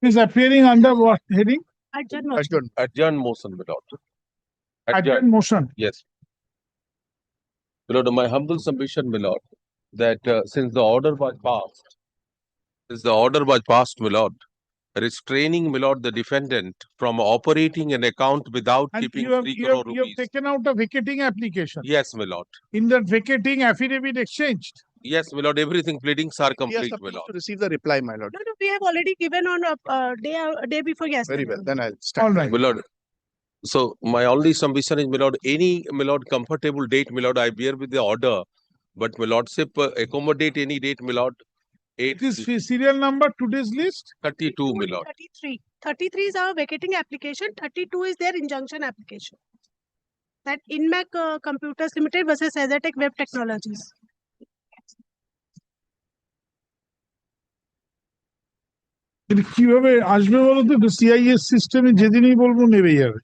Is appearing under what heading? Adjourn motion, my lord. Adjourn motion. Yes. My lord, my humble submission, my lord, that since the order was passed, my lord, restraining, my lord, the defendant from operating an account without And keeping you have 3 crore you have rupees. taken out a vacating application. Yes, my lord. In that vacating affidavit exchanged. Yes, my lord. Everything pleadings are He has complete, my supposed lord. to receive the reply, my lord. No, we have already given on a day before yesterday. Very well. Then I'll start. All right. My lord. So my only submission is, my lord, any, my lord, comfortable date, my lord, I bear with the order. But my lordship accommodate any date, my lord. It is serial number today's list. 32, my lord. 33. 33 is our vacating application. 32 is their injunction application. That InMac Computers Limited versus Azatec Web Technologies. কিভাবে আসবে বলো তো CIS সিস্টেমে যেদিনই বলবো নেবে যাবে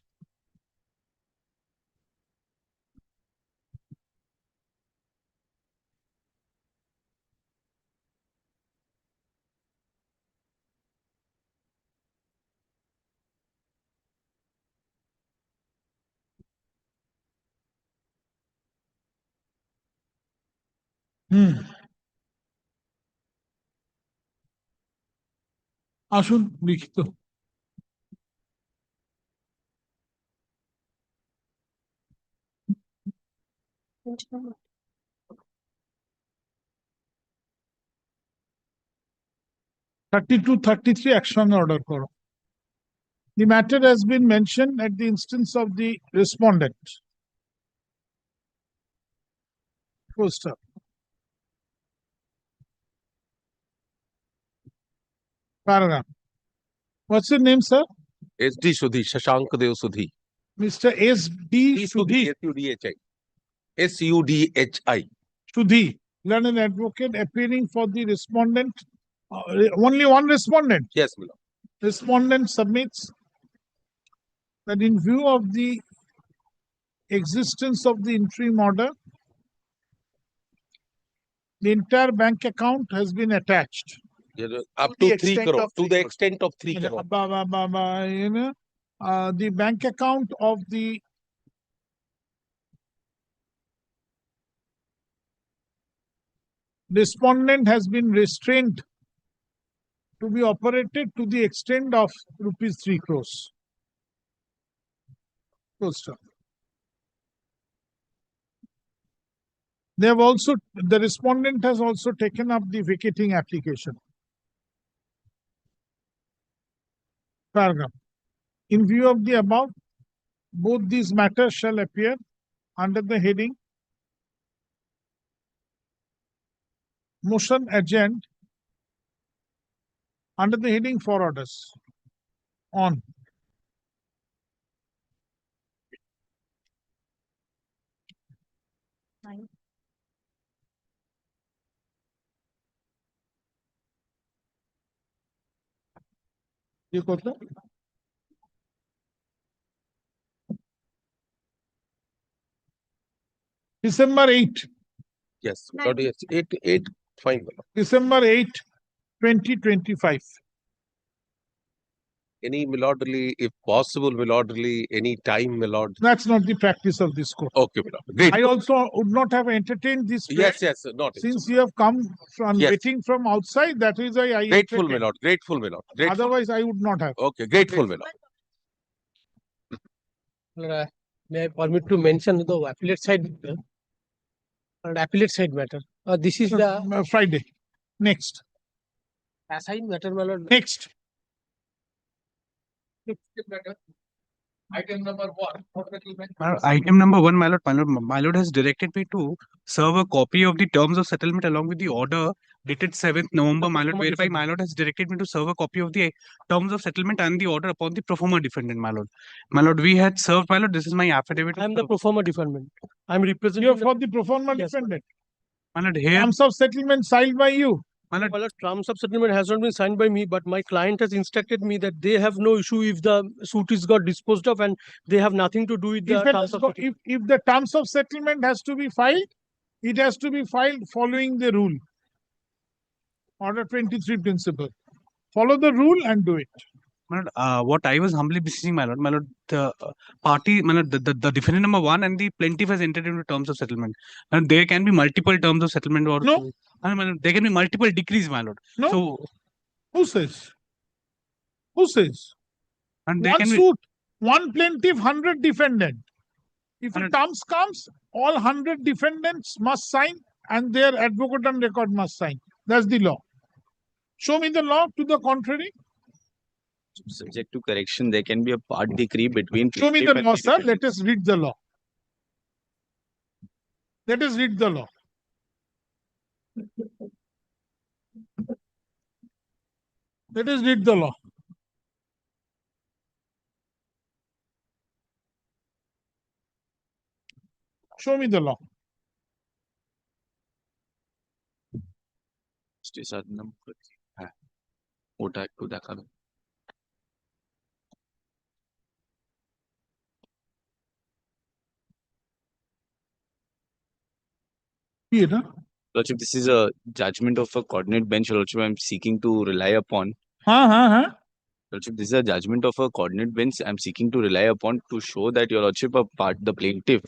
আসুন লিখিত (32, 33) একসঙ্গে অর্ডার করো The matter has been mentioned at the instance of the respondent. First up. Paragraph. What's your name, sir? SD Sudhi, Shashank Dev Sudhi. Mr. S.D. Sudhi. S-U-D-H-I. S-U-D-H-I. Sudhi, learned advocate appearing for the respondent. Only one respondent. Yes, my lord. Respondent submits that in view of the existence of the interim order, the entire bank account has been attached. Up to the 3 extent crore. of To 3 the crore. extent of 3 crore. The bank account of the respondent has been restrained to be operated to the extent of rupees 3 crores. They have also, the respondent has also taken up the vacating application. Paragraph. In view of the above, both these matters shall appear under the heading motion adjourned under the heading for orders on December 8, Yes, my lord. Yes. 8, fine, my lord. December 8, 2025. Any milordly, if possible, milordly, any time, my lord. That's not the practice of this court. Okay, my lord. Great. I also would not have entertained this. Yes, yes, not. Since you have come from Yes. waiting from outside, that is why I Grateful, my entertained. lord. Grateful, my lord. Grateful. Otherwise, I would not have. Okay, grateful, my lord. May I permit to mention the appellate side matter? Appellate side matter. This is the Friday. Next. assigned matter, my lord. Next. Item number 1. Item number 1, my lord. My lord has directed me to serve a copy of the terms of settlement along with the order dated 7th November, my lord, whereby my lord has directed me to serve a copy of the terms of settlement and the order upon the pro forma defendant, my lord. My lord, we had served, my lord, this is my affidavit. I am the pro forma defendant. I am representing. You are for the pro forma Yes, defendant. My lord, here, Terms of settlement signed by you. my lord, My lord, terms of settlement has not been signed by me, but my client has instructed me that they have no issue if the suit is got disposed of and they have nothing to do with the terms of settlement. If the terms of settlement has to be filed, it has to be filed following the rule Order 23 principle. Follow the rule and do it. My lord, what I was humbly beseeching, my lord, the party, my lord, the defendant number 1 and the plaintiff has entered into terms of settlement. And there can be multiple terms of settlement or No. my lord, there can be multiple decrees, my lord. No. So, Who says? Who says? and there One can be, suit, one plaintiff, 100 defendant. If a 100 terms comes, all 100 defendants must sign and their advocate on record must sign. That's the law. Show me the law to the contrary. Subject to correction, there can be a part decree between. Show me the plaintiff and law, the sir. defendant. Let us read the law. Let us read the law. Let us read the law. Show me the law. হ্যাঁ, ওটা একটু দেখাবেন। Here, huh? Lordship, this is a judgment of a coordinate bench, Lordship, I'm seeking to rely upon. Lordship, this is a judgment of a coordinate bench I'm seeking to rely upon to show that your Lordship, the plaintiff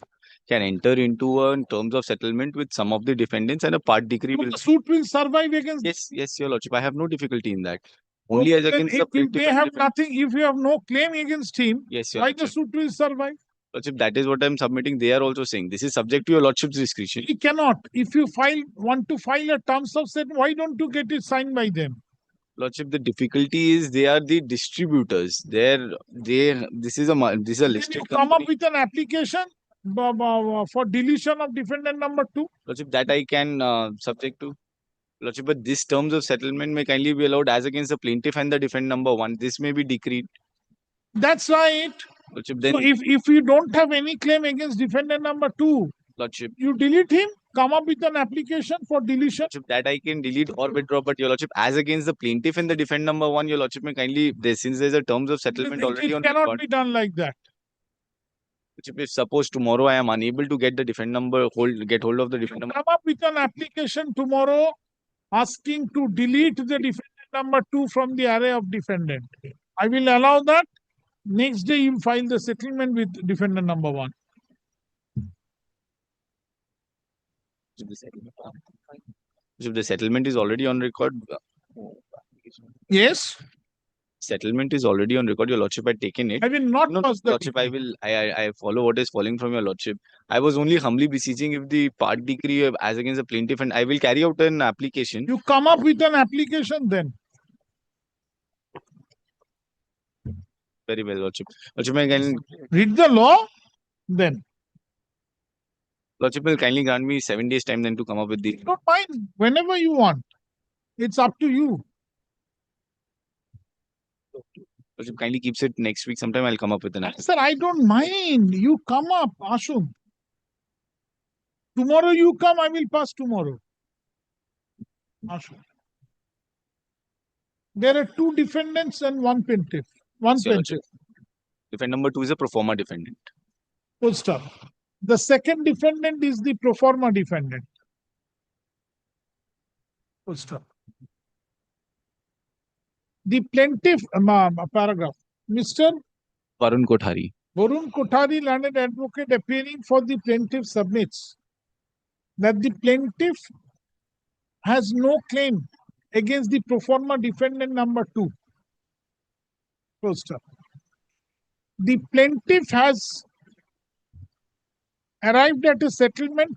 can enter into a terms of settlement with some of the defendants and a part decree will. The suit will survive against. Yes, your Lordship, I have no difficulty in that. Only as Then against the if plaintiff they and have defendant. nothing, if you have no claim against him, Yes, your why the Lordship. suit will survive? Lordship, that is what I'm submitting. They are also saying this is subject to your Lordship's discretion. He cannot. If you want to file a terms of settlement, why don't you get it signed by them? Lordship, the difficulty is they are the distributors. This is a Then listed you come up company. with an application for deletion of defendant number 2. Lordship, that I can subject to. Lordship, but this terms of settlement may kindly be allowed as against the plaintiff and the defendant number 1. This may be decreed. That's right. Lordship, So then if you don't have any claim against defendant number 2, Lordship, you delete him, come up with an application for deletion. Lordship, that I can delete or withdraw. But your Lordship, as against the plaintiff and the defendant number 1, your Lordship may kindly, since there's a terms of settlement already It on cannot record. be done like that. Lordship, if suppose tomorrow I am unable to get the defendant number, get hold of the defendant number. Come up with an application tomorrow asking to delete the defendant number 2 from the array of defendant. I will allow that. Next day you file the settlement with defendant number 1. If the settlement is already on record, Yes, settlement is already on record. Your Lordship had taken it. I will not No, pass the Lordship, I follow what is falling from your Lordship. I was only humbly beseeching if the part decree as against the plaintiff, and I will carry out an application. You come up with an application then. Very well, Lordship. Lordship, I can, Read the law, then. Lordship will kindly grant me 7 days time then to come up with the. Not mine. Whenever you want. It's up to you. Lordship kindly keeps it next week. Sometime I'll come up with an application. Sir, I don't mind. You come up, Ashun. Tomorrow you come, I will pass tomorrow. Ashun. There are 2 defendants and 1 plaintiff. One Yes, your plaintiff. Lordship. Defendant number 2 is a pro forma defendant. Full stop. The second defendant is the pro forma defendant. Full stop. The plaintiff, paragraph. Mr. Varun Kothari. Varun Kothari, learned advocate appearing for the plaintiff, submits that the plaintiff has no claim against the pro forma defendant number 2. Full stop. The plaintiff has arrived at a settlement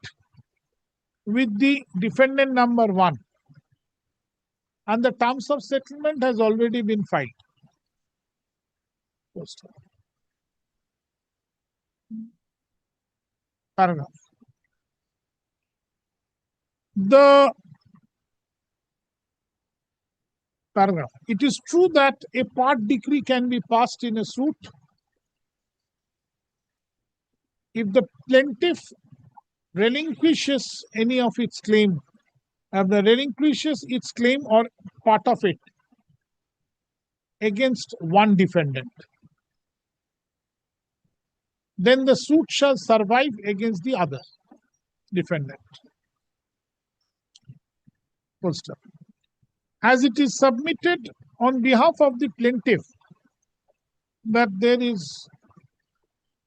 with the defendant number 1, and the terms of settlement has already been filed. Full stop. Paragraph. The paragraph. It is true that a part decree can be passed in a suit if the plaintiff relinquishes any of its claim, relinquishes its claim or part of it against one defendant, then the suit shall survive against the other defendant. Full stop. as it is submitted on behalf of the plaintiff that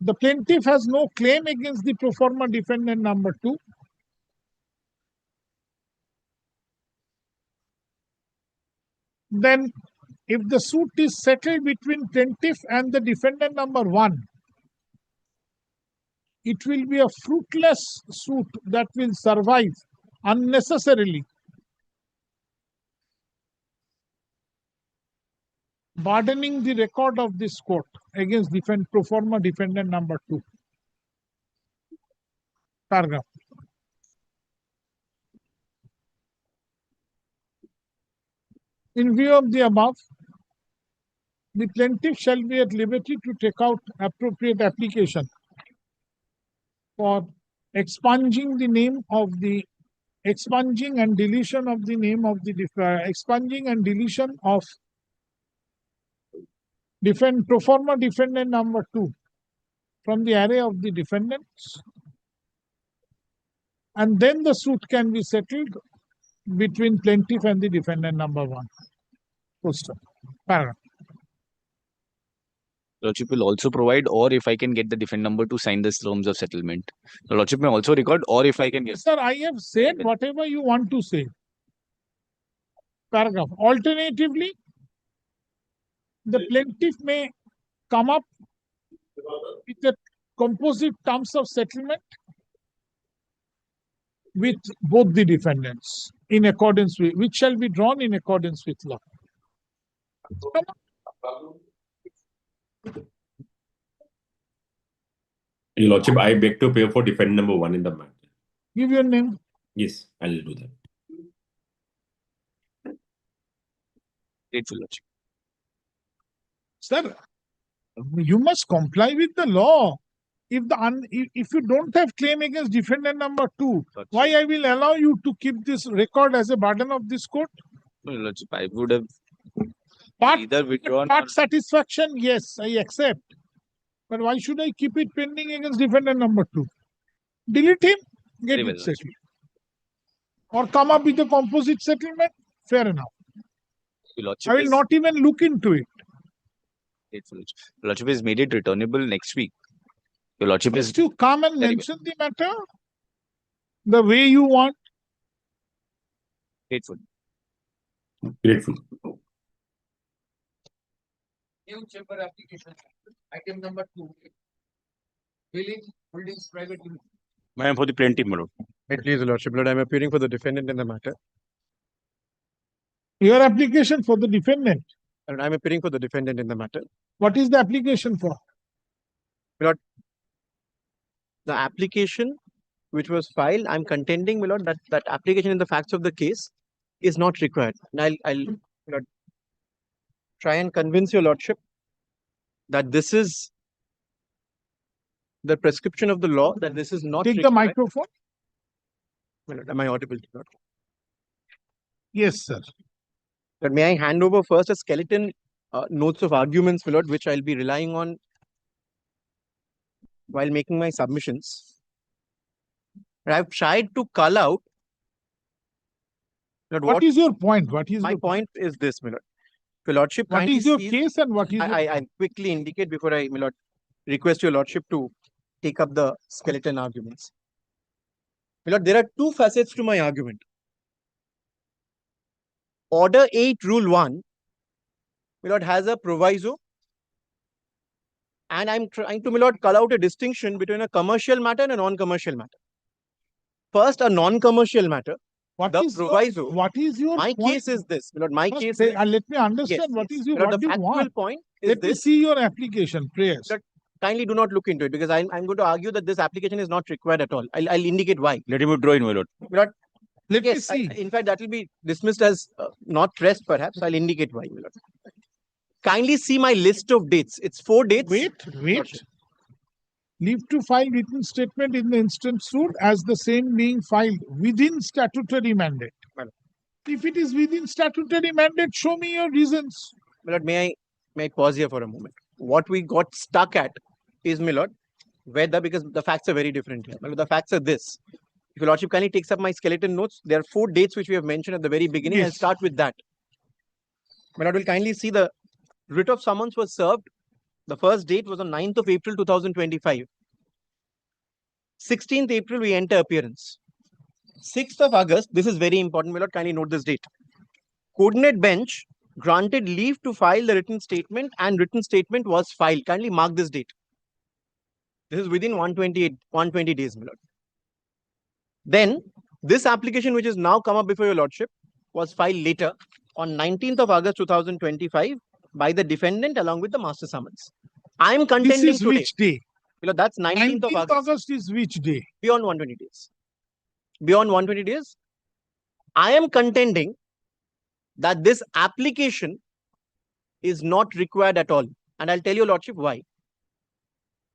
the plaintiff has no claim against the pro forma defendant number 2. Then if the suit is settled between plaintiff and the defendant number 1, it will be a fruitless suit that will survive unnecessarily, burdening the record of this court against pro forma defendant number 2. Paragraph. In view of the above, the plaintiff shall be at liberty to take out appropriate application for expunging and deletion of the pro forma defendant number 2 from the array of the defendants, and then the suit can be settled between plaintiff and the defendant number 1. Paragraph. Lordship will also provide, or if I can get the defendant number to sign the terms of settlement. The Lordship may also record, or if I can get. Sir, I have said whatever you want to say. Paragraph. Alternatively, the plaintiff may come up with the composite terms of settlement with both the defendants in accordance with, which shall be drawn in accordance with law. Your Lordship, I beg to appear for defendant number 1 in the matter. Give your name. Yes, I will do that. Grateful, Lordship. Sir, you must comply with the law. If you don't have claim against defendant number 2, why I will allow you to keep this record as a burden of this court? No, Lordship, I would have Part either withdrawn. Part satisfaction, yes, I accept. But why should I keep it pending against defendant number 2? Delete him, get Very well, it settled. Or come up with a composite settlement, fair enough. Lordship I will not even look into it. Grateful, Lordship. Lordship has made it returnable next week. Your Lordship is. Just to come and Very mention the matter the way you want. Grateful. Grateful. New chamber application. Item number 2. Village Holdings Private Limited. I am for the plaintiff, my lord. Please, Your Lordship, Lord, I am appearing for the defendant in the matter. Your application for the defendant. And I am appearing for the defendant in the matter. What is the application for? The application which was filed, I'm contending, my lord, that application in the facts of the case is not required. And I'll try and convince your lordship that this is the prescription of the law, that this is not Take required. the microphone. My lord, am I audible? Yes, sir. But may I hand over first a skeleton notes of arguments, my lord, which I'll be relying on while making my submissions. I've tried to cull out. What is your point? What is my your point? Is this, my lord. Your lordship, What is your case and what is your... I quickly indicate before I, my lord, request your lordship to take up the skeleton arguments. My lord, there are two facets to my argument. Order 8, Rule 1, my lord, has a proviso, and I'm trying to, my lord, call out a distinction between a commercial matter and a non-commercial matter. First, a non-commercial matter. What the is proviso. What is your My point? case is this. My lord, my First case say, is, let me understand yes, what yes. is your, My lord, what the you factual want. point is Let me this. see your application, prayers. Sir, kindly do not look into it because I'm going to argue that this application is not required at all. I'll indicate why. Let him withdraw in, my lord. My lord, Let yes, me see. in fact, that will be dismissed as not pressed, perhaps. I'll indicate why, my lord. Kindly see my list of dates. It's 4 dates. Wait. Leave to file written statement in the instance suit as the same being filed within statutory mandate. If it is within statutory mandate, show me your reasons. My lord, may I pause here for a moment? What we got stuck at is, my lord, because the facts are very different here. My lord, the facts are this. If your lordship kindly takes up my skeleton notes, there are 4 dates which we have mentioned at the very beginning. Yes. I'll start with that. My lord will kindly see the writ of summons was served. The first date was on 9th of April 2025. 16th April, we enter appearance. 6th of August, this is very important, my lord, kindly note this date. Coordinate bench granted leave to file the written statement and written statement was filed. Kindly mark this date. This is within 120 days, my lord. Then, this application which is now come up before your lordship was filed later on 19th of August 2025 by the defendant along with the master summons. I am contending This is today. which day? That's 19th of 19th August. August is which day? Beyond 120 days. Beyond 120 days, I am contending that this application is not required at all. And I'll tell your lordship why.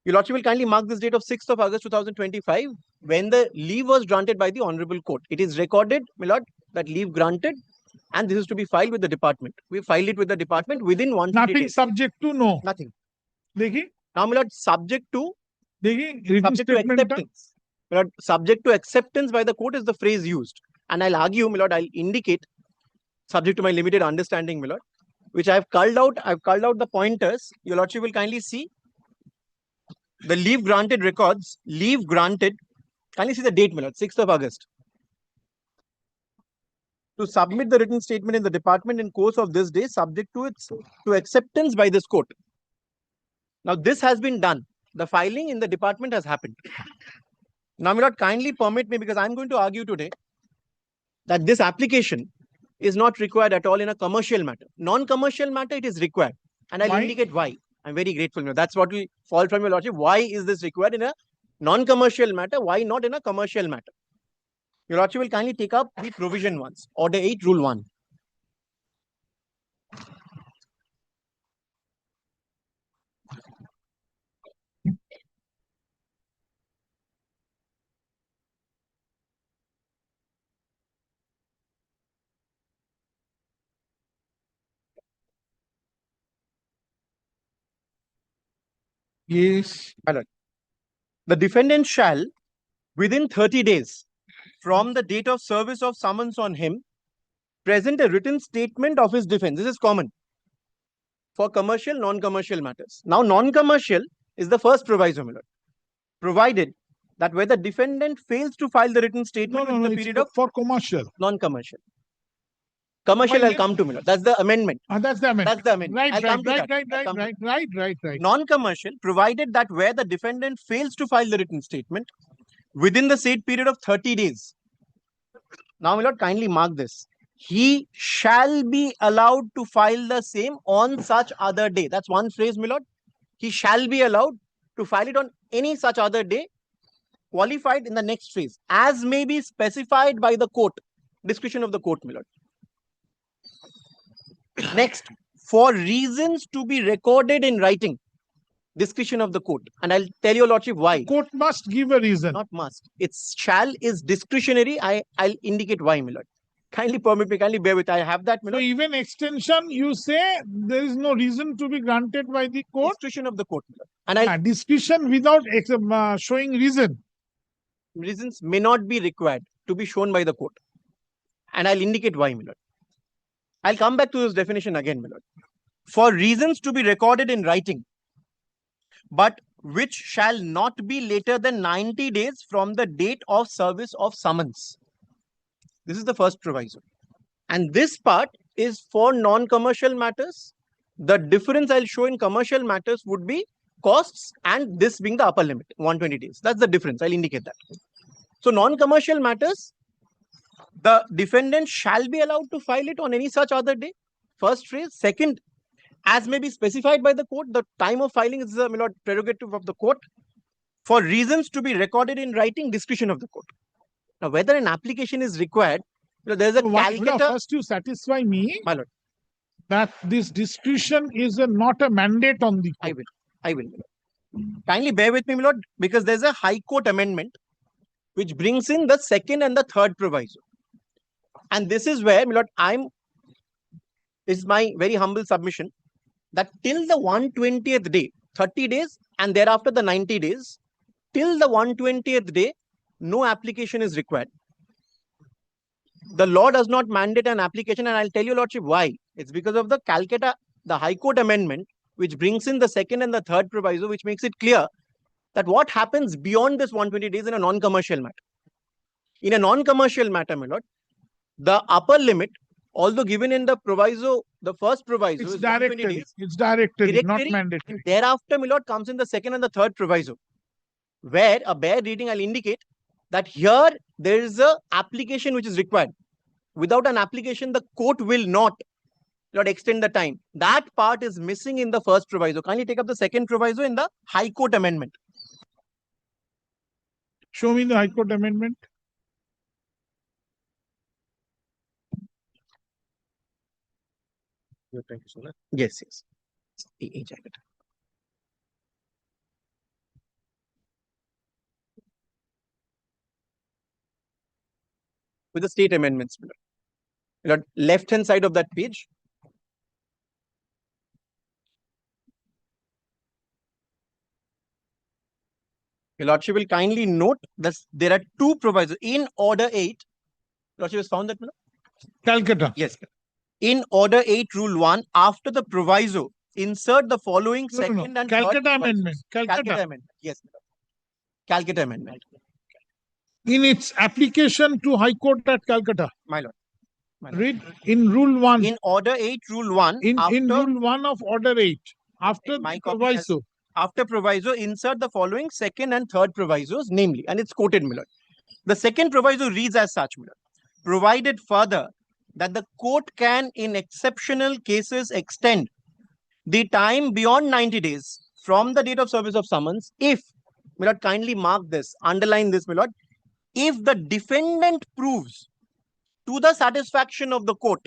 Your lordship will kindly mark this date of 6th of August 2025 when the leave was granted by the Honorable Court. It is recorded, my lord, that leave granted, and this is to be filed with the department. We filed it with the department within 120 Nothing days. subject to no. Nothing. देखिए Now, my lord, subject to written subject to statement acceptance. My lord, subject to acceptance by the court is the phrase used. And I'll argue, my lord, I'll indicate, subject to my limited understanding, my lord, which I've culled out the pointers. Your lordship will kindly see the leave granted records, leave granted. Kindly see the date, my lord, 6th of August. To submit the written statement in the department in course of this day, subject to acceptance by this court. Now, this has been done. The filing in the department has happened. Now, my lord, kindly permit me, because I'm going to argue today that this application is not required at all in a commercial matter. Non-commercial matter, it is required. And I'll indicate why. I'm very grateful. That's what will fall from your lordship. Why is this required in a non-commercial matter? Why not in a commercial matter? Your lordship will kindly take up the provision once. Order 8, Rule 1. Yes. The defendant shall, within 30 days from the date of service of summons on him, present a written statement of his defense. This is common for commercial, non-commercial matters. Now, non-commercial is the first proviso, my lord. Provided that where the defendant fails to file the written statement in the period of for commercial. Non-commercial. Commercial, I'll come to, my lord. That's the amendment. That's the amendment. That's the amendment. Right. Non-commercial, provided that where the defendant fails to file the written statement within the said period of 30 days. Now, my lord, kindly mark this. He shall be allowed to file the same on such other day. That's one phrase, my lord. He shall be allowed to file it on any such other day, qualified in the next phrase, as may be specified by the court. Discretion of the court, my lord. Next, for reasons to be recorded in writing. Discretion of the court. And I'll tell your lordship why. Court must give a reason. Not must. It's shall is discretionary. I'll indicate why, my lord. Kindly permit me, kindly bear with. I have that, my lord. So even extension, you say there is no reason to be granted by the court? Discretion of the court, my lord. And I'll discretion without showing reason. Reasons may not be required to be shown by the court. And I'll indicate why, my lord. I'll come back to this definition again, my lord. For reasons to be recorded in writing, but which shall not be later than 90 days from the date of service of summons. This is the first proviso. And this part is for non-commercial matters. The difference I'll show in commercial matters would be costs and this being the upper limit, 120 days. That's the difference. I'll indicate that. So non-commercial matters, the defendant shall be allowed to file it on any such other day. First phrase. Second, as may be specified by the court, the time of filing is the, my lord, prerogative of the court. For reasons to be recorded in writing, discretion of the court. Now, whether an application is required, there's a Calcutta. First, you satisfy me, my lord, that this discretion is not a mandate on the court. I will. Kindly bear with me, my lord, because there's a High Court amendment which brings in the second and the third proviso. And this is where, my lord, this is my very humble submission, that till the 120th day, 30 days, and thereafter the 90 days, till the 120th day, no application is required. The law does not mandate an application, and I'll tell you, lordship, why. It's because of the Calcutta, the High Court amendment, which brings in the second and the third proviso, which makes it clear that what happens beyond this 120 days in a non-commercial matter. In a non-commercial matter, my lord, the upper limit, although given in the proviso, the first proviso It's is 120 directory. days. It's directory, not Directory, mandatory. Thereafter, my lord, comes in the second and the third proviso, where a bare reading I'll indicate that here there is a application which is required. Without an application, the court will not extend the time. That part is missing in the first proviso. Kindly take up the second proviso in the High Court amendment. Show me the High Court amendment. Thank you so much. Yes, yes. With the state amendments. Left hand side of that page. Your Lordship will kindly note that there are two provisos in order 8. Lordship has found that. Calcutta. Yes. In order 8, rule 1, after the proviso, insert the following second and Calcutta third amendment. Calcutta amendment. Yes. Calcutta amendment. In its application to High Court at Calcutta. My lord. Read in rule 1. In order 8, rule 1. In rule 1 of order 8. After the proviso. After proviso, insert the following second and third provisos, namely, and it's quoted, my lord. The second proviso reads as such, my lord. Provided further that the court can, in exceptional cases, extend the time beyond 90 days from the date of service of summons, if, my lord, kindly mark this, underline this, my lord, if the defendant proves to the satisfaction of the court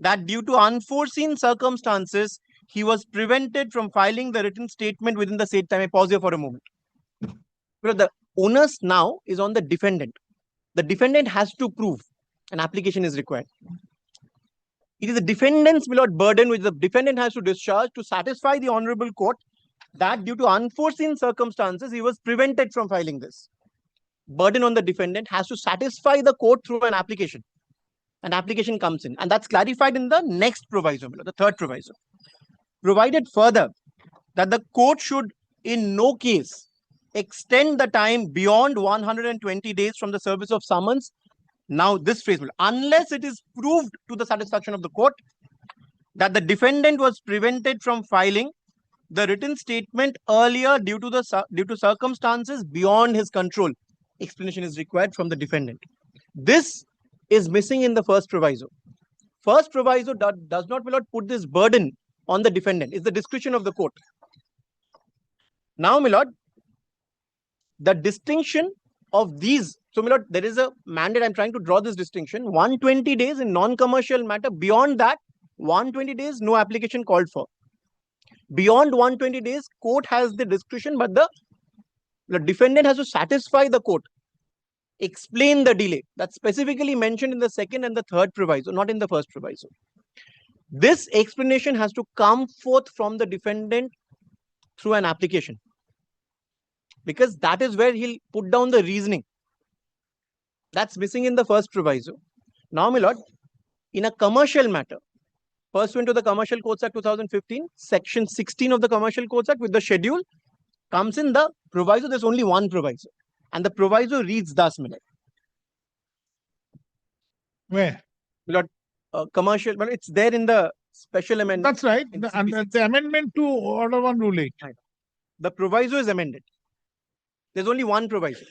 that due to unforeseen circumstances, he was prevented from filing the written statement within the said time. I pause here for a moment. But the onus now is on the defendant. The defendant has to prove an application is required. It is the defendant's burden which the defendant has to discharge to satisfy the honorable court that due to unforeseen circumstances, he was prevented from filing this. Burden on the defendant has to satisfy the court through an application. An application comes in, and that's clarified in the next proviso, the third proviso. Provided further that the court should in no case extend the time beyond 120 days from the service of summons. Now this phrase, unless it is proved to the satisfaction of the court that the defendant was prevented from filing the written statement earlier due to circumstances beyond his control. Explanation is required from the defendant. This is missing in the first proviso. First proviso does not put this burden on the defendant. It's the discretion of the court. Now, my lord, the distinction of these. So, my lord, there is a mandate. I'm trying to draw this distinction. 120 days in non-commercial matter. Beyond that, 120 days, no application called for. Beyond 120 days, court has the discretion, but the defendant has to satisfy the court. Explain the delay. That's specifically mentioned in the second and the third proviso, not in the first proviso. This explanation has to come forth from the defendant through an application, because that is where he'll put down the reasoning. That's missing in the first proviso. Now, my lord, in a commercial matter, pursuant to the Commercial Codes Act 2015, Section 16 of the Commercial Codes Act with the schedule comes in the proviso. There's only one proviso, and the proviso reads thus, my lord. Where? My lord, commercial, but it's there in the special amendment. That's right. The amendment to Order 1 Rule 8. The proviso is amended. There's only one proviso.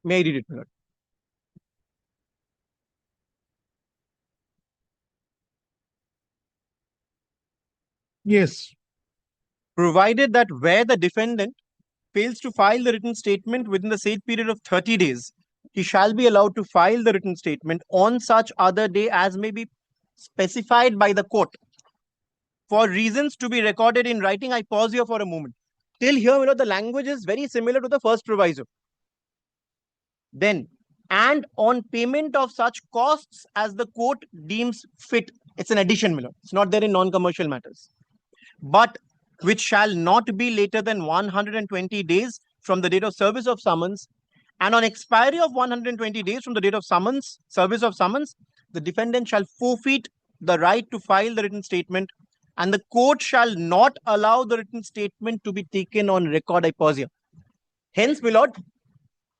May I read it, my lord? Yes. Provided that where the defendant fails to file the written statement within the said period of 30 days, he shall be allowed to file the written statement on such other day as may be specified by the court. For reasons to be recorded in writing, I pause here for a moment. Till here, the language is very similar to the first proviso. Then, and on payment of such costs as the court deems fit. It's an addition, my lord. It's not there in non-commercial matters. But which shall not be later than 120 days from the date of service of summons, and on expiry of 120 days from the date of summons, service of summons, the defendant shall forfeit the right to file the written statement, and the court shall not allow the written statement to be taken on record. I pause here. Hence, my lord,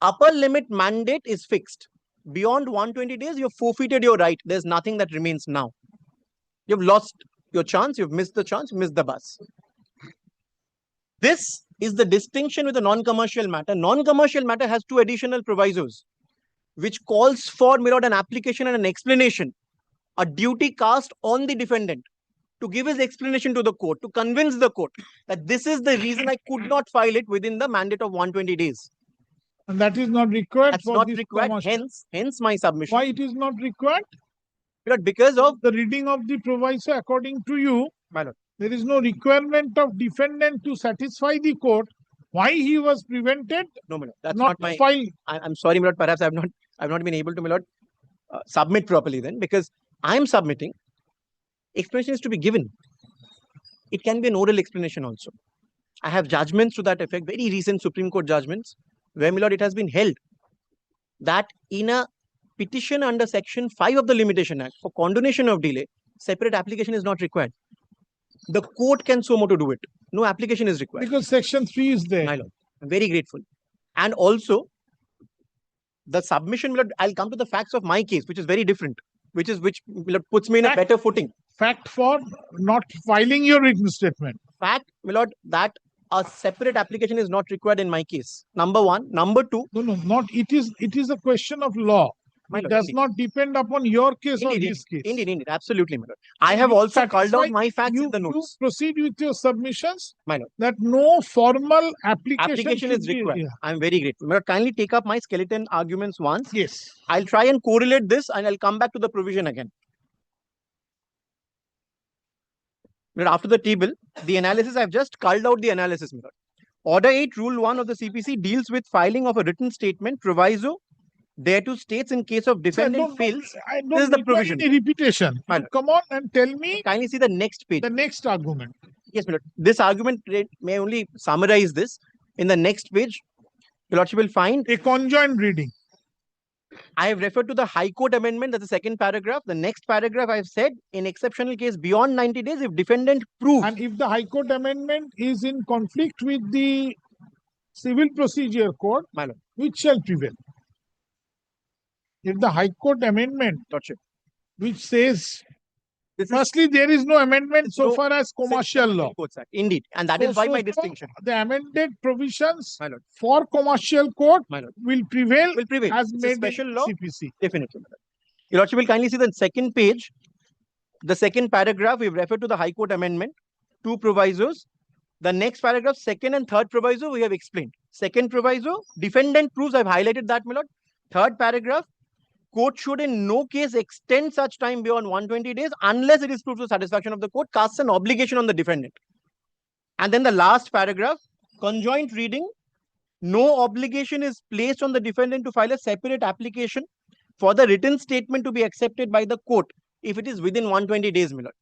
upper limit mandate is fixed. Beyond 120 days, you've forfeited your right. There's nothing that remains now. You've lost your chance. You've missed the chance. You missed the bus. This is the distinction with the non-commercial matter. Non-commercial matter has two additional provisos, which calls for, my lord, an application and an explanation, a duty cast on the defendant to give his explanation to the court, to convince the court that this is the reason I could not file it within the mandate of 120 days. And that is not required. That's for not this required. commercial. Hence my submission. Why it is not required? Because of the reading of the proviso, according to you, my lord, there is no requirement of defendant to satisfy the court why he was prevented. No, my lord, that's not my file. I'm sorry, my lord. Perhaps I've not been able to, my lord, submit properly then, because I'm submitting. Explanation is to be given. It can be an oral explanation also. I have judgments to that effect, very recent Supreme Court judgments, where, my lord, it has been held that in a petition under Section 5 of the Limitation Act for condonation of delay, separate application is not required. The court can so moto do it. No application is required. Because Section 3 is there. My lord, I'm very grateful. And also, the submission, my lord, I'll come to the facts of my case, which is very different, which my lord, puts me in a better footing. Fact for not filing your written statement. Fact, my lord, that a separate application is not required in my case. Number one. Number two. No. It is a question of law. It does not depend upon your case or his case. Indeed. Absolutely, my lord. I have also called out my facts in the notes. You proceed with your submissions, my lord, that no formal application is required. Yeah. I'm very grateful. My lord, kindly take up my skeleton arguments once. Yes. I'll try and correlate this and I'll come back to the provision again. After the table, the analysis, I've just culled out the analysis. My lord. Order 8, Rule 1 of the CPC deals with filing of a written statement, proviso, thereto states in case of defendant fails. This is the provision. Repetition. Come on and tell me. Kindly see the next page. The next argument. Yes, my lord. This argument may only summarize this. In the next page, your lordship will find a conjoined reading. I have referred to the High Court amendment, that's the second paragraph. The next paragraph I have said, in exceptional case beyond 90 days, if defendant proves. And if the High Court amendment is in conflict with the Civil Procedure Code, which shall prevail? If the High Court amendment, which says, firstly, there is no amendment so far as commercial law. Indeed. And that is why my distinction. The amended provisions for commercial court will prevail as made special law. CPC. Definitely. Your lordship will kindly see the second page. The second paragraph, we've referred to the High Court amendment, 2 provisos. The next paragraph, second and third proviso, we have explained. Second proviso, defendant proves, I've highlighted that, my lord. Third paragraph, court should in no case extend such time beyond 120 days unless it is proved to satisfaction of the court, casts an obligation on the defendant. And then the last paragraph, conjoint reading, no obligation is placed on the defendant to file a separate application for the written statement to be accepted by the court if it is within 120 days, my lord.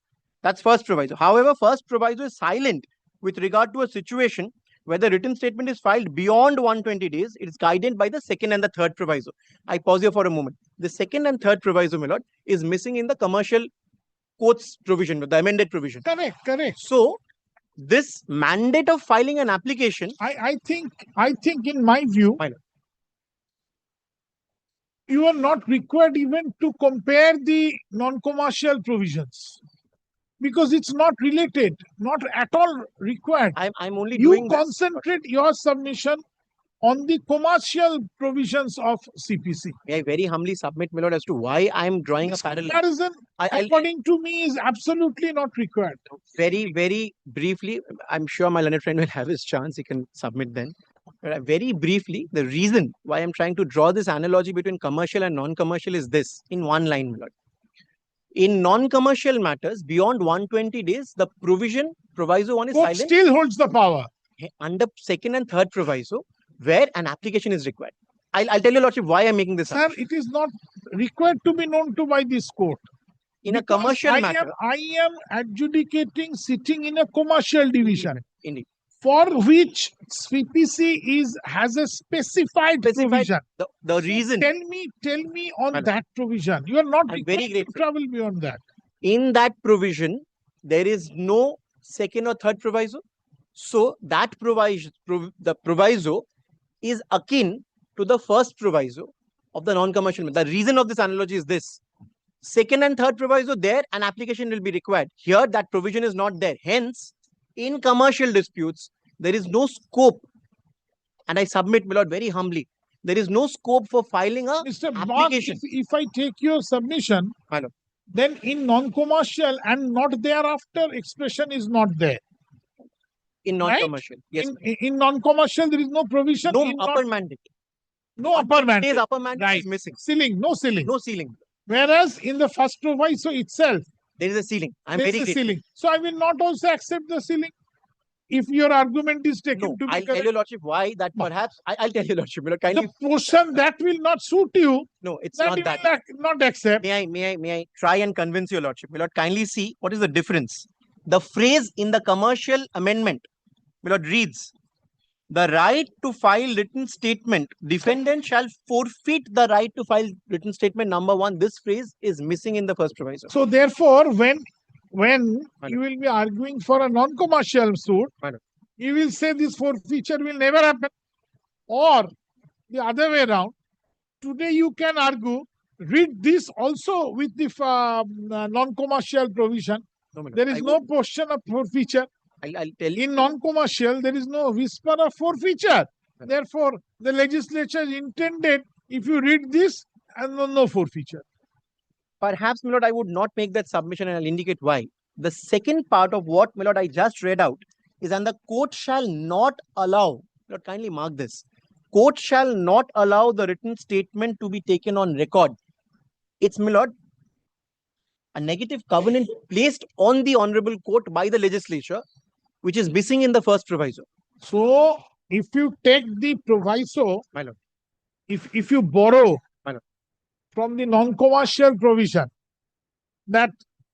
That's first proviso. However, first proviso is silent with regard to a situation where the written statement is filed beyond 120 days. It is guided by the second and the third proviso. I pause here for a moment. The second and third proviso, my lord, is missing in the commercial court's provision, the amended provision. Correct. So, this mandate of filing an application, I think in my view, you are not required even to compare the non-commercial provisions, because it's not related, not at all required. I'm only doing you concentrate your submission on the commercial provisions of CPC. May I very humbly submit, my lord, as to why I'm drawing a parallel. Comparison, according to me, is absolutely not required. Very, very briefly, I'm sure my learned friend will have his chance. He can submit then. But very briefly, the reason why I'm trying to draw this analogy between commercial and non-commercial is this, in one line, my lord. In non-commercial matters, beyond 120 days, the proviso 1 is Court silent. Still holds the power. Under second and third proviso, where an application is required. I'll tell you, Lordship, why I'm making this Sir, it is not required to be known to by this court. in a Because commercial matter. I am adjudicating sitting in a commercial division Indeed. for which CPC has a specified provision. The reason. Tell me on that provision. You are not I'm required very to grateful. travel beyond that. In that provision, there is no second or third proviso. So that the proviso is akin to the first proviso of the non-commercial. The reason of this analogy is this. Second and third proviso, there an application will be required. Here, that provision is not there. Hence, in commercial disputes, there is no scope. And I submit, my lord, very humbly, there is no scope for filing a Mr. application. Mark, if I take your submission, then in non-commercial and not thereafter, expression is not there. In non-commercial, yes. In non-commercial, there is no provision. No upper mandate. No upper mandate. Today's upper mandate is missing. Ceiling, no ceiling. No ceiling. Whereas in the first proviso itself, there is a ceiling. I'm there very is a grateful. ceiling. So I will not also accept the ceiling if your argument is taken No, to be I'll tell you, Lordship, why that perhaps I'll tell you, Lordship. The portion that will not suit you. No, it's that not you that. will not accept. May I try and convince you, Lordship? My lord, kindly see what is the difference. The phrase in the commercial amendment, my lord, reads, the right to file written statement, defendant shall forfeit the right to file written statement. Number one, this phrase is missing in the first proviso. So therefore, when you will be arguing for a non-commercial suit, you will say this forfeiture will never happen. Or the other way around, today you can argue, read this also with the non-commercial provision. There is no question of forfeiture. I'll tell you. In non-commercial, there is no whisper of forfeiture. Therefore, the legislature intended, if you read this, and no forfeiture. Perhaps, my lord, I would not make that submission, and I'll indicate why. The second part of what, my lord, I just read out is, and the court shall not allow, my lord, kindly mark this, court shall not allow the written statement to be taken on record. It's, my lord, a negative covenant placed on the honorable court by the legislature, which is missing in the first proviso. So, if you take the proviso, my lord, if you borrow from the non-commercial provision, that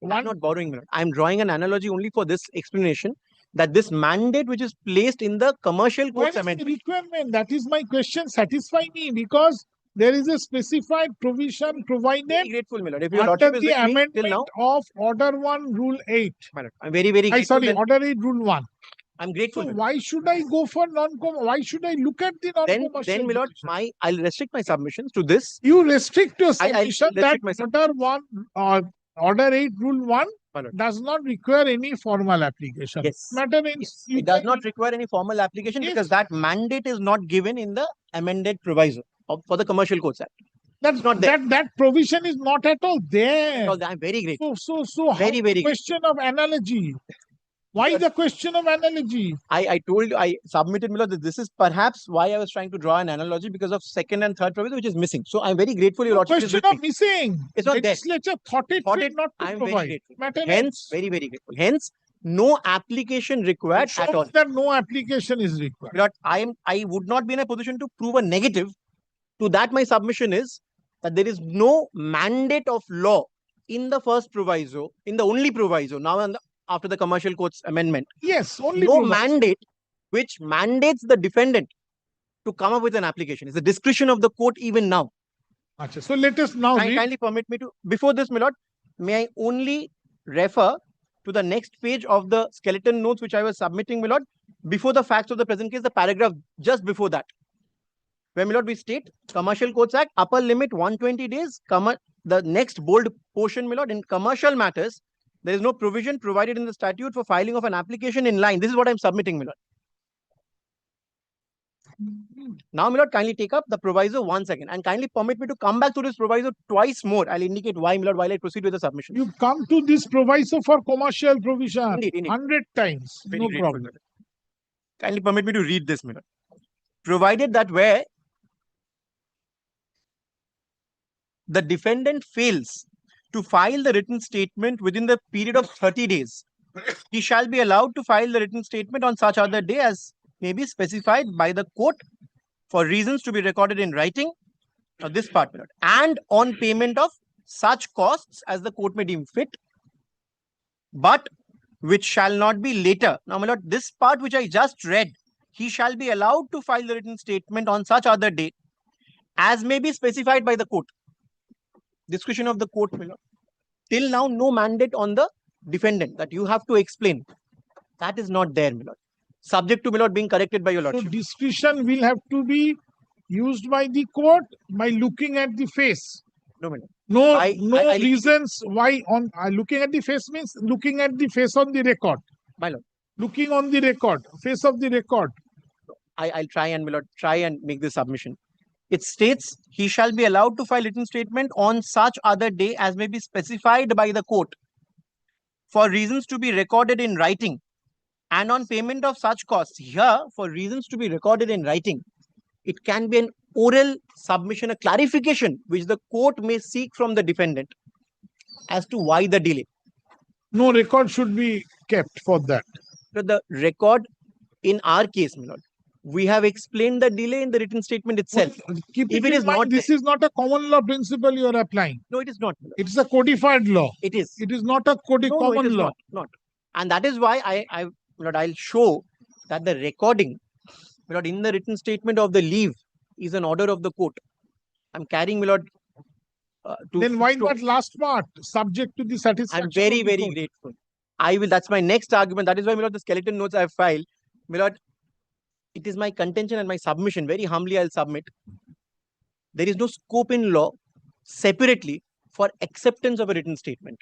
I'm not borrowing, my lord. I'm drawing an analogy only for this explanation, that this mandate which is placed in the commercial court's amendment. Requirement, that is my question, satisfy me, because there is a specified provision provided grateful, my lord. If your under lordship is the with me amendment till now, of Order 1, Rule 8. My lord, I'm very grateful. Order 8, Rule 1. I'm grateful. So why should I go for non-com? Why should I look at the non-commercial? Then, my lord, I'll restrict my submissions to this. You restrict your submission I'll that Order 8, Rule 1 does not require any formal application. Yes. It does not require any formal application because that mandate is not given in the amended proviso for the Commercial Courts Act. That's not there. That provision is not at all there. I'm very grateful. So very question of analogy. Why the question of analogy? I submitted, my lord, that this is perhaps why I was trying to draw an analogy because of second and third proviso, which is missing. So I'm very grateful. Your lordship question of missing. It's not there. Legislature thought it not to I'm provide. very grateful. Hence, very grateful. Hence, no application required at all. That no application is required. Lord, I would not be in a position to prove a negative. To that, my submission is that there is no mandate of law in the first proviso, in the only proviso, now and after the Commercial Courts Amendment. Yes, only no mandate which mandates the defendant to come up with an application. It's the discretion of the court even now. Achha, so let us now read. Kindly permit me to, before this, my lord, may I only refer to the next page of the skeleton notes which I was submitting, my lord, before the facts of the present case, the paragraph just before that. Where, my lord, we state Commercial Courts Act, upper limit 120 days. The next bold portion, my lord, in commercial matters, there is no provision provided in the statute for filing of an application in line. This is what I'm submitting, my lord. Now, my lord, kindly take up the proviso once again and kindly permit me to come back to this proviso twice more. I'll indicate why, my lord, while I proceed with the submission. You come to this proviso for commercial provision Indeed. 100 times. Very no grateful, problem. Kindly permit me to read this, my lord. Provided that where the defendant fails to file the written statement within the period of 30 days, he shall be allowed to file the written statement on such other day as may be specified by the court for reasons to be recorded in writing, now this part, my lord, and on payment of such costs as the court may deem fit, but which shall not be later. Now, my lord, this part which I just read, he shall be allowed to file the written statement on such other date as may be specified by the court. Discretion of the court, my lord. Till now, no mandate on the defendant that you have to explain. That is not there, my lord. Subject to, my lord, being corrected by your So lordship. discretion will have to be used by the court by looking at the face. No, my lord. No, I- reasons why on looking at the face means looking at the face on the record. My lord, Looking on the record, face of the record. I'll try and, my lord, try and make this submission. It states he shall be allowed to file written statement on such other day as may be specified by the court for reasons to be recorded in writing and on payment of such costs. Here, for reasons to be recorded in writing, it can be an oral submission, a clarification which the court may seek from the defendant as to why the delay. No record should be kept for that. So the record in our case, my lord, we have explained the delay in the written statement itself. Keep If it it is in mind, not this is not a common law principle you are applying. No, it is not, my lord. It is a codified law. It is. It is not a No, it common is law. not. And that is why my lord, I'll show that the recording, my lord, in the written statement of the leave is an order of the court. I'm carrying, my lord, Then why to- that last part, subject to the satisfaction? I'm very, of the very court? grateful. I will, that's my next argument. That is why, my lord, the skeleton notes I have filed. My lord, it is my contention and my submission. Very humbly, I'll submit. There is no scope in law separately for acceptance of a written statement.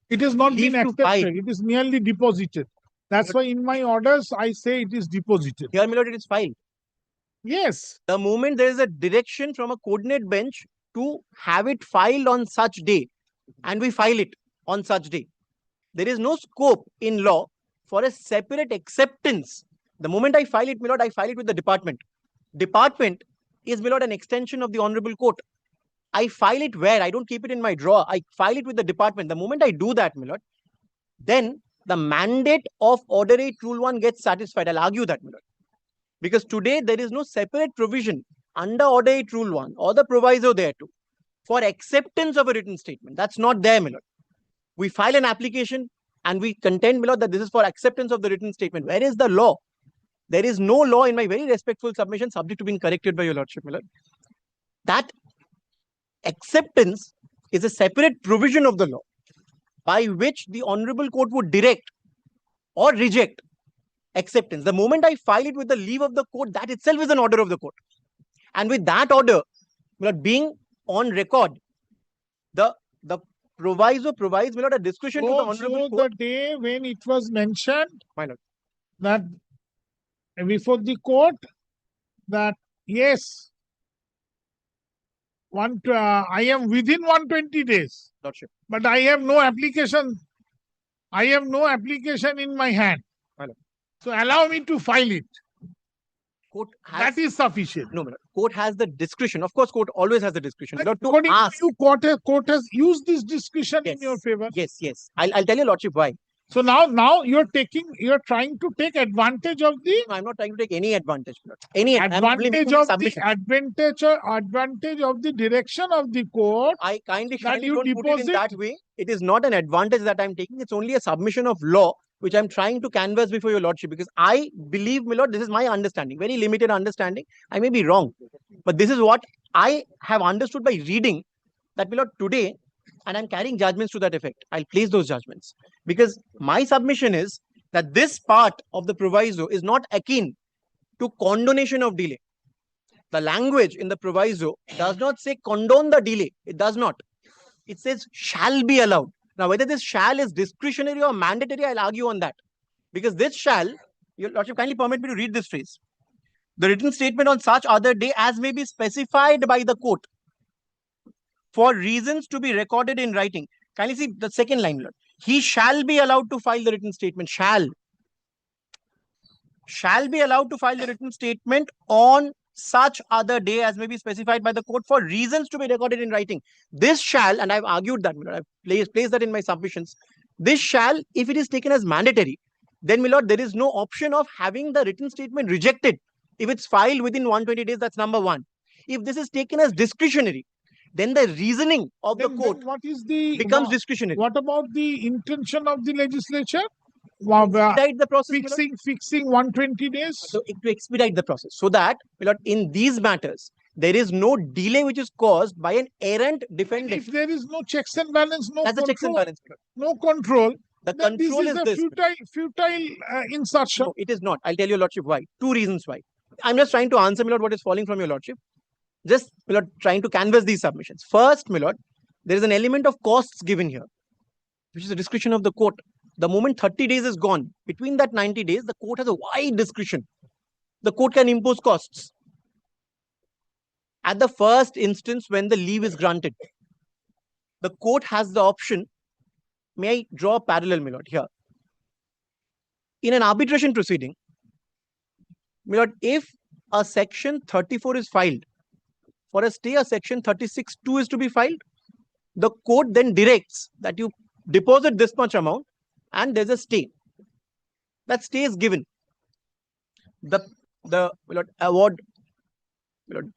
It has not Leave been to accepted. file. It is merely deposited. That's why in my orders, I say it is deposited. Here, my lord, it is filed. Yes. The moment there is a direction from a coordinate bench to have it filed on such day, and we file it on such day, there is no scope in law for a separate acceptance. The moment I file it, my lord, I file it with the department. Department is, my lord, an extension of the honorable court. I file it where? I don't keep it in my drawer. I file it with the department. The moment I do that, my lord, then the mandate of Order 8 Rule 1 gets satisfied. I'll argue that, my lord. Because today there is no separate provision under Order 8 Rule 1 or the proviso thereto for acceptance of a written statement. That's not there, my lord. We file an application and we contend, my lord, that this is for acceptance of the written statement. Where is the law? There is no law in my very respectful submission, subject to being corrected by your lordship, my lord. That acceptance is a separate provision of the law by which the honorable court would direct or reject acceptance. The moment I file it with the leave of the court, that itself is an order of the court. And with that order, my lord, being on record, the proviso provides, my lord, a discretion to the honorable So court. the day when it was mentioned, My lord, that before the court, that yes, I am within 120 days, lordship. but I have no application. I have no application in my hand. My lord. So allow me to file it. Court has, That is sufficient. no, my lord, court has the discretion. Of course, court always has the discretion. My lord, to According ask. to you, court has used this discretion in Yes. your favor. Yes. I'll tell you, lordship, why. So now you're trying to take advantage of the No, I'm not trying to take any advantage, my lord. Any I'm only advantage making of submission. the advantage of the direction of the court. I kindly that you don't put it in deposit- that way. It is not an advantage that I'm taking. It's only a submission of law which I'm trying to canvass before your lordship, because I believe, my lord, this is my understanding, very limited understanding. I may be wrong, but this is what I have understood by reading that, my lord, today, and I'm carrying judgments to that effect. I'll place those judgments because my submission is that this part of the proviso is not akin to condonation of delay. The language in the proviso does not say condone the delay. It does not. It says shall be allowed. Now, whether this shall is discretionary or mandatory, I'll argue on that. Because this shall, your lordship, kindly permit me to read this phrase. The written statement on such other day as may be specified by the court for reasons to be recorded in writing. Kindly see the second line, Lord. He shall be allowed to file the written statement. Shall be allowed to file the written statement on such other day as may be specified by the court for reasons to be recorded in writing. This shall, and I've argued that, my lord, I've placed that in my submissions. This shall, if it is taken as mandatory, then, my lord, there is no option of having the written statement rejected If it's filed within 120 days, that's number one. If this is taken as discretionary, then the reasoning of the court what is the becomes discretionary. What about the intention of the legislature? Expedite the process, Fixing 120 days. So to expedite the process, so that in these matters there is no delay which is caused by an errant defendant. If there is no checks and balance, no That's control, the checks and balance. no control. The then control this is a futile insertion. No, it is not. I'll tell your lordship why. Two reasons why. I'm just trying to answer, my lord, what is falling from your lordship. Just, my lord, trying to canvass these submissions. First, my lord, there is an element of costs given here, which is the discretion of the court. The moment 30 days is gone, between that 90 days, the court has a wide discretion. The court can impose costs. At the first instance, when the leave is granted, the court has the option. May I draw a parallel, my lord, here? In an arbitration proceeding, my lord, if a section 34 is filed, for a stay, a section 36(2) is to be filed. The court then directs that you deposit this much amount and there's a stay. That stay is given. The my lord, award. My lord.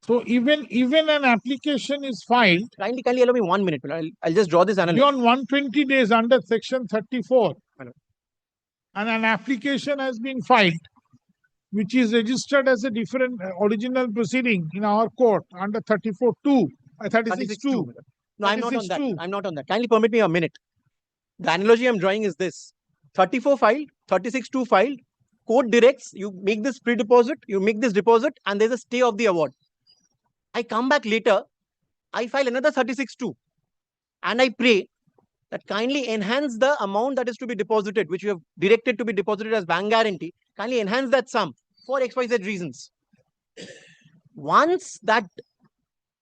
So even an application is filed. Kindly allow me 1 minute. I'll just draw this analysis. Beyond 120 days under section 34. And an application has been filed, which is registered as a different original proceeding in our court under 34(2), 36(2). No, I'm not on that. I'm not on that. Kindly permit me a minute. The analogy I'm drawing is this: 34 filed, 36(2) filed. Court directs you make this pre-deposit, you make this deposit, and there's a stay of the award. I come back later, I file another 36(2), and I pray that kindly enhance the amount that is to be deposited, which you have directed to be deposited as bank guarantee. Kindly enhance that sum for XYZ reasons. Once that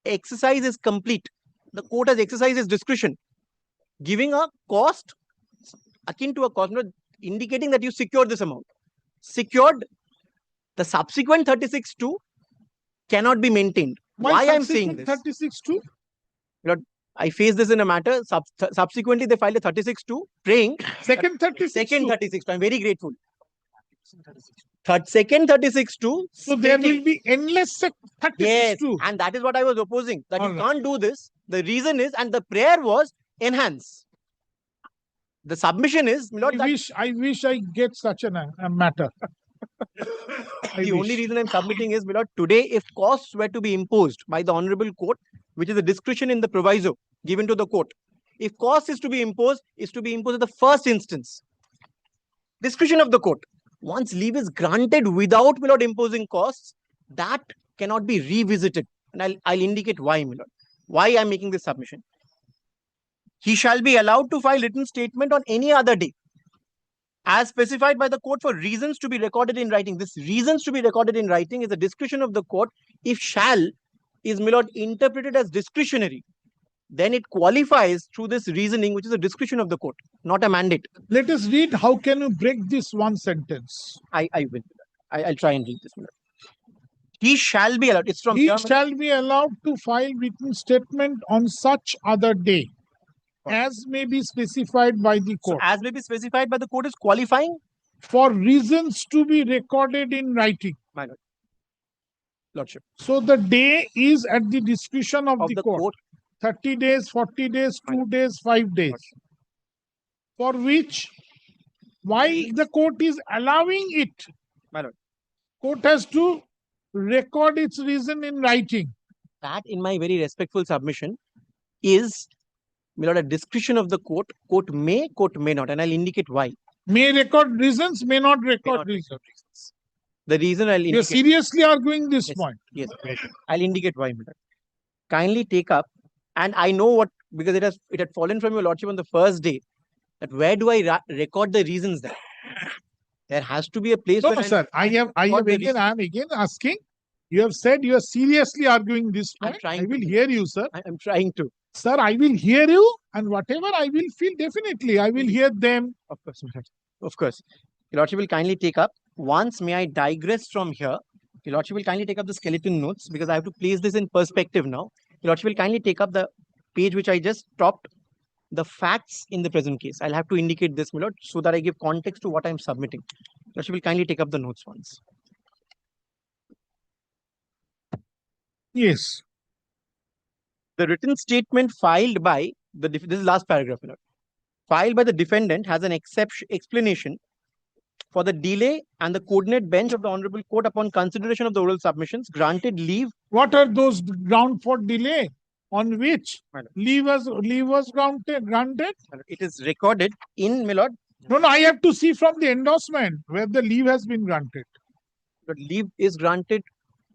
exercise is complete, the court has exercised its discretion, giving a cost akin to a cost, indicating that you secured this amount. Secured, the subsequent 36(2) cannot be maintained. Why I'm saying this? 36(2)? Lord, I faced this in a matter. Subsequently, they filed a 36(2), praying. Second 36(2). Second 36(2). I'm very grateful. Second 36(2). So there will be endless 36(2). Yes, and that is what I was opposing. That you can't do this. The reason is, and the prayer was enhance. The submission is, Lord, I wish I get such a matter. The only reason I'm submitting is, Lord, today, if costs were to be imposed by the Honorable Court, which is a discretion in the proviso given to the court, if cost is to be imposed at the first instance. Discretion of the court. Once leave is granted without imposing costs, that cannot be revisited. And I'll indicate why, my lord. Why I'm making this submission. He shall be allowed to file written statement on any other day, as specified by the court for reasons to be recorded in writing. This reasons to be recorded in writing is the discretion of the court. If shall is, my lord, interpreted as discretionary, then it qualifies through this reasoning, which is a discretion of the court, not a mandate. Let us read. How can you break this one sentence? I will. I'll try and read this. He shall be allowed. It's from He shall be allowed to file written statement on such other day, as may be specified by the court. So as may be specified by the court is qualifying for reasons to be recorded in writing. My lord. Lordship. So the day is at the discretion of the court. 30 days, 40 days, 2 days, 5 days. For which, why the court is allowing it? My lord. Court has to record its reason in writing. That, in my very respectful submission, is, my lord, a discretion of the court. Court may not, and I'll indicate why. May record reasons, may not record reasons. The reason I'll indicate. You're seriously arguing this point. Yes, I'll indicate why, my lord. Kindly take up, and I know what, because it had fallen from your lordship on the first day, that where do I record the reasons there? There has to be a place. No, sir. I am again asking. You have said you are seriously arguing this point. I will hear you, sir. I'm trying to. Sir, I will hear you, and whatever I will feel, definitely I will hear them. Of course, of course. Your lordship will kindly take up. Once, may I digress from here? Your lordship will kindly take up the skeleton notes, because I have to place this in perspective now. Your lordship will kindly take up the page which I just stopped. The facts in the present case. I'll have to indicate this, my lord, so that I give context to what I'm submitting. Lordship will kindly take up the notes once. Yes. The written statement filed by this is last paragraph, my lord. Filed by the defendant has an explanation for the delay, and the coordinate bench of the Honorable Court, upon consideration of the oral submissions, granted leave. What are those ground for delay? On which leave was granted? It is recorded in, my lord. No, I have to see from the endorsement where the leave has been granted. But leave is granted.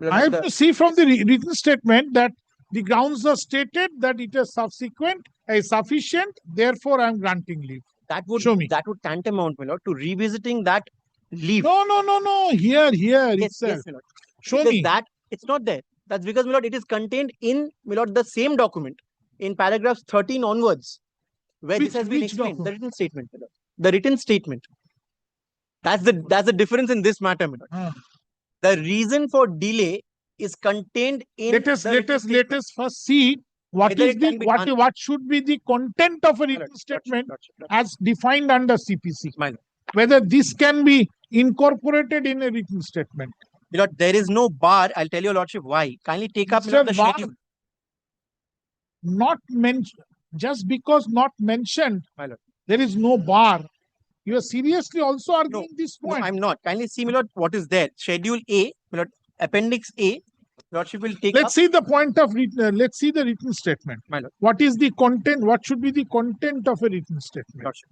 I have to see from the written statement that the grounds are stated that it is sufficient, therefore I am granting leave. That would show me. That would tantamount, my lord, to revisiting that leave. No. Here Yes, itself. yes, my lord. Show Because me. that it's not there. That's because, my lord, it is contained in, my lord, the same document in paragraphs 13 onwards, where this has been explained. document? The written statement, my lord. The written statement. That's the difference in this matter, my lord. The reason for delay is contained in. Let us first see what should be the content of a written statement as defined under CPC. Whether this can be incorporated in a written statement. My lord, there is no bar. I'll tell your lordship why. Kindly take up, my lord, the schedule. Not mentioned. Just because not mentioned, My lord. there is no bar. You are seriously also arguing this point. No, I'm not. Kindly see, my lord, what is there. Schedule A, my lord, Appendix A. Lordship will take Let's see the point of let's see the written statement. My lord. What is the content? What should be the content of a written statement? Lordship.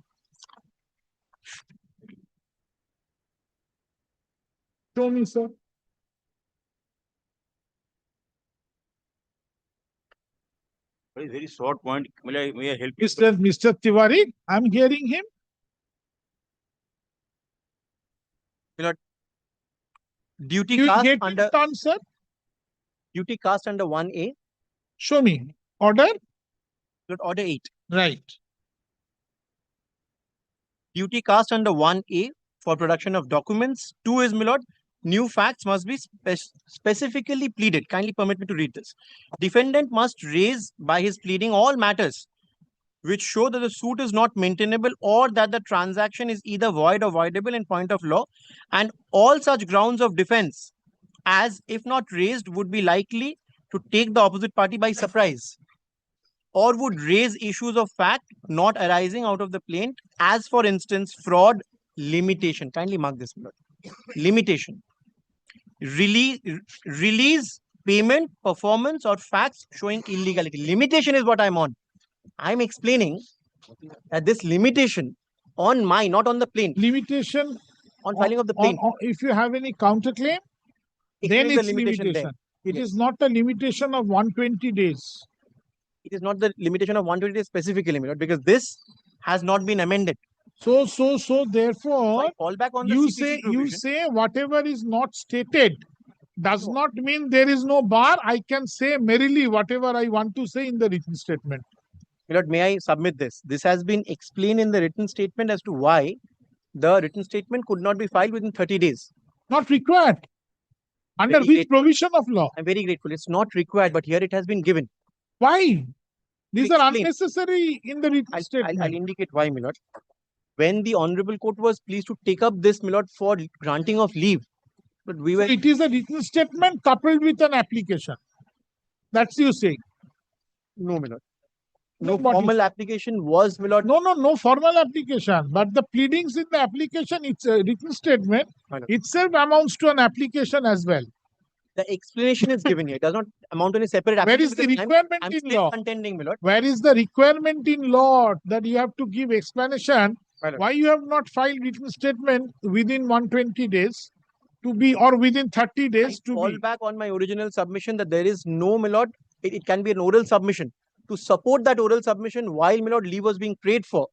Show me, sir. Very short point. May I help you? Mr. Tiwari, I'm hearing him. My lord, duty You cast get under it on, sir. duty cast under 1A. Show me. Order. Lord, order 8. Right. Duty cast under 1A for production of documents. 2 is, my lord, new facts must be specifically pleaded. Kindly permit me to read this. Defendant must raise by his pleading all matters which show that the suit is not maintainable or that the transaction is either void or voidable in point of law, and all such grounds of defense as, if not raised, would be likely to take the opposite party by surprise, or would raise issues of fact not arising out of the plaint, as for instance, fraud, limitation. Kindly mark this, my lord. Limitation. Release, payment, performance, or facts showing illegality. Limitation is what I'm on. I'm explaining that this limitation on not on the plaint. Limitation on filing of the plaint. If you have any counterclaim, then it's limitation. It is not a limitation of 120 days. It is not the limitation of 120 days specifically, because this has not been amended. So therefore, fall back on the you CPC say whatever is not stated does not mean there is no bar. I can say merrily whatever I want to say in the written statement. My lord, may I submit this? This has been explained in the written statement as to why the written statement could not be filed within 30 days. Not required. Under which provision of law? I'm very grateful. It's not required, but here it has been given. Why? These are unnecessary in the written statement. I'll indicate why, my lord. When the Honorable Court was pleased to take up this, my lord, for granting of leave, but we were. So it is a written statement coupled with an application. That's you saying. No, my lord. No formal application was, my lord. No formal application. But the pleadings in the application, it's a written statement itself amounts to an application as well. The explanation is given here. It does not amount to any separate application. Where is the requirement I'm in still law? contending, my lord. Where is the requirement in law that you have to give explanation why you have not filed written statement within 120 days to be, or within 30 days to fall back on my original submission that there is no, my lord, it can be an oral submission. To support that oral submission while, my lord, leave was being prayed for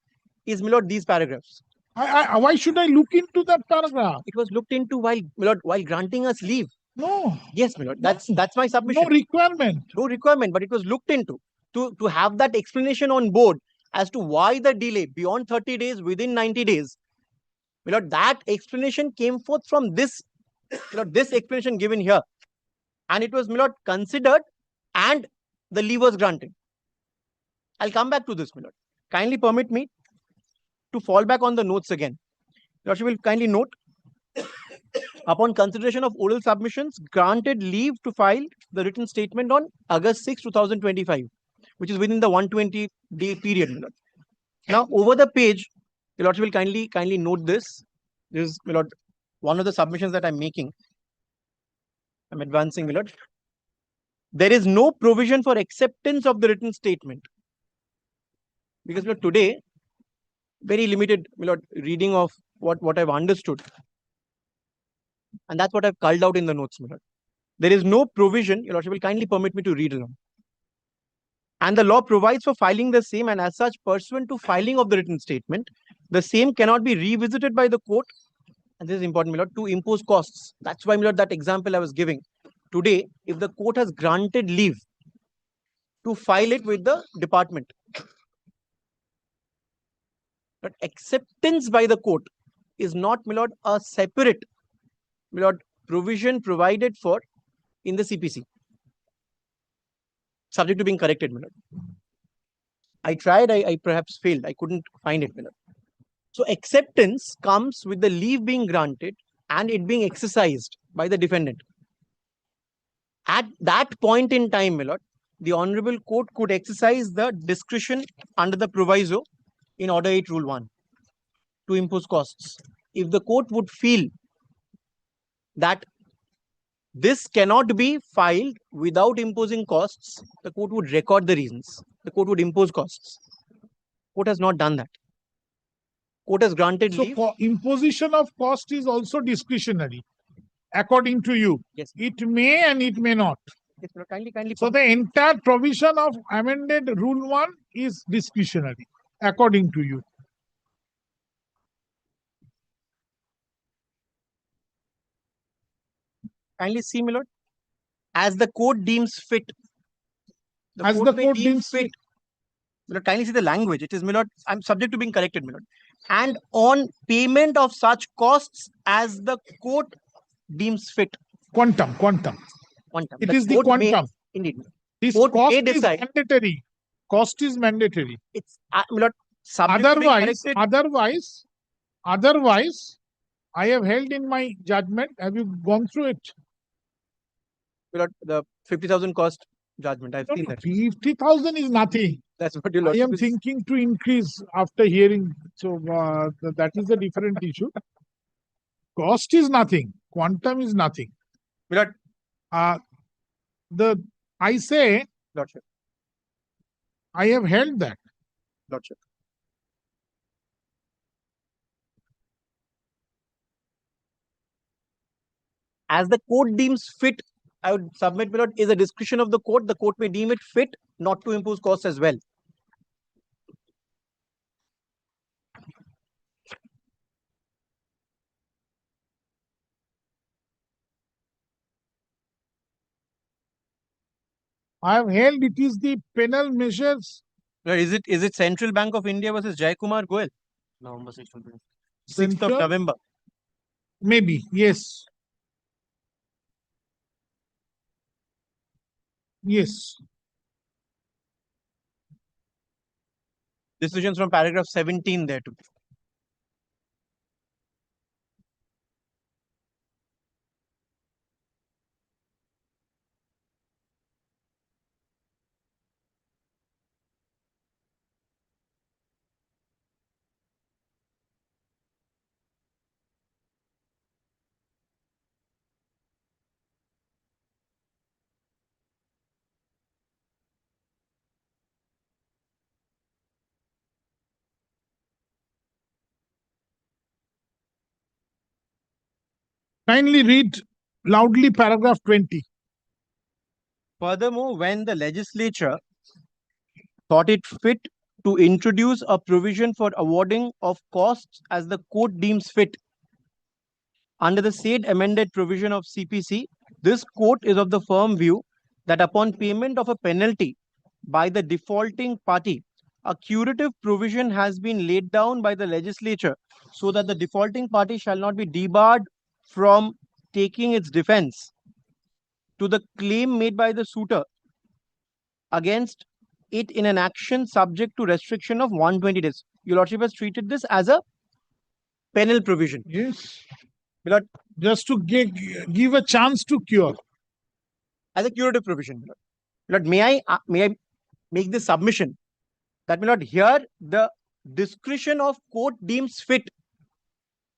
is, my lord, these paragraphs. Why should I look into that paragraph? It was looked into while, my lord, while granting us leave. No. Yes, my lord. That's my submission. No requirement. No requirement, but it was looked into to have that explanation on board as to why the delay beyond 30 days, within 90 days. My lord, that explanation came forth from this, my lord, this explanation given here. And it was, my lord, considered and the leave was granted. I'll come back to this, my lord. Kindly permit me to fall back on the notes again. Lordship will kindly note upon consideration of oral submissions, granted leave to file the written statement on August 6, 2025, which is within the 120-day period. My lord. Now, over the page, your lordship will kindly note this. This is, my lord, one of the submissions that I'm making. I'm advancing, my lord. There is no provision for acceptance of the written statement. Because, my lord, today, very limited, my lord, reading of what I've understood. And that's what I've culled out in the notes, my lord. There is no provision, your lordship will kindly permit me to read along. And the law provides for filing the same, and as such, pursuant to filing of the written statement, the same cannot be revisited by the court, and this is important, my lord, to impose costs. That's why, my lord, that example I was giving. Today, if the court has granted leave to file it with the department, but acceptance by the court is not, my lord, a separate, my lord, provision provided for in the CPC. Subject to being corrected, my lord. I tried, I perhaps failed. I couldn't find it, my lord. So acceptance comes with the leave being granted and it being exercised by the defendant. At that point in time, my lord, the Honorable Court could exercise the discretion under the proviso in Order 8, Rule 1 to impose costs. If the court would feel that this cannot be filed without imposing costs, the court would record the reasons. The court would impose costs. Court has not done that. Court has granted leave. So imposition of cost is also discretionary, according to you. Yes. It may and it may not. Yes, kindly. So the entire provision of amended Rule 1 is discretionary, according to you. Kindly see, my lord. As the court deems fit. As the court deems fit. My lord, kindly see the language. It is, my lord, I'm subject to being corrected, my lord. And on payment of such costs as the court deems fit. Quantum. It is the quantum. Indeed. This cost is mandatory. Cost is mandatory. It's, my lord, subject Otherwise, I have held in my judgment. Have you gone through it? My lord, the 50,000 cost judgment. I've seen that. 50,000 is nothing. That's what you I am thinking to increase after hearing. So that is a different issue. Cost is nothing. Quantum is nothing. My lord, I say, Lordship. I have held that. Lordship. As the court deems fit, I would submit, my lord, is a discretion of the court. The court may deem it fit not to impose costs as well. I have held it is the penal measures. Is it Central Bank of India versus Jaikumar Goel? November 6th of November. Maybe, yes. Yes. Decisions from paragraph 17 there too. Kindly read loudly paragraph 20. Furthermore, when the legislature thought it fit to introduce a provision for awarding of costs as the court deems fit under the said amended provision of CPC, this court is of the firm view that upon payment of a penalty by the defaulting party, a curative provision has been laid down by the legislature so that the defaulting party shall not be debarred from taking its defense to the claim made by the suitor against it in an action subject to restriction of 120 days. Your Lordship has treated this as a penal provision. Yes. Milord, just to give a chance to cure. As a curative provision, Milord. Milord, may I make this submission that, Milord, here the discretion of court deems fit.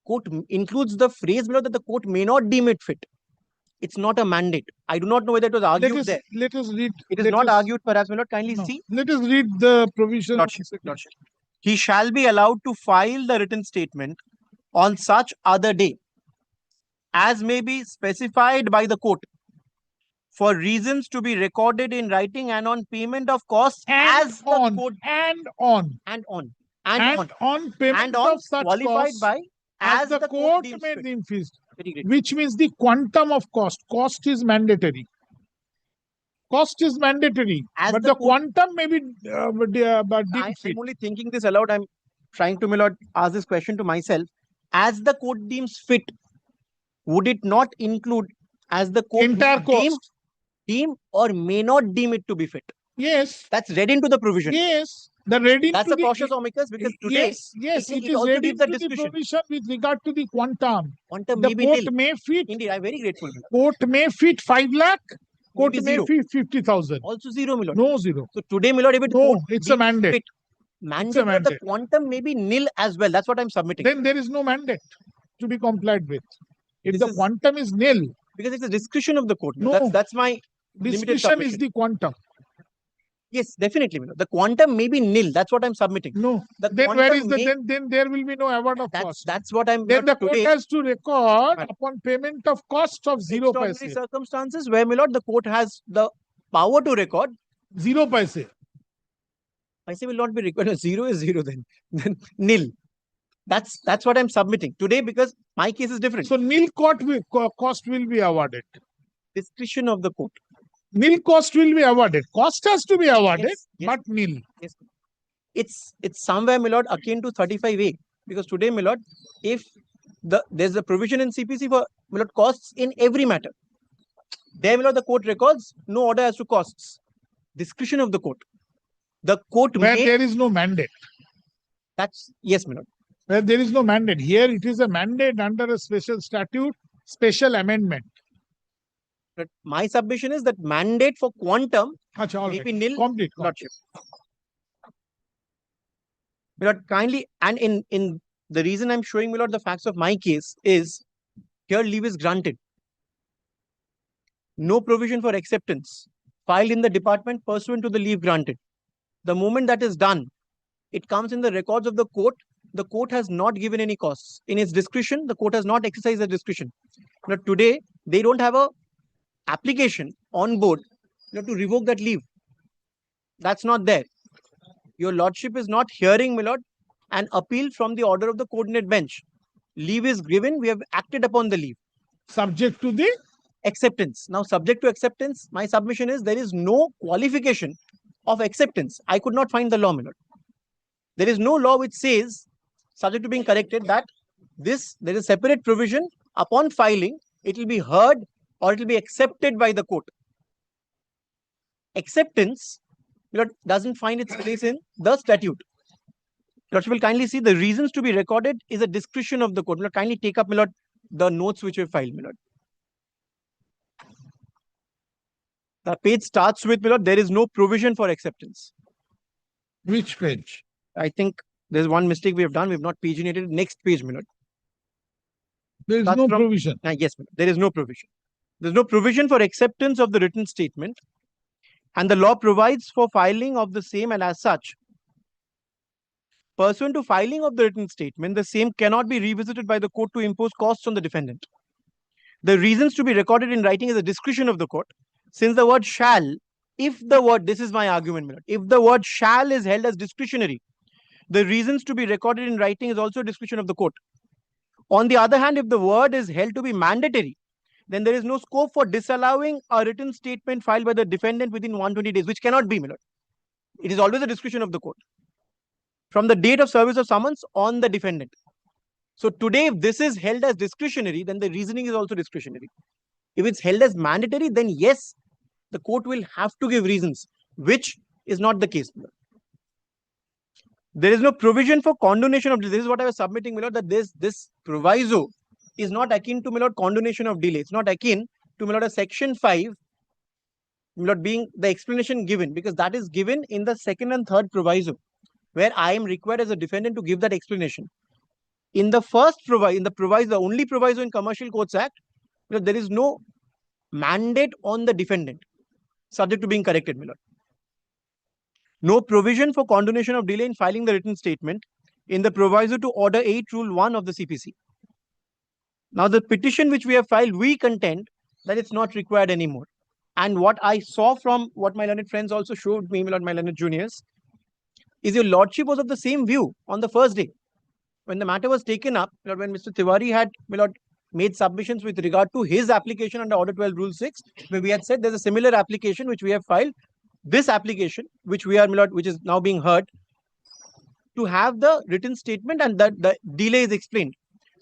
Court includes the phrase, Milord, that the court may not deem it fit. It's not a mandate. I do not know whether it was argued there. Let us read. It is not argued, perhaps, Milord. Kindly see. Let us read the provision. Lordship. He shall be allowed to file the written statement on such other day as may be specified by the court for reasons to be recorded in writing and on payment of costs as the court payment of such qualified costs by as the court deems may fit. deem fit, Very great. which means the quantum of cost. Cost is mandatory. Cost is mandatory, As but the the court- quantum may be deemed fit. I'm only thinking this aloud. I'm trying to, Milord, ask this question to myself. As the court deems fit, would it not include as the court Entire may cost. deem or may not deem it to be fit? Yes. That's read into the provision. Yes. The reading That's to a the cautious omicus because today yes, it it is also read gives into that the discretion. provision with regard to the quantum. Quantum The may be court nil. may fit. Indeed, I'm very grateful. Milord. Court may fit 5 lakh. Court Maybe may zero. fit 50,000. Also zero, Milord. No zero. So today, Milord, if it No, court it's a deems mandate. fit, It's a the mandate. quantum may be nil as well. That's what I'm submitting. Then there is no mandate to be complied with. If This the is- quantum is nil, Because it's a discretion of the court. No. That's my limited discretion is submission. the quantum. Yes, definitely, Milord. The quantum may be nil. That's what I'm submitting. No. The Then where is quantum the may- then there will be no award of That's cost. that's what I'm. Then the Milord, court today, has to record Right. upon payment of cost of 0 extraordinary paise. circumstances where, Milord, the court has the power to record. 0 paise. Paise will not be required. Zero is zero then. Then nil. That's what I'm submitting today because my case is different. So nil cost will be awarded. Discretion of the court. Nil cost will be awarded. Cost has to be awarded, Yes. but nil. It's somewhere, Milord, akin to 35A. Because today, Milord, if there's a provision in CPC for, Milord, costs in every matter. There, Milord, the court records no order as to costs. Discretion of the court. The court Where may. there is no mandate. That's yes, Milord. Where there is no mandate. Here it is a mandate under a special statute, special amendment. But my submission is that mandate for quantum Achha, all may right. be nil. Complete. Lordship. Milord, kindly, and in the reason I'm showing, Milord, the facts of my case is here leave is granted. No provision for acceptance filed in the department pursuant to the leave granted. The moment that is done, it comes in the records of the court. The court has not given any costs. In its discretion, the court has not exercised the discretion. Now, today, they don't have a application on board to revoke that leave. That's not there. Your lordship is not hearing, Milord, an appeal from the order of the coordinate bench. Leave is given. We have acted upon the leave. Subject to the Acceptance. Now, subject to acceptance, my submission is there is no qualification of acceptance. I could not find the law, Milord. There is no law which says, subject to being corrected, that there is a separate provision upon filing, it will be heard or it will be accepted by the court. Acceptance, Milord, doesn't find its place in the statute. Lordship will kindly see the reasons to be recorded is a discretion of the court. Milord, kindly take up, Milord, the notes which we filed, Milord. The page starts with, Milord, there is no provision for acceptance. which page? I think there's one mistake we have done. We have not paginated. Next page, Milord. There is Starts no from- provision. Yes, Milord. There is no provision. There's no provision for acceptance of the written statement. And the law provides for filing of the same, and as such, pursuant to filing of the written statement, the same cannot be revisited by the court to impose costs on the defendant. The reasons to be recorded in writing is a discretion of the court. Since the word shall, if the word, this is my argument, Milord, if the word shall is held as discretionary, the reasons to be recorded in writing is also a discretion of the court. On the other hand, if the word is held to be mandatory, then there is no scope for disallowing a written statement filed by the defendant within 120 days, which cannot be, Milord. It is always a discretion of the court. From the date of service of summons on the defendant. So today, if this is held as discretionary, then the reasoning is also discretionary. If it's held as mandatory, then yes, the court will have to give reasons, which is not the case, Milord. There is no provision for condonation of this. This is what I was submitting, Milord, that this proviso is not akin to, my lord, condonation of delay. It's not akin to, my lord, a section 5, my lord, being the explanation given, because that is given in the second and third proviso, where I am required as a defendant to give that explanation. In the first proviso, the only proviso in Commercial Courts Act, there is no mandate on the defendant, subject to being corrected, my lord. No provision for condonation of delay in filing the written statement in the proviso to Order 8, Rule 1 of the CPC. Now, the petition which we have filed, we contend that it's not required anymore. And what I saw from what my learned friends also showed me, my lord, my learned juniors, is your lordship was of the same view on the first day. When the matter was taken up, my lord, when Mr. Tiwari had, my lord, made submissions with regard to his application under Order 12, Rule 6, where we had said there's a similar application which we have filed, this application, which we are, my lord, which is now being heard, to have the written statement and that the delay is explained.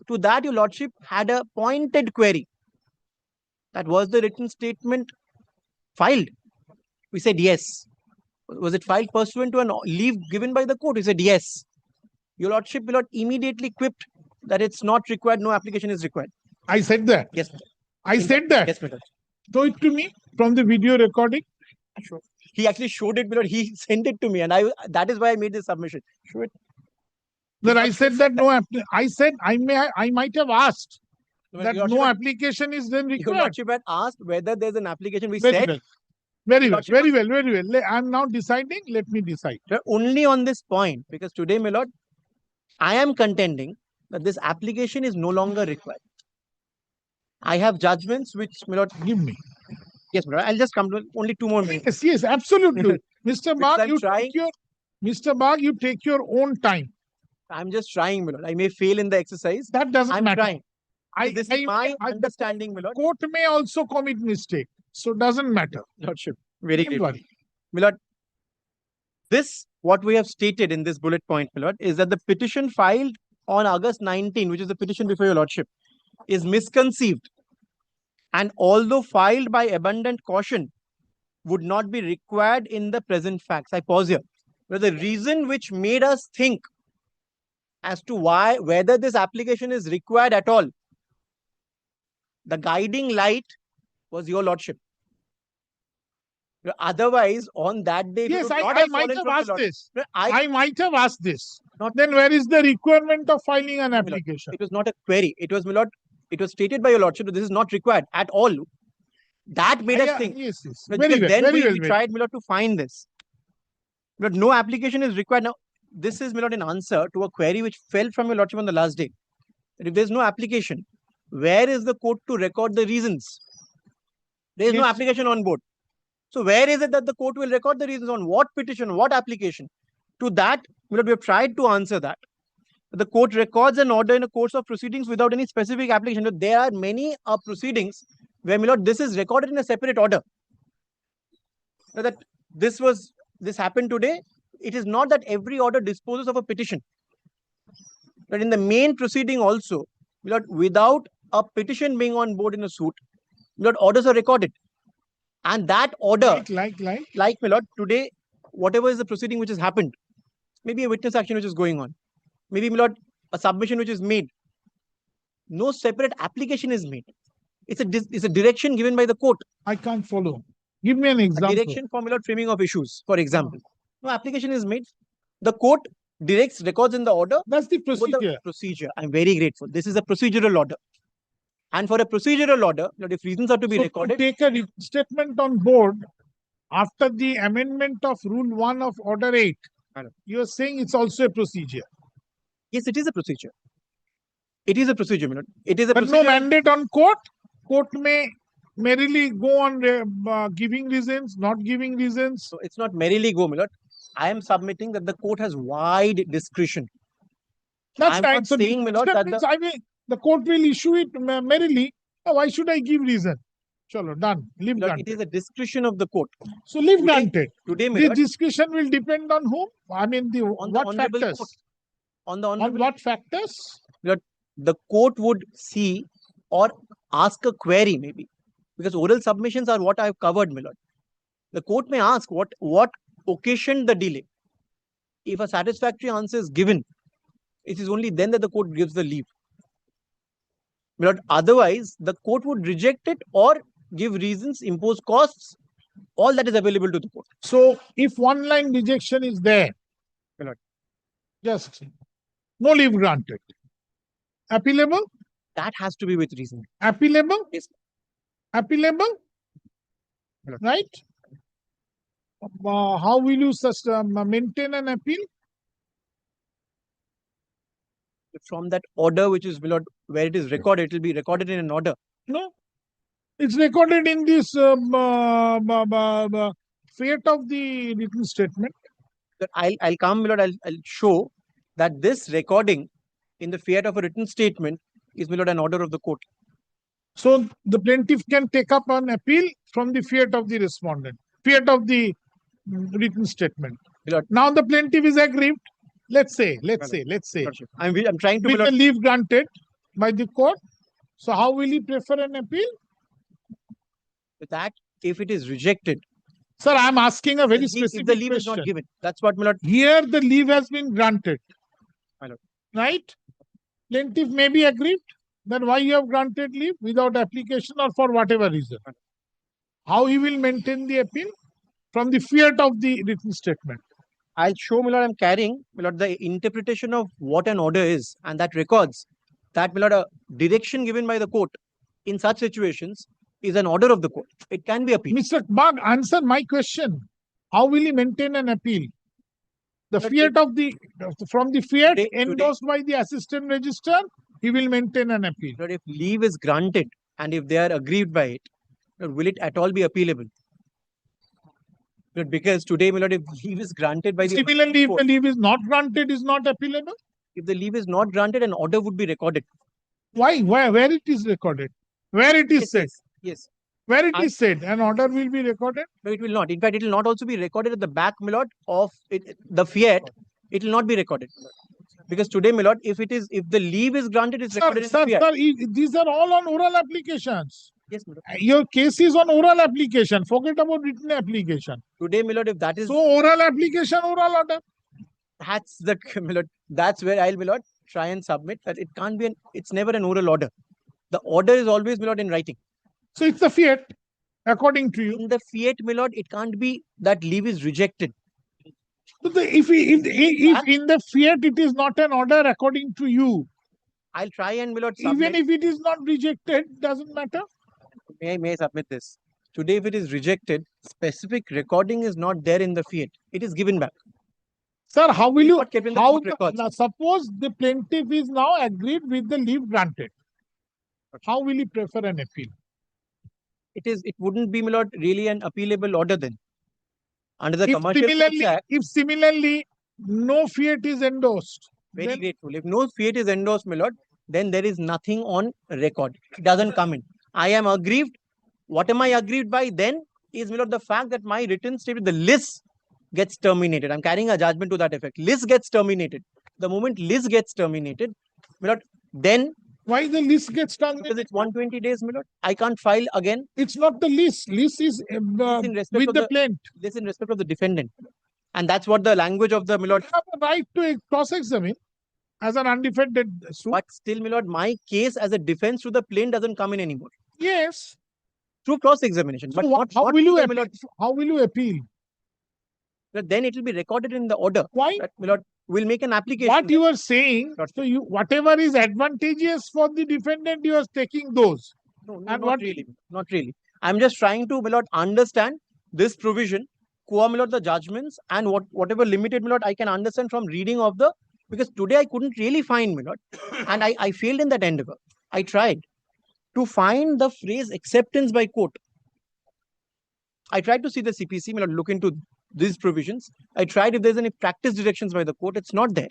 To that, your lordship had a pointed query. That was the written statement filed? We said yes. Was it filed pursuant to a leave given by the court? We said yes. Your lordship, my lord, immediately quipped that it's not required, no application is required. I said that. Yes, my lord. I said that. Yes, my lord. Show it to me from the video recording. Sure. He actually showed it, my lord. He sent it to me, and that is why I made this submission. Show it. Then I said that no. I said I might have asked that no application is then Your required. lordship had asked whether there's an application. We Very said well. Very well. Very well. Very well. I'm now deciding. Let me decide. Only on this point, because today, my lord, I am contending that this application is no longer required. I have judgments which, my lord, Give me. yes, my lord, I'll just come to only 2 more minutes. Yes, yes, absolutely. Mr. Bagh, I'm you trying. take your Mr. Bagh, you take your own time. I'm just trying, my lord. I may fail in the exercise. That doesn't I'm matter. trying. This is my understanding, my lord. Court may also commit mistake, so doesn't matter. Lordship, very Don't good. worry. My lord, this, what we have stated in this bullet point, my lord, is that the petition filed on August 19, which is the petition before your lordship, is misconceived. And although filed by abundant caution, would not be required in the present facts. I pause here. But the reason which made us think as to whether this application is required at all, the guiding light was your lordship. Otherwise, on that day, Yes, I might have asked this. I might have asked this. Then where is the requirement of filing an application? It was not a query. It was, my lord, it was stated by your lordship that this is not required at all. That made us think. Yes, yes. Very well. Then we tried, my lord, to find this. But no application is required. Now, this is, my lord, an answer to a query which fell from your lordship on the last day. That if there is no application, where is the court to record the reasons? There is no application on board. So where is it that the court will record the reasons on what petition, what application? To that, my lord, we have tried to answer that. The court records an order in a course of proceedings without any specific application. But there are many proceedings where, my lord, this is recorded in a separate order. Now that this happened today, it is not that every order disposes of a petition. But in the main proceeding also, my lord, without a petition being on board in a suit, my lord, orders are recorded. And that order, like, my lord, today, whatever is the proceeding which has happened, maybe a witness action which is going on, maybe, my lord, a submission which is made, no separate application is made. It's a direction given by the court. I can't follow. Give me an example. A direction for, my lord, framing of issues, for example. No application is made. The court directs, records in the order. That's the procedure. Procedure. I'm very grateful. This is a procedural order. And for a procedural order, if reasons are to be recorded. To take a statement on board after the amendment of Rule 1 of Order 8, you are saying it's also a procedure. Yes, it is a procedure. It is a procedure, my lord. It is a but procedure. No mandate on court. Court may merrily go on giving reasons, not giving reasons. So it's not merrily go, my lord. I am submitting that the court has wide discretion. That's I'm right. not So saying, my lord, that the court will issue it merrily. Why should I give reason? Chalo, done. Leave granted. It is a discretion of the court. So leave granted. Today, my the lord, discretion will depend on whom? I mean, on what factors? Court. On what factors? The court would see or ask a query, maybe. Because oral submissions are what I have covered, my lord. The court may ask what occasioned the delay. If a satisfactory answer is given, it is only then that the court gives the leave. But otherwise, the court would reject it or give reasons, impose costs, all that is available to the court. So if one line rejection is there, just no leave granted. Appealable? That has to be with reason. Appealable? Yes. Appealable? Right? How will you maintain an appeal? From that order, which is where it is recorded, it will be recorded in an order. No, it's recorded in this fiat of the written statement. I'll come, my lord. I'll show that this recording in the fiat of a written statement is, my lord, an order of the court. So the plaintiff can take up an appeal from the fiat of the respondent, fiat of the written statement. Now the plaintiff is aggrieved. Let's say. I'm trying to with the leave granted by the court. So how will he prefer an appeal? That if it is rejected. Sir, I'm asking a very specific if the leave question. is not given. That's what, my lord. Here the leave has been granted. My lord. Right? Plaintiff may be aggrieved. Then why you have granted leave without application or for whatever reason? How he will maintain the appeal? From the fiat of the written statement. I'll show, my lord, I'm carrying, my lord, the interpretation of what an order is, and that records that, my lord, a direction given by the court in such situations is an order of the court. It can be appealed. Mr. Bagh, answer my question. How will he maintain an appeal? The fiat of the, from the fiat endorsed by the assistant registrar, he will maintain an appeal. But if leave is granted and if they are aggrieved by it, will it at all be appealable? But because today, my lord, if leave is granted by the similarly, if the leave is not granted, is not appealable. If the leave is not granted, an order would be recorded. Why? Where it is recorded? Where it is said? Yes. Where it is said, an order will be recorded? No, it will not. In fact, it will not also be recorded at the back, my lord, of it, the fiat. It will not be recorded. Because today, my lord, if the leave is granted, it's recorded in the fiat. Sir, these are all on oral applications. Yes, my lord. Your case is on oral application. Forget about written application. Today, my lord, if that is... So, oral application, oral order. That's the, my lord, that's where I'll, my lord, try and submit that it can't be it's never an oral order. The order is always, my lord, in writing. So, it's the fiat, according to you. In the fiat, my lord, it can't be that leave is rejected. So if in the fiat it is not an order according to you, I'll try and, my lord, submit. Even if it is not rejected, doesn't matter. May I submit this? Today, if it is rejected, specific recording is not there in the fiat. It is given back. Sir, how will you? Now, suppose the plaintiff is now agreed with the leave granted. How will he prefer an appeal? It wouldn't be, my lord, really an appealable order then. Under the Commercial Courts Act, if similarly no fiat is endorsed. Very grateful. If no fiat is endorsed, my lord, then there is nothing on record. It doesn't come in. I am aggrieved. What am I aggrieved by then is, my lord, the fact that my written statement, the list gets terminated. I'm carrying a judgment to that effect. List gets terminated. The moment list gets terminated, my lord, then... Why the list gets terminated? Because it's 120 days, my lord. I can't file again. It's not the list. List is with the plaintiff. This in respect of the defendant. And that's what the language of the, my lord... You have a right to cross-examine as an undefended suit. But still, my lord, my case as a defense to the plaintiff doesn't come in anymore. Yes. Through cross-examination. So but how will you appeal? But then it will be recorded in the order. Why? That, my lord, we'll make an application. What you are saying, so whatever is advantageous for the defendant, you are taking those. No, not really. Not really. I'm just trying to, my lord, understand this provision, my lord, the judgments, and whatever limited, my lord, I can understand from reading of the... Because today I couldn't really find, my lord, and I failed in that endeavor. I tried to find the phrase acceptance by court. I tried to see the CPC, my lord, look into these provisions. I tried if there's any practice directions by the court. It's not there.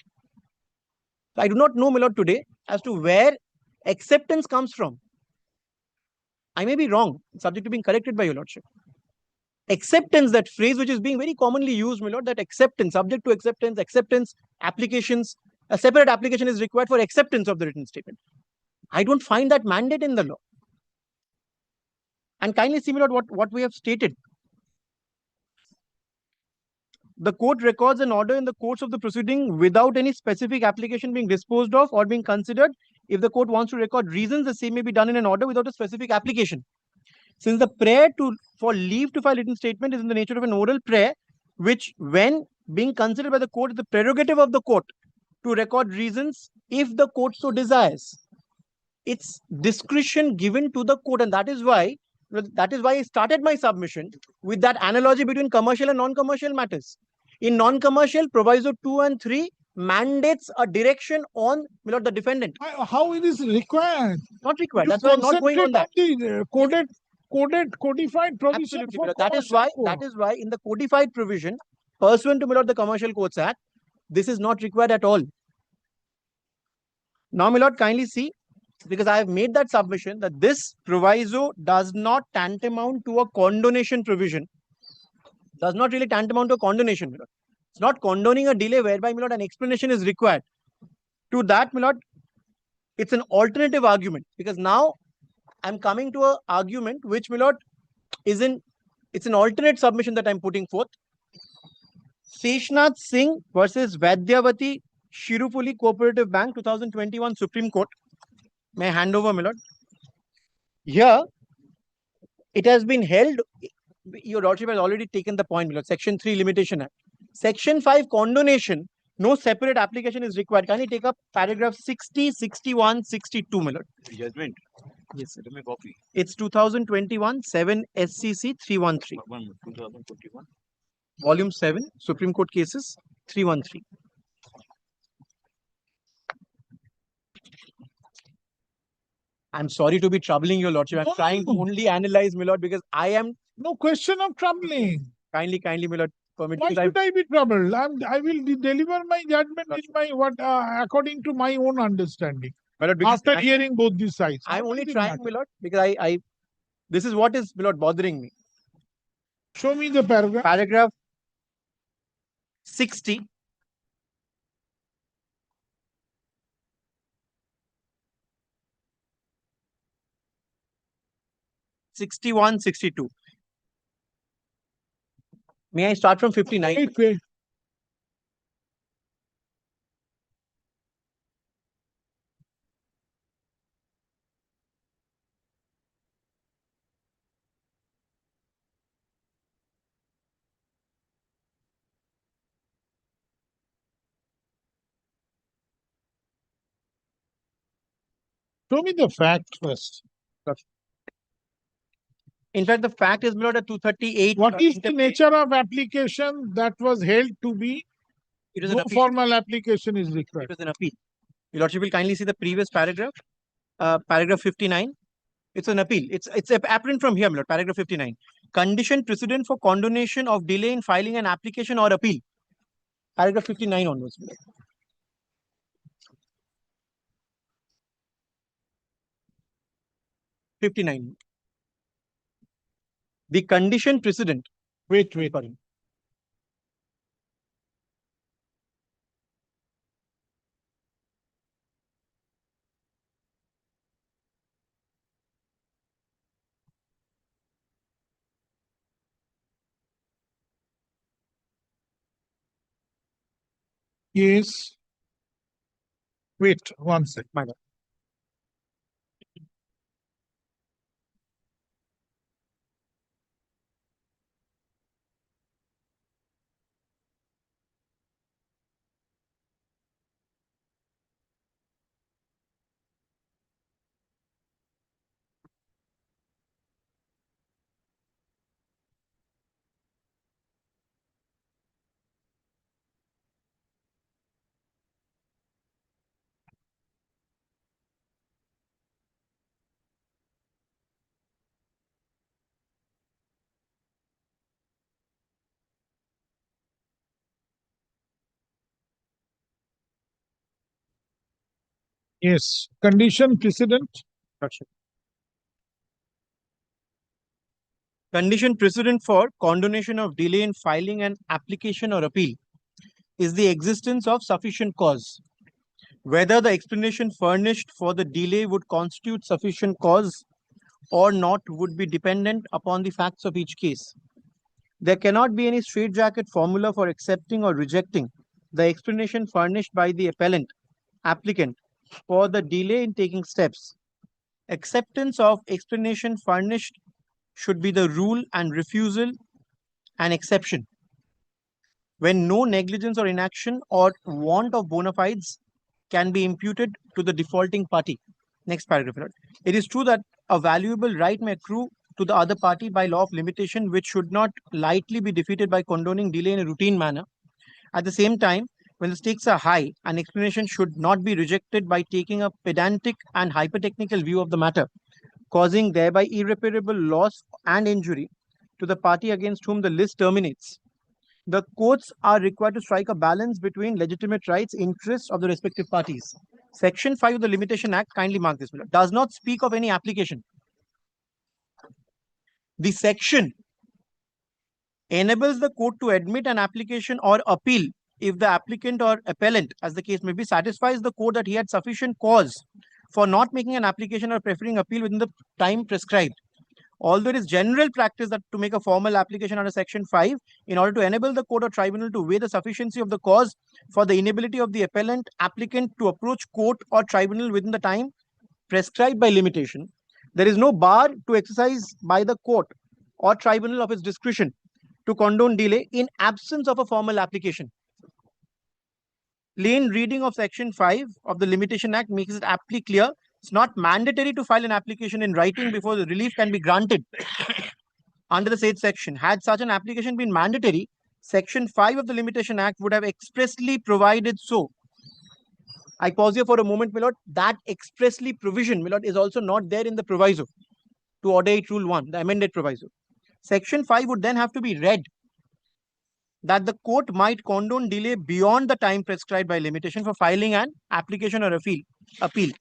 So I do not know, my lord, today as to where acceptance comes from. I may be wrong, subject to being corrected by your lordship. Acceptance, that phrase which is being very commonly used, my lord, that acceptance, subject to acceptance, applications, a separate application is required for acceptance of the written statement. I don't find that mandate in the law. And kindly see, my lord, what we have stated. The court records an order in the course of the proceeding without any specific application being disposed of or being considered if the court wants to record reasons, the same may be done in an order without a specific application. Since the prayer for leave to file written statement is in the nature of an oral prayer, which when being considered by the court is the prerogative of the court to record reasons if the court so desires. It's discretion given to the court, and that is why I started my submission with that analogy between commercial and non-commercial matters. In non-commercial, proviso 2 and 3 mandates a direction on the defendant. How it is required? Not required. That's why I'm not going on that. The codified provision. Absolutely. That is why in the codified provision, pursuant to the Commercial Courts Act, this is not required at all. Now, my lord, kindly see, because I have made that submission that this proviso does not tantamount to a condonation provision. Does not really tantamount to a condonation, my lord. It's not condoning a delay whereby, my lord, an explanation is required. To that, my lord, it's an alternative argument, because now I'm coming to an argument which, my lord, it's an alternate submission that I'm putting forth. Seshnath Singh versus Vaidhyavati Shirupuli Cooperative Bank, 2021 Supreme Court. May I hand over, my lord? Here, it has been held, your lordship has already taken the point, my lord, Section 3 Limitation Act. Section 5 Condonation, no separate application is required. Can you take up paragraph 60, 61, 62, my lord? Judgment. Yes, sir. Copy. It's 2021 7 SCC 313. 2021. Volume 7, Supreme Court Cases 313. I'm sorry to be troubling your lordship. I'm trying to only analyze, my lord, because I am... No question of troubling. Kindly, my lord, permit me. Why should I be troubled? I will deliver my judgment in my according to my own understanding. Lord, after hearing both these sides. I'm only trying, my lord, because this is what is, my lord, bothering me. Show me the paragraph. Paragraph 60. /61, 62. May I start from 59? Wait. Show me the fact first. In fact, the fact is, my lord, at 238. What is the nature of application that was held to be? It was no an appeal. Formal application is required. It was an appeal. Your lordship will kindly see the previous paragraph, paragraph 59. It's an appeal. It's apparent from here, my lord, paragraph 59. Condition precedent for condonation of delay in filing an application or appeal. Paragraph 59 onwards, my lord. /59. The condition precedent. Wait. Yes. Wait 1 second. My lord. Yes. Condition precedent. Condition precedent for condonation of delay in filing an application or appeal is the existence of sufficient cause. Whether the explanation furnished for the delay would constitute sufficient cause or not would be dependent upon the facts of each case. There cannot be any straitjacket formula for accepting or rejecting the explanation furnished by the applicant for the delay in taking steps. Acceptance of explanation furnished should be the rule and refusal an exception. When no negligence or inaction or want of bona fides can be imputed to the defaulting party. Next paragraph. It is true that a valuable right may accrue to the other party by law of limitation, which should not lightly be defeated by condoning delay in a routine manner. At the same time, when the stakes are high, an explanation should not be rejected by taking a pedantic and hypertechnical view of the matter, causing thereby irreparable loss and injury to the party against whom the list terminates. The courts are required to strike a balance between legitimate rights, interests of the respective parties. Section 5 of the Limitation Act, kindly mark this, does not speak of any application. The section enables the court to admit an application or appeal if the applicant or appellant, as the case may be, satisfies the court that he had sufficient cause for not making an application or preferring appeal within the time prescribed. Although it is general practice that to make a formal application under Section 5 in order to enable the court or tribunal to weigh the sufficiency of the cause for the inability of the appellant applicant to approach court or tribunal within the time prescribed by limitation, there is no bar to exercise by the court or tribunal of its discretion to condone delay in absence of a formal application. Plain reading of Section 5 of the Limitation Act makes it aptly clear it's not mandatory to file an application in writing before the relief can be granted under the said section. Had such an application been mandatory, Section 5 of the Limitation Act would have expressly provided so. I pause here for a moment, my lord. That expressly provision, my lord, is also not there in the proviso to Order 8 Rule 1, the amended proviso. Section 5 would then have to be read that the court might condone delay beyond the time prescribed by limitation for filing an application or appeal.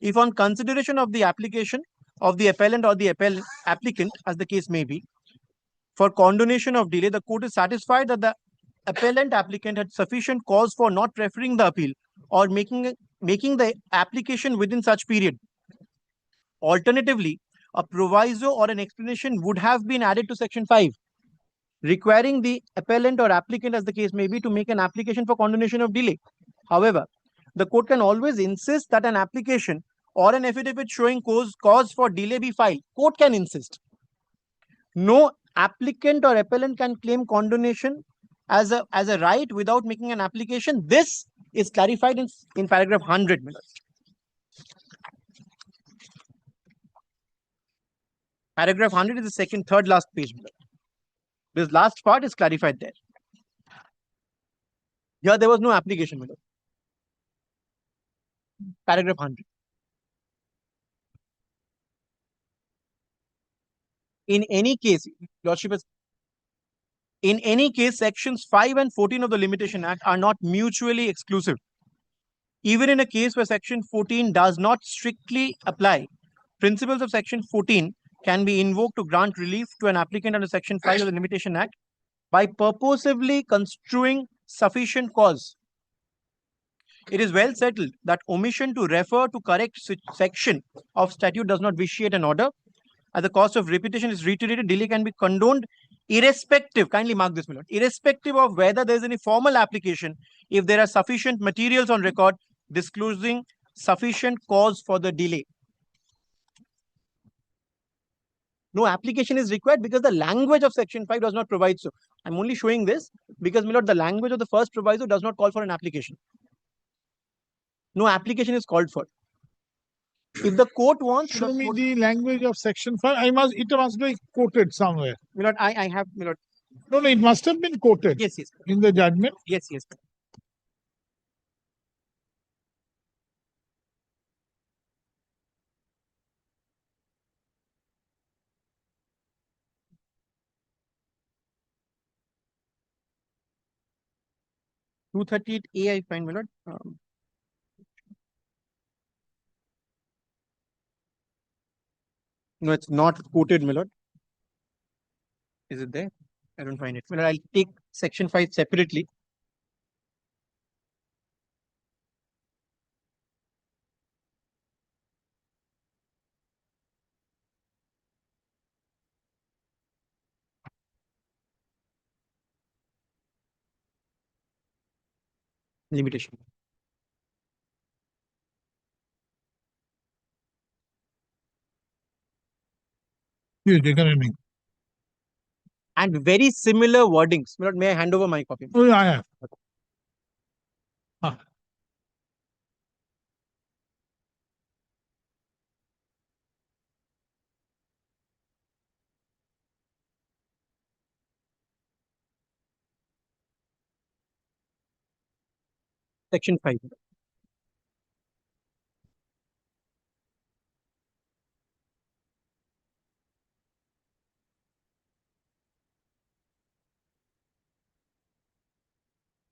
If on consideration of the application of the appellant or the applicant, as the case may be, for condonation of delay, the court is satisfied that the appellant applicant had sufficient cause for not preferring the appeal or making the application within such period. Alternatively, a proviso or an explanation would have been added to Section 5, requiring the appellant or applicant, as the case may be, to make an application for condonation of delay. However, the court can always insist that an application or an affidavit showing cause for delay be filed. Court can insist. No applicant or appellant can claim condonation as a right without making an application. This is clarified in paragraph 100. Paragraph 100 is the third last page. This last part is clarified there. Here there was no application. Paragraph 100. In any case, sections 5 and 14 of the Limitation Act are not mutually exclusive. Even in a case where section 14 does not strictly apply, principles of section 14 can be invoked to grant relief to an applicant under section 5 of the Limitation Act by purposively construing sufficient cause. It is well settled that omission to refer to correct section of statute does not vitiate an order. At the cost of repetition is reiterated, delay can be condoned irrespective, kindly mark this, my lord, irrespective of whether there is any formal application, if there are sufficient materials on record disclosing sufficient cause for the delay. No application is required because the language of section 5 does not provide so. I'm only showing this because, my lord, the language of the first proviso does not call for an application. No application is called for. If the court wants, show me the language of section 5. It must be quoted somewhere. My lord, I have, my lord. No, it must have been quoted. Yes. In the judgment. Yes. (238A) I find, my lord. No, it's not quoted, my lord. Is it there? I don't find it. My lord, I'll take section 5 separately. Limitation. And very similar wordings. My lord, may I hand over my copy? Oh, yeah. Section 5.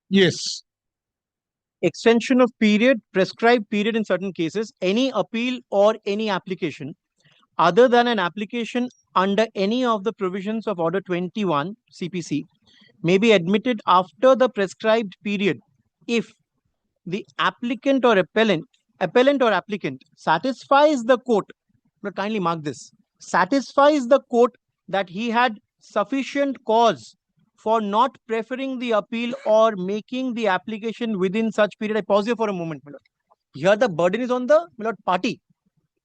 Yes. Extension of period, prescribed period in certain cases, any appeal or any application other than an application under any of the provisions of Order 21 CPC may be admitted after the prescribed period if the applicant or applicant satisfies the court, but kindly mark this, satisfies the court that he had sufficient cause for not preferring the appeal or making the application within such period. I pause here for a moment, my lord. Here the burden is on the party.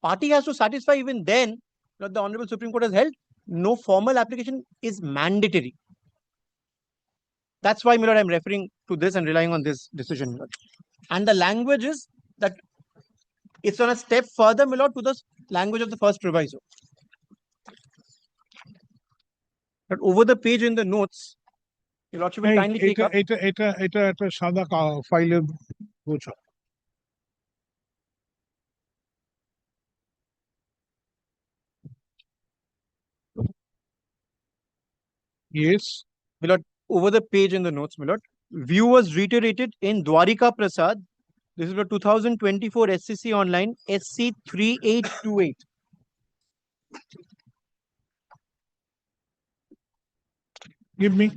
Party has to satisfy. Even then, the Honorable Supreme Court has held no formal application is mandatory. That's why, my lord, I'm referring to this and relying on this decision, my lord. And the language is that it's on a step further, my lord, to the language of the first proviso. But over the page in the notes, your lordship will kindly take up. এটা সাদা ফাইলে গোছা। Yes. My lord, over the page in the notes, my lord, view was reiterated in Dwarika Prasad. This is the 2024 SCC online, SC 3828. Give me.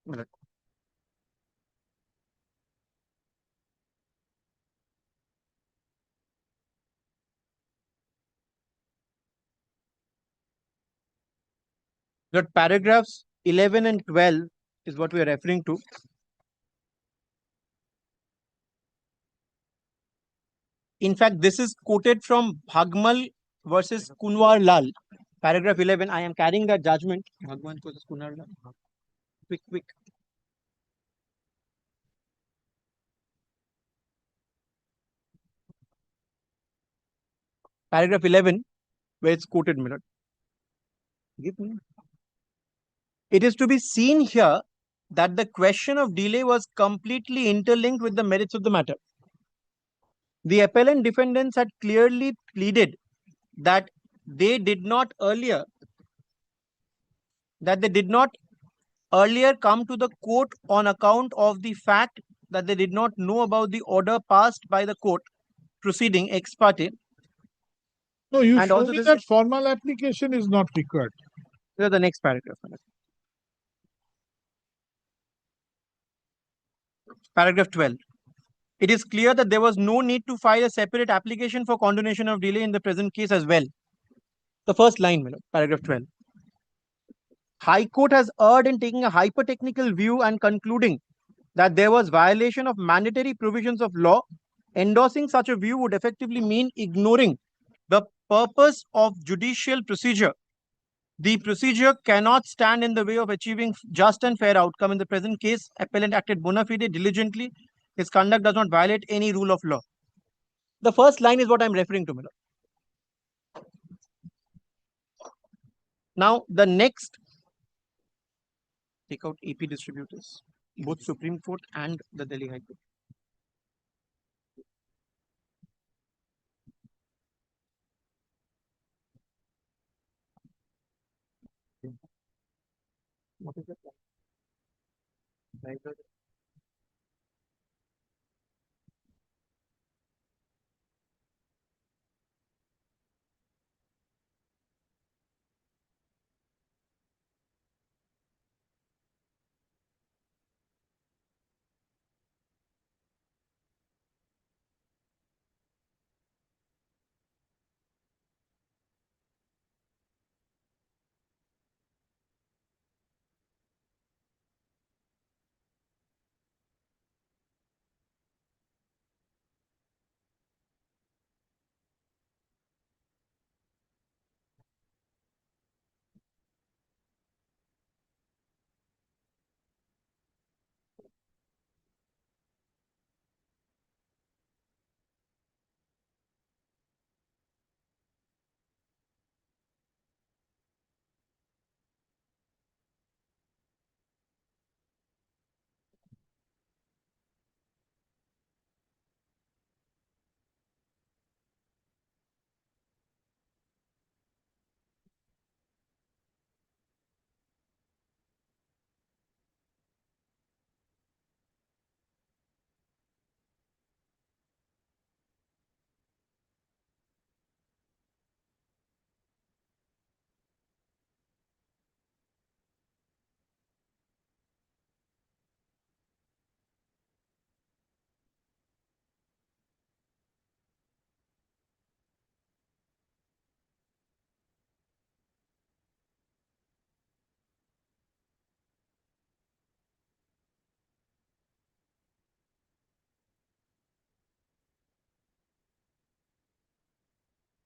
My lord. That paragraphs 11 and 12 is what we are referring to. In fact, this is quoted from Bhagmal versus Kunwar Lal. Paragraph 11, I am carrying that judgment. Bhagwan versus Kunwar Lal. Quick. Paragraph 11, where it's quoted, my lord. Give me. It is to be seen here that the question of delay was completely interlinked with the merits of the matter. The appellant defendants had clearly pleaded that they did not earlier come to the court on account of the fact that they did not know about the order passed by the court proceeding ex parte. No, you show me that formal application is not required. The next paragraph. Paragraph 12. It is clear that there was no need to file a separate application for condonation of delay in the present case as well. The first line, paragraph 12. High Court has erred in taking a hyper-technical view and concluding that there was violation of mandatory provisions of law. Endorsing such a view would effectively mean ignoring the purpose of judicial procedure. The procedure cannot stand in the way of achieving just and fair outcome. In the present case, appellant acted bona fide, diligently. His conduct does not violate any rule of law. The first line is what I'm referring to, Miller. Now, the next, take out AP distributors, both Supreme Court and the Delhi High Court. What is that?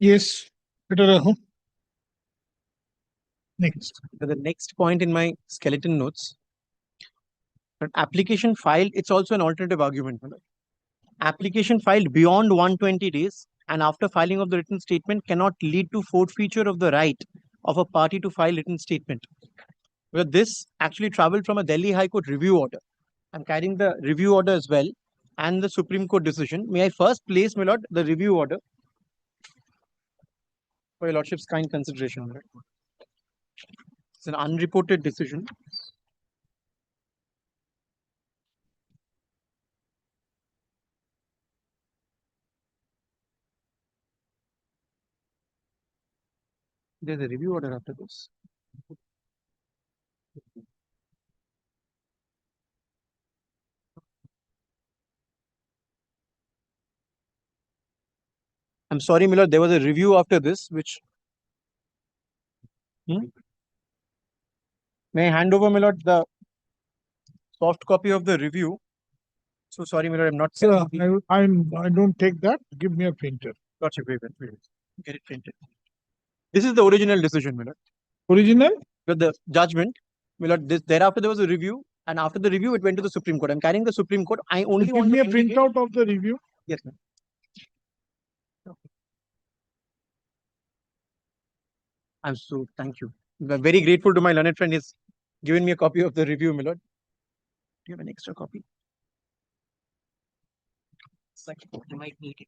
Yes. Better. Next. The next point in my skeleton notes. But application filed, it's also an alternative argument. Application filed beyond 120 days and after filing of the written statement cannot lead to forfeiture of the right of a party to file written statement. Well, this actually traveled from a Delhi High Court review order. I'm carrying the review order as well and the Supreme Court decision. May I first place, my lord, the review order for your lordship's kind consideration. It's an unreported decision. There's a review order after this. I'm sorry, my lord, there was a review after this, which... May I hand over, my lord, the soft copy of the review? So sorry, my lord, I'm not... Sir, I don't take that. Give me a printer. Lordship, wait. Get it printed. This is the original decision, my lord. Original? With the judgment, my lord, thereafter there was a review, and after the review, it went to the Supreme Court. I'm carrying the Supreme Court. I only Give want me to a printout of the review. Yes, ma'am. I'm so thank you. I'm very grateful to my learned friend. He's given me a copy of the review, my lord. Do you have an extra copy? You might need it.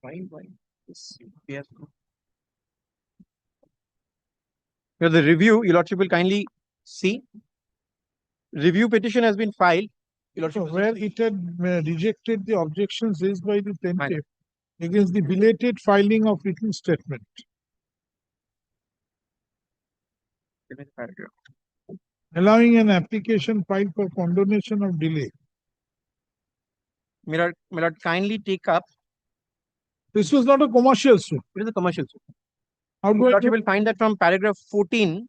Why? Yes. Yes. Here the review, your lordship will kindly see. Review petition has been filed. So where it had rejected the objections raised by the plaintiff against the belated filing of written statement. Allowing an application filed for condonation of delay. My lord, kindly take up. This was not a commercial suit. It is a commercial suit. How do You will find that from paragraph 14,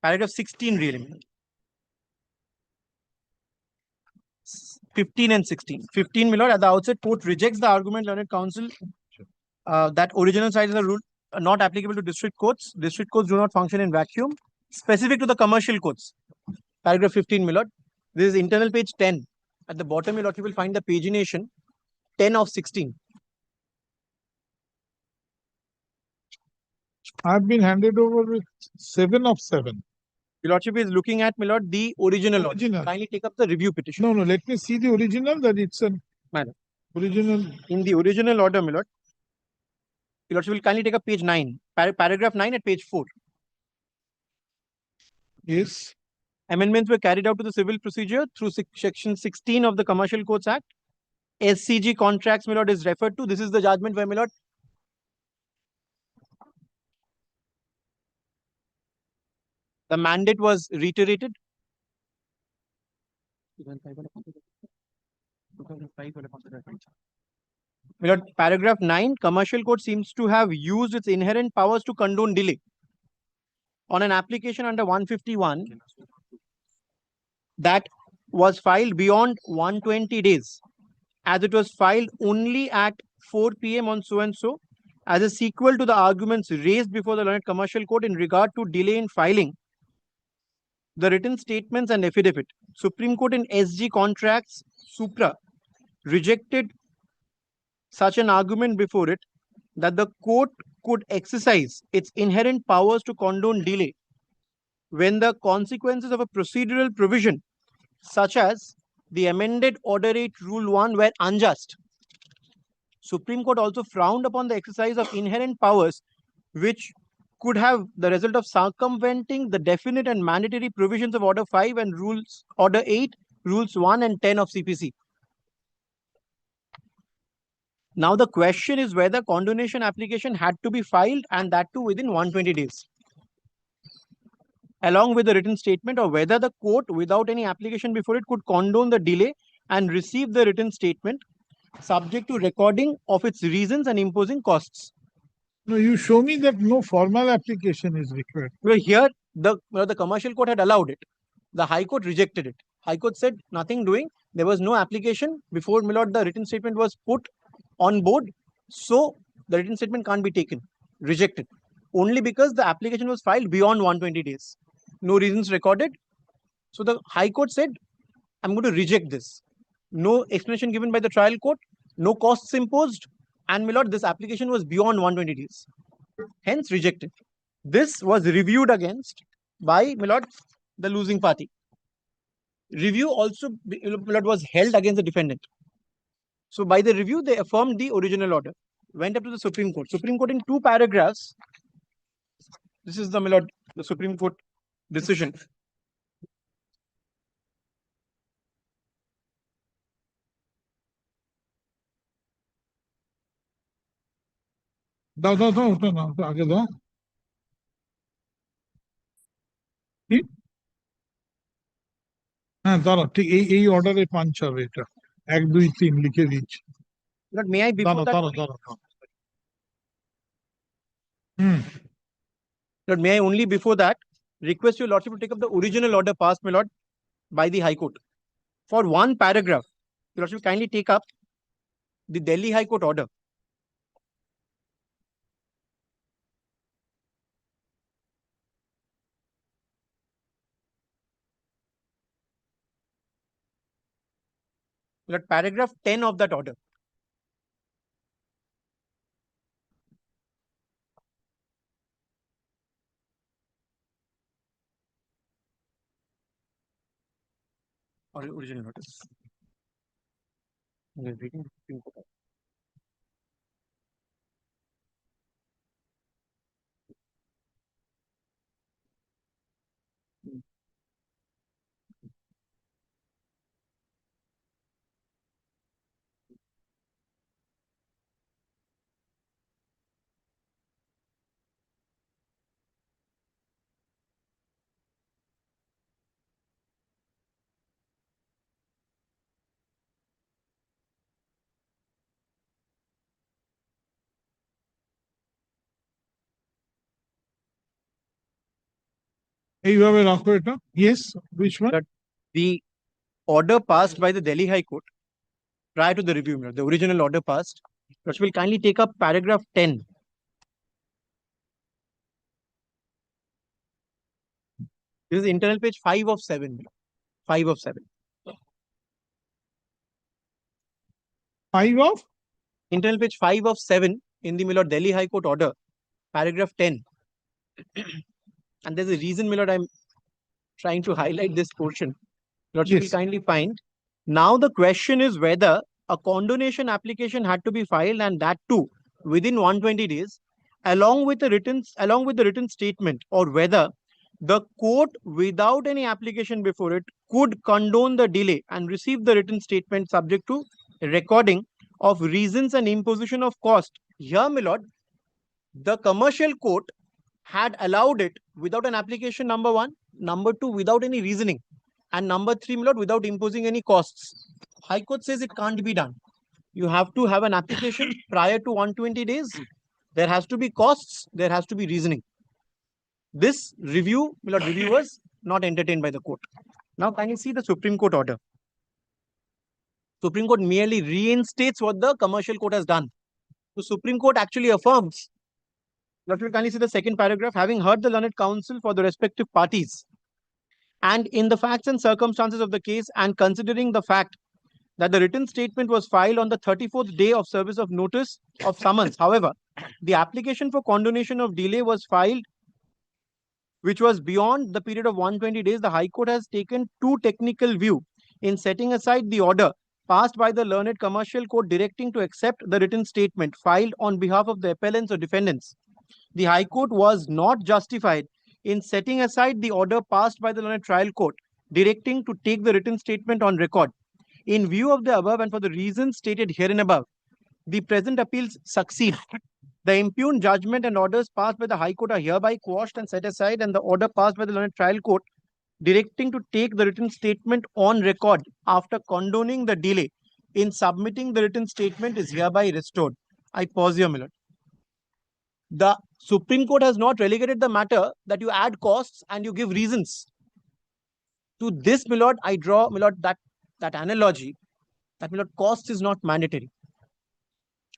paragraph 16 really. 15 and 16. 15, my lord, at the outset, court rejects the argument, learned counsel, that original sides are not applicable to district courts. District courts do not function in vacuum. Specific to the commercial courts. Paragraph 15, my lord. This is internal page 10. At the bottom, my lord, you will find the pagination 10 of 16. I've been handed over with 7 of 7. Your lordship is looking at, my lord, the original. Kindly take up the review petition. No, let me see the original, that it's an original. In the original order, my lord, your lordship will kindly take up page 9, paragraph 9 at page 4. Yes. Amendments were carried out to the civil procedure through section 16 of the Commercial Courts Act. SCG contracts, my lord, is referred to. This is the judgment where, my lord, the mandate was reiterated. My lord, paragraph 9, Commercial Court seems to have used its inherent powers to condone delay. On an application under 151 that was filed beyond 120 days, as it was filed only at 4 p.m. on so-and-so, as a sequel to the arguments raised before the learned Commercial Court in regard to delay in filing the written statements and affidavit. Supreme Court in SG Contracts Supra rejected such an argument before it that the court could exercise its inherent powers to condone delay when the consequences of a procedural provision such as the amended Order 8 Rule 1 were unjust. Supreme Court also frowned upon the exercise of inherent powers which could have the result of circumventing the definite and mandatory provisions of Order 5 and Order 8, Rules 1 and 10 of CPC. Now the question is whether condonation application had to be filed, and that too within 120 days, along with the written statement, or whether the court without any application before it could condone the delay and receive the written statement subject to recording of its reasons and imposing costs. No, you show me that no formal application is required. Well, here the commercial court had allowed it. The High Court rejected it. High Court said nothing doing. There was no application before, my lord, the written statement was put on board. So the written statement can't be taken. Rejected. Only because the application was filed beyond 120 days. No reasons recorded. So the High Court said, I'm going to reject this. No explanation given by the trial court. No costs imposed. And my lord, this application was beyond 120 days. Hence rejected. This was reviewed against by, my lord, the losing party. Review also, my lord, was held against the defendant. So by the review, they affirmed the original order. Went up to the Supreme Court. Supreme Court in 2 paragraphs. This is the, my lord, the Supreme Court decision. দাও দাও দাও ওটা না আগে দাও কি হ্যাঁ দাঁড়াও ঠিক এই অর্ডারে পাঞ্চ হবে এটা 1 2 3 লিখে দিচ্ছি But may I before that? দাঁড়াও Lord, may I only before that request your lordship to take up the original order passed, my lord, by the High Court. For 1 paragraph, your lordship kindly take up the Delhi High Court order. Lord, paragraph 10 of that order. Or original notice. I'm reading the Supreme Court. এইভাবে রাখো এটা yes which one The order passed by the Delhi High Court prior to the review, the original order passed. Lordship will kindly take up paragraph 10. This is internal page 5 of 7. 5 of 7. 5 of Internal page 5 of 7 in the, my lord, Delhi High Court order, paragraph 10. And there's a reason, my lord, I'm trying to highlight this portion. Lordship will kindly find. Now the question is whether a condonation application had to be filed, and that too within 120 days, along with the written statement, or whether the court without any application before it could condone the delay and receive the written statement subject to recording of reasons and imposition of cost. Here, my lord, the commercial court had allowed it without an application, number 1, number 2, without any reasoning, and number 3, my lord, without imposing any costs. High Court says it can't be done. You have to have an application prior to 120 days. There has to be costs. There has to be reasoning. This review, my lord, review was not entertained by the court. Now, can you see the Supreme Court order? Supreme Court merely reinstates what the commercial court has done. The Supreme Court actually affirms. Let me kindly see the second paragraph. Having heard the learned counsel for the respective parties, and in the facts and circumstances of the case, and considering the fact that the written statement was filed on the 34th day of service of notice of summons. However, the application for condonation of delay was filed, which was beyond the period of 120 days. The High Court has taken 2 technical view in setting aside the order passed by the learned commercial court directing to accept the written statement filed on behalf of the appellants or defendants. The High Court was not justified in setting aside the order passed by the learned trial court directing to take the written statement on record. In view of the above and for the reasons stated herein above, the present appeals succeed. The impugned judgment and orders passed by the High Court are hereby quashed and set aside, and the order passed by the learned trial court directing to take the written statement on record after condoning the delay in submitting the written statement is hereby restored. I pause here, my lord. The Supreme Court has not relegated the matter that you add costs and you give reasons. To this, my lord, I draw, my lord, that analogy that, my lord, cost is not mandatory.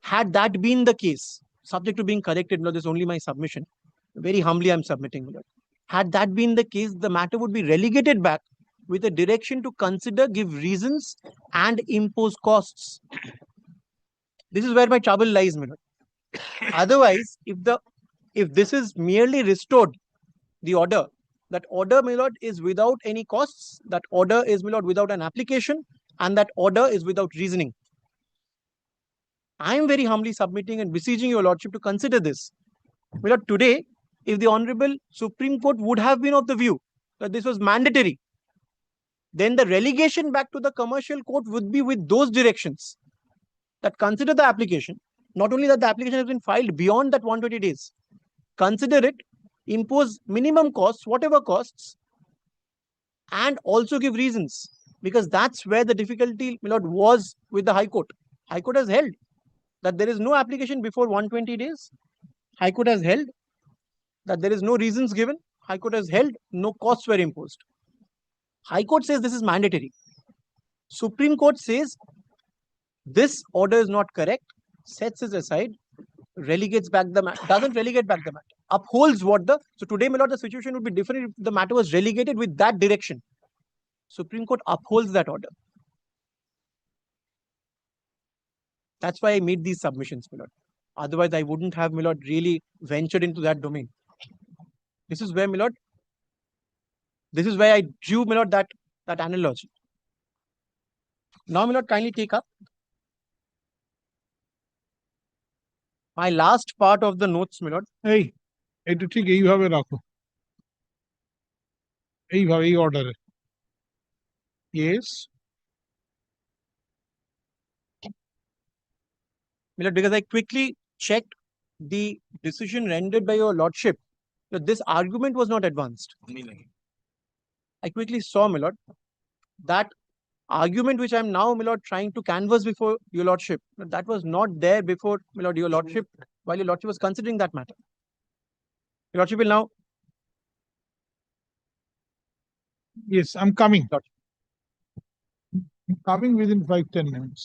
Had that been the case, subject to being corrected, my lord, this is only my submission. Very humbly, I'm submitting, my lord. Had that been the case, the matter would be relegated back with a direction to consider, give reasons, and impose costs. This is where my trouble lies, my lord. Otherwise, if this is merely restored, the order, that order, my lord, is without any costs, that order is, my lord, without an application, and that order is without reasoning. I am very humbly submitting and beseeching your lordship to consider this. My lord, today, if the Honorable Supreme Court would have been of the view that this was mandatory, then the relegation back to the commercial court would be with those directions that consider the application, not only that the application has been filed beyond that 120 days, consider it, impose minimum costs, whatever costs, and also give reasons, because that's where the difficulty, my lord, was with the High Court. High Court has held that there is no application before 120 days. High Court has held that there is no reasons given. High Court has held no costs were imposed. High Court says this is mandatory. Supreme Court says this order is not correct, sets it aside, relegates back the matter, doesn't relegate back the matter, upholds what the. So today, my lord, the situation would be different if the matter was relegated with that direction. Supreme Court upholds that order. That's why I made these submissions, my lord. Otherwise, I wouldn't have, my lord, really ventured into that domain. This is where, my lord, this is where I drew, my lord, that analogy. Now, my lord, kindly take up my last part of the notes, my lord. এই এটা ঠিক এইভাবে রাখো, এইভাবে এই অর্ডারে। Yes. My lord, because I quickly checked the decision rendered by your lordship that this argument was not advanced. I quickly saw, my lord, that argument which I am now, my lord, trying to canvass before your lordship, that was not there before, my lord, your lordship, while your lordship was considering that matter. Your lordship will now. Yes, I'm coming. Lordship. I'm coming within 5-10 minutes.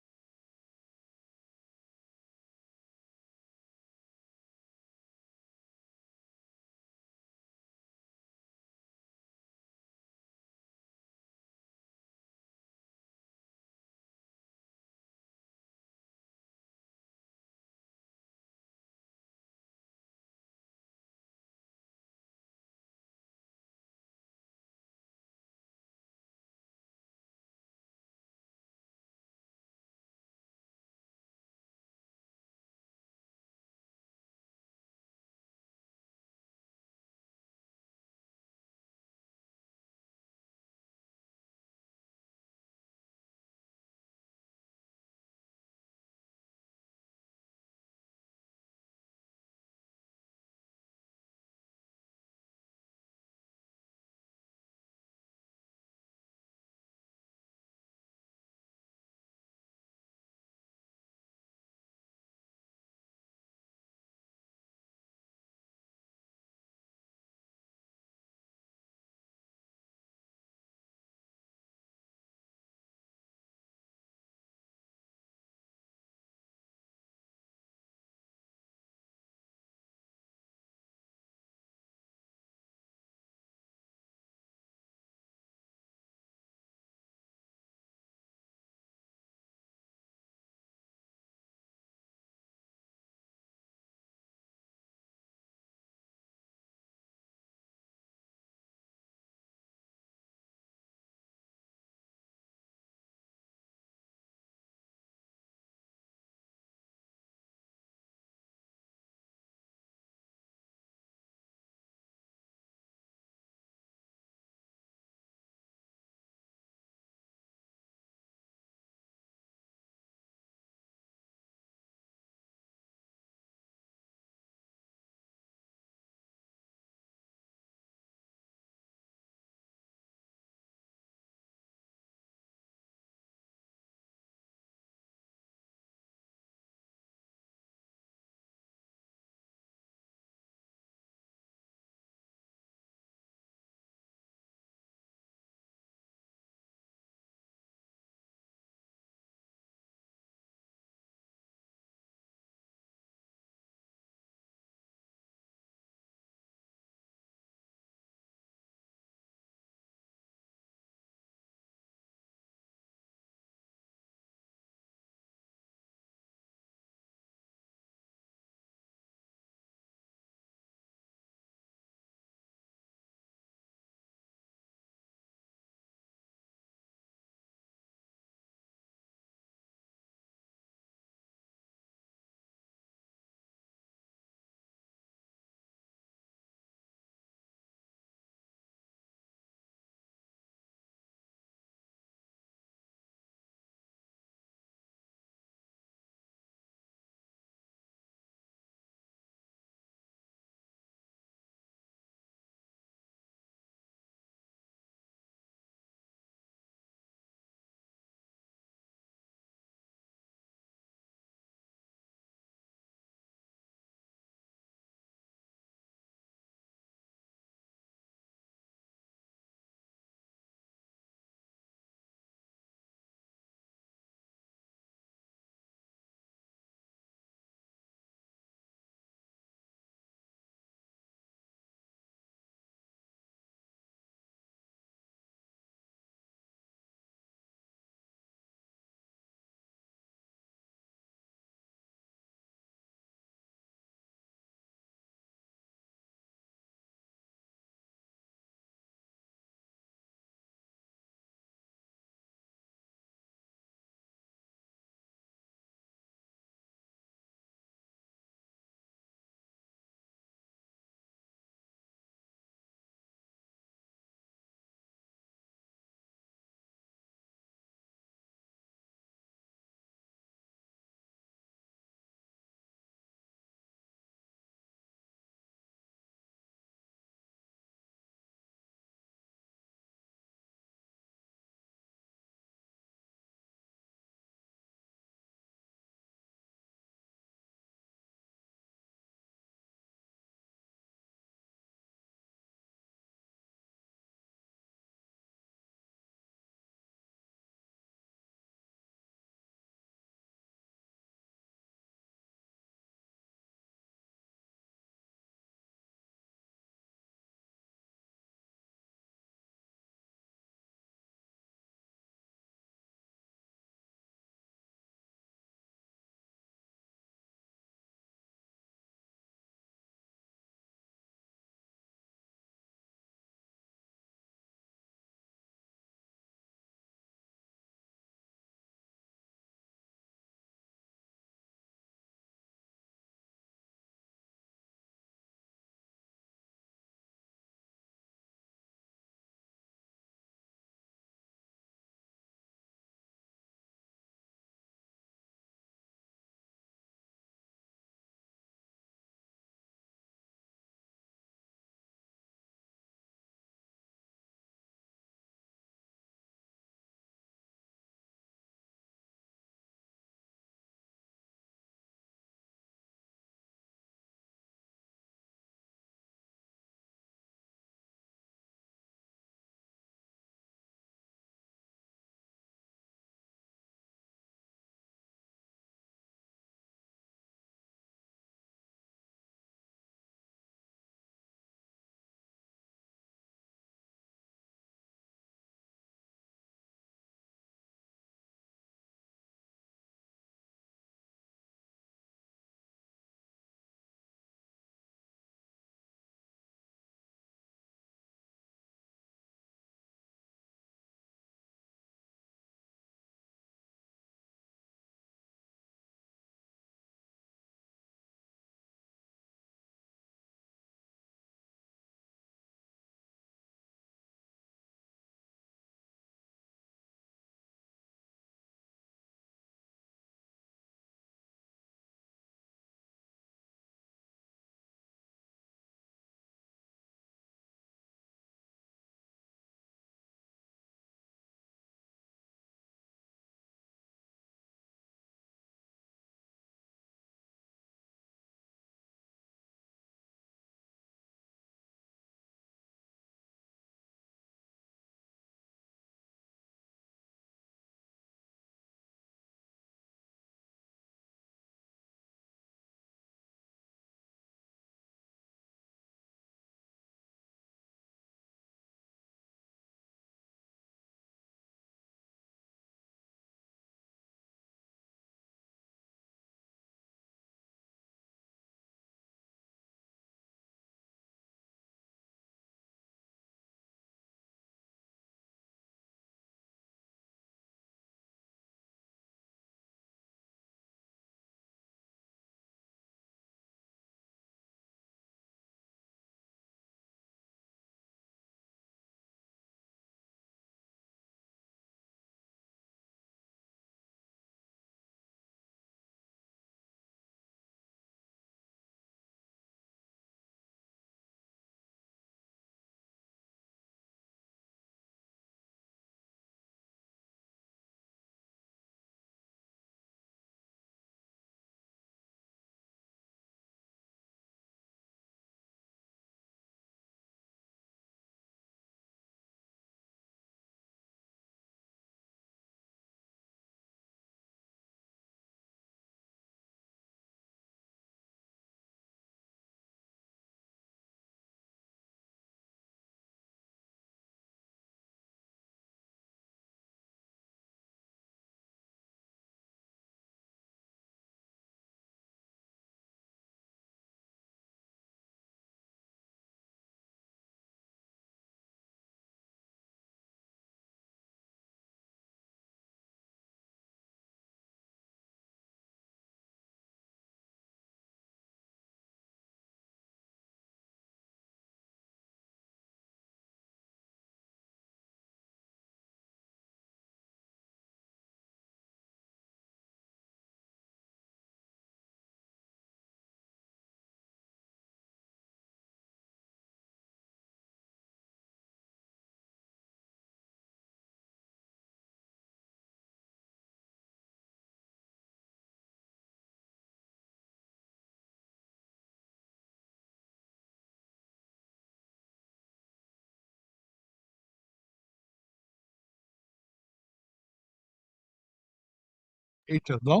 এইটা দাও,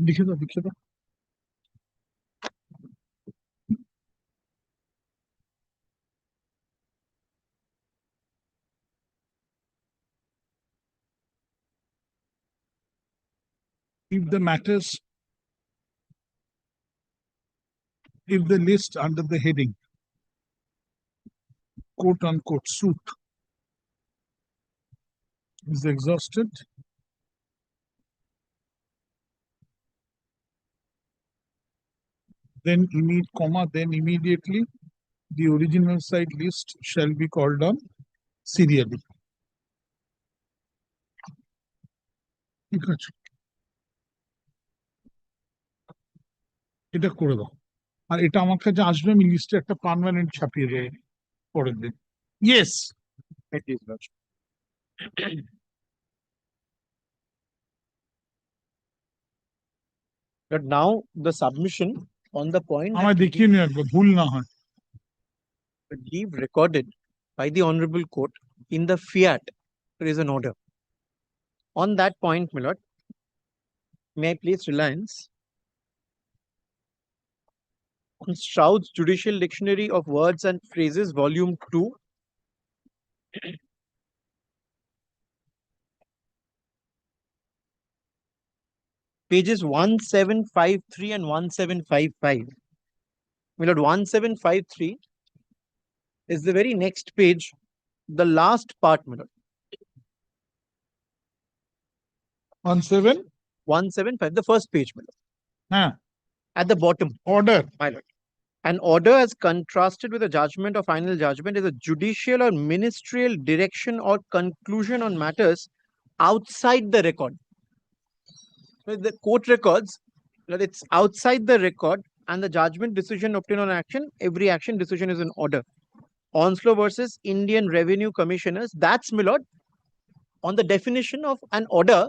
লিখে দাও, লিখে দাও। If the matters, if the list under the heading quote unquote suit is exhausted, then immediately the original site list shall be called on serially. ঠিক আছে, এটা করে দাও। আর এটা আমার কাছে আসবে, আমি লিস্টে একটা পার্মানেন্ট ছাপিয়ে দেয় পরের দিন। Yes, But now the submission on the point আমায় দেখিয়ে নিও একবার, ভুল না হয়। leave recorded by the Honorable Court in the fiat, there is an order. On that point, my lord, may I place reliance on Stroud's Judicial Dictionary of Words and Phrases, Volume 2, pages 1753 and 1755. My lord, 1753 is the very next page, the last part, my lord. 175, the first page, my lord. হ্যাঁ, At the bottom, order. my lord. An order as contrasted with a judgment or final judgment is a judicial or ministerial direction or conclusion on matters outside the record. The court records that it's outside the record, and the judgment decision obtained on action, every action decision is an order. Onslow versus Indian Revenue Commissioners, that's, my lord, on the definition of an order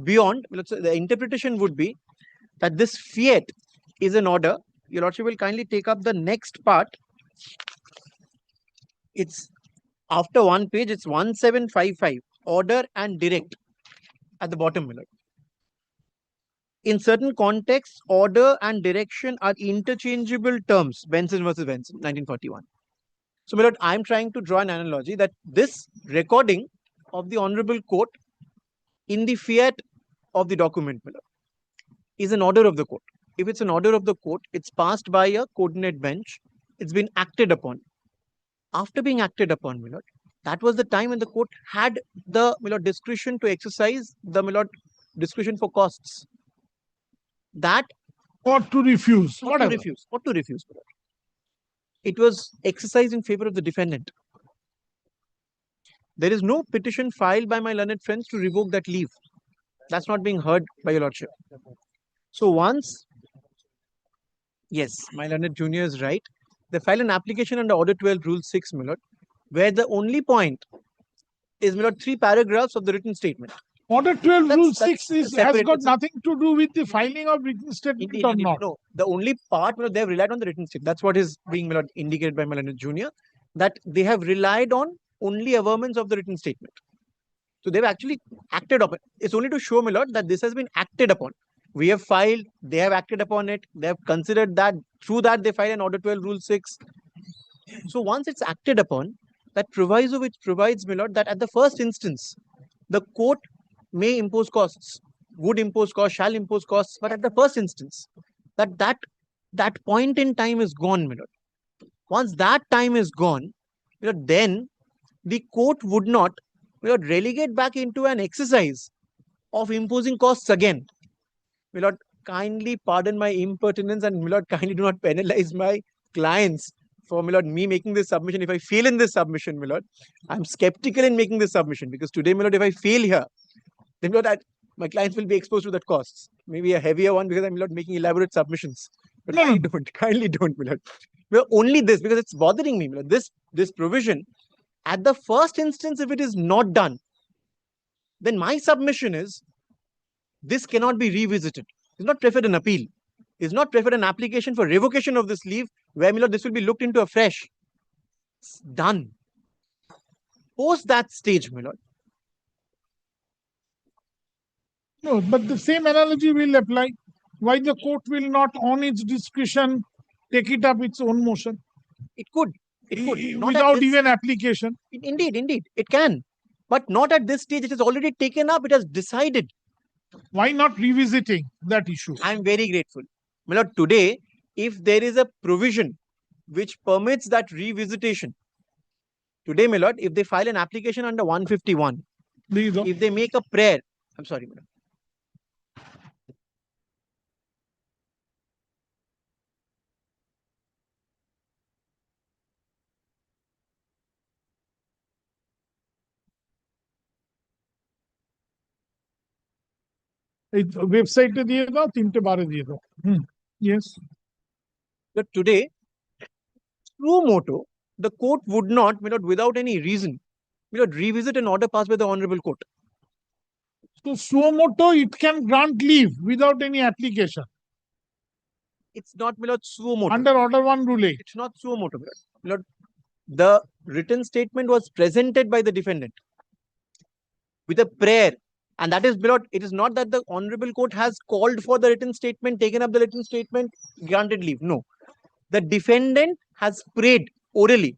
beyond, let's say the interpretation would be that this fiat is an order. Your lordship will kindly take up the next part. It's after one page, it's 1755, order and direct at the bottom, my lord. In certain contexts, order and direction are interchangeable terms. Benson versus Benson, 1941. So, my lord, I'm trying to draw an analogy that this recording of the Honorable Court in the fiat of the document, my lord, is an order of the court. If it's an order of the court, it's passed by a coordinate bench. It's been acted upon. After being acted upon, my lord, that was the time when the court had the, my lord, discretion to exercise the, my lord, discretion for costs. That Or to refuse, or whatever. to refuse, or to refuse, my lord. It was exercised in favor of the defendant. There is no petition filed by my learned friends to revoke that leave. That's not being heard by your lordship. So once, yes, my learned junior is right. They filed an application under Order 12, Rule 6, my lord, where the only point is, my lord, 3 paragraphs of the written statement. Order 12, Rule That's 6 has separate. got It's a- nothing to do with the filing of written statement or not. No, the only part, my lord, they have relied on the written statement. That's what is being, my lord, indicated by my learned junior, that they have relied on only averments of the written statement. So they've actually acted upon. It's only to show, my lord, that this has been acted upon. We have filed, they have acted upon it, they have considered that, through that they filed an Order 12, Rule 6. So once it's acted upon, that proviso which provides, my lord, that at the first instance, the court may impose costs, would impose costs, shall impose costs, but at the first instance, that point in time is gone, my lord. Once that time is gone, my lord, then the court would not, my lord, relegate back into an exercise of imposing costs again. My lord, kindly pardon my impertinence, and my lord, kindly do not penalize my clients for, my lord, me making this submission. If I fail in this submission, my lord, I'm skeptical in making this submission, because today, my lord, if I fail here, then, my lord, my clients will be exposed to that costs. Maybe a heavier one, because I'm, my lord, making elaborate submissions. But No, kindly don't, my lord. Well, only this, because it's bothering me, my lord. This provision, at the first instance, if it is not done, then my submission is, this cannot be revisited. It's not preferred an appeal. It's not preferred an application for revocation of this leave, where, my lord, this will be looked into afresh. It's done. Post that stage, my lord, No, but the same analogy will apply. Why the court will not, on its discretion, take it up its own motion It could. It could. Not at without this- even application? Indeed, it can. But not at this stage. It is already taken up. It has decided. Why not revisiting that issue? I am very grateful. My lord, today, if there is a provision which permits that revisitation, today, my lord, if they file an application under 151, if they make a prayer, I'm sorry, my lord. Website दिए दो 3-12 दिए दो yes. But today, suo moto, the court would not, my lord, without any reason, my lord, revisit an order passed by the honorable court. So suo moto, it can grant leave without any application It's not, my lord, suo moto. under order 1 rule 8. It's not suo moto, my lord. My lord, the written statement was presented by the defendant with a prayer. And that is, my lord, it is not that the honorable court has called for the written statement, taken up the written statement, granted leave. No. The defendant has prayed orally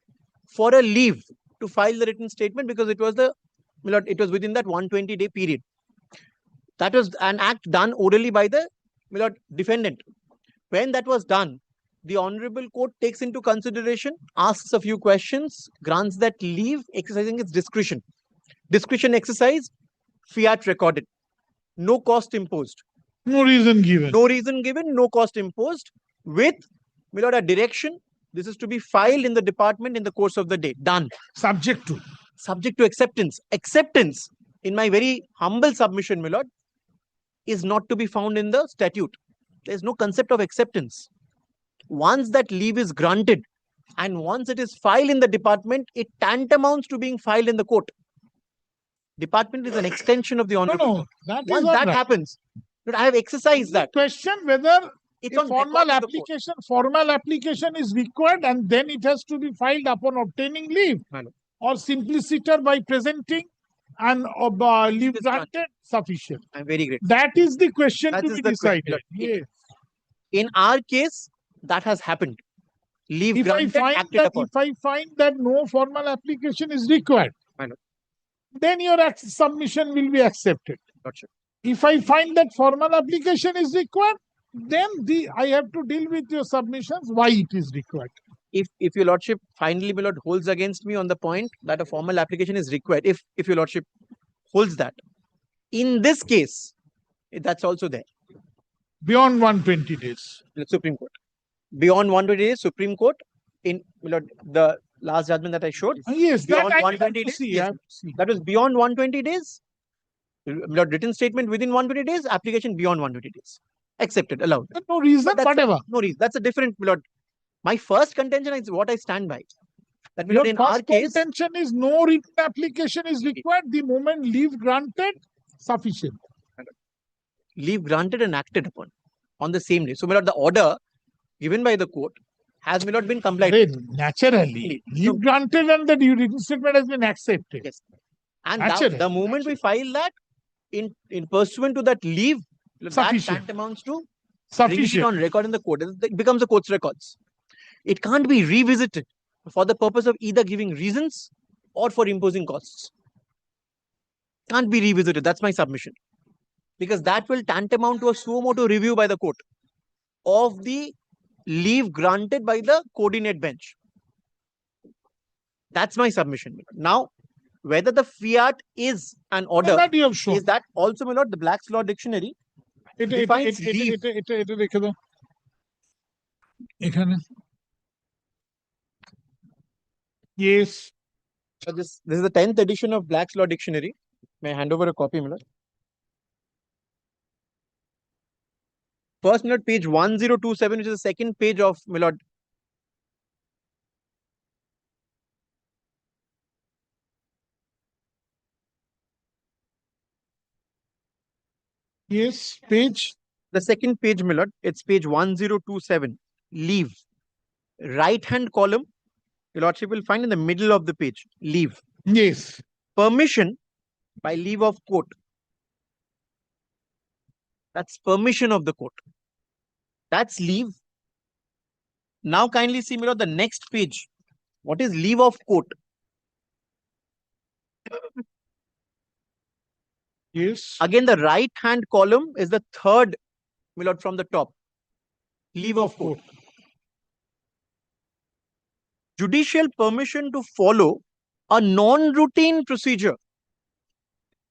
for a leave to file the written statement because it was the, my lord, it was within that 120-day period. That was an act done orally by the, my lord, defendant. When that was done, the honorable court takes into consideration, asks a few questions, grants that leave, exercising its discretion. Discretion exercised, fiat recorded. No cost imposed. No reason given. No reason given, no cost imposed. With, my lord, a direction, this is to be filed in the department in the course of the day. Done. Subject to. Subject to acceptance. Acceptance, in my very humble submission, my lord, is not to be found in the statute. There is no concept of acceptance. Once that leave is granted and once it is filed in the department, it tantamounts to being filed in the court. Department is an extension of the honorable court. That Once is all that right. happens, but I have exercised that. Question whether It's a on record formal application is required and then it has to be filed upon obtaining leave, or simpliciter by presenting and leave granted sufficient. I'm very grateful. That is the question That to is be the question. decided. Yes. In our case, that has happened. Leave If I granted, acted find that upon. if I find that no formal application is required, then your submission will be accepted. Gotcha. If I find that formal application is required, then I have to deal with your submissions why it is required. If your lordship finally, my lord, holds against me on the point that a formal application is required, if your lordship holds that, in this case, that's also there. Beyond 120 days. The Supreme Court. Beyond 120 days, Supreme Court, in, my lord, the last judgment that I showed. Yes, beyond that I 120 have to days. see. Yes. I have to see. That was beyond 120 days. My lord, written statement within 120 days, application beyond 120 days. Accepted, allowed. No reason, whatever. No reason. That's a different, my lord. My first contention is what I stand by. That my Your lord, in our first case, contention is no written application is required. The moment leave granted, sufficient. leave granted and acted upon on the same day. So, my lord, the order given by the court has, my lord, been complied with. Naturally, leave granted and the written statement has been accepted. Yes. And the moment we file that, in pursuant to that leave, that tantamounts to bringing it on record in the court. It becomes the court's records. It can't be revisited for the purpose of either giving reasons or for imposing costs. Can't be revisited. That's my submission. Because that will tantamount to a suo moto review by the court of the leave granted by the coordinate bench. That's my submission. Now, whether the fiat is an order, that you have shown. is that also, my lord, the Black's Law Dictionary defines leave. Yes. So this is the 10th edition of Black's Law Dictionary. May I hand over a copy, my lord? First, my lord, page 1027, which is the second page of, my lord, yes, page. The second page, my lord, it's page 1027. Leave. Right hand column, your lordship will find in the middle of the page. Leave. Yes. Permission by leave of court. That's permission of the court. That's leave. Now kindly see, my lord, the next page. What is leave of court? Yes. Again, the right hand column is the third, my lord, from the top. Leave of court. Judicial permission to follow a non-routine procedure.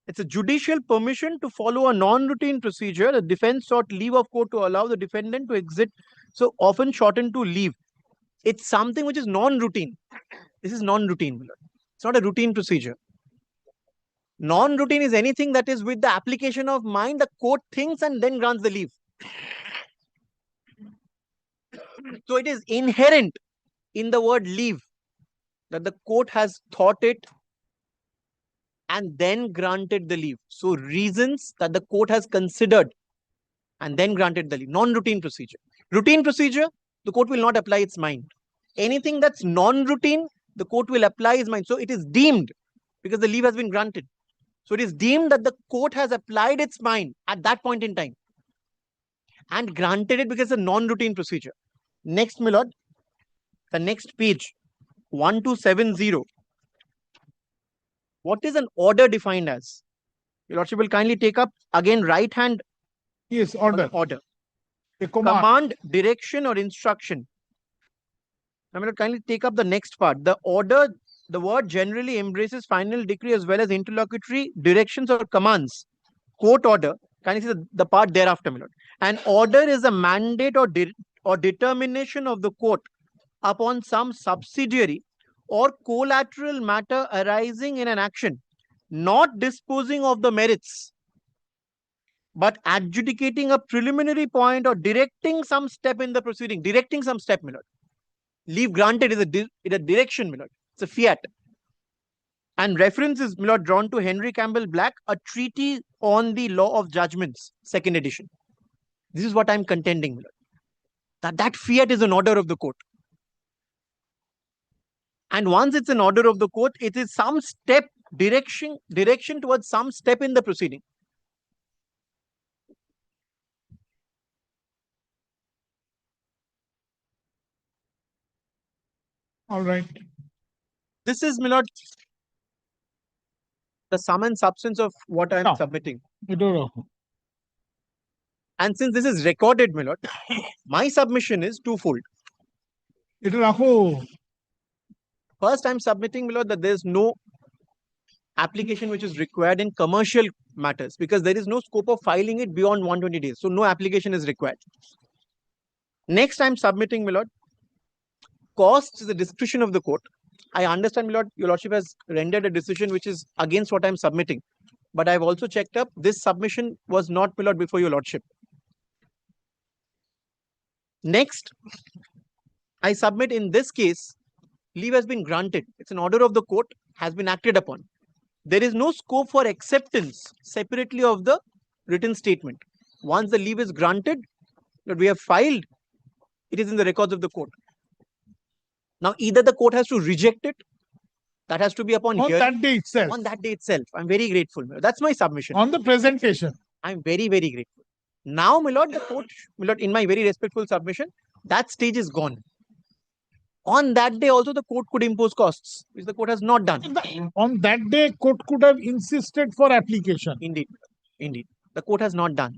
It's a judicial permission to follow a non-routine procedure. The defense sought leave of court to allow the defendant to exit, so often shortened to leave. It's something which is non-routine. This is non-routine, my lord. It's not a routine procedure. Non-routine is anything that is with the application of mind, the court thinks and then grants the leave. So it is inherent in the word leave that the court has thought it and then granted the leave. So reasons that the court has considered and then granted the leave. Non-routine procedure. Routine procedure, the court will not apply its mind. Anything that's non-routine, the court will apply its mind. So it is deemed, because the leave has been granted. So it is deemed that the court has applied its mind at that point in time and granted it because it's a non-routine procedure. Next, my lord, the next page, 1270. What is an order defined as? Your lordship will kindly take up again right hand. Yes, order. Order. A command. Command, direction or instruction. Now, my lord, kindly take up the next part. The order, the word generally embraces final decree as well as interlocutory directions or commands. Court order, kindly see the part thereafter, my lord. An order is a mandate or determination of the court upon some subsidiary or collateral matter arising in an action, not disposing of the merits, but adjudicating a preliminary point or directing some step in the proceeding. Directing some step, my lord. Leave granted is a direction, my lord. It's a fiat. And reference is, my lord, drawn to Henry Campbell Black, A Treatise on the Law of Judgments, 2nd edition. This is what I'm contending, my lord. That fiat is an order of the court. And once it's an order of the court, it is some step, direction towards some step in the proceeding. All right. This is, my lord, the sum and substance of what I am submitting. And since this is recorded, my lord, my submission is twofold. First, I'm submitting, my lord, that there is no application which is required in commercial matters because there is no scope of filing it beyond 120 days. So no application is required. Next, I'm submitting, my lord, cost is the discretion of the court. I understand, my lord, your lordship has rendered a decision which is against what I'm submitting. But I've also checked up, this submission was not, my lord, before your lordship. Next, I submit in this case, leave has been granted. It's an order of the court, has been acted upon. There is no scope for acceptance separately of the written statement. Once the leave is granted, that we have filed, it is in the records of the court. Now, either the court has to reject it, that has to be upon hearing. On that day itself. On that day itself. I'm very grateful. That's my submission. On the presentation. I'm very, very grateful. Now, my lord, the court, my lord, in my very respectful submission, that stage is gone. On that day also, the court could impose costs, which the court has not done. On that day, court could have insisted for application. Indeed. Indeed. The court has not done.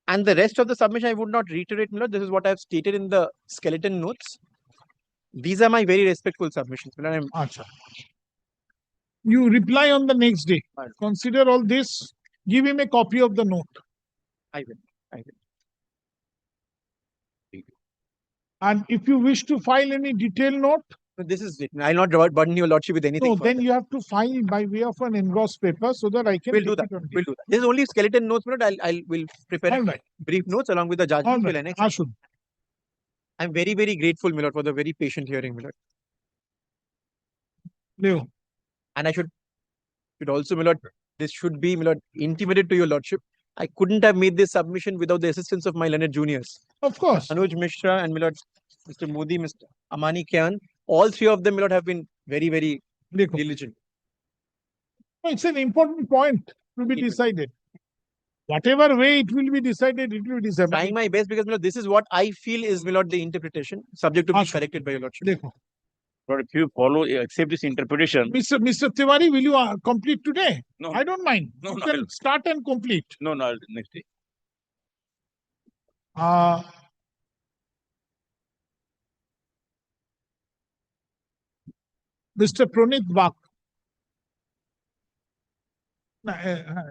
And the rest of the submission, I would not reiterate, my lord. This is what I have stated in the skeleton notes. These are my very respectful submissions. You reply on the next day. Consider all this. Give him a copy of the note. I will. I will. And if you wish to file any detailed note, this is it. I'll not burden your lordship with anything. No, then you have to file by way of an engrossed paper so that I can. We'll do that. We'll do that. This is only skeleton notes, but I will prepare brief notes along with the judgment. I'm very, very grateful, my lord, for the very patient hearing, my lord. No. And I should also, my lord, this should be, my lord, intimated to your lordship. I couldn't have made this submission without the assistance of my learned juniors. Of course. Anuj Mishra and my lord, Mr. Modi, Mr. Amani Khan, all three of them, my lord, have been very, very diligent. It's an important point to be decided. Whatever way it will be decided, it will be decided. Trying my best because this is what I feel is the interpretation, subject to be corrected by your lordship. Dekho. But if you accept this interpretation, Mr. Tiwari, will you complete today? No. I don't mind. No, You no, can I'll- start and complete. no, next day. Mr. Pranit Bak,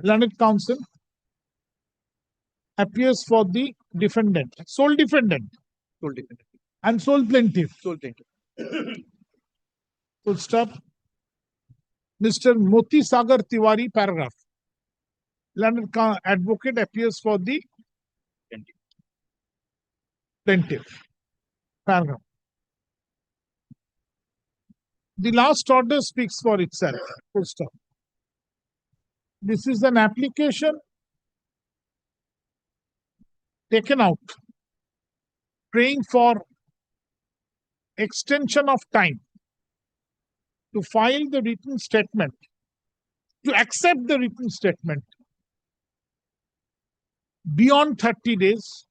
learned counsel, appears for the defendant, sole defendant Sole defendant. and sole plaintiff. Sole plaintiff. Full stop. Mr. Moti Sagar Tiwari, paragraph. Learned advocate appears for the plaintiff. Paragraph. The last order speaks for itself. Full stop. This is an application taken out, praying for extension of time to file the written statement, to accept the written statement beyond 30 days,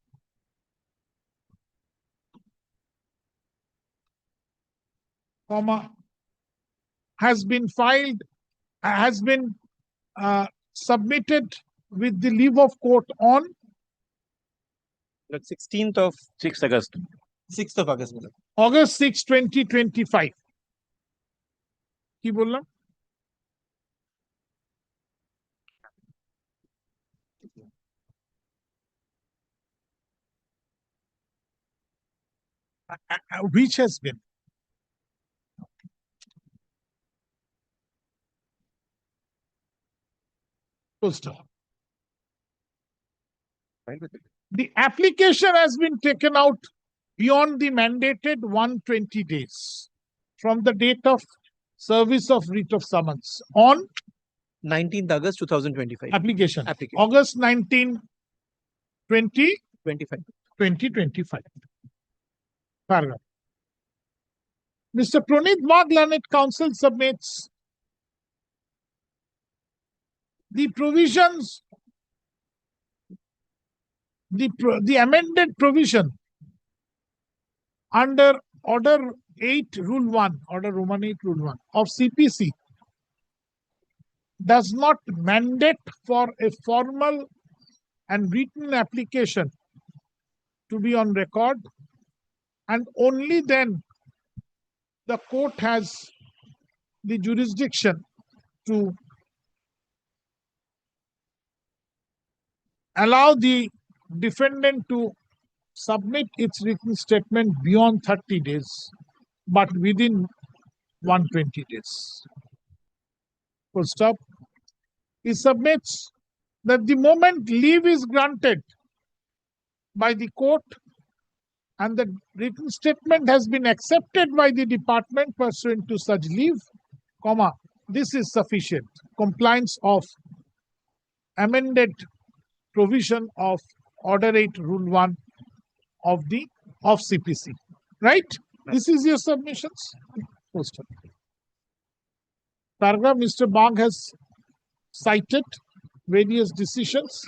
has been submitted with the leave of court on 16th of 6th August. 6th of August. August 6, 2025. কি বললাম? Which has been closed off. The application has been taken out beyond the mandated 120 days from the date of service of writ of summons on 19th August 2025. application. August 19, 25. 2025. Paragraph. Mr. Pranit Wagh, learned counsel, submits the provisions, the amended provision under Order 8, Rule 1, Order Roman 8, Rule 1 of CPC does not mandate for a formal and written application to be on record, and only then the court has the jurisdiction to allow the defendant to submit its written statement beyond 30 days, but within 120 days. Full stop. He submits that the moment leave is granted by the court and the written statement has been accepted by the department pursuant to such leave, this is sufficient. Compliance of amended provision of Order 8, Rule 1 of CPC. Right? This is your submissions. Paragraph. Mr. Bagh has cited various decisions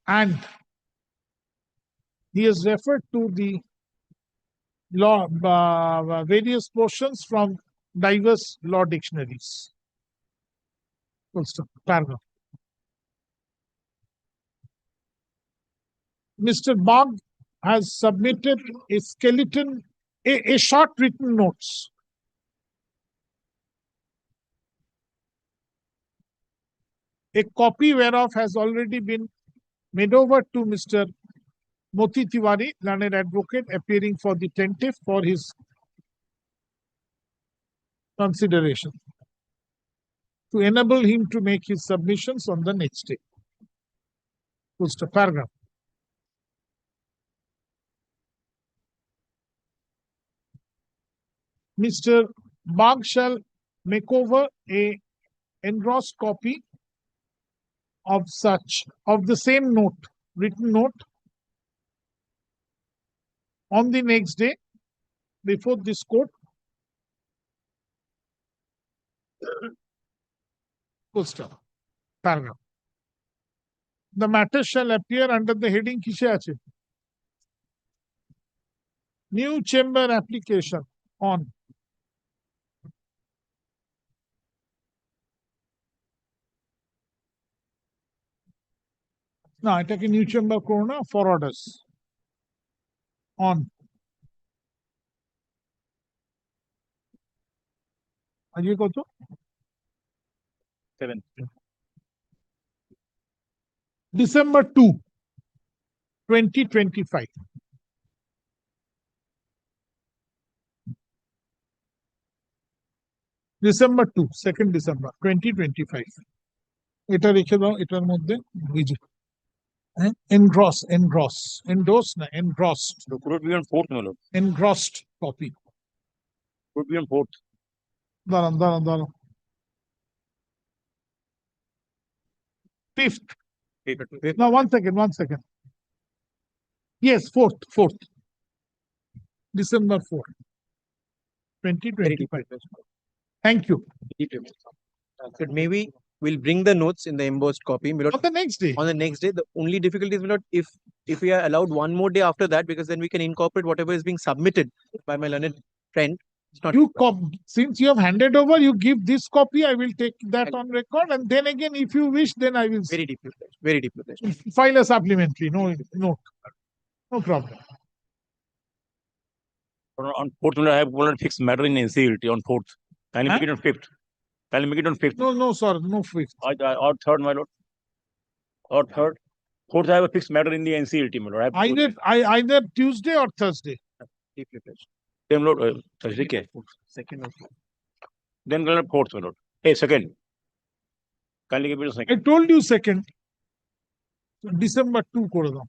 and he has referred to the law, various portions from diverse law dictionaries. Full stop. Paragraph. Mr. Bagh has submitted a skeleton, a short written notes. A copy whereof has already been made over to Mr. Moti Tiwari, learned advocate, appearing for the plaintiff for his consideration, to enable him to make his submissions on the next day. Full stop. Paragraph. Mr. Bagh shall make over a engrossed copy of the same note, written note, on the next day before this court. Full stop. Paragraph. the matter shall appear under the heading kishe ache? New chamber application on. না এটাকে new chamber করো না, for orders on. আজকে কত? 7 December 2, 2025. December 2, 2nd December 2025. এটা রেখে দাও, এটার মধ্যে engross, endorse না, engrossed. So could it be on 4th, my lord? Engrossed copy. Could it be on 4th? দাঁড়ান। 5th. Now, one second. Yes, 4th. December 4th, 2025. Thank you. But maybe we'll bring the notes in the embossed copy. My lord. On the next day. On the next day, the only difficulty is, my lord, if we are allowed one more day after that, because then we can incorporate whatever is being submitted by my learned friend. It's not Since you have handed over, you give this copy. I will take that on record, and then again, if you wish, then I will very deeply pledged. File a supplementary. No problem. On 4th, I have one fixed matter in NCLT on 4th. Can you make it on 5th? Can you make it on 5th? No, sir, no 5th. Or 3rd, my lord. Or 3rd. 4th, I have a fixed matter in the NCLT, my lord. Either Tuesday or Thursday. Deeply pledged. Same lord. Thursday, kya? Second or 4th. Then 4th, my lord. Hey, 2nd. Can you give it a 2nd? I told you 2nd. December 2 করে দাও।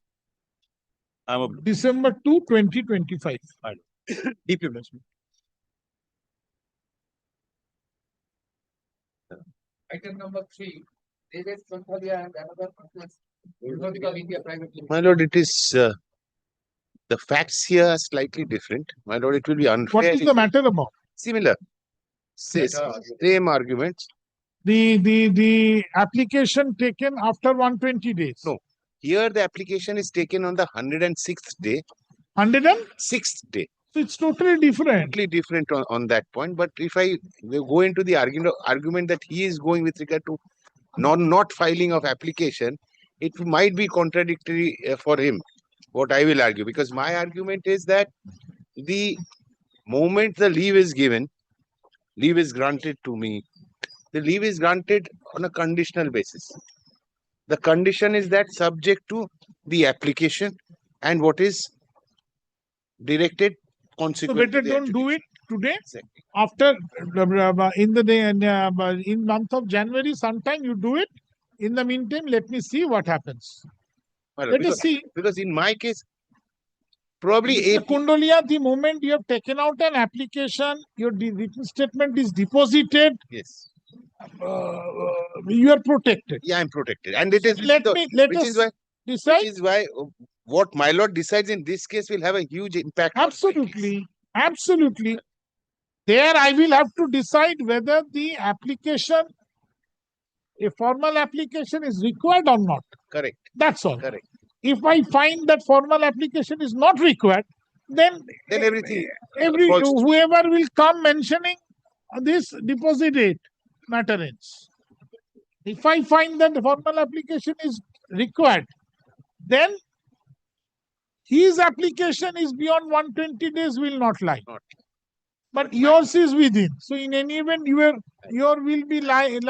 December 2, 2025. Deeply pledged. Item number 3, David Santolia and another Republic of India Private Limited. My lord, it is the facts here are slightly different. My lord, it will be unfair. What is the matter about? Similar. Same arguments. The application taken after 120 days. No. Here the application is taken on the 106th day. 106th day. So it's totally different. Totally different on that point. But if I go into the argument that he is going with regard to not filing of application, it might be contradictory for him. What I will argue, because my argument is that the moment the leave is given, leave is granted to me, the leave is granted on a conditional basis. The condition is that subject to the application and what is directed consequently. So better don't do it today. Exactly. After in the day in month of January, sometime you do it. In the meantime, let me see what happens. Well, Let us see. Because in my case, probably Kundolia, the moment you have taken out an application, your written statement is deposited. Yes. You are protected. Yeah, I'm protected. And it is Let us decide. Which is why what my lord decides in this case will have a huge impact. Absolutely. There I will have to decide whether the application, a formal application, is required or not. Correct. That's all. Correct. If I find that formal application is not required, then everything whoever will come mentioning this deposit rate matter ends. If I find that the formal application is required, then his application is beyond 120 days will not lie. But yours is within. So in any event, your will be lying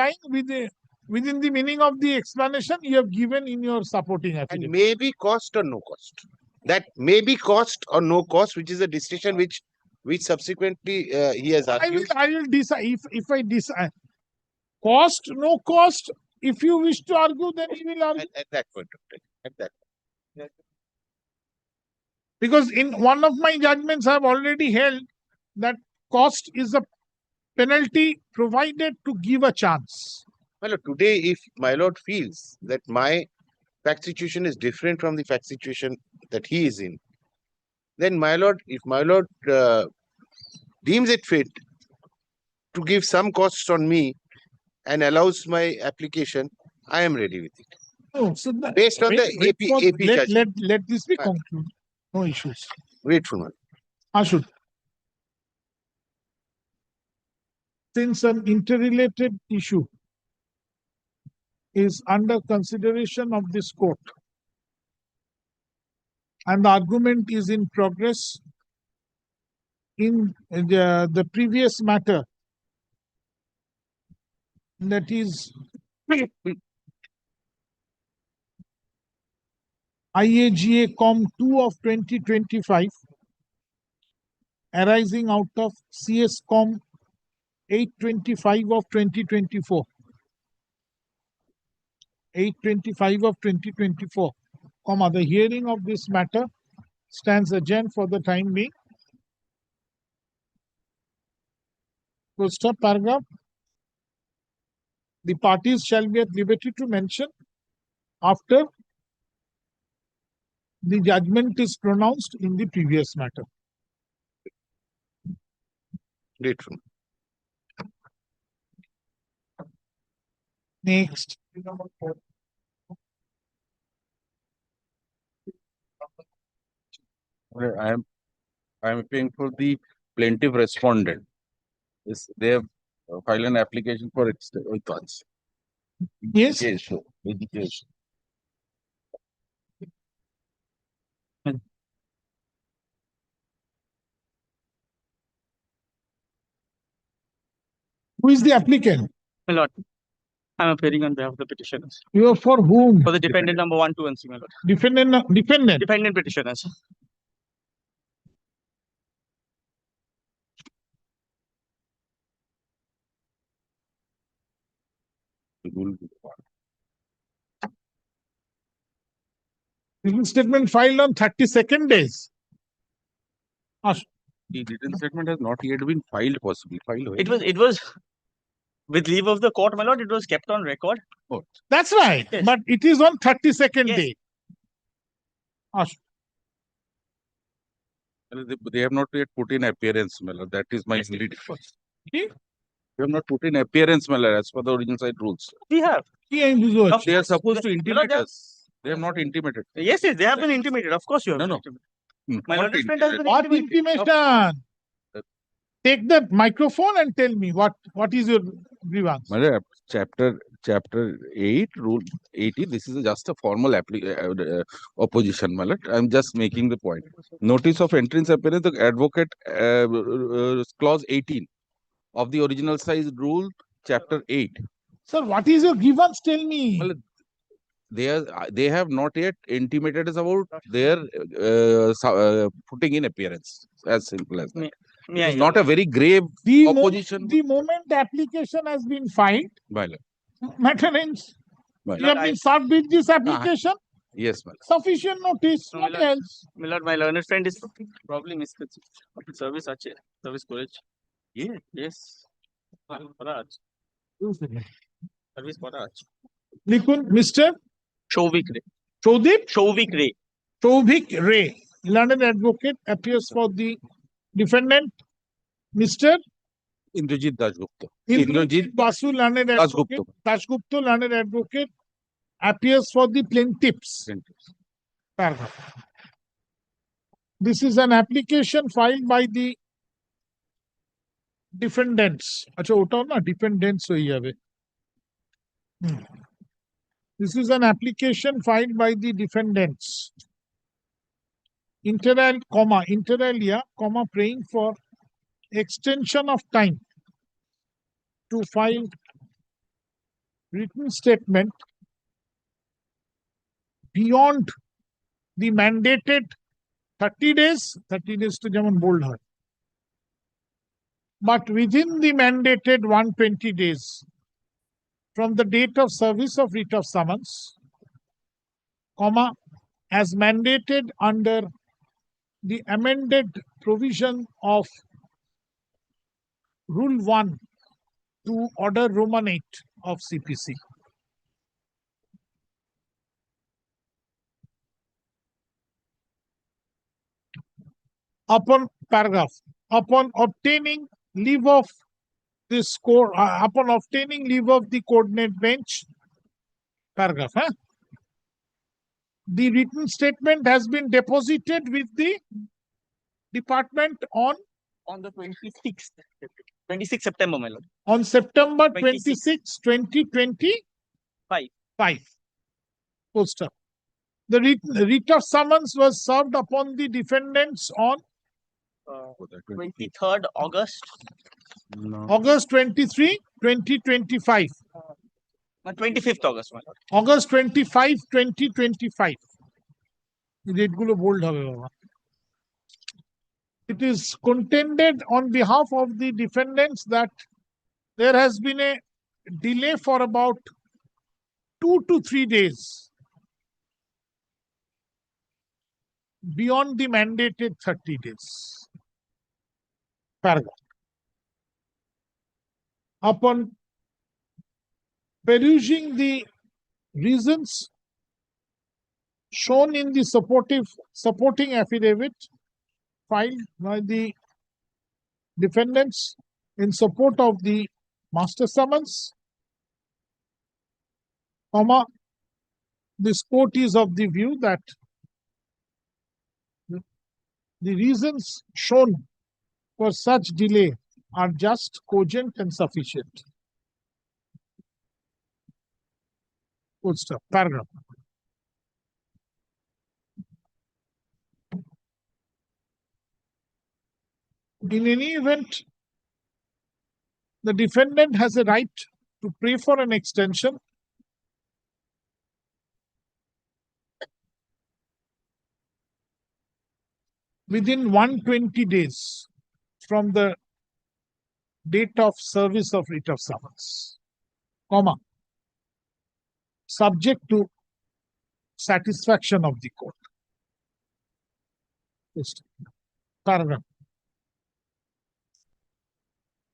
within the meaning of the explanation you have given in your supporting affidavit. And may be cost or no cost. That may be cost or no cost, which is a decision which subsequently he has argued. I will decide if I decide cost, no cost. If you wish to argue, then he will argue. At that point of time. At that. Because in one of my judgments, I have already held that cost is a penalty provided to give a chance. Well, today, if my lord feels that my fact situation is different from the fact situation that he is in, then if my lord deems it fit to give some costs on me and allows my application, I am ready with it. Oh, so that, Based on the AP judgment. let this be Right. concluded. No issues. Wait for one. Ashud. Since an interrelated issue is under consideration of this court and the argument is in progress in the previous matter, that is IAGA Com 2 of 2025 arising out of CS Com 825 of 2024. 825 of 2024, comma, the hearing of this matter stands adjourned for the time being. First paragraph. The parties shall be at liberty to mention after the judgment is pronounced in the previous matter. Grateful. Next. I am paying for the plaintiff respondent. They have filed an application for with us. Yes. Education. Who is the applicant? My lord, I'm appearing on behalf of the petitioners. You are for whom? For the defendant number 1, 2, and 3, my lord. Dependent. Dependent petitioners. Written statement filed on 32nd days. The written statement has not yet been filed, possibly. It was with leave of the court, my lord, it was kept on record. Oh. That's right. Yes. But it is on 32nd day. They have not yet put in appearance, my lord. That is my only difference. Okay. They have not put in appearance, my lord, as per the original side rules. We have. They are supposed to intimate us. They have not intimated. Yes, they have been intimated. Of course, you have. No. My lord, this friend has been What intimated. intimation? Take the microphone and tell me what is your grievance. My lord, chapter 8, rule 80. This is just a formal opposition, my lord. I'm just making the point. Notice of entrance appearance, the advocate clause 18 of the original size rule, chapter 8. Sir, what is your grievance? Tell me. Well, they have not yet intimated us about their putting in appearance. As simple as that. It's not a very grave opposition. The moment the application has been filed, matter ends. You have been served with this application. Yes, ma'am. Sufficient notice. What else? My lord, my learned friend is probably misconceived. Service ache. Service courage. Yes. Service courage. Likun, Mr. Shovik Ray. Shovik Ray. Shovik Ray, London advocate, appears for the defendant, Mr. Indrajit Dasgupta. Indrajit Basu, London advocate, Dasgupta, London advocate, appears for the plaintiffs. Paragraph. This is an application filed by the defendants. Acha, ota na defendants hoye jabe. This is an application filed by the defendants. Inter alia, praying for extension of time to file written statement beyond the mandated 30 days. 30 days to যেমন bold হয়. But within the mandated 120 days from the date of service of writ of summons, as mandated under the amended provision of Rule 1 to Order Roman 8 of CPC. Upon obtaining leave of this court, upon obtaining leave of the coordinate bench, paragraph, The written statement has been deposited with the department on the 26th September, my lord. on September 26, 26, 2025. Five. Full stop. The writ of summons was served upon the defendants on 23rd August. August 23, 2025. 25th August, my lord. August 25, 2025. Date gulo bold hobe baba. It is contended on behalf of the defendants that there has been a delay for about 2 to 3 days beyond the mandated 30 days. Paragraph. Upon perusing the reasons shown in the supporting affidavit filed by the defendants in support of the master summons, this court is of the view that the reasons shown for such delay are just, cogent, and sufficient. Full stop. Paragraph. In any event, the defendant has a right to pray for an extension within 120 days from the date of service of writ of summons, subject to satisfaction of the court. Paragraph.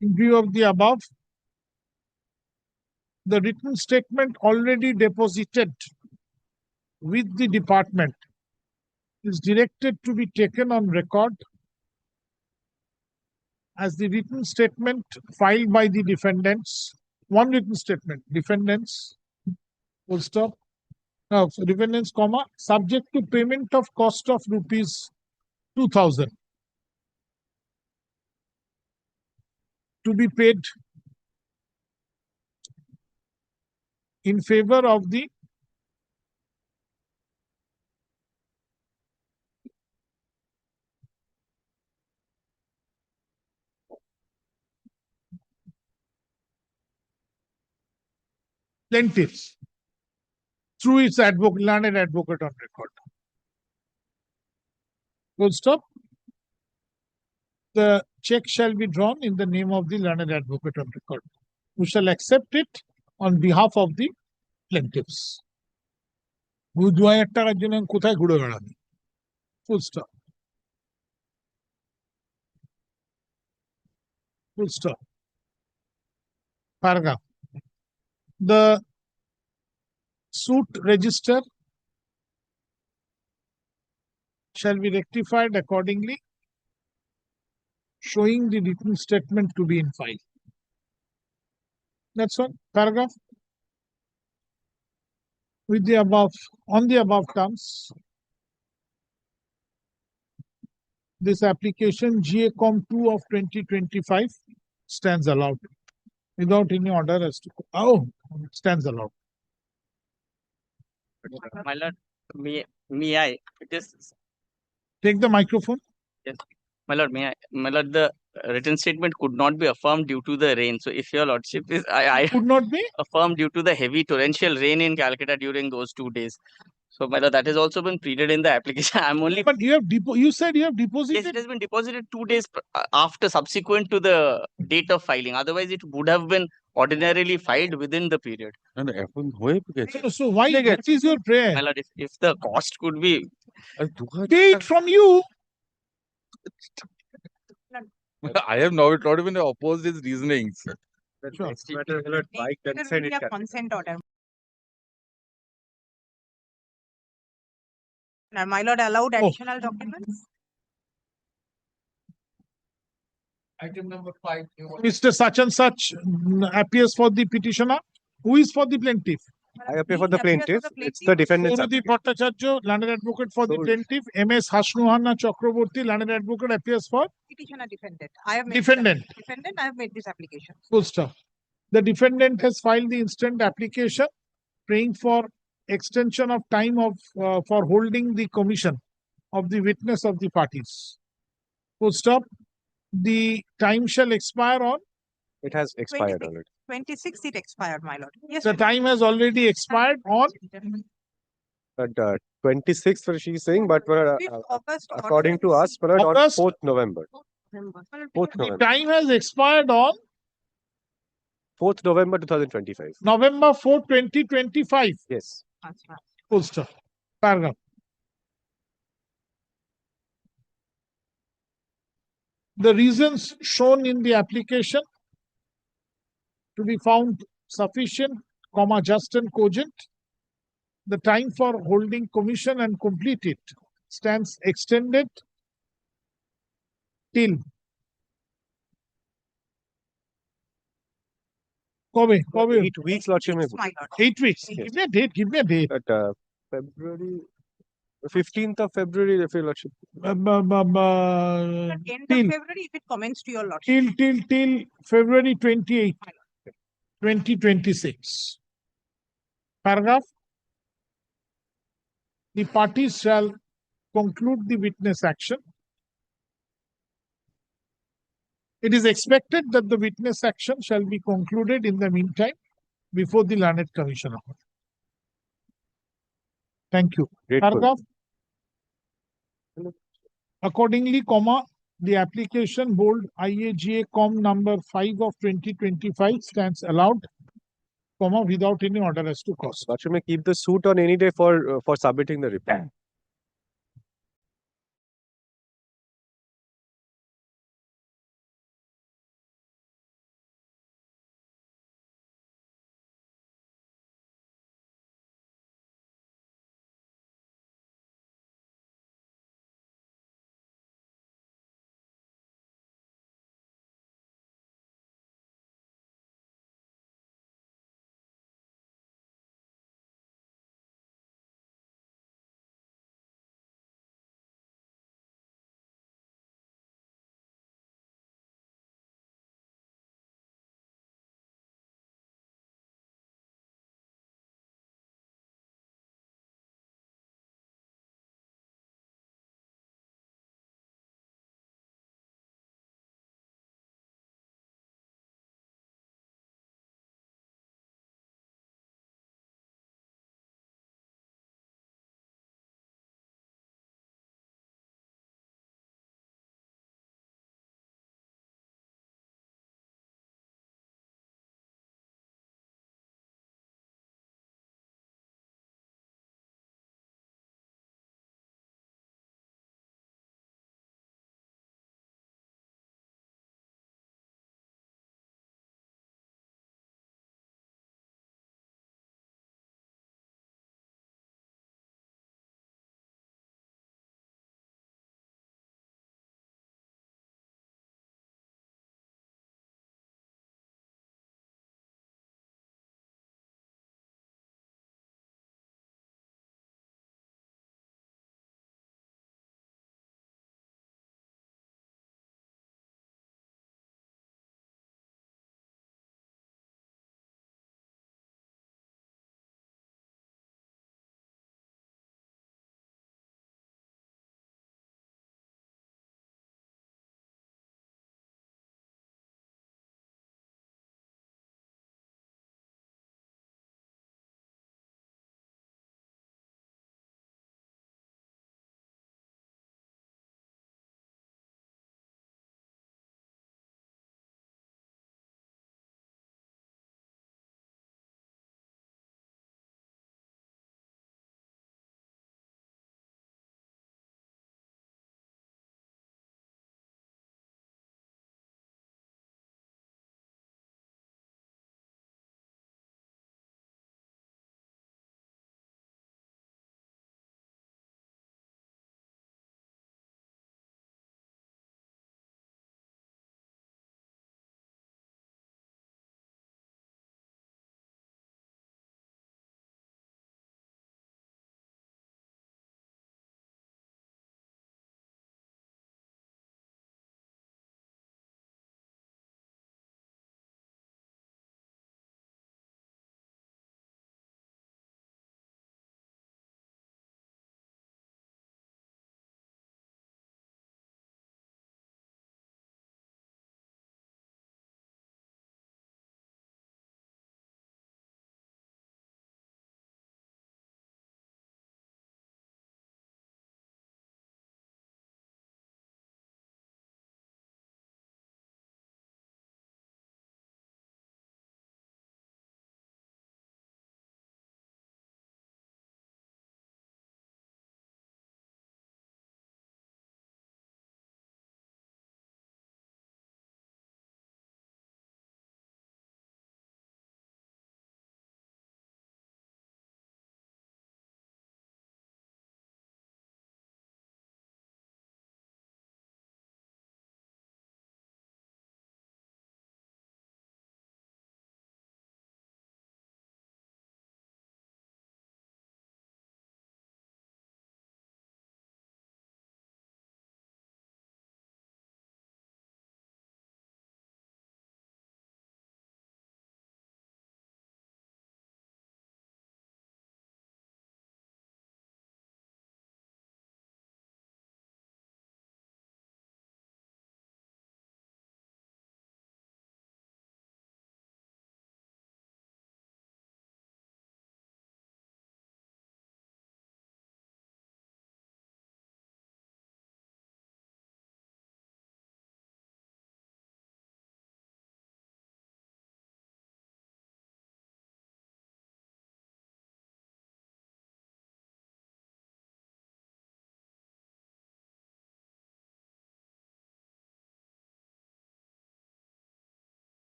In view of the above, the written statement already deposited with the department is directed to be taken on record as the written statement filed by the defendants. One written statement, defendants, full stop. Now, so defendants, subject to payment of cost of rupees 2,000 to be paid in favor of the plaintiffs through its learned advocate on record. Full stop. The check shall be drawn in the name of the learned advocate on record, who shall accept it on behalf of the plaintiffs. Full stop. Full stop. Paragraph. The suit register shall be rectified accordingly, showing the written statement to be in file. That's one. Paragraph. With the above, on the above terms, this application GACOM 2 of 2025 stands allowed without any order as to stands allowed. My lord, may I? It is. Take the microphone. Yes. My lord, may I? My lord, the written statement could not be affirmed due to the rain. So, if your lordship is, I could not be affirmed due to the heavy torrential rain in Calcutta during those 2 days. So, my lord, that has also been pleaded in the application. I'm only. But you have you said you have deposited. Yes, it has been deposited 2 days after, subsequent to the date of filing. Otherwise, it would have been ordinarily filed within the period. So why? What is your prayer? My lord, if the cost could be. Pay it from you. I have not even opposed his reasonings. Sure. Consent order. Now, my lord allowed additional documents. Item number 5. Mr. Such and such appears for the petitioner. Who is for the plaintiff? I appear for He the appears for plaintiff. the It's the plaintiff. defendant's Surudip Bhattacharya, landed advocate for the So- plaintiff. MS Hashnuhanna Chakraborty, landed advocate, appears for Petitioner defendant. I have made defendant. defendant. I have made this application. Good stuff. The defendant has filed the instant application, praying for extension of time of for holding the commission of the witness of the parties. Full stop. The time shall expire on. it has expired 26. already. 26 it expired, my lord. Yes. The time has already expired on. But 26th, what she's saying, but 5th August. order according to us, received. on August. 4th November. November. 4th The November. time has expired on 4th November 2025. November 4, 2025. Yes. That's right. Full stop. Paragraph. The reasons shown in the application to be found sufficient, just and cogent. The time for holding commission and complete it stands extended till Kobe. 8 weeks, Lordship. Yes, my lord. 8 weeks. Yes. Give me a date. Give me a date. But February, 15th of February, if your Lordship. Uh, End of till February, if it comments to your lordship. till February 28, 2026. Paragraph. The parties shall conclude the witness action. It is expected that the witness action shall be concluded in the meantime before the learned commissioner. Thank you. Grateful. Paragraph. Accordingly, the application bold IAGA com number 5 of 2025 stands allowed, without any order as to cause. Lordship may keep the suit on any day for submitting the report.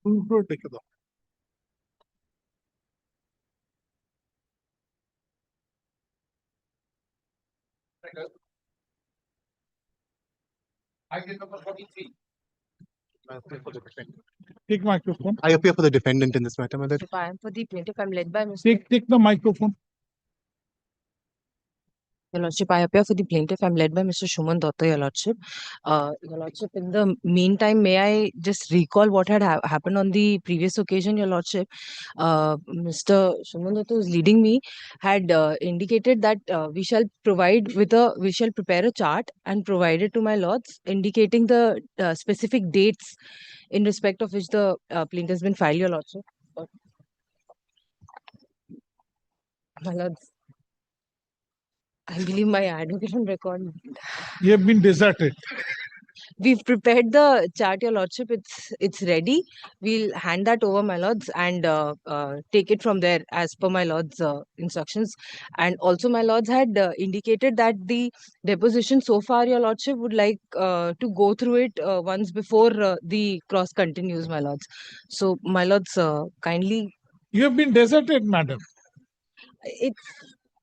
দেখে দাও। Item number 43. Take microphone. I appear for the defendant in this matter, my lord. I am for the plaintiff. I'm led by Mr. Take the microphone. Your Lordship, I appear for the plaintiff. I'm led by Mr. Shuman Dutta, Your Lordship. Your Lordship, in the meantime, may I just recall what had happened on the previous occasion, Your Lordship? Mr. Shuman Dutta, who's leading me, had indicated that we shall prepare a chart and provide it to my lords, indicating the specific dates in respect of which the plaintiff has been filed, Your Lordship. My lords, I believe my advocate on record. You have been deserted. We've prepared the chart, Your Lordship. It's ready. We'll hand that over, my lords, and take it from there as per my lords' instructions. And also, my lords had indicated that the deposition so far, Your Lordship, would like to go through it once before the cross continues, my lords. So, my lords, kindly. You have been deserted, madam.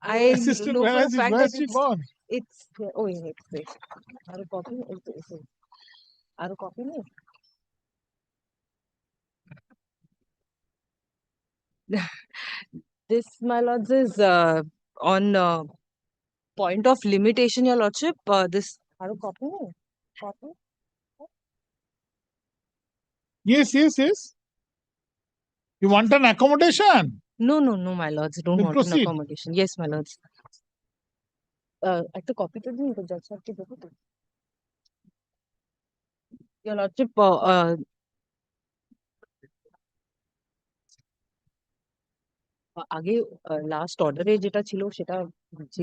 I Assistant, know where for a has he- fact where that has he gone? it's oh wait. Are you copy? Are you copy me? This, my lords, is on point of limitation, Your Lordship. This are you copy me? Copy? Yes. You want an accommodation? No, my lords. Don't Then want an proceed. accommodation. Yes, my lords. At the copy to the judge साहब की देखो तो. Your Lordship, আগে last order এ যেটা ছিল সেটা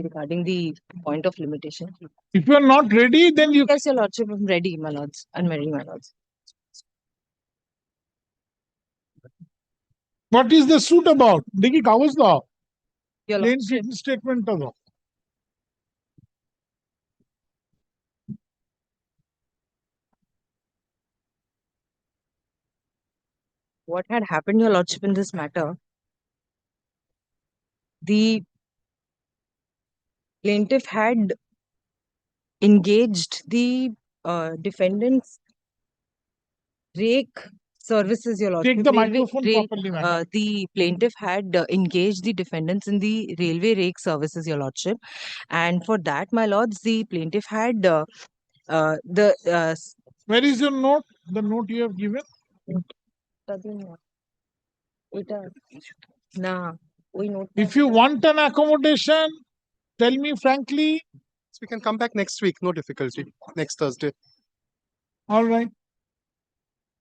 regarding the point of limitation. If you are not ready, then you. Yes, Your Lordship, I'm ready, my lords. I'm ready, my lords. What is the suit about? देखिए कागज लाओ. Your Plain Lordship. statement दो. What had happened, Your Lordship, in this matter? The plaintiff had engaged the defendant's rake services, Your Lordship. Take the microphone properly, madam. The plaintiff had engaged the defendants in the railway rake services, Your Lordship. And for that, my lords, the plaintiff had Where is your note? The note you have given? If you want an accommodation, tell me frankly. So we can come back next week, no difficulty. Next Thursday. All right.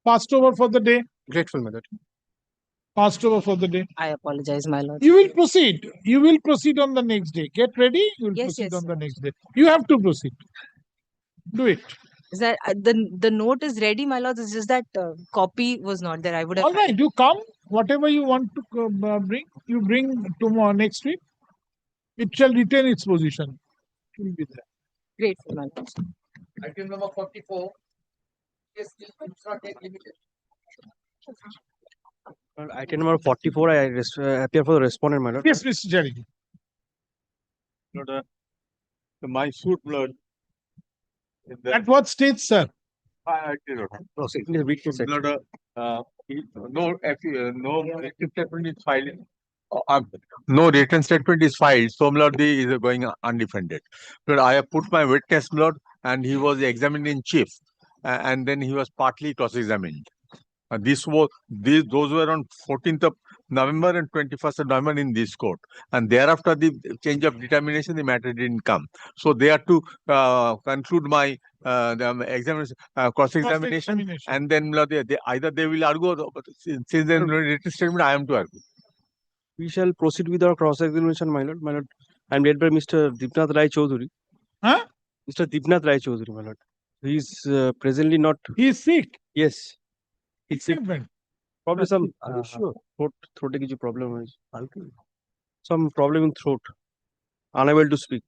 Passed over for the day. Grateful, my lord. Passed over for the day. I apologize, my lord. You will proceed. You will proceed on the next day. Get ready. You will Yes, proceed yes, on the next day. You have to proceed. Do it. Is that the note is ready, my lords? It's just that copy was not there. I would have. All right. You come. Whatever you want to bring, you bring tomorrow next week. It shall retain its position. It will be there. Grateful, my lords. Item number 44. Yes, Infratech Limited. Item number 44, I appear for the respondent, my lord. Yes, Mr. Jarigi. Lord, my suit, Lord. At what stage, sir? Proceed. Read to Lord, no written statement is filed. No written statement is filed. So, Lord, he is going undefended. Lord, I have put my witness, Lord, and he was examined in chief, and then he was partly cross-examined. Those were on 14th of November and 21st of November in this court. And thereafter, the change of determination, the matter didn't come. So they are to conclude my examination, cross-examination, and then either they will argue, since then written statement, I am to argue. We shall proceed with our cross-examination, my lord. My lord, I am led by Mr. Deepnath Rai Chaudhary. Huh? Mr. Deepnath Rai Chaudhary, my lord. He is presently not. He is sick. Yes. It's sick. Treatment. Probably some Sure. throat ki problem is. Some problem in throat. Unable to speak.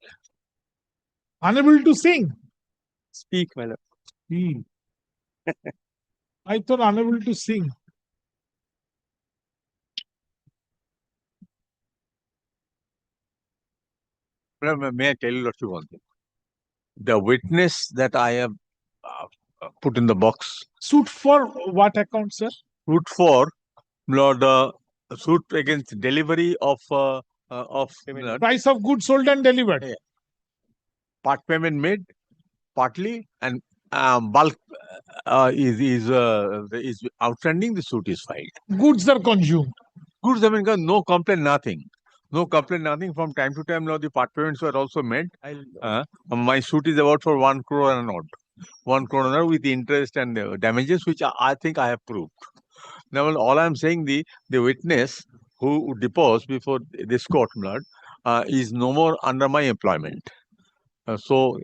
Unable to sing. Speak, my lord. I thought unable to sing. May I tell you one thing? The witness that I have put in the box. Suit for what account, sir? Suit for the suit against delivery of Price of goods sold and delivered. Yeah. Part payment made, partly, and bulk is outstanding. The suit is filed. Goods are consumed. Goods have been no complaint, nothing. No complaint, nothing. From time to time, now the part payments were also made. My suit is about for 1 crore and odd. 1 crore and odd with interest and damages, which I think I have proved. Now, all I am saying, the witness who deposed before this court, is no more under my employment. So,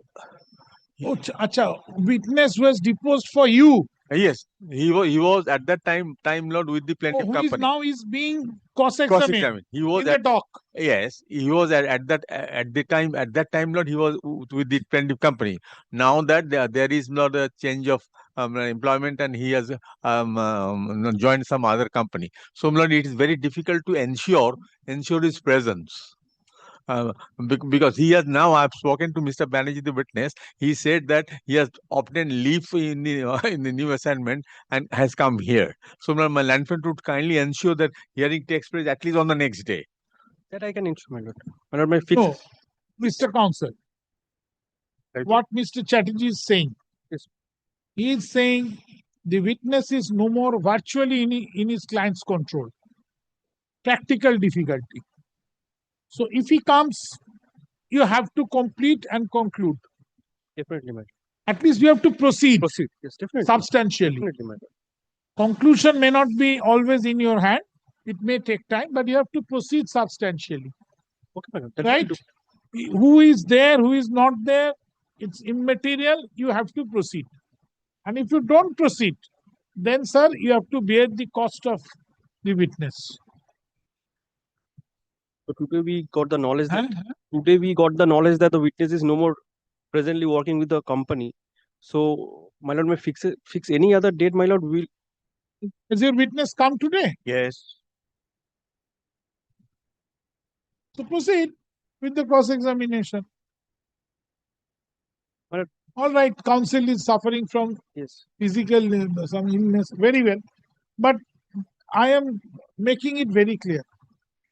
witness was deposed for you. Yes, he was at that time Lord, with the plaintiff who company. is now is being cross-examined. He was in the dock. Yes, he was at that time, Lord, he was with the plaintiff company. Now that there is not a change of employment and he has joined some other company. So, Lord, it is very difficult to ensure his presence. Because he has now, I have spoken to Mr. Banerjee, the witness. He said that he has obtained leave in the new assignment and has come here. So my land friend would kindly ensure that hearing takes place at least on the next day. That I can ensure, my lord. My lord, my fix. No, Mr. Counsel. What Mr. Chatterjee is saying. Yes. He is saying the witness is no more virtually in his client's control. Practical difficulty. So if he comes, you have to complete and conclude. Definitely, madam. At least you have to proceed. Proceed. Yes, definitely. Substantially. Definitely, madam. Conclusion may not be always in your hand. It may take time, but you have to proceed substantially. Okay, madam. Right? Who is there, who is not there, it's immaterial. You have to proceed. And if you don't proceed, then, sir, you have to bear the cost of the witness. So today we got the knowledge that the witness is no more presently working with the company. So, my lord, may fix any other date, my lord. Will Has your witness come today? Yes. So proceed with the cross-examination. All right, counsel is suffering from physical some illness. Very well, but I am making it very clear,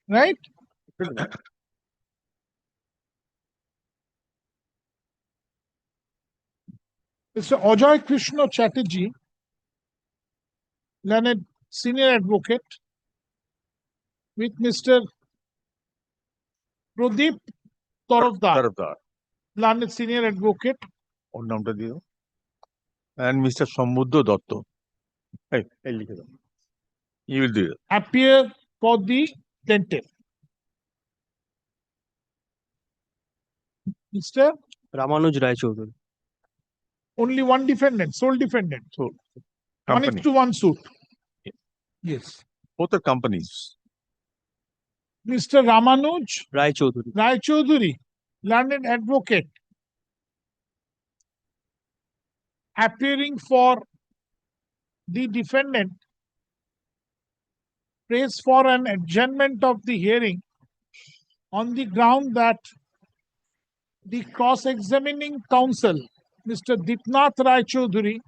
right? Mr. Ajoy Krishna Chatterjee, learned senior advocate, with Mr. Pradeep Tarafdar, learned senior advocate. And Mr. Samudra Dotto. Hey, you will do it. Appear for the plaintiff. Mr. Ramanuj Rai Chaudhary. Only one defendant, sole defendant. So, One is to one suit. Yes. Both are companies. Mr. Ramanuj Rai Chaudhary, learned advocate, appearing for the defendant, prays for an adjournment of the hearing on the ground that the cross-examining counsel, Mr. Dipnath Rai Chaudhary,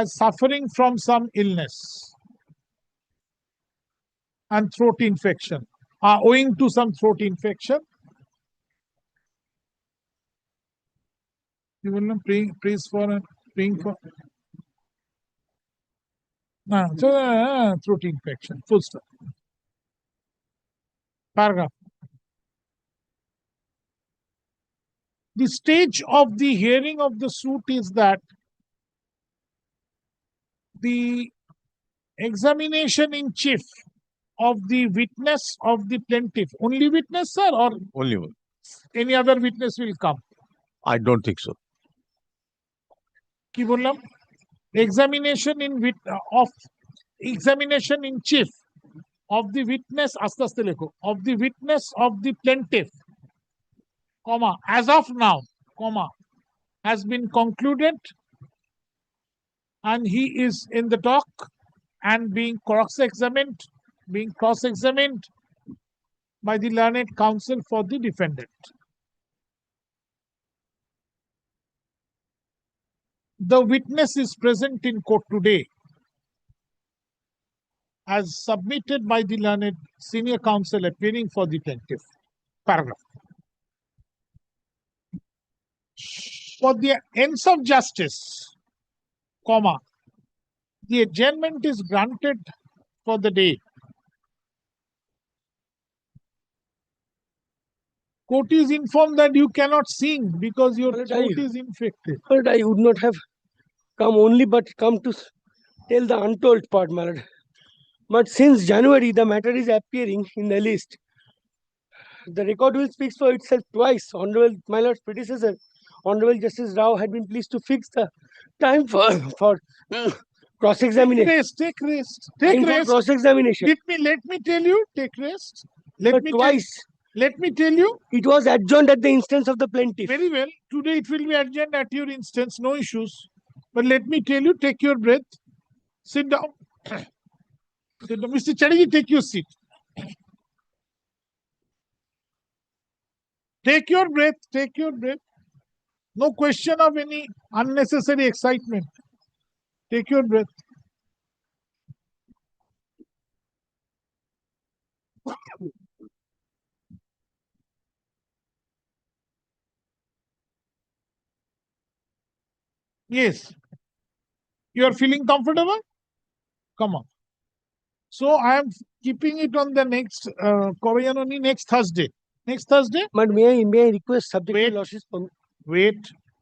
is suffering from some illness and throat infection, owing to some throat infection. You will not praise for praying for throat infection. Full stop. Paragraph. The stage of the hearing of the suit is that the examination in chief of the witness of the plaintiff, only witness, sir, or Only one. Any other witness will come? I don't think so. কি বললাম? Examination in chief of the witness, আস্তে আস্তে লেখো, of the witness of the plaintiff, comma, as of now, comma, has been concluded and he is in the dock and being cross-examined by the learned counsel for the defendant. The witness is present in court today as submitted by the learned senior counsel appearing for the plaintiff. Paragraph. For the ends of justice, comma, the adjournment is granted for the day. Court is informed that you cannot sing because your throat is infected. But I would not have come only but come to tell the untold part, my lord. But since January, the matter is appearing in the list. The record will speak for itself twice. Honorable, my lord's predecessor, Honorable Justice Rao, had been pleased to fix the time for cross-examination. Take rest. Take rest. Cross-examination. Let me tell you, take rest. Let me tell you. It was adjourned at the instance of the plaintiff. Very well. Today it will be adjourned at your instance, no issues. But let me tell you, take your breath. Sit down. Sit down. Mr. Chatterjee, take your seat. Take your breath. Take your breath. No question of any unnecessary excitement. Take your breath. Yes. You are feeling comfortable? Come on. So I am keeping it on the next next Thursday. Next Thursday? But may I request subject to lordship's permission? Wait,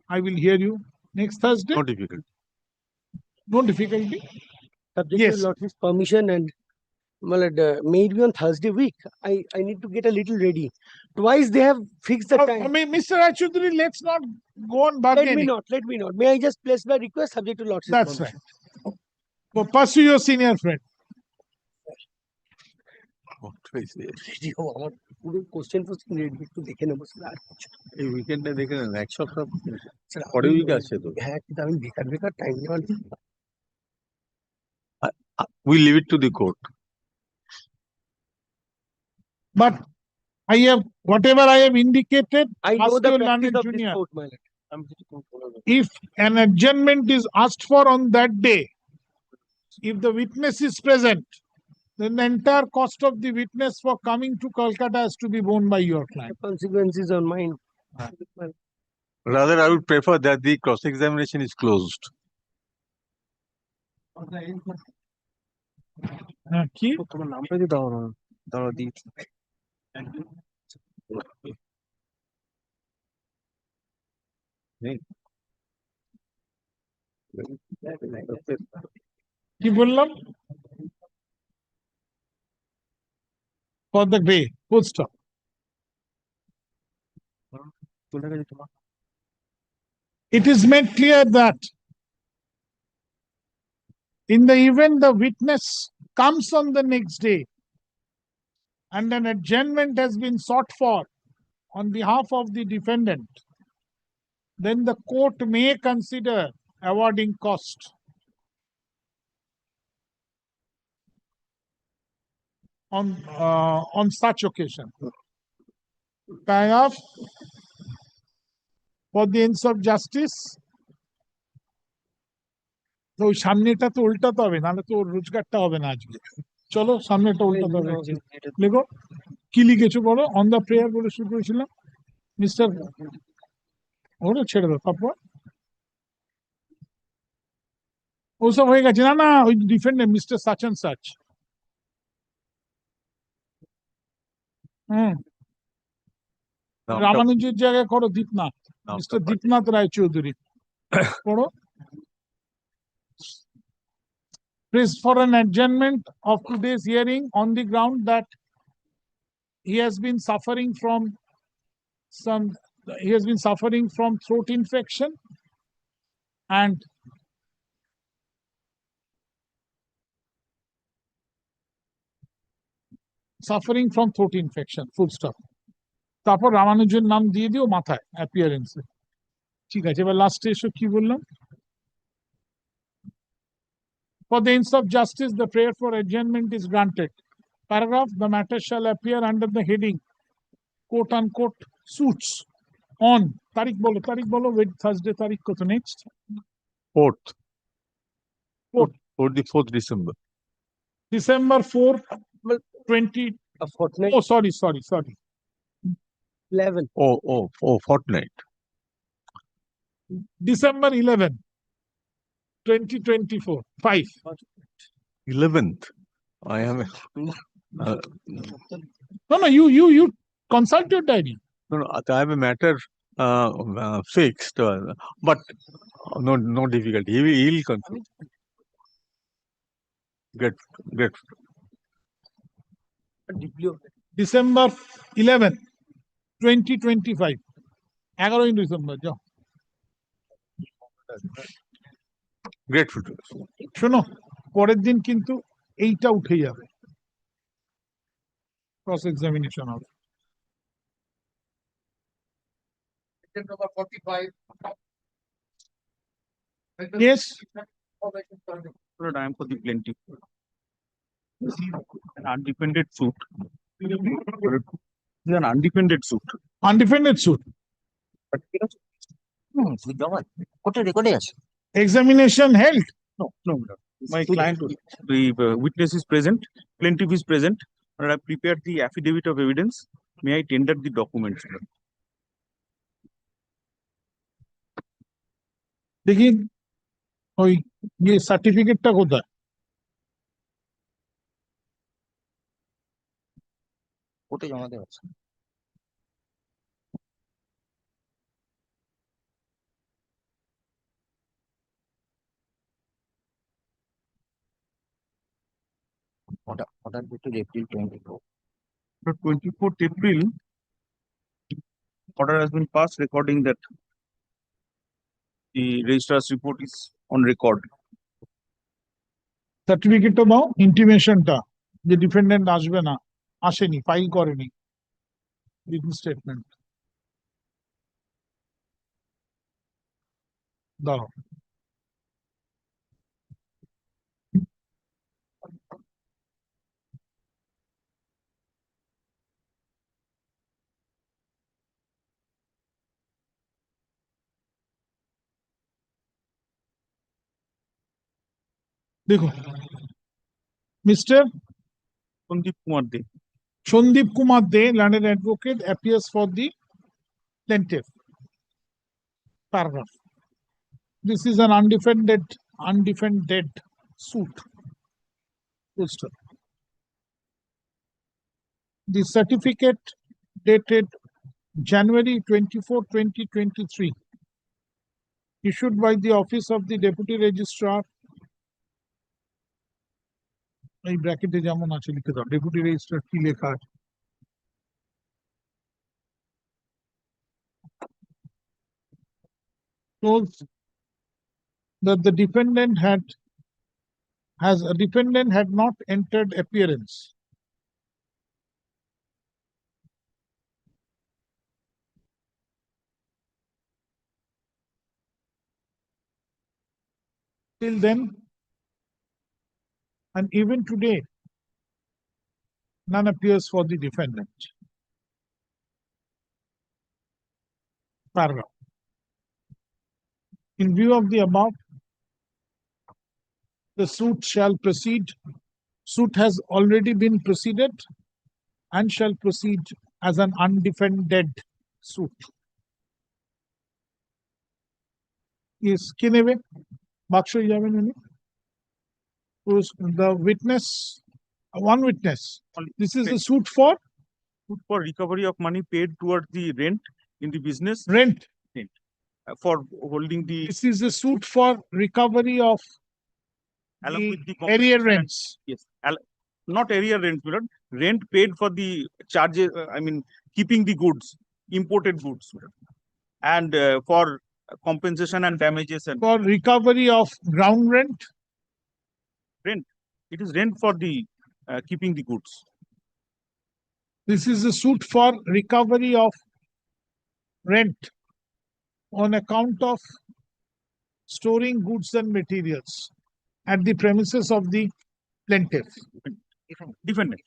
I will hear you. Next Thursday? No difficulty. No difficulty? Subject Yes. to lordship's permission, and well, maybe on Thursday week. I need to get a little ready. Twice they have fixed the time. Mr. Achudhary, let's not go on bargaining. Let me not. May I just place my request subject to lordship's That's permission? right. Well, pursue your senior friend. Ready হও, আমার পুরো question ফোশ্চেন ready, একটু দেখে নেবো sir. আর কিছু এই উইকেন্ডে দেখে নেন, এক সপ্তাহ স্যার, পরে আমি উইক আছে তো। হ্যাঁ, কিন্তু আমি বেকার টাইম নেওয়ার We leave it to the court. But I have, whatever I have indicated, I know ask the your practice learned of this junior. court, my lord. আমি কিছু বলবো না। If an adjournment is asked for on that day, if the witness is present, then the entire cost of the witness for coming to Calcutta has to be borne by your client. Consequences on mine. Rather, I would prefer that the cross-examination is closed. কি? তোমার নামটা দিয়ে দাও না, দাঁড়াও দিই। কি বললাম? For the day, full stop. It is made clear that in the event the witness comes on the next day and an adjournment has been sought for on behalf of the defendant, then the court may consider awarding cost. On such occasion. Paragraph. For the ends of justice. তো ওই সামনেটা তো উল্টাতে হবে, নাহলে তো ওর রোজগারটা হবে না আজকে। চলো সামনেটা উল্টাতে হবে। লেখো কি লিখেছো বলো। অন দ্য প্রেয়ার বলে শুরু করেছিলাম মিস্টার, ওটা ছেড়ে দাও। তারপর ওসব হয়ে গেছে। না ওই defendant mister such and such. রামানুজের জায়গায় করো দীপনাথ, মিস্টার দীপনাথ রায় চৌধুরী। পড়ো। Praised for an adjournment of today's hearing on the ground that he has been suffering from throat infection and full stop. তারপর রামানুজের নাম দিয়ে দিও মাথায় অ্যাপিয়ারেন্সে। ঠিক আছে, এবার লাস্টে এসো কি বললাম। For the ends of justice, the prayer for adjournment is granted. Paragraph, the matter shall appear under the heading, quote unquote, suits on, Tarik bolo, wait, Thursday, Tarik koto next. 4th. Fourth. For the 4th December. December 4th, 20. A fortnight. Oh, sorry. 11. Fortnight. December 11, 2024. 5. 11th. I am. No, you consult your diary. No, I have a matter fixed, but no difficulty. He will confirm. Great. December 11, 2025. 11 December, যাও। Grateful. শোনো, পরের দিন কিন্তু এইটা উঠে যাবে। Cross examination হবে। Item number 45. Yes. Lord, I am for the plaintiff. This is an undefended suit. This is an undefended suit. Undefended suit. Examination held. No. My client, the witness is present, plaintiff is present, and I prepared the affidavit of evidence. May I tender the documents? দেখি ওই সার্টিফিকেটটা কোথায়? কোর্টে জমা দেওয়া আছে। Order dated April 24. 24th April, order has been passed recording that the registrar's report is on record. সার্টিফিকেটটা দাও, ইন্টিমেশনটা যে ডিফেন্ডেন্ট আসবে না, আসেনি, ফাইল করেনি, রিটেন স্টেটমেন্ট দাও। দেখো, mister Sandip Kumar De, learned advocate, appears for the plaintiff. Paragraph. This is an undefended suit. The certificate dated January 24, 2023, issued by the Office of the Deputy Registrar. এই ব্র্যাকেটে যেমন আছে লিখে দাও, deputy registrar কি লেখা আছে? Shows that the defendant had not entered appearance till then, and even today, none appears for the defendant. Paragraph. In view of the above, the suit shall proceed. Suit has already been proceeded and shall proceed as an undefended suit. Yes, কে নেবে? বাক্সই যাবেন উনি? The witness, one witness. This is the suit for recovery of money paid towards the rent in the business. Rent. For holding the. This is the suit for recovery of the area rents. Yes, not area rent, rent paid for the charges. Keeping the goods, imported goods, and for compensation and damages and for recovery of ground rent. Rent. It is rent for the keeping the goods. This is a suit for recovery of rent on account of storing goods and materials at the premises of the plaintiff. Defendant.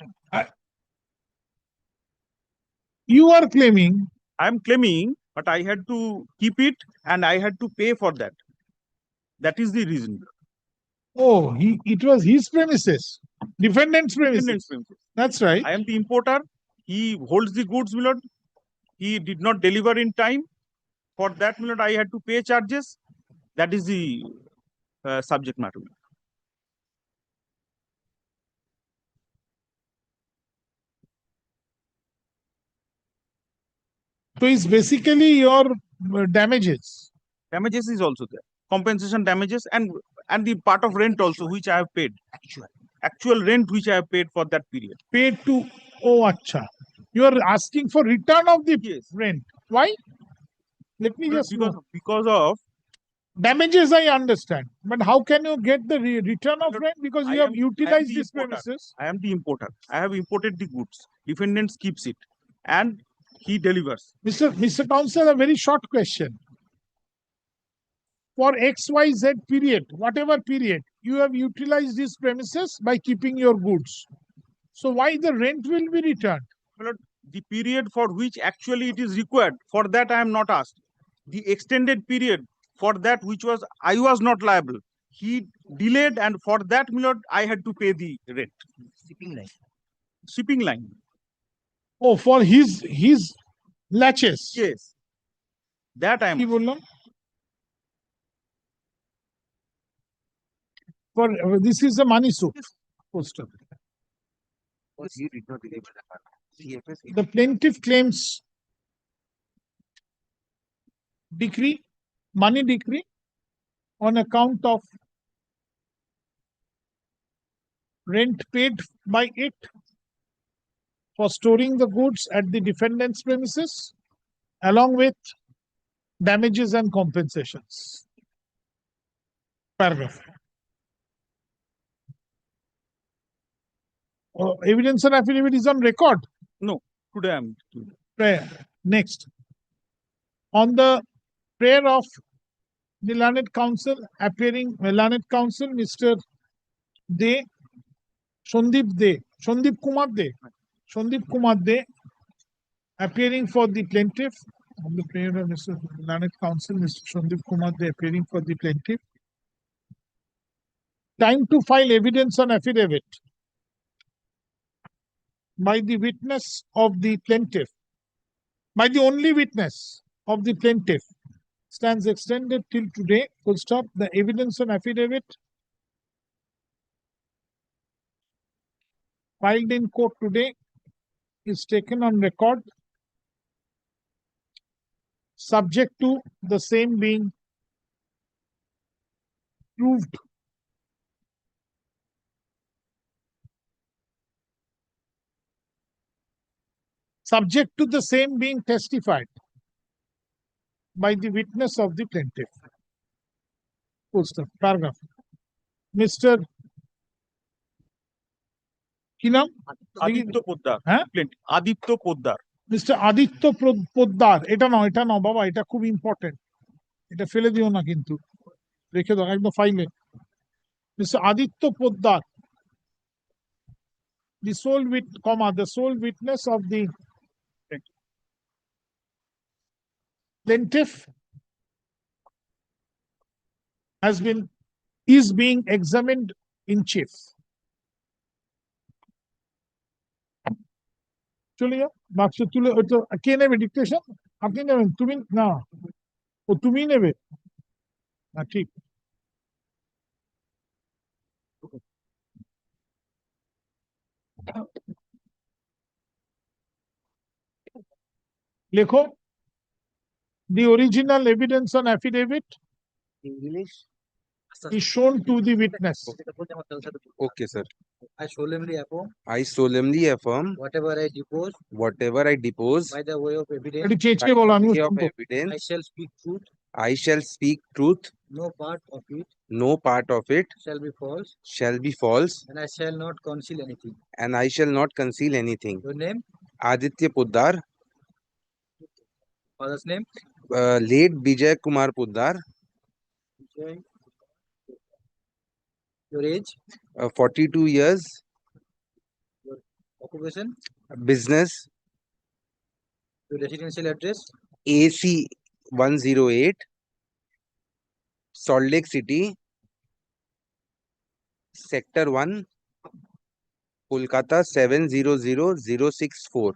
You are claiming. I am claiming, but I had to keep it and I had to pay for that. That is the reason. Oh, it was his premises. Defendant's premises. That's right. I am the importer. He holds the goods, my lord. He did not deliver in time. For that, my lord, I had to pay charges. That is the subject matter. So it's basically your damages. Damages is also there. Compensation damages and the part of rent also which I have paid. Actual rent which I have paid for that period. Paid to acha. You are asking for return of the rent. Why? Let me just because of damages. I understand, but how can you get the return of rent because you have utilized this premises? I am the importer. I have imported the goods. Defendant keeps it and he delivers. Mr. Counsel, a very short question. For XYZ period, whatever period, you have utilized these premises by keeping your goods. So why the rent will be returned? The period for which actually it is required, for that I am not asked. The extended period for that which was I was not liable. He delayed and for that, my lord, I had to pay the rent. Shipping line. Shipping line. Oh, for his latches. Yes. That I am. For this is the money suit poster. The plaintiff claims money decree on account of rent paid by it for storing the goods at the defendant's premises, along with damages and compensations. Paragraph. Evidence and affidavit is on record. No, today I am. Prayer. Next. On the prayer of the learned counsel, appearing learned counsel, Mr. De, Shandip Kumar De, appearing for the plaintiff. On the prayer of Mr. Learned counsel, Mr. Shandip Kumar De, appearing for the plaintiff. Time to file evidence on affidavit by the witness of the plaintiff, by the only witness of the plaintiff, stands extended till today. Full stop. The evidence on affidavit filed in court today is taken on record, subject to the same being proved subject to the same being testified by the witness of the plaintiff. Full stop. Paragraph. Mr. Kinam? Aditya Poddar. Aditya Poddar. Mr. Aditya Poddar. এটা নাও বাবা, এটা খুব important. এটা ফেলে দিও না কিন্তু। রেখে দাও একদম ফাইলে। Mr. Aditya Poddar, the sole witness of the plaintiff is being examined in chief. চলে যাও বাক্স তুলে ওই তো কে নেবে ডিকটেশন? আপনি নেবেন? তুমি না, ও তুমি নেবে না, ঠিক। লেখো, the original evidence on affidavit is shown to the witness. Okay, sir. I solemnly affirm whatever I depose by the way of evidence, I shall speak truth. No part of it shall be false, and I shall not conceal anything. Your name? Aditya Poddar. Father's name? Late Vijay Kumar Poddar. Your age? 42 years. Occupation? Business. Your residential address? AC 108, Salt Lake City, Sector 1, Kolkata 700064.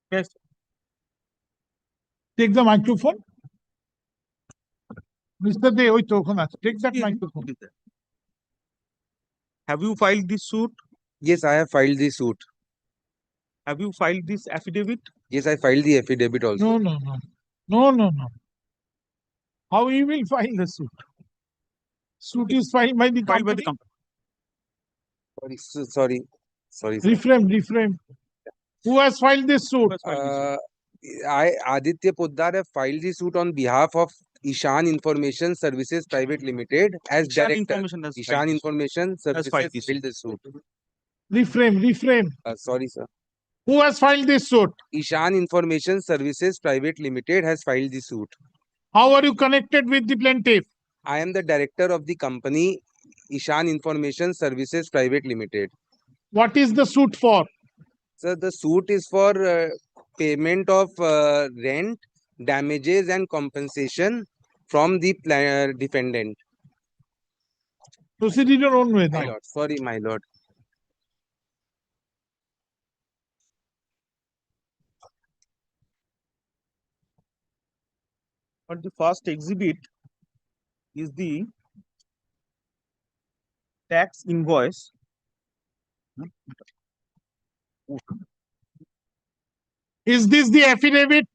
Yes. Take the microphone. Mr. De, ওই তো ওখানে আছে. Take that microphone. Have you filed this suit? Yes, I have filed the suit. Have you filed this affidavit? Yes, I filed the affidavit also. No, no, no. No, no, no. How you will file the suit? Suit is filed by the Filed by company. the company. Sorry. Sorry, sir. Reframe. Who has filed this suit? I, Aditya Poddar, have filed the suit on behalf of Ishan Information Services Private Limited as Ishan director. Information has Ishan filed this suit. Information Services filed this filed the suit. Reframe. Sorry, sir. Who has filed this suit? Ishan Information Services Private Limited has filed the suit. How are you connected with the plaintiff? I am the director of the company Ishan Information Services Private Limited. What is the suit for? Sir, the suit is for payment of rent, damages and compensation from the defendant. Proceed in your own way. My lord. Sorry, my lord. But the first exhibit is the tax invoice. Is this the affidavit?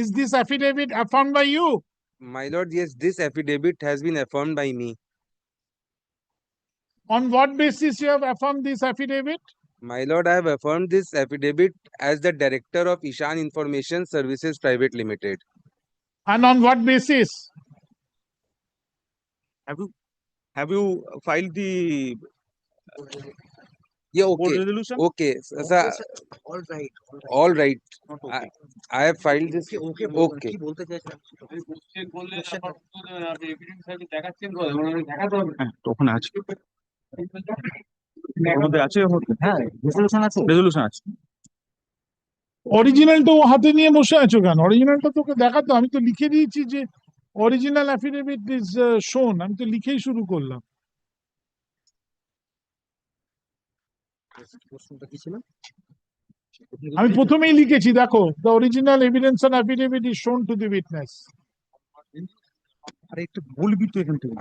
Is this affidavit affirmed by you? My lord, yes, this affidavit has been affirmed by me. On what basis you have affirmed this affidavit? My lord, I have affirmed this affidavit as the director of Ishan Information Services Private Limited. And on what basis? Have you filed the yeah, board okay. resolution? Okay, sir. All right. I have filed this. Okay. তখন আছে resolution আছে অরিজিনালটা ও হাতে নিয়ে বসে আছো কেন? অরিজিনালটা তোকে দেখাতো, আমি তো লিখে দিয়েছি যে অরিজিনাল অ্যাফিডেভিট ইজ শোন, আমি তো লিখেই শুরু করলাম। আমি প্রথমেই লিখেছি, দেখো, the original evidence and affidavit is শোন to the witness.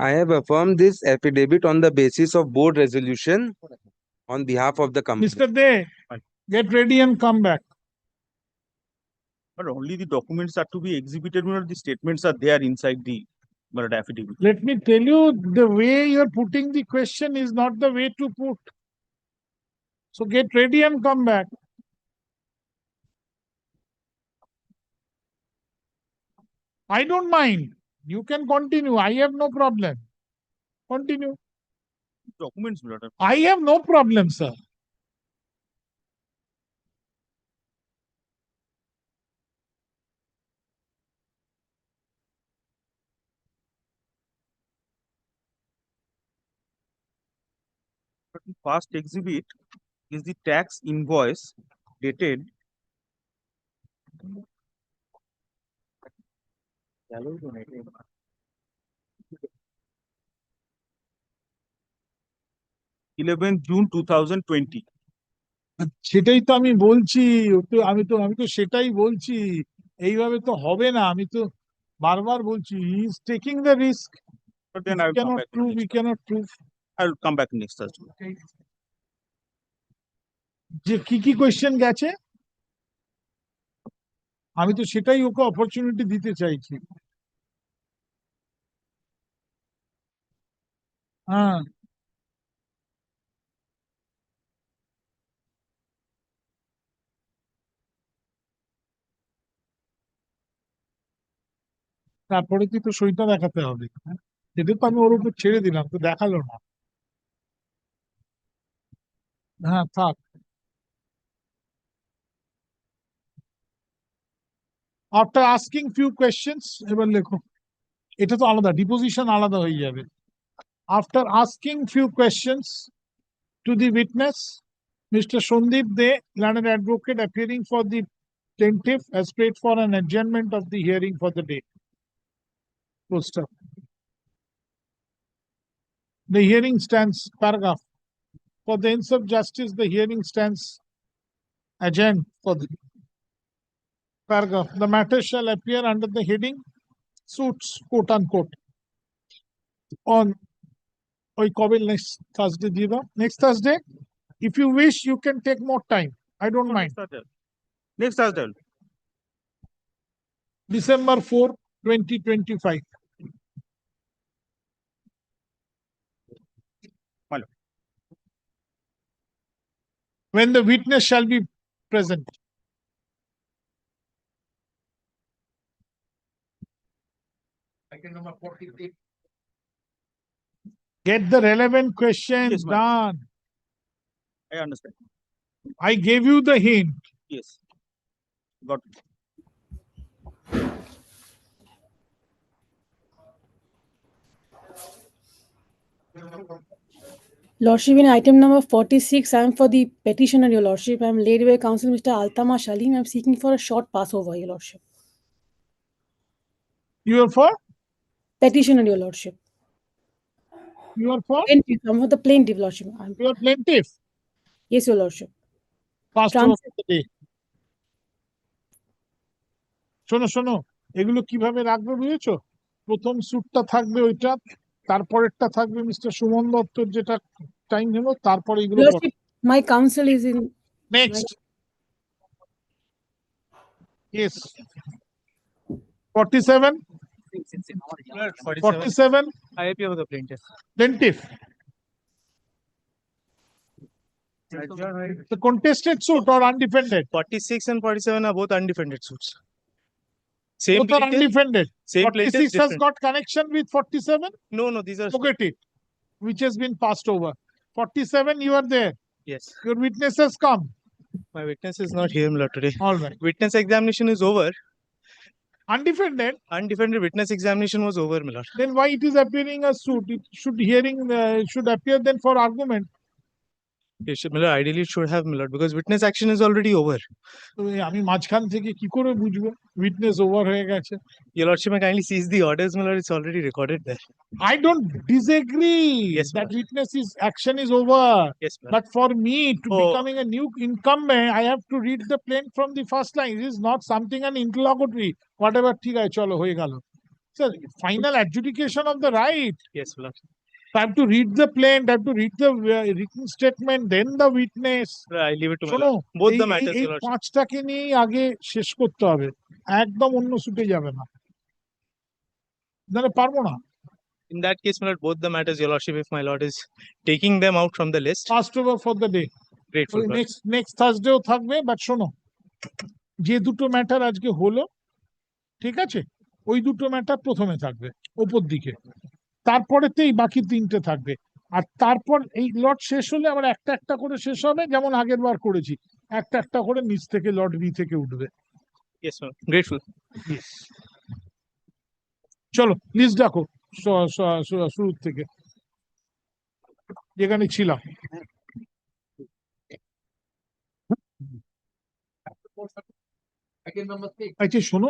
I have affirmed this affidavit on the basis of board resolution on behalf of the company. Mr. De, get ready and come back. But only the documents are to be exhibited, the statements are there inside the affidavit. Let me tell you, the way you're putting the question is not the way to put. So get ready and come back. I don't mind. You can continue. I have no problem. Continue. Documents, I have no problem, sir. But the first exhibit is the tax invoice dated June 2020. সেটাই তো আমি বলছি, আমি তো সেটাই বলছি, এইভাবে তো হবে না। আমি তো বারবার বলছি, he is taking the risk. But then I will come back. We cannot prove. I will come back next Thursday. যে কি কোয়েশ্চেন গেছে, আমি তো সেটাই ওকে অপরচুনিটি দিতে চাইছি। হ্যাঁ, তারপরে কি তো সইটা দেখাতে হবে। সেটা তো আমি ওর উপর ছেড়ে দিলাম, তো দেখালো না। হ্যাঁ, থাক। After asking few questions, এবার লেখো এটা তো আলাদা ডিপোজিশন আলাদা হয়ে যাবে after asking few questions to the witness Mr. Shondeep De, learned advocate appearing for the plaintiff has prayed for an adjournment of the hearing for the day. Full stop. The hearing stands, paragraph. For the ends of justice, the hearing stands adjourned for the paragraph. The matter shall appear under the heading suits, quote unquote, on next Thursday. Next Thursday, if you wish, you can take more time. I don't mind. Next Thursday. December 4, 2025. When the witness shall be present. Item number 48. Get the relevant questions Yes, ma'am. done. I understand. I gave you the hint. Yes. Got it. Lordship, in item number 46, I am for the petitioner, Your Lordship. I am led by Counsel Mr. Altama Shalim. I am seeking for a short passover, Your Lordship. You are for? Petitioner, Your Lordship. You are for? Plaintiff. I am for the plaintiff, Lordship. You are plaintiff. Yes, Your Lordship. Passover for the day. শোনো এগুলো কিভাবে রাখবে বুঝেছো প্রথম স্যুটটা থাকবে ওইটা তারপরেরটা থাকবে মিস্টার সুমন দত্তর যেটা টাইম হলো তারপরে এগুলো Lordship, my counsel is in next yes 47 47 I appear for the plaintiff. plaintiff the contested suit or undefended 46 and 47 are both undefended suits. Same both are plaintiff, undefended same 46 plaintiff, has different. got connection with 47 No, these are. forget it which has been passed over 47 you are there Yes. your witness has come My witness is not here, Milord, today. all right Witness examination is over. undefended Undefended witness examination was over, Milord. then why it is appearing as suit it should appear then for argument Yes, Milord, ideally it should have, Milord, because witness action is already over. তো আমি মাঝখান থেকে কি করে বুঝবো witness over হয়ে গেছে Your Lordship, may kindly seize the orders, Milord. It's already recorded there. I don't disagree Yes, that ma'am. witness is action is over Yes, Milord. but for me to Oh. becoming a new incumbent I have to read the plain from the first line it is not something an interlocutory whatever ঠিক আছে চলো হয়ে গেল sir final adjudication of the right Yes, Milord. I have to read the plain I have to read the written statement then the witness I leave it to শোনো Milord. Both the এই matters, Your Lordship. পাঁচটাকে নিয়ে আগে শেষ করতে হবে একদম অন্য সুটে যাবে না নাহলে পারবো না In that case, Milord, both the matters, Your Lordship, if my Lord is taking them out from the list. First over for the day Grateful, Milord. Next থার্সডেও থাকবে বাট শোনো যে দুটো ম্যাটার আজকে হলো ঠিক আছে ওই দুটো ম্যাটার প্রথমে থাকবে ওপর দিকে তারপরেতেই বাকি তিনটে থাকবে আর তারপর এই লট শেষ হলে আবার একটা একটা করে শেষ হবে যেমন আগের বার করেছি একটা একটা করে নিচ থেকে লট বি থেকে উঠবে Yes, Milord. Grateful. চলো লিস্ট ডাকো শুরু থেকে যেখানে ছিলাম Item number 6. আচ্ছা শোনো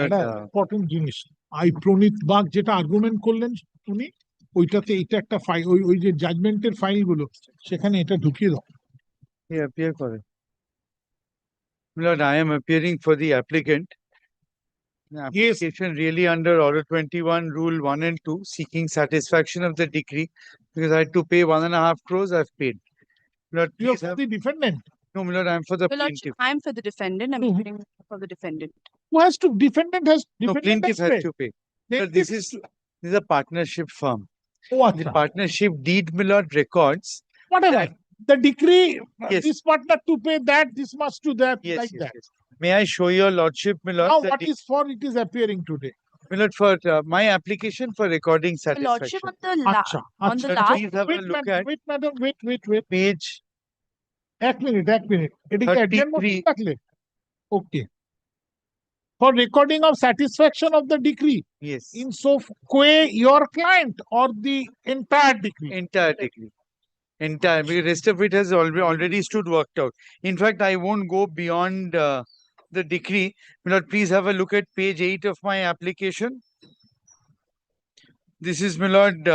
একটা ইম্পর্টেন্ট জিনিস প্রণীত বাগ যেটা আর্গুমেন্ট করলেন উনি ওইটাতে এটা একটা ফাইল ওই যে জাজমেন্টের ফাইলগুলো সেখানে এটা ঢুকিয়ে দাও He appear for it. Milord, I am appearing for the applicant. The application really under Order 21, Rule 1 and 2, seeking satisfaction of the decree because I had to pay 1.5 crores. I've paid. Milord, you are for the defendant no, Milord, I'm for the Well, Lordship, plaintiff. I'm for the defendant. I'm appearing for the defendant. who has to defendant has No, plaintiff has to pay. Milord, this is a partnership firm. The partnership deed, Milord, records. Whatever. The decree, Yes. this partner to pay that, this must to that, Yes, like yes, that. yes. May I show your lordship, Milord? Now, the what is for it is appearing today. Milord, for my application for recording Well, Lordship, satisfaction. on the Sir, last. please have a look at Wait, madam, wait. page এক minute এটা কি adjourn motion 33 থাকলে ওকে for recording of satisfaction of the decree. Yes. In so quo your client or the entire decree? Entire decree. Entire. The rest of it has already stood worked out. In fact, I won't go beyond the decree. My lord, please have a look at page 8 of my application. This is, my lord,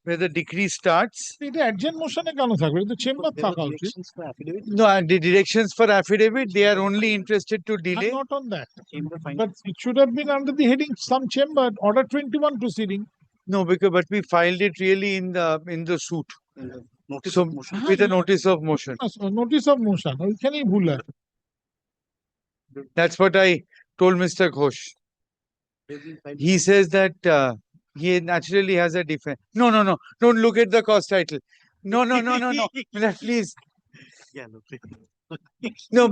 where the decree starts. এটা adjourn motion এ কেন থাকবে? এটা chamber থাকা উচিত। No, and the directions for affidavit, they are only interested to delay. I'm not on that. But it should have been under the heading some chamber, order 21 proceeding. No, because but we filed it really in the suit. So with a notice of motion. Notice of motion. ওইখানেই ভুল আছে। That's what I told Mr. Ghosh. He says that he naturally has a defense. No. Don't look at the cost title. No. Please. No,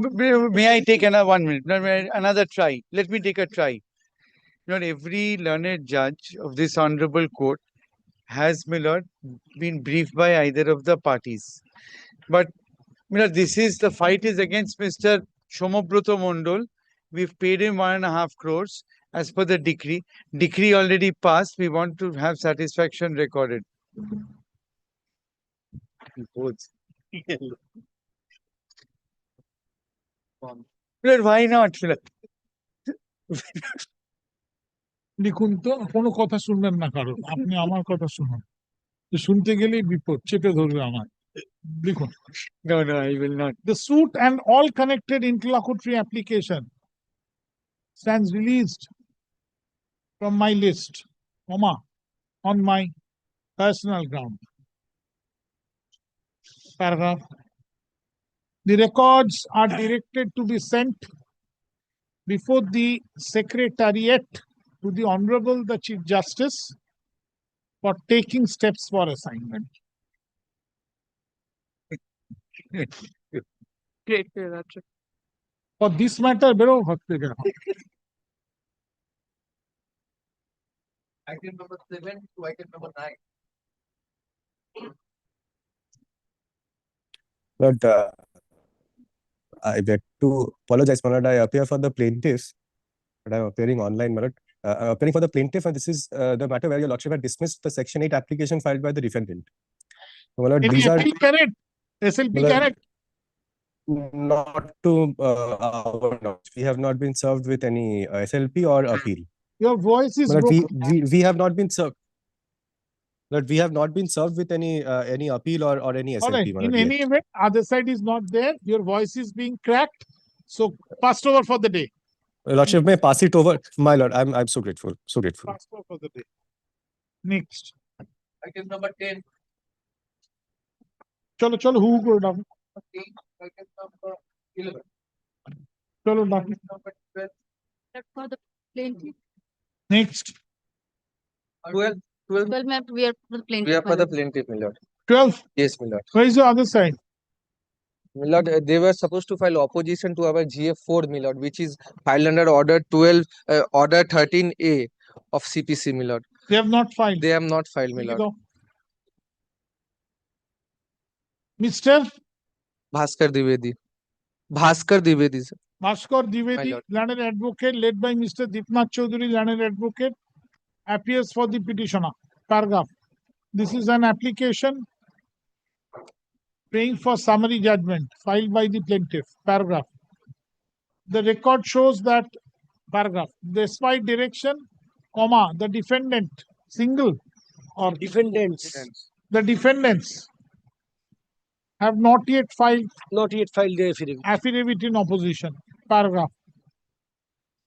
may I take another 1 minute? No, another try. Let me take a try. Not every learned judge of this honorable court has, my lord, been briefed by either of the parties. But, my lord, the fight is against Mr. Shomobroto Mondol. We've paid him 1.5 crores as per the decree. Decree already passed. We want to have satisfaction recorded. Lord, why not? লিখুন তো, কোনো কথা শুনবেন না কারণ, আপনি আমার কথা শুনুন। শুনতে গেলেই বিপদ, চেপে ধরবে আমার। লিখুন। No, I will not. The suit and all connected interlocutory application stands released from my list, on my personal ground. Paragraph. The records are directed to be sent before the Secretariat to the Honorable the Chief Justice for taking steps for assignment. Great. For this matter, bero bhakti gaya. Item number 7 to item number 9. But I beg to apologize, my lord. I appear for the plaintiffs, but I'm appearing online, my lord. I'm appearing for the plaintiff, and this is the matter where your lordship had dismissed the Section 8 application filed by the defendant. So, my lord, these are SLP correct. Not to our knowledge. We have not been served with any SLP or appeal. Your voice is But broken. we have not been served. But we have not been served with any appeal or any SLP. All right. In any event, other side is not there. Your voice is being cracked. So passed over for the day. Lordship, may pass it over. My lord, I'm so grateful. So grateful. Passed over for the day. Next. Item number 10. Chalo, who go down? Item number 11. Chalo, down. Item number 12. For the plaintiff. Next. 12. We are for the plaintiff. We are for the plaintiff, my lord. 12. Yes, my lord. Where is the other side? My lord, they were supposed to file opposition to our GF4, my lord, which is filed under order 13A of CPC, my lord. They have not filed. They have not filed, my lord. Mr. Bhaskar Dwivedi. Sir. Bhaskar Dwivedi, learned advocate, led by Mr. Deepnath Chaudhary, learned advocate, appears for the petitioner. Paragraph. This is an application paying for summary judgment filed by the plaintiff. Paragraph. The record shows that, paragraph, despite direction, the defendant, single or defendants. The defendants have not yet filed the affidavit in opposition. Paragraph.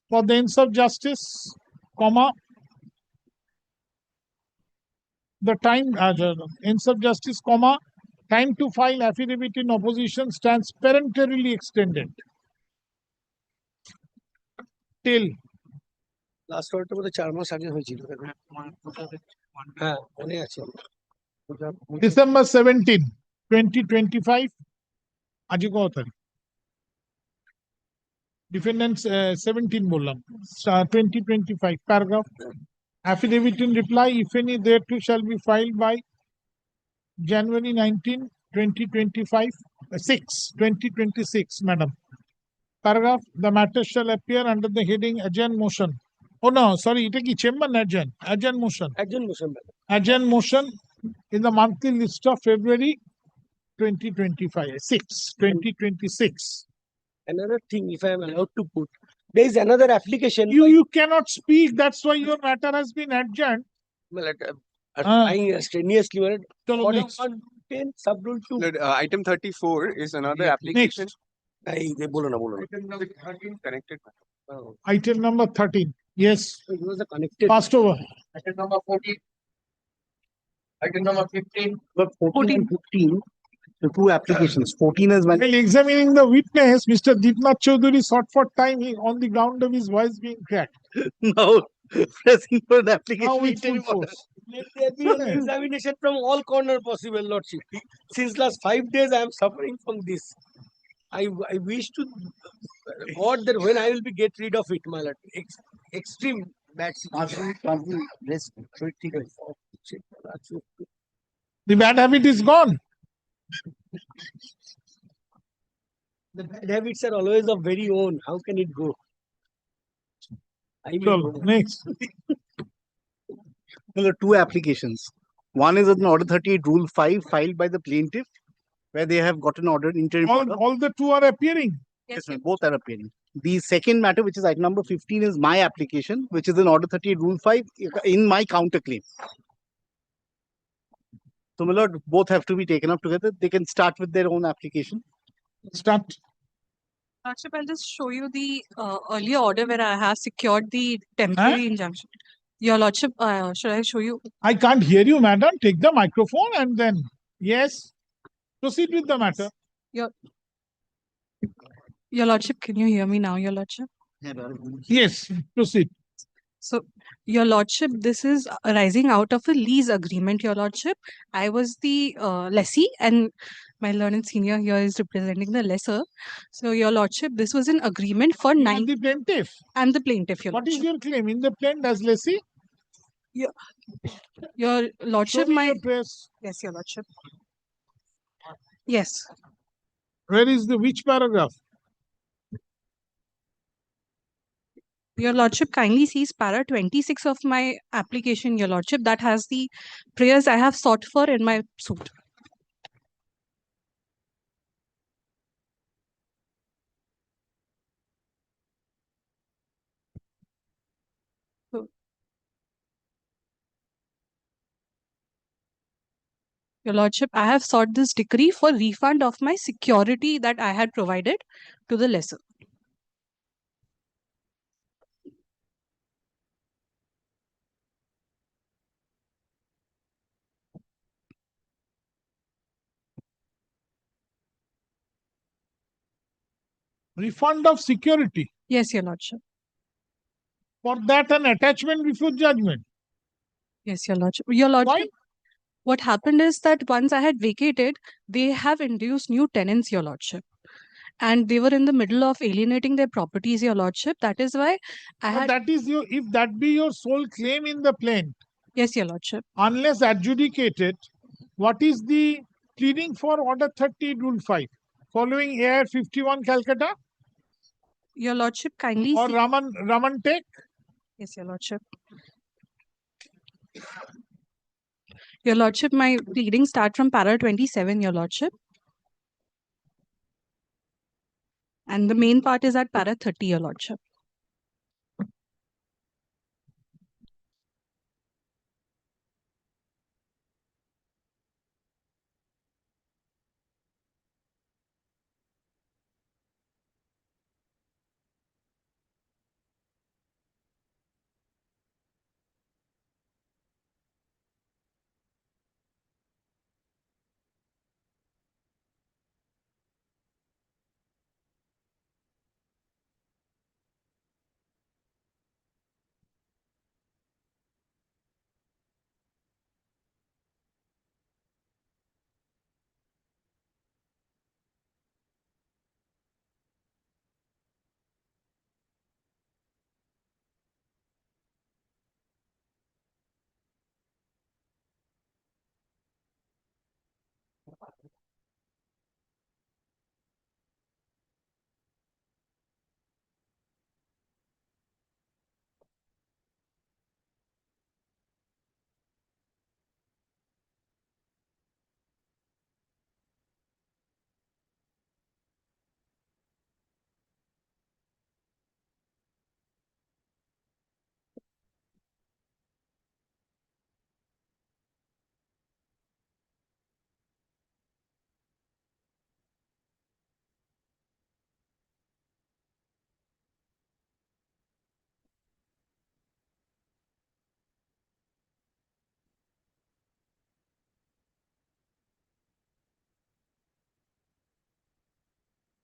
For the ends of justice, the time ends of justice, time to file affidavit in opposition stands parentarily extended till last অর্ডারটা বোধহয় 4 মাস আগে হয়েছিল। হ্যাঁ মনে আছে। December 17, 2025. আজ কত তারিখ? Defendants 17 বললাম, 2025. Paragraph. Affidavit in reply, if any, thereto shall be filed by January 19, 2025. 2026, madam. paragraph, the matter shall appear under the heading adjourn motion. Oh no, sorry, it is chamber adjourn. Adjourn motion. Adjourn motion. Adjourn motion in the monthly list of February 2026. Another thing, if I am allowed to put, there is another application. You cannot speak. That's why your matter has been adjourned. Well, trying strenuously. Order next. 110 sub rule 2. Item 34 is another application. Connected. Item number 13. Yes. It was a connected. Passed over. Item number 14. Item number 15. But 14 and 15, the two applications. 14 is when. While examining the witness, Mr. Deepnath Chaudhary sought for time on the ground of his voice being cracked. Now, pressing for the application. Now with full force. Let there be an examination from all corners possible, Lordship. Since last 5 days, I am suffering from this. I wish to God that when I will be get rid of it, my lord. Extreme bad situation. The bad habit is gone. The bad habits are always of very own. How can it go? Next. There are two applications. One is an Order 38 Rule 5 filed by the plaintiff, where they have got an order interim. All the two are appearing. Yes, ma'am, both are appearing. The second matter, which is item number 15, is my application, which is an Order 38 Rule 5 in my counterclaim. So, my lord, both have to be taken up together. They can start with their own application. Start. Lordship, I'll just show you the earlier order where I have secured the temporary injunction. Your Lordship, should I show you? I can't hear you, madam. Take the microphone and then, yes, proceed with the matter. Your Lordship, can you hear me now, Your Lordship? Yes, proceed. So, Your Lordship, this is arising out of a lease agreement, Your Lordship. I was the lessee and my learned senior here is representing the lesser. So, Your Lordship, this was an agreement for And the plaintiff. And the plaintiff, Your What Lordship. is your claim in the plaint as lessee? Your Lordship, Show me your press. Yes, Your Lordship. Yes. Where is which paragraph? Your Lordship, kindly sees para 26 of my application, Your Lordship, that has the prayers I have sought for in my suit. Your Lordship, I have sought this decree for refund of my security that I had provided to the lessor. Refund of security. Yes, Your Lordship. For that, an attachment before judgment. Yes, Your Lordship. Your Lordship. Why? What happened is that once I had vacated, they have induced new tenants, Your Lordship. And they were in the middle of alienating their properties, Your Lordship. That is why I had... That is if that be your sole claim in the plaint. Yes, Your Lordship. Unless adjudicated, what is the pleading for Order 30 Rule 5? Following AR 51 Calcutta? Your Lordship, kindly... Or Raman Tech? Yes, Your Lordship. Your Lordship, my pleadings start from para 27, Your Lordship. And the main part is at para 30, Your Lordship.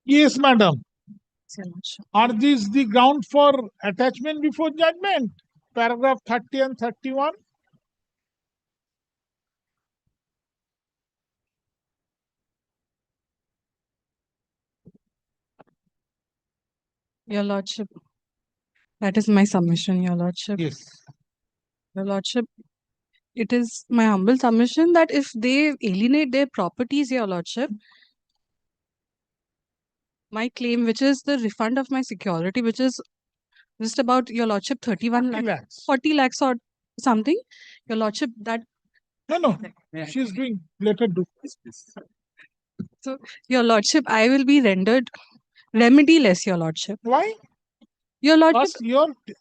Yes, madam. Yes, Your Lordship. Are these the ground for attachment before judgment? Paragraph 30 and 31. Your Lordship, that is my submission, Your Lordship. Yes. Your Lordship, it is my humble submission that if they alienate their properties, Your Lordship, my claim, which is the refund of my security, which is just about, Your Lordship, 31 lakhs, 40 lakhs or something, Your Lordship, that. No, she's doing, let her do. So, Your Lordship, I will be rendered remediless, Your Lordship. Why? Your Lordship. First,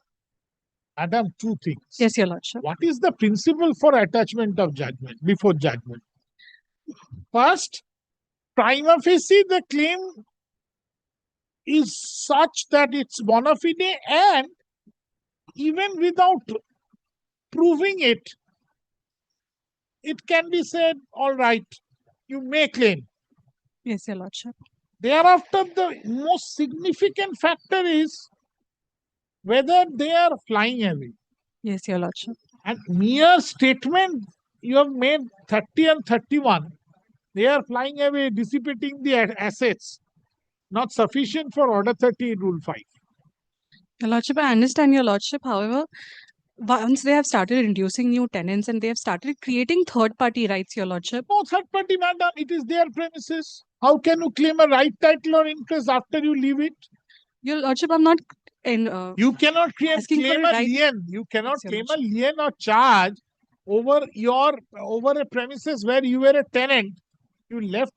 Madam, two things. Yes, Your Lordship. What is the principle for attachment of judgment before judgment? First, prima facie, the claim is such that it's bona fide, and even without proving it, it can be said, all right, you may claim. Yes, Your Lordship. Thereafter, the most significant factor is whether they are flying away. Yes, Your Lordship. And mere statement you have made 30 and 31, they are flying away, dissipating the assets, not sufficient for Order 30 Rule 5. Your Lordship, I understand, Your Lordship. However, once they have started inducing new tenants and they have started creating third-party rights, Your Lordship. No third party, madam, it is their premises. How can you claim a right, title or interest after you leave it? Your Lordship, I'm not you cannot claim a lien. You cannot claim a lien or charge over a premises where you were a tenant. You left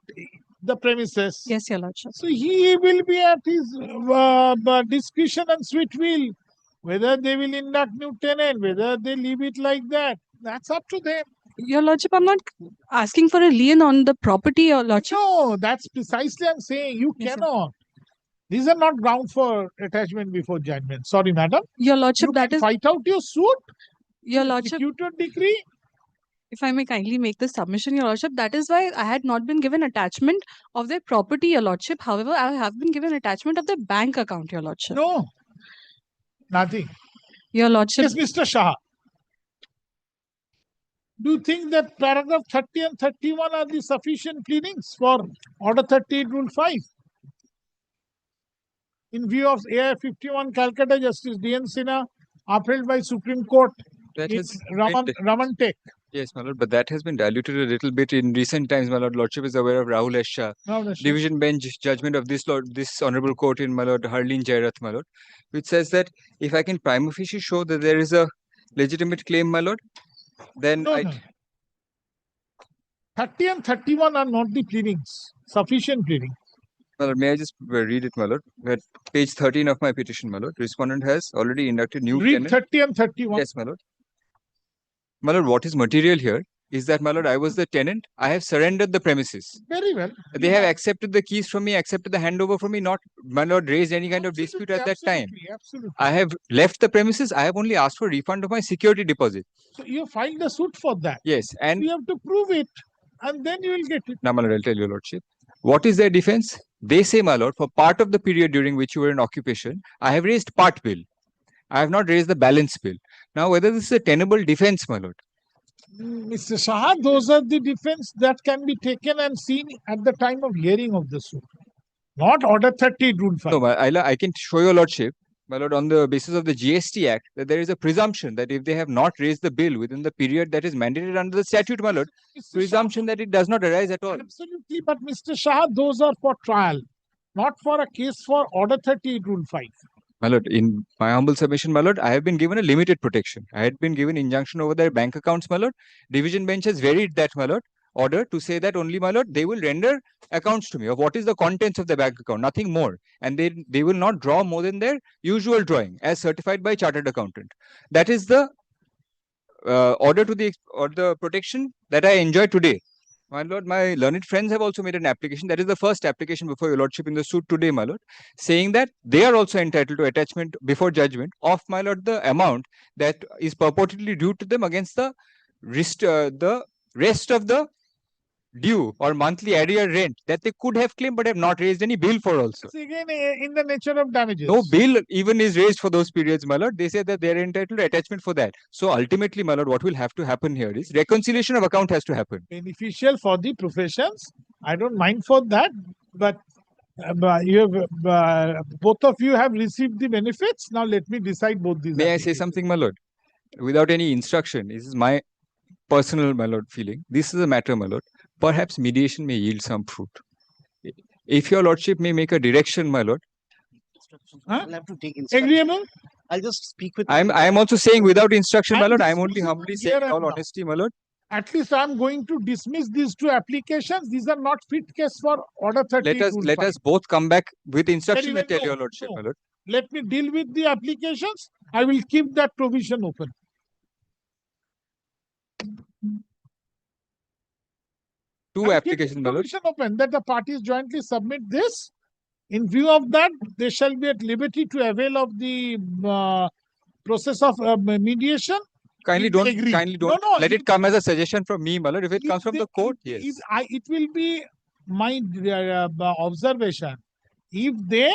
the premises. Yes, Your Lordship. So he will be at his discretion and sweet will. Whether they will induct new tenant, whether they leave it like that, that's up to them. Your Lordship, I'm not asking for a lien on the property, Your Lordship. No, that's precisely I'm saying. You cannot. These are not ground for attachment before judgment. Sorry, madam. Your Lordship, you that can is. Fight out your suit. Your Lordship. Executed decree. If I may kindly make the submission, Your Lordship, that is why I had not been given attachment of their property, Your Lordship. However, I have been given attachment of their bank account, Your Lordship. No. Nothing. Your Lordship. Yes, Mr. Shah. Do you think that paragraph 30 and 31 are the sufficient pleadings for Order 38 Rule 5? In view of AI 51 Calcutta Justice D.N. Sinha, upheld by Supreme Court in Ramantek. Yes, my lord, but that has been diluted a little bit in recent times, my lord. Lordship is aware of Rahul S. Shah, Division Bench judgment of this honorable court in my lord Harleen Jairath, my lord, which says that if I can prima facie show that there is a legitimate claim, my lord, then No. 30 and 31 are not the pleadings, sufficient pleading. My lord, may I just read it, my lord? At page 13 of my petition, my lord, respondent has already inducted new tenant. Read 30 and 31. Yes, my lord. My lord, what is material here is that, my lord, I was the tenant. I have surrendered the premises. Very well. They have accepted the keys from me, accepted the handover from me, not, my lord, raised any kind of dispute at that time. Absolutely. I have left the premises. I have only asked for refund of my security deposit. So you filed a suit for that. Yes. And you have to prove it, and then you will get it. Now, my lord, I'll tell your lordship. What is their defense? They say, my lord, for part of the period during which you were in occupation, I have raised part bill. I have not raised the balance bill. Now, whether this is a tenable defense, my lord. Mr. Shah, those are the defense that can be taken and seen at the time of hearing of the suit. Not Order 30 Rule 5. No, I can show your lordship, my lord, on the basis of the GST Act, that there is a presumption that if they have not raised the bill within the period that is mandated under the statute, my lord, presumption that it does not arise at all. Absolutely, but Mr. Shah, those are for trial, not for a case for Order 30 Rule 5. My lord, in my humble submission, my lord, I have been given a limited protection. I had been given injunction over their bank accounts, my lord. Division bench has varied that, my lord, order to say that only, my lord, they will render accounts to me of what is the contents of the bank account, nothing more. And they will not draw more than their usual drawing as certified by chartered accountant. That is the order to the protection that I enjoy today. My lord, my learned friends have also made an application. That is the first application before your lordship in the suit today, my lord, saying that they are also entitled to attachment before judgment of, my lord, the amount that is purportedly due to them against the rest of the due or monthly arrear rent that they could have claimed but have not raised any bill for also. It's again in the nature of damages. No bill even is raised for those periods, my lord. They say that they are entitled to attachment for that. So ultimately, my lord, what will have to happen here is reconciliation of account has to happen. Beneficial for the professions. I don't mind for that, but you have both of you have received the benefits. Now let me decide both these. May I say something, my lord? Without any instruction, this is my personal, my lord, feeling. This is a matter, my lord. Perhaps mediation may yield some fruit. If your lordship may make a direction, my lord. I'll have to take instruction. Agreeable? I'll just speak with. I am also saying without instruction, my lord. I am only humbly saying in all honesty, my lord. At least I am going to dismiss these two applications. These are not fit case for order 30. Let us both come back with instruction and tell your lordship, my lord. Let me deal with the applications. I will keep that provision open. Two applications, my lord. Provision open that the parties jointly submit this. In view of that, they shall be at liberty to avail of the process of mediation. Kindly don't let it come as a suggestion from me, my lord. If it comes from the court, yes. It will be my observation. If they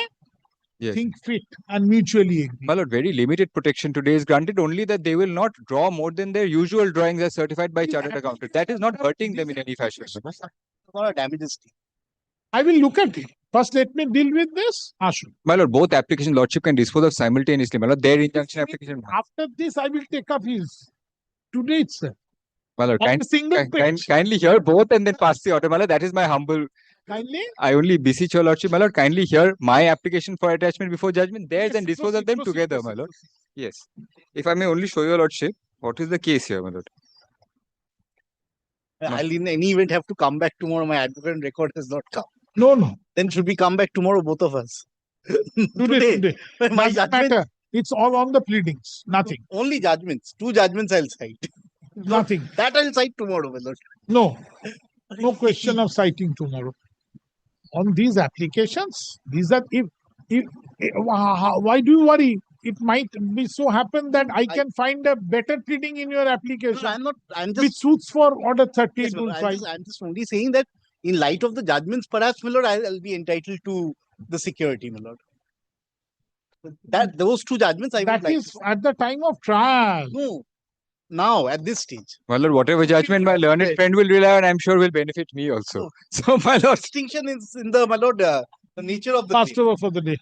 think fit and mutually agree. My lord, very limited protection today is granted only that they will not draw more than their usual drawings as certified by chartered accountant. That is not hurting them in any fashion. Damages. I will look at it. First, let me deal with this. Ashu. My lord, both application lordship can dispose of simultaneously. My lord, their injunction application. After this, I will take up his today itself. My lord, On a single page. kindly hear both and then pass the order. My lord, that is my humble. Kindly. I only beseech your lordship, my lord. Kindly hear my application for attachment before judgment. Theirs and dispose of them together, my lord. Yes. If I may only show your lordship, what is the case here, my lord? I'll in any event have to come back tomorrow. My advocate record has not come. No. Then should we come back tomorrow, both of us? Today. My Doesn't judgment. matter. It's all on the pleadings. Nothing. Only judgments. 2 judgments I'll cite. Nothing. That I'll cite tomorrow, my lord. No. No question of citing tomorrow. On these applications, these are why do you worry? It might be so happen that I can find a better pleading in your application. No, I'm just which suits for order 30. Yes, I'm just only saying that in light of the judgments, perhaps, my lord, I'll be entitled to the security, my lord. That those 2 judgments I would like. That is at the time of trial. No. Now, at this stage. My lord, whatever judgment my learned friend will rely on, I'm sure will benefit me also. So, my lord. Distinction is in the, my lord, the nature of the Passed over for the day.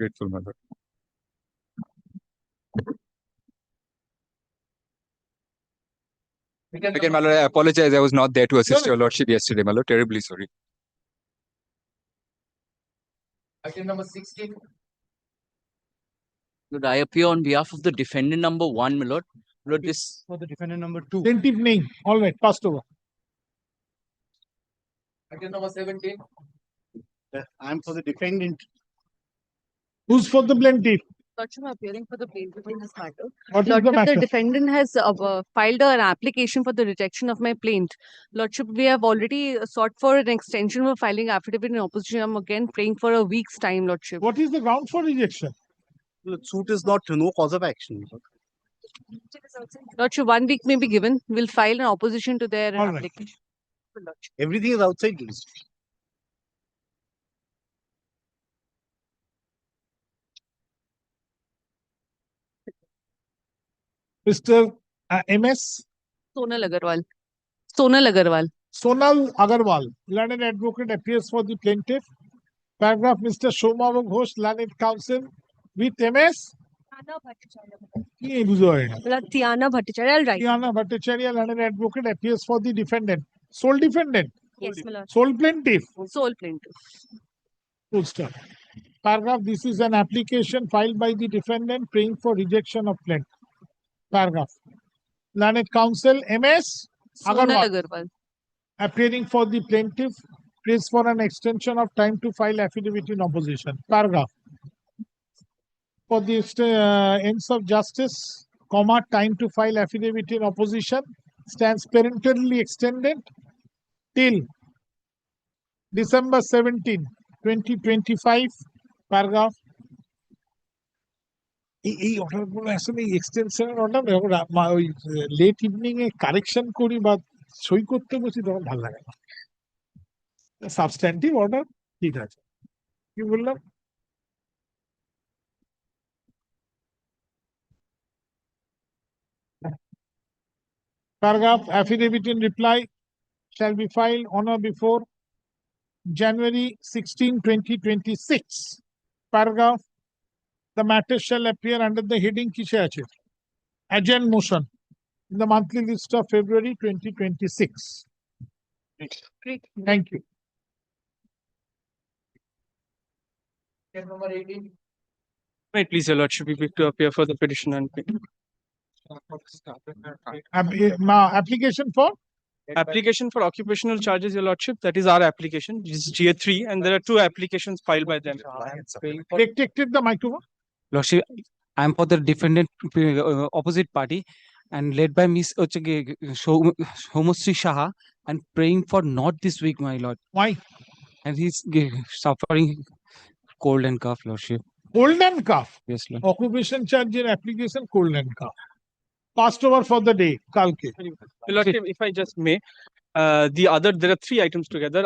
Grateful, my lord. Again, my lord, I apologize. I was not there to assist your lordship yesterday, my lord. Terribly sorry. Item number 16. Lord, I appear on behalf of the defendant number 1, my lord. Lord, this for the defendant number 2. Plaintiff name. All right, passed over. Item number 17. I'm for the defendant. Who's for the plaintiff? Lordship, appearing for the plaintiff in this matter. What is the Lordship, matter? the defendant has filed an application for the rejection of my plaint. Lordship, we have already sought for an extension for filing affidavit in opposition. I'm again praying for a week's time, Lordship. What is the ground for rejection? The suit is not no cause of action. Lordship, 1 week may be given. We'll file an opposition to their All right. application. Lordship. Everything is outside jurisdiction. Mr. MS? Sonal Agarwal. Sonal Agarwal. Sonal Agarwal, learned advocate, appears for the plaintiff. Paragraph, Mr. Shoma Ghosh, learned counsel with MS. Tiana Bhattacharya, right? Tiana Bhattacharya, learned advocate, appears for the defendant. Sole defendant. Yes, my lord. Sole plaintiff. Sole plaintiff. Full stop. Paragraph, this is an application filed by the defendant praying for rejection of plaint. Paragraph. Learned counsel MS Sonal Agarwal. appearing for the plaintiff prays for an extension of time to file affidavit in opposition. Paragraph. For the ends of justice, comma, time to file affidavit in opposition stands parentarily extended till December 17, 2025. Paragraph. এই অর্ডারগুলো আসলে এক্সটেনশনের order ওই late evening এ correction করি বা সই করতে বসি তখন ভালো লাগে না। সাবস্ট্যান্টিভ অর্ডার ঠিক আছে, কি বললাম? Paragraph, affidavit in reply shall be filed on or before January 16, 2026. Paragraph, the matter shall appear under the heading kishe ache? Adjourn motion in the monthly list of February 2026. Great. Thank you. Item number 18. Right, please, your lordship, you to appear for the petition and Application for? application for occupational charges, your lordship. That is our application. This is GA3, and there are two applications filed by them. Take the microphone. Lordship, I am for the defendant opposite party and led by Miss Homosri Shaha and praying for not this week, my lord. Why? And he's suffering cold and cough, lordship. Cold and cough? Yes, lord. Occupation charge application, cold and cough. Passed over for the day, kalke. Your lordship, if I just may, there are three items together.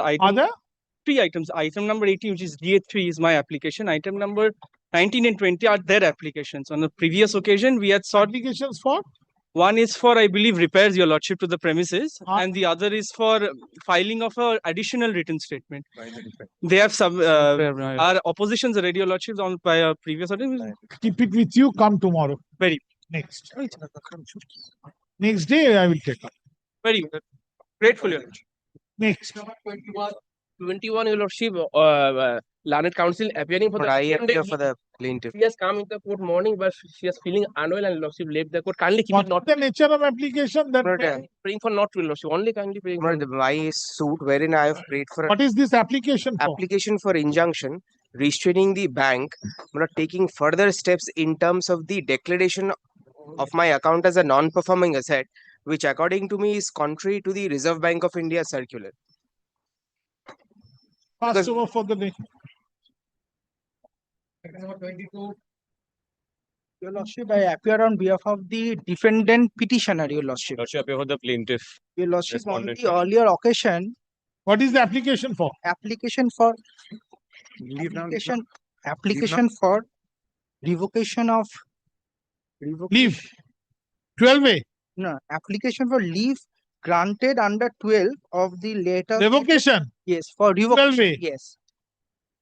Three items. Item number 18, which is GA3, is my application. Item number 19 and 20 are their applications. On the previous occasion, we had sought applications for? One is for, I believe, repairs, your lordship, to the premises, and the other is for filing of a additional written statement. They have some our oppositions already, your lordship, on by a previous order. Keep it with you, come tomorrow. Very next. Next day I will take up. Very good. Grateful, your lordship. Next. 21, your lordship, learned counsel appearing for the for the plaintiff. She has come in the court morning, but she is feeling unwell and lordship left the court. Kindly keep What it not. the nature of application that Praying for not to lordship. Only kindly praying for. My suit wherein I have prayed for what is this application for? application for injunction restraining the bank from taking further steps in terms of the declaration of my account as a non-performing asset, which according to me is contrary to the Reserve Bank of India circular. Passed over for the day. Item number 22. Your lordship, I appear on behalf of the defendant petitioner, your lordship. Lordship, appear for the plaintiff. Your lordship, on the earlier occasion. What is the application for? Application for application for revocation of leave. 12A. No, application for leave granted under 12 of the later revocation. Yes, for revocation. 12A. Yes.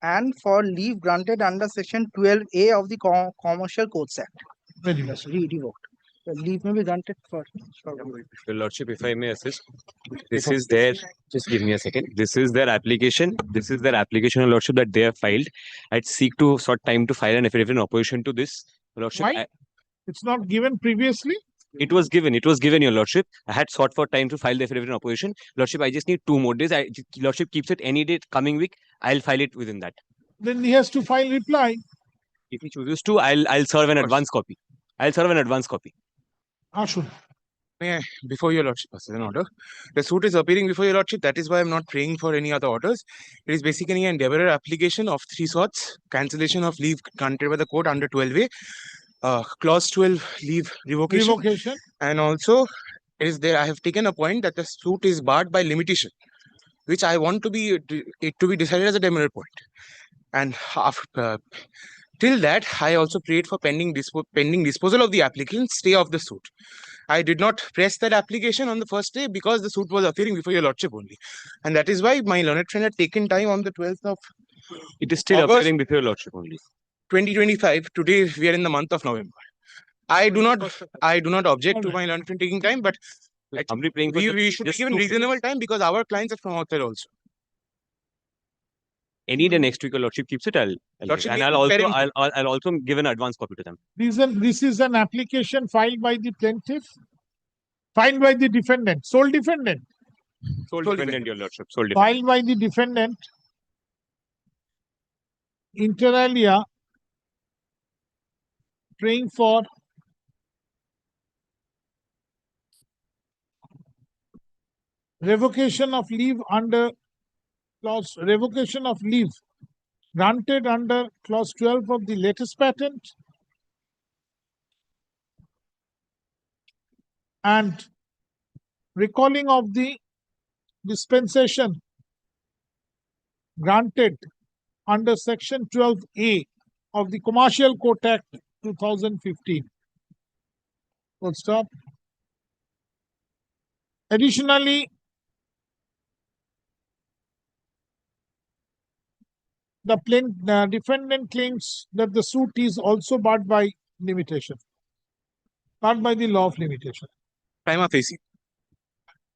And for leave granted under section 12A of the Commercial Codes Act. Very well. Revoked. The leave may be granted for. Your lordship, if I may assist, this is their, just give me a second. This is their application. This is their application, your lordship, that they have filed. I'd seek to sort time to file an affidavit in opposition to this. Your lordship, why? It's not given previously? It was given, your lordship. I had sought for time to file the affidavit in opposition. Lordship, I just need 2 more days. Lordship keeps it any day coming week. I'll file it within that. Then he has to file reply. If he chooses to, I'll serve an advance copy. Ashun. May I, before your lordship passes an order, the suit is appearing before your lordship. That is why I'm not praying for any other orders. It is basically an endeavor application of 3 sorts: cancellation of leave granted by the court under 12A, clause 12 leave revocation, and also it is there. I have taken a point that the suit is barred by limitation, which I want to be decided as a demerit point. And till that, I also prayed for pending disposal of the applicant, stay of the suit. I did not press that application on the first day because the suit was appearing before your lordship only, and that is why my learned friend had taken time on the 12th of. It is still appearing before your lordship only. 2025. Today we are in the month of November. I do not object to my learned friend taking time, but we should be given reasonable time because our clients are from outside also. Any day next week, your lordship keeps it. I'll also give an advance copy to them. This is an application filed by the plaintiff, filed by the defendant, sole defendant. Sole defendant, your lordship. Sole defendant. Filed by the defendant, inter alia, praying for revocation of leave under revocation of leave granted under clause 12 of the latest patent and recalling of the dispensation granted under Section 12A of the Commercial Court Act 2015. Full stop. Additionally, the defendant claims that the suit is also barred by limitation, barred by the law of limitation. Prima facie.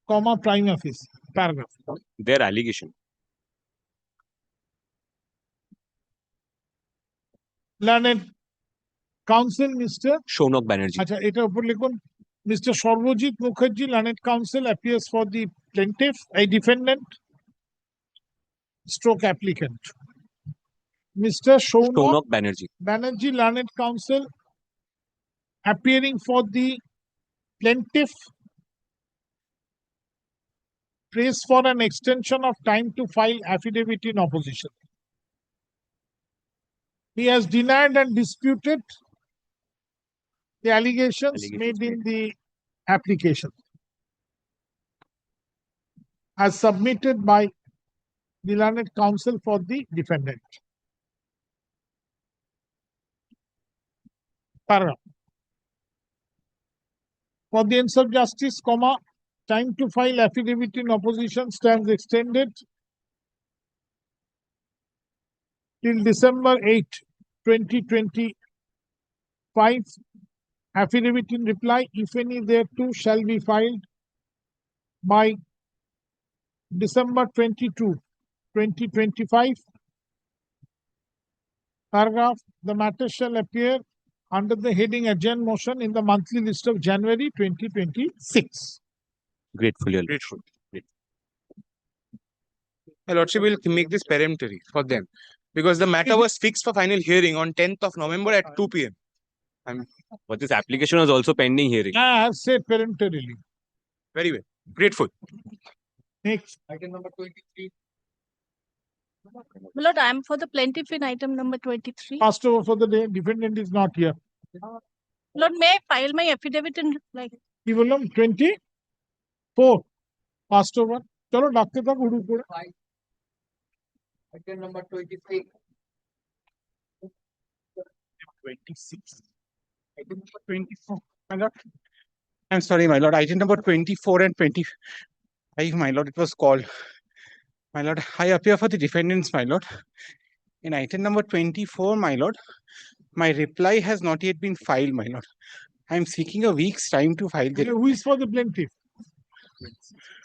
Comma, prima facie, paragraph. Their allegation. Learned counsel, Mr. Shaunak Banerjee. আচ্ছা এটা উপর লিখুন Mr. Sarvajit Mukherjee, learned counsel, appears for the plaintiff, a defendant, stroke applicant. Mr. Shaunak Banerjee, learned counsel, appearing for the plaintiff, prays for an extension of time to file affidavit in opposition. He has denied and disputed the allegations made in the application as submitted by the learned counsel for the defendant. Paragraph. For the ends of justice, comma, time to file affidavit in opposition stands extended till December 8, 2025. Affidavit in reply, if any thereto, shall be filed by December 22, 2025. Paragraph. The matter shall appear under the heading adjourned motion in the monthly list of January 2026. Grateful. Grateful. My Lordship will make this peremptory for them because the matter was fixed for final hearing on 10th of November at 2 p.m. But this application was also pending hearing. I have said peremptorily. Very well. Grateful. Next. Item number 23. My Lord, I am for the plaintiff in item number 23. Passed over for the day. Defendant is not here. Lord, may I file my affidavit in reply? কি বললাম 24 passed over. চলো ডাকতে থাক উড়ু করে। Item number 23. 26. Item number 24. My Lord. I'm sorry, my Lord. Item number 24 and 25, my Lord, it was called. My Lord, I appear for the defendants, my Lord. In item number 24, my Lord, my reply has not yet been filed, my Lord. I am seeking a week's time to file the. Who is for the plaintiff?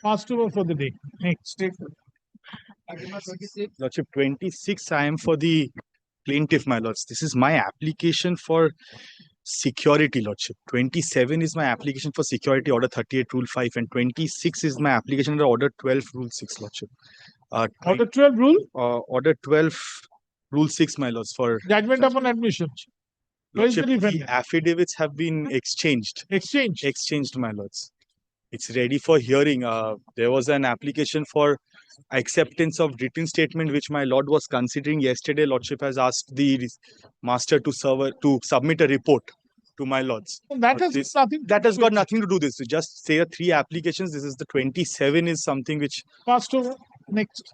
Passed over for the day. Next. Item number 26. Lordship, 26, I am for the plaintiff, my lords. This is my application for security, Lordship. 27 is my application for security, order 38, rule 5, and 26 is my application under order 12, rule 6, Lordship. Order 12 rule? Order 12, rule 6, my lords, for judgment upon admission. Lordship, the affidavits have been exchanged. Exchanged, my lords. It's ready for hearing. There was an application for acceptance of written statement, which my lord was considering yesterday. Lordship has asked the master to submit a report to my lords. That has nothing. That has got nothing to do with this. Just say 3 applications. This is the 27 is something which passed over. Next.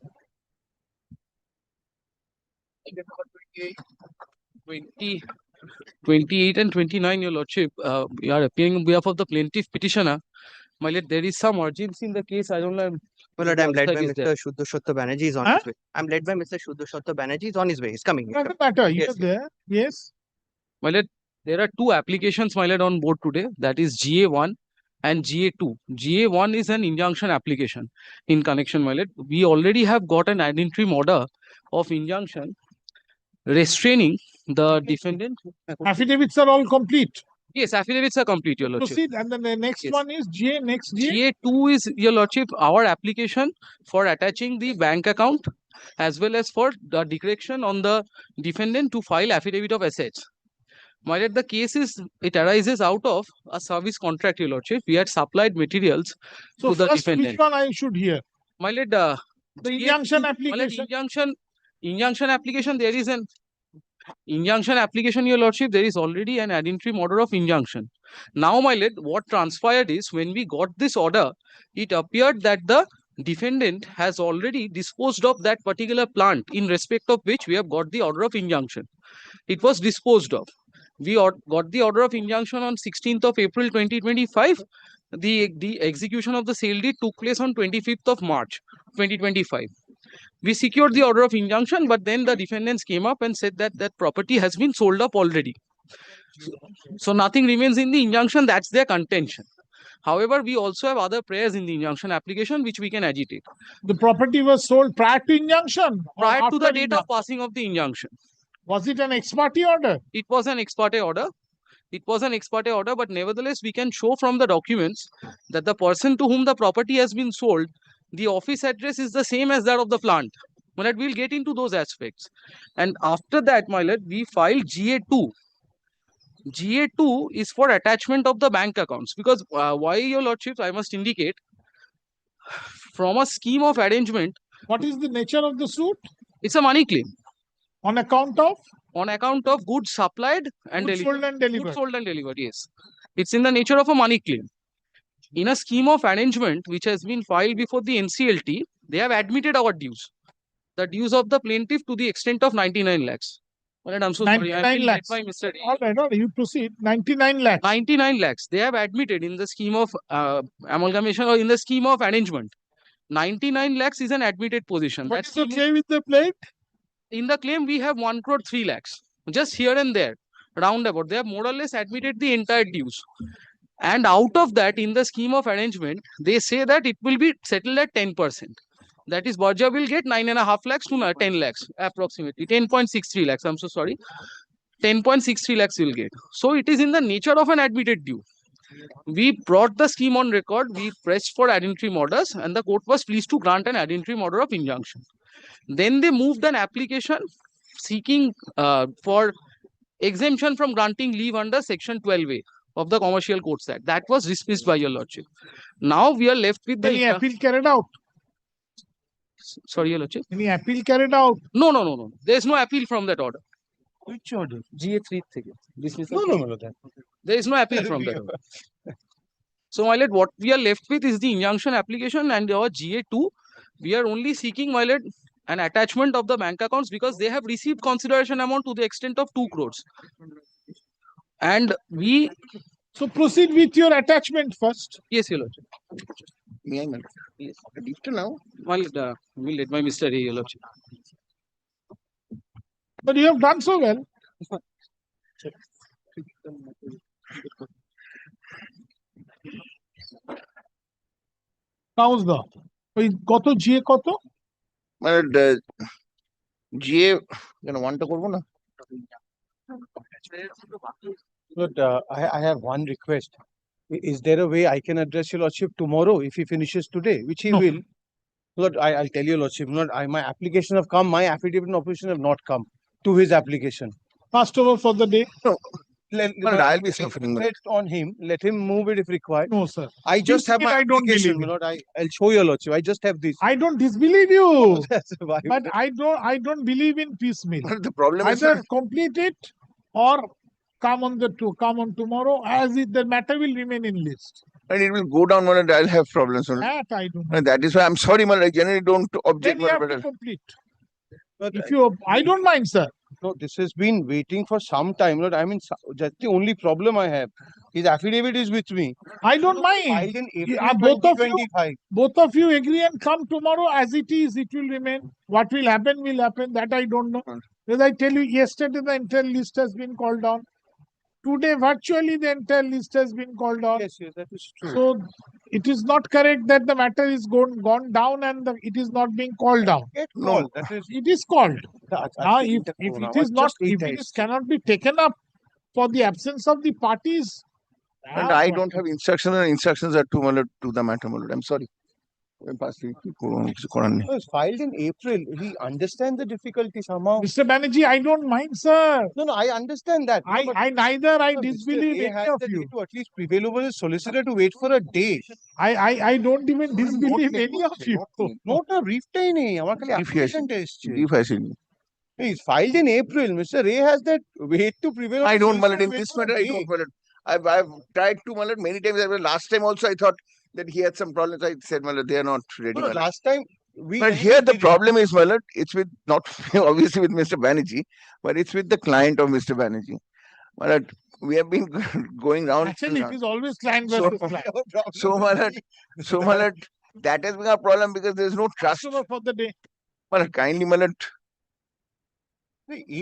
Item number 28. 28 and 29, your lordship, we are appearing on behalf of the plaintiff petitioner. My lord, there is some urgency in the case. I don't know. Well, I'm led by Mr. Shuddha Banerjee is on his way. I'm led by Mr. Shuddha Banerjee is on his way. He's coming. Doesn't matter. He is there. Yes. My lord, there are 2 applications, my lord, on board today. That is GA1 and GA2. GA1 is an injunction application in connection, my lord. We already have got an ad interim order of injunction restraining the defendant. Affidavits are all complete. Yes, affidavits are complete, your lordship. Proceed. And then the next one is GA. Next GA. GA2 is, your lordship, our application for attaching the bank account as well as for the direction on the defendant to file affidavit of assets. My lord, the case is, it arises out of a service contract, your lordship. We had supplied materials So to the first, defendant. which one I should hear? My lord, The injunction application. Injunction application, there is an injunction application, your lordship. There is already an ad interim order of injunction. Now, my lord, what transpired is when we got this order, it appeared that the defendant has already disposed of that particular plant in respect of which we have got the order of injunction. It was disposed of. We got the order of injunction on 16th of April 2025. The execution of the sale deed took place on 25th of March 2025. We secured the order of injunction, but then the defendants came up and said that that property has been sold up already. So nothing remains in the injunction. That's their contention. However, we also have other prayers in the injunction application which we can agitate. The property was sold prior to injunction? Prior to the date of passing of the injunction. Was it an ex parte order? It was an ex parte order. It was an ex parte order, but nevertheless, we can show from the documents that the person to whom the property has been sold, the office address is the same as that of the plant. But we'll get into those aspects. And after that, my lord, we filed GA2. GA2 is for attachment of the bank accounts, because why, your lordships, I must indicate, from a scheme of arrangement. What is the nature of the suit? It's a money claim. On account of? On account of goods supplied and goods sold and delivered. Goods sold and delivered, yes. It's in the nature of a money claim. In a scheme of arrangement which has been filed before the NCLT, they have admitted our dues. The dues of the plaintiff to the extent of 99 lakhs. Well, I'm so sorry. 99 lakhs. All right, no, you proceed. 99 lakhs. 99 lakhs. They have admitted in the scheme of amalgamation or in the scheme of arrangement. 99 lakhs is an admitted position. What's the claim with the plate? In the claim, we have 1 crore 3 lakhs. Just here and there, roundabout. They have more or less admitted the entire dues. And out of that, in the scheme of arrangement, they say that it will be settled at 10%. That is, Borja will get 9.5 lakhs to 10 lakhs, approximately 10.63 lakhs. I'm so sorry. 10.63 lakhs will get. So it is in the nature of an admitted due. We brought the scheme on record. We pressed for ad interim orders, and the court was pleased to grant an ad interim order of injunction. Then they moved an application seeking for exemption from granting leave under Section 12A of the Commercial Codes Act. That was dismissed by your lordship. Now we are left with the Any appeal carried out? Sorry, your lordship. Any appeal carried out? No. There is no appeal from that order. Which order? GA3. Dismissal. No. There is no appeal from that order. So, my lord, what we are left with is the injunction application and our GA2. We are only seeking, my lord, an attachment of the bank accounts because they have received consideration amount to the extent of 2 crores. And we... So, proceed with your attachment first. Yes, your lordship. May I, yes. Now? We'll let my Mr. A, your lordship. But you have done so well. Counts the. কত GA কত? মানে GA কেন 1টা করব না? But I have one request. Is there a way I can address your lordship tomorrow if he finishes today, which he will? Lord, I'll tell you, lordship. Lord, my application have come. My affidavit and opposition have not come to his application. Passed over for the day. No. I'll be suffering. On him. Let him move it if required. No, sir. I just have my I don't application. believe Lord, I'll show your lordship. I just have this. I don't disbelieve you. That's why. But I don't believe in piecemeal. The problem is either complete it or come on tomorrow, as if the matter will remain in list. And it will go down and I'll have problems. That I don't know. And that is why I'm sorry, man. I generally don't object. Then you have to complete. If you, I don't mind, sir. No, this has been waiting for some time. Lord, I mean, that's the only problem I have. His affidavit is with me. I don't mind. Filed in April 2025. Both of you agree and come tomorrow as it is. It will remain. What will happen will happen. That I don't know. As I tell you, yesterday the entire list has been called down. Today, virtually the entire list has been called down. Yes, that is true. So, it is not correct that the matter is gone down and it is not being called down. No, that is. It is called. If it is not, if it cannot be taken up for the absence of the parties. And I don't have instructions, and instructions are to the matter. I'm sorry. It was filed in April. We understand the difficulty somehow. Mr. Banerjee, I don't mind, sir. No, I understand that. I neither disbelieve any of you. To at least prevail over the solicitor to wait for a day. I don't even disbelieve any of you. Not a retain. Application test. He's filed in April. Mr. Ray has that wait to prevail. I don't, in this matter, I don't. I've tried to, my lord, many times. Last time also I thought that he had some problems. I said, my lord, they are not ready. No, my lord. last time we. But here the problem is, my lord, it's with not obviously with Mr. Banerjee, but it's with the client of Mr. Banerjee. My lord, we have been going round. Actually, it is always client So, versus client. my lord, that has been our problem because there is no trust. For the day. My lord, kindly, my lord.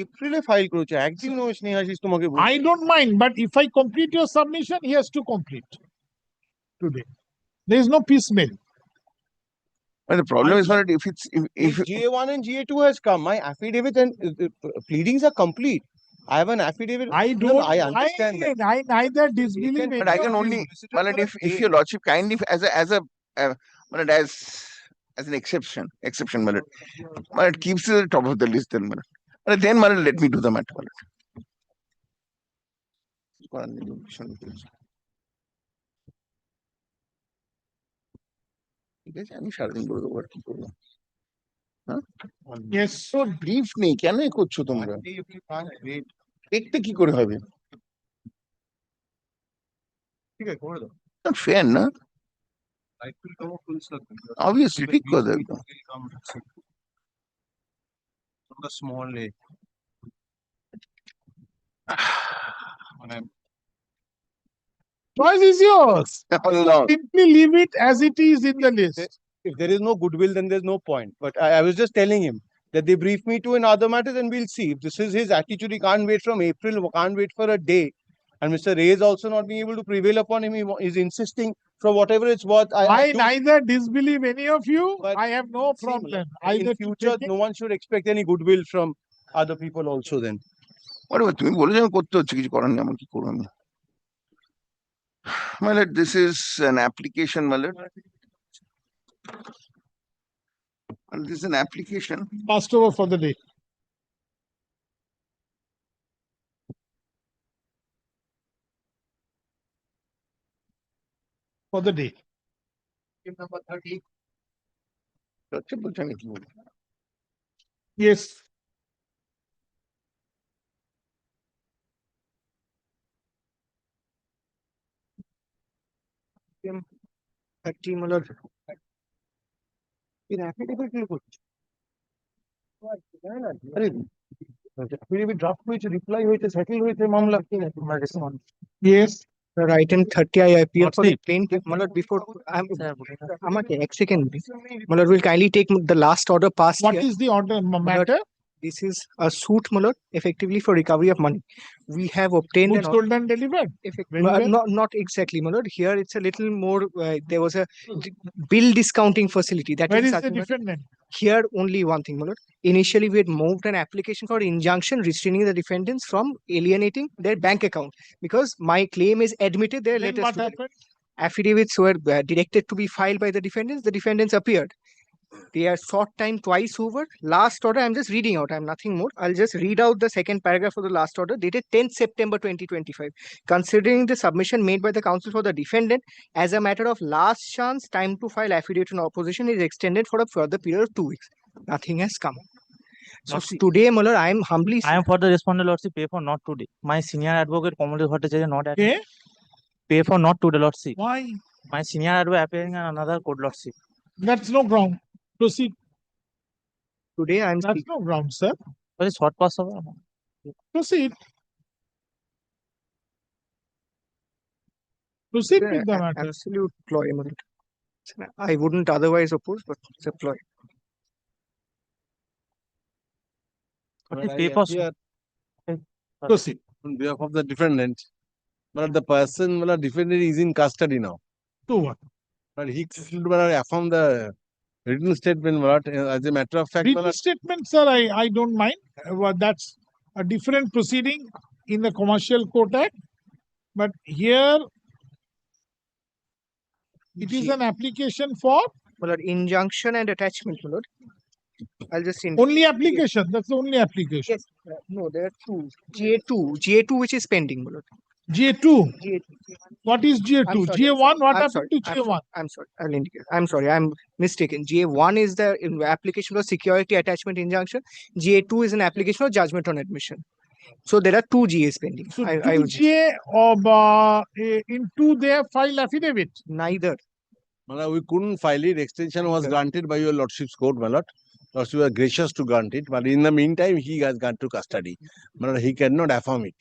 April file করেছে একদিন ও স্নেহাশিস তোমাকে I don't mind, but if I complete your submission, he has to complete today. There is no piecemeal. But the problem is, my lord, if GA1 and GA2 has come, my affidavit and pleadings are complete. I have an affidavit. I don't. I understand that. I neither disbelieve. But I can only, my lord, if your lordship kindly as an exception, my lord, keeps it at the top of the list, then, my lord. But then, my lord, let me do the matter, my lord. ঠিক আছে আমি সারাদিন করে দেবো আর কি করবো Yes. তো brief নেই কেন করছো তোমরা দেখতে কি করে হবে ঠিক আছে করে দাও ফ্যান না light will come full circle. obviously ঠিক কথা একদম The small a. Choice is yours. Simply leave it as it is in the list. If there is no goodwill, then there's no point. But I was just telling him that they brief me to in other matters and we'll see. If this is his attitude, he can't wait from April, can't wait for a day. And Mr. Ray is also not being able to prevail upon him. He is insisting for whatever it's worth. I neither disbelieve any of you. I have no problem. In future, no one should expect any goodwill from other people also then. তুমি বলে যাও করতে হচ্ছে কিছু করার নেই আমার কি করবো আমি my lord this is an application my lord and this is an application passed over for the day for the day number 30 yes draft হয়েছে reply হয়েছে settle হয়েছে মামলা Yes. Sir, item 30, I appear for the plaintiff. My lord, before I'm एक second. My lord, will kindly take the last order passed. What is the order matter? This is a suit, my lord, effectively for recovery of money. We have obtained Goods sold and delivered. Very well. not exactly, my lord. Here it's a little more. There was a bill discounting facility. That Where is is the such, my lord. defendant? Here only one thing, my lord. Initially, we had moved an application for injunction restraining the defendants from alienating their bank account because my claim is admitted their Then latest what happened? affidavits were directed to be filed by the defendants. The defendants appeared. They are short time twice over. Last order, I'm just reading out. I'm nothing more. I'll just read out the second paragraph of the last order dated 10th September 2025. Considering the submission made by the counsel for the defendant as a matter of last chance, time to file affidavit in opposition is extended for a further period of 2 weeks. Nothing has come. So today, Muller, I am humbly. I am for the respondent lordship pay for not today. My senior advocate, Komal Bhattacharya, not at pay for not today lordship. Why? My senior advocate appearing on another court lordship. That's no ground. Proceed. Today, I am. That's no ground, sir. But it's what possible. Proceed. Proceed with the matter. Absolute ploy, Muller. I wouldn't otherwise oppose, but it's a ploy. Proceed. On behalf of the defendant, but the person, the defendant is in custody now. To what? But he should affirm the written statement, but as a matter of fact, Written statement, sir, I don't mind. That's a different proceeding in the Commercial Court Act. But here, it is an application for? Well, injunction and attachment, my lord. I'll just only application. That's the only application. Yes. No, there are two. GA2, which is pending, my lord. GA2. What is GA2? GA1. What happened to GA1? I'm sorry. I'll indicate. I'm sorry. I'm mistaken. GA1 is the application for security attachment injunction. GA2 is an application for judgment on admission. So there are two GAs pending. So I two was GA in two they have filed affidavit. neither. We couldn't file it. Extension was granted by your lordship's court, my lord. Lordship was gracious to grant it, but in the meantime, he has gone to custody. My lord, he cannot affirm it.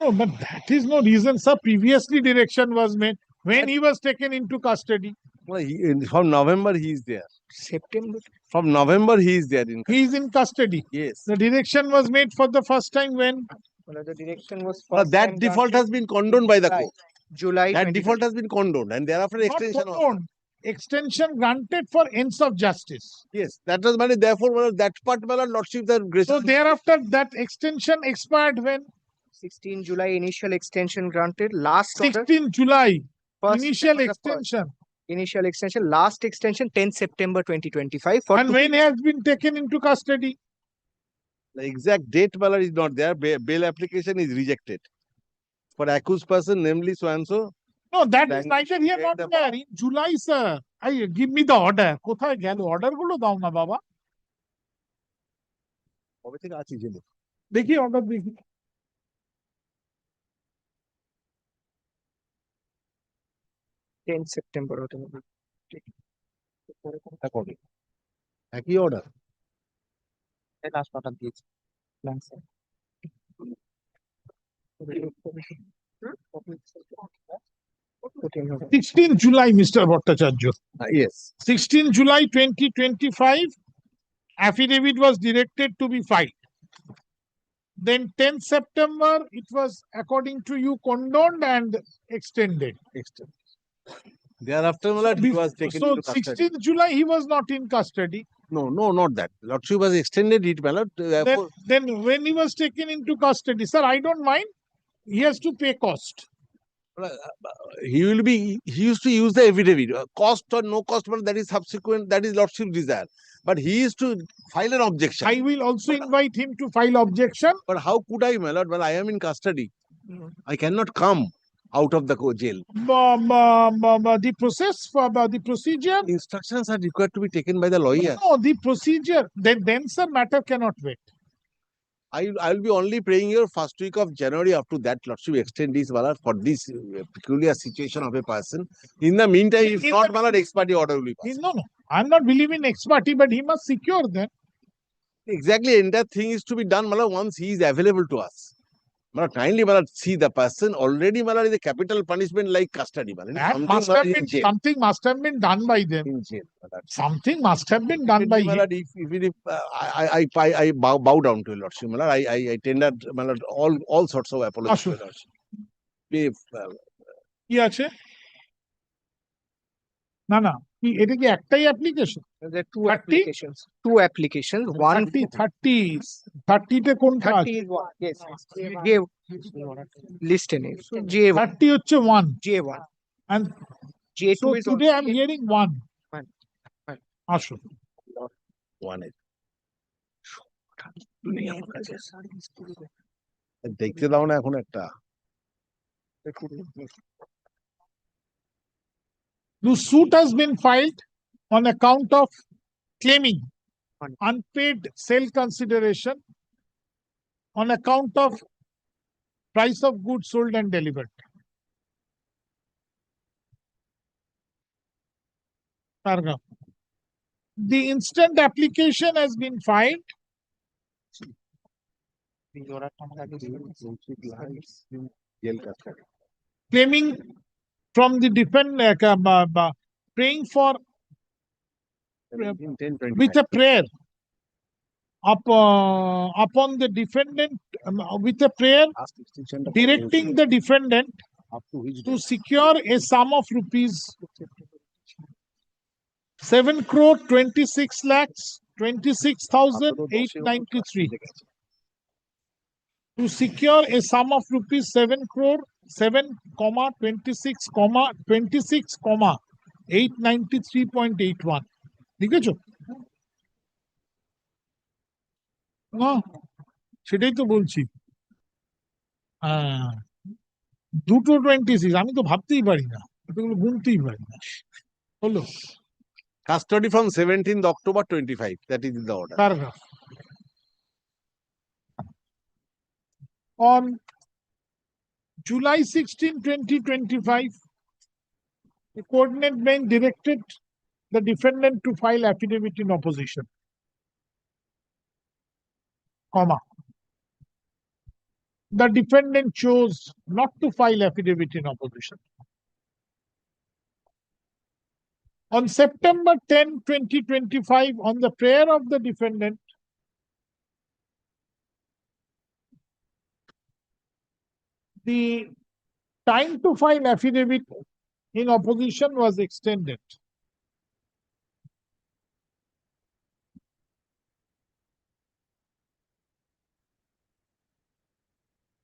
No, but that is no reason, sir. Previously, direction was made when he was taken into custody. Well, from November, he is there. September. From November, he is there. He is in custody. Yes. The direction was made for the first time when? Well, the direction was That default has been condoned by the court. July. That default has been condoned, and thereafter Not extension was. condoned. Extension granted for ends of justice. Yes, that was money. Therefore, my lord, that part, my lord, lordship, the gracious. So thereafter, that extension expired when? 16 July initial extension granted. Last order. 16 July First initial order extension. Initial extension. Last extension 10 September 2025. And when he has been taken into custody? The exact date, my lord, is not there. Bail application is rejected for accused person, namely so and so. No, that is neither here nor there. In July, sir. Give me the order. কোথায় গেল? Order গুলো দাও না বাবা। কবে থেকে আছি জেলে? দেখি order দেখি। September order. কবে? একই order? লাস্ট অর্ডার দিয়েছি। 16 July, Mr. Bhattacharya. Yes. 16 July 2025, affidavit was directed to be filed. Then 10 September, it was, according to you, condoned and extended. Thereafter, my lord, he was taken So into custody. 16th July, he was not in custody. No, not that. Lordship was extended it, my lord. Then when he was taken into custody, sir, I don't mind. He has to pay cost. He used to use the affidavit. Cost or no cost, but that is subsequent, that is lordship's desire. But he is to file an objection. I will also invite him to file objection. But how could I, my lord, when I am in custody? I cannot come out of the jail. The process for the procedure. Instructions are required to be taken by the lawyer. No, the procedure. Then sir, matter cannot wait. I will be only praying your first week of January up to that lordship extend this Malad for this peculiar situation of a person. In the meantime, if not, Malad ex parte order will be passed. No, I'm not believing ex parte, but he must secure them. Exactly, and that thing is to be done, Malad, once he is available to us. Malad, kindly, Malad, see the person already, Malad, is a capital punishment like custody, Malad. Something must have been done by them. In jail, Malad. Something must have been done by Malad, even if I bow down to your lordship, Malad, I tender, Malad, all sorts of apologies to your lordship. কি আছে? না এটা কি একটাই application? There are two applications. Two applications. One 30 তে কোনটা আছে? 30 is one. Yes. List name. So J1. 30 হচ্ছে 1. J1. And J2 so is today also I'm hearing 1. আসুন। 1 দেখতে দাও না এখন একটা। The suit has been filed on account of claiming unpaid sale consideration on account of price of goods sold and delivered. Paragraph. The instant application has been filed claiming from the defendant, praying for with a prayer upon the defendant, with a prayer directing the defendant to secure a sum of rupees 7 crore 26 lakhs 26,893 to secure a sum of rupees 7 crore 7 comma 26 comma 26 comma 893.81 লিখেছো? না সেটাই তো বলছি। দুটো 26 আমি তো ভাবতেই পারি না, এগুলো গুনতেই পারি না। হলো custody from 17th October 25. That is the order. Paragraph. On July 16, 2025, the coordinate bench directed the defendant to file affidavit in opposition, comma. The defendant chose not to file affidavit in opposition. On September 10, 2025, on the prayer of the defendant, the time to file affidavit in opposition was extended.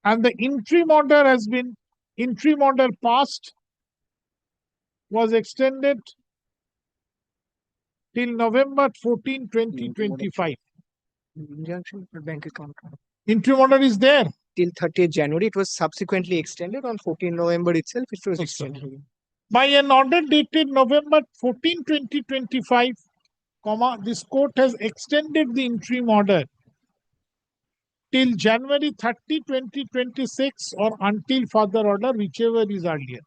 And the interim order passed was extended till November 14, 2025. Injunction for bank account. Interim order is there. Till 30th January. It was subsequently extended on 14 November itself. It was extended. By an order dated November 14, 2025, comma, this court has extended the interim order till January 30, 2026 or until further order, whichever is earlier.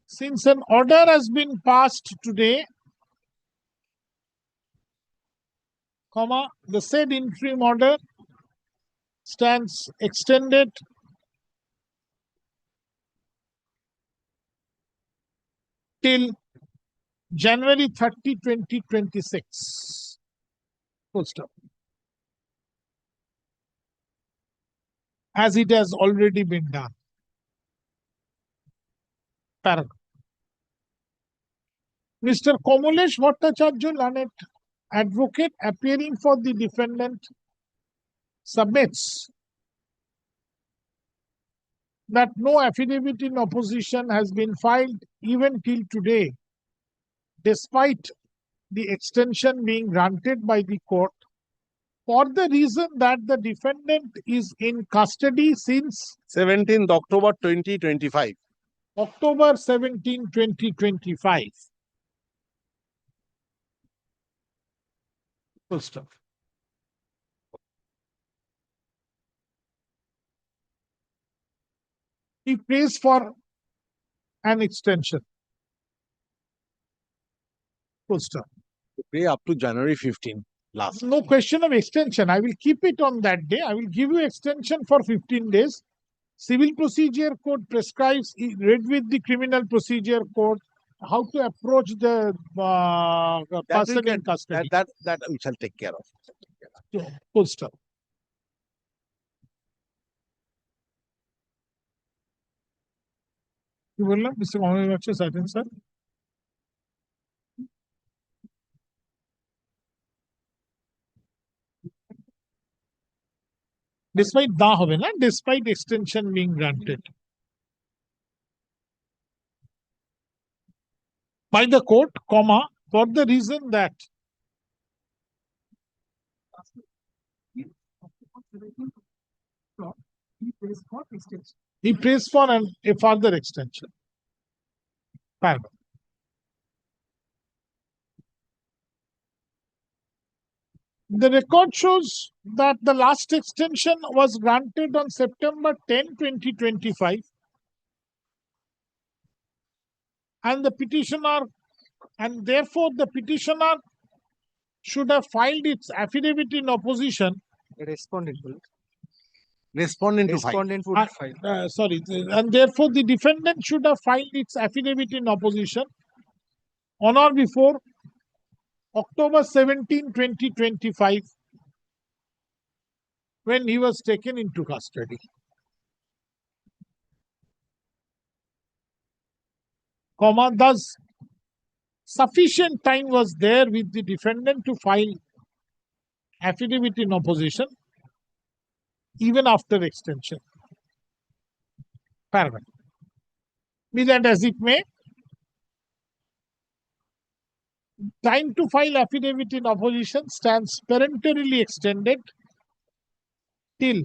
Since an order has been passed today, comma, the said interim order stands extended till January 30, 2026. Full stop. As it has already been done. Paragraph. Mr. Komolesh Bhattacharya, learned advocate appearing for the defendant, submits that no affidavit in opposition has been filed even till today, despite the extension being granted by the court, for the reason that the defendant is in custody since 17th October 2025. October 17, 2025. Full stop. He prays for an extension. Full stop. To pay up to January 15 last. No question of extension. I will keep it on that day. I will give you extension for 15 days. Civil Procedure Code prescribes, read with the Criminal Procedure Code, how to approach the person in custody. That we shall take care of. So, full stop. You will not, Mr. Mohammed, sir. Despite extension being granted by the court, comma, for the reason that he prays for a further extension. Paragraph. The record shows that the last extension was granted on September 10, 2025, and therefore the petitioner should have filed its affidavit in opposition. Respondent will. Respondent would file. And therefore the defendant should have filed its affidavit in opposition on or before October 17, 2025, when he was taken into custody. Comma, thus, sufficient time was there with the defendant to file affidavit in opposition, even after extension. Paragraph. Be that as it may, time to file affidavit in opposition stands peremptorily extended till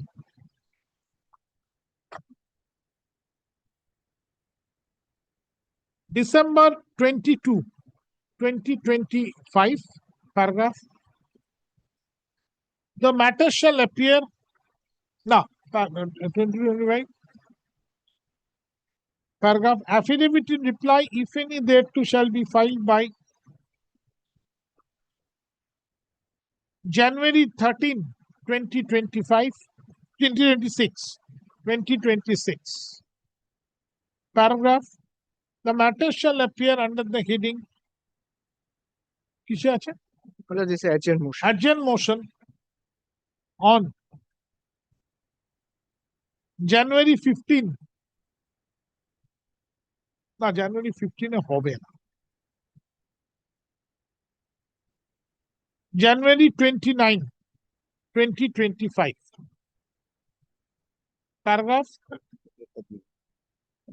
December 22, 2025, paragraph. The matter shall appear. Now, 2025. Paragraph. Affidavit in reply, if any, thereto shall be filed by January 13, 2025, 2026. 2026. Paragraph. The matter shall appear under the heading. किसे আছে? This is adjourn motion. Adjourn motion on January 15. না January 15 এ হবে না। January 29, 2025. Paragraph.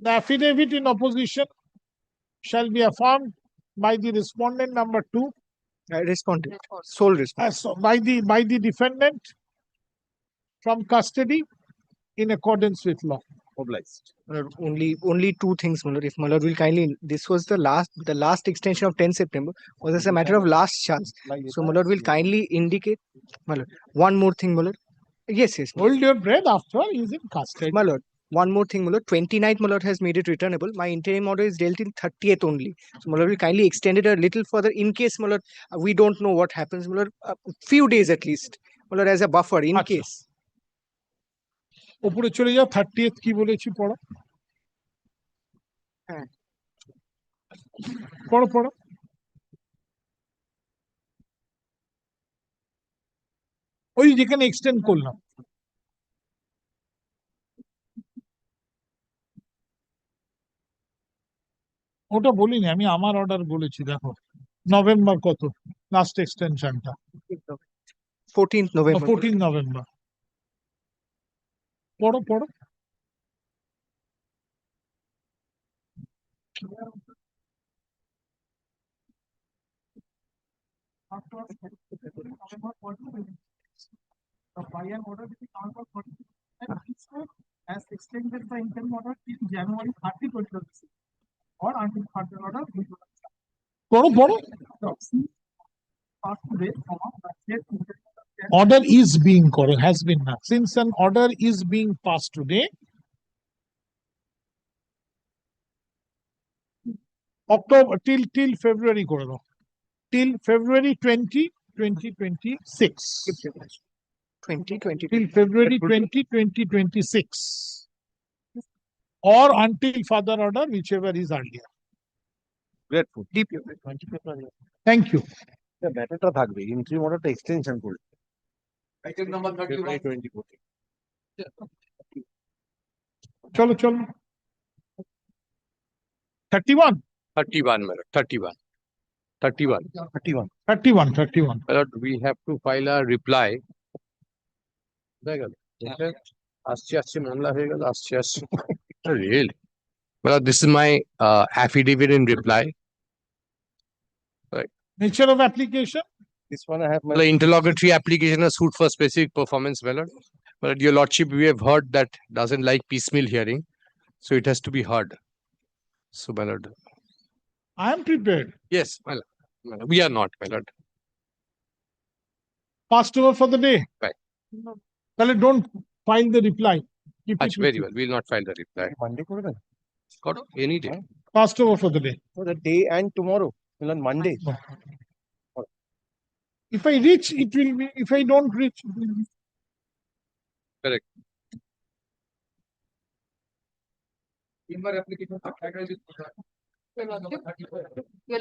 The affidavit in opposition shall be affirmed by the respondent number 2. Respondent, sole respondent. By the defendant from custody in accordance with law. Obliged. Only two things, Malad. If Malad will kindly, this was the last extension of 10 September. Was this a matter of last chance? So Malad will kindly indicate. Malad, one more thing, Malad. Yes. Hold your breath after all, he is in custody. Malad, one more thing, Malad. 29th Malad has made it returnable. My interim order is dealt in 30th only. So Malad will kindly extend it a little further in case, Malad, we don't know what happens, Malad. Few days at least, Malad, as a buffer in case. উপরে চলে যাও 30th কি বলেছি পড়ো হ্যাঁ পড়ো পড়ো ওই যেখানে এক্সটেন্ড করলাম ওটা বলিনি আমি আমার অর্ডার বলেছি দেখো নভেম্বর কত লাস্ট এক্সটেনশনটা 14th November 14 নভেম্বর পড়ো পড়ো by an order with the count of 40 and as extended by interim order till January 30, 2026 or until further order. পড়ো পড়ো order is being has been now. Since an order is being passed today, October till February till February 20, 2026. 2020 till February 20, 2026 or until further order, whichever is earlier. Grateful. Deep. Thank you. The ব্যাটারটা থাকবে ইন্ট্রি অর্ডারটা extension করবে Item number 31. 2014 চলো 31 31, madam. 31. 31. But we have to file a reply. Really? Well, this is my affidavit in reply. Right. Nature of application. This one I have my The interlocutory application is suit for specific performance, my lord. But your lordship, we have heard that doesn't like piecemeal hearing, so it has to be heard. So, my lord. I am prepared. Yes, my lord. My lord. We are not, my lord. Passed over for the day. Right. Well, don't file the reply. Keep it Very well. We will not file the reply. Monday করে দেন Got it? Any day. Passed over for the day. for the day and tomorrow on Monday. If I reach, it will be. If I don't reach, it will be. Correct. Timber application. Your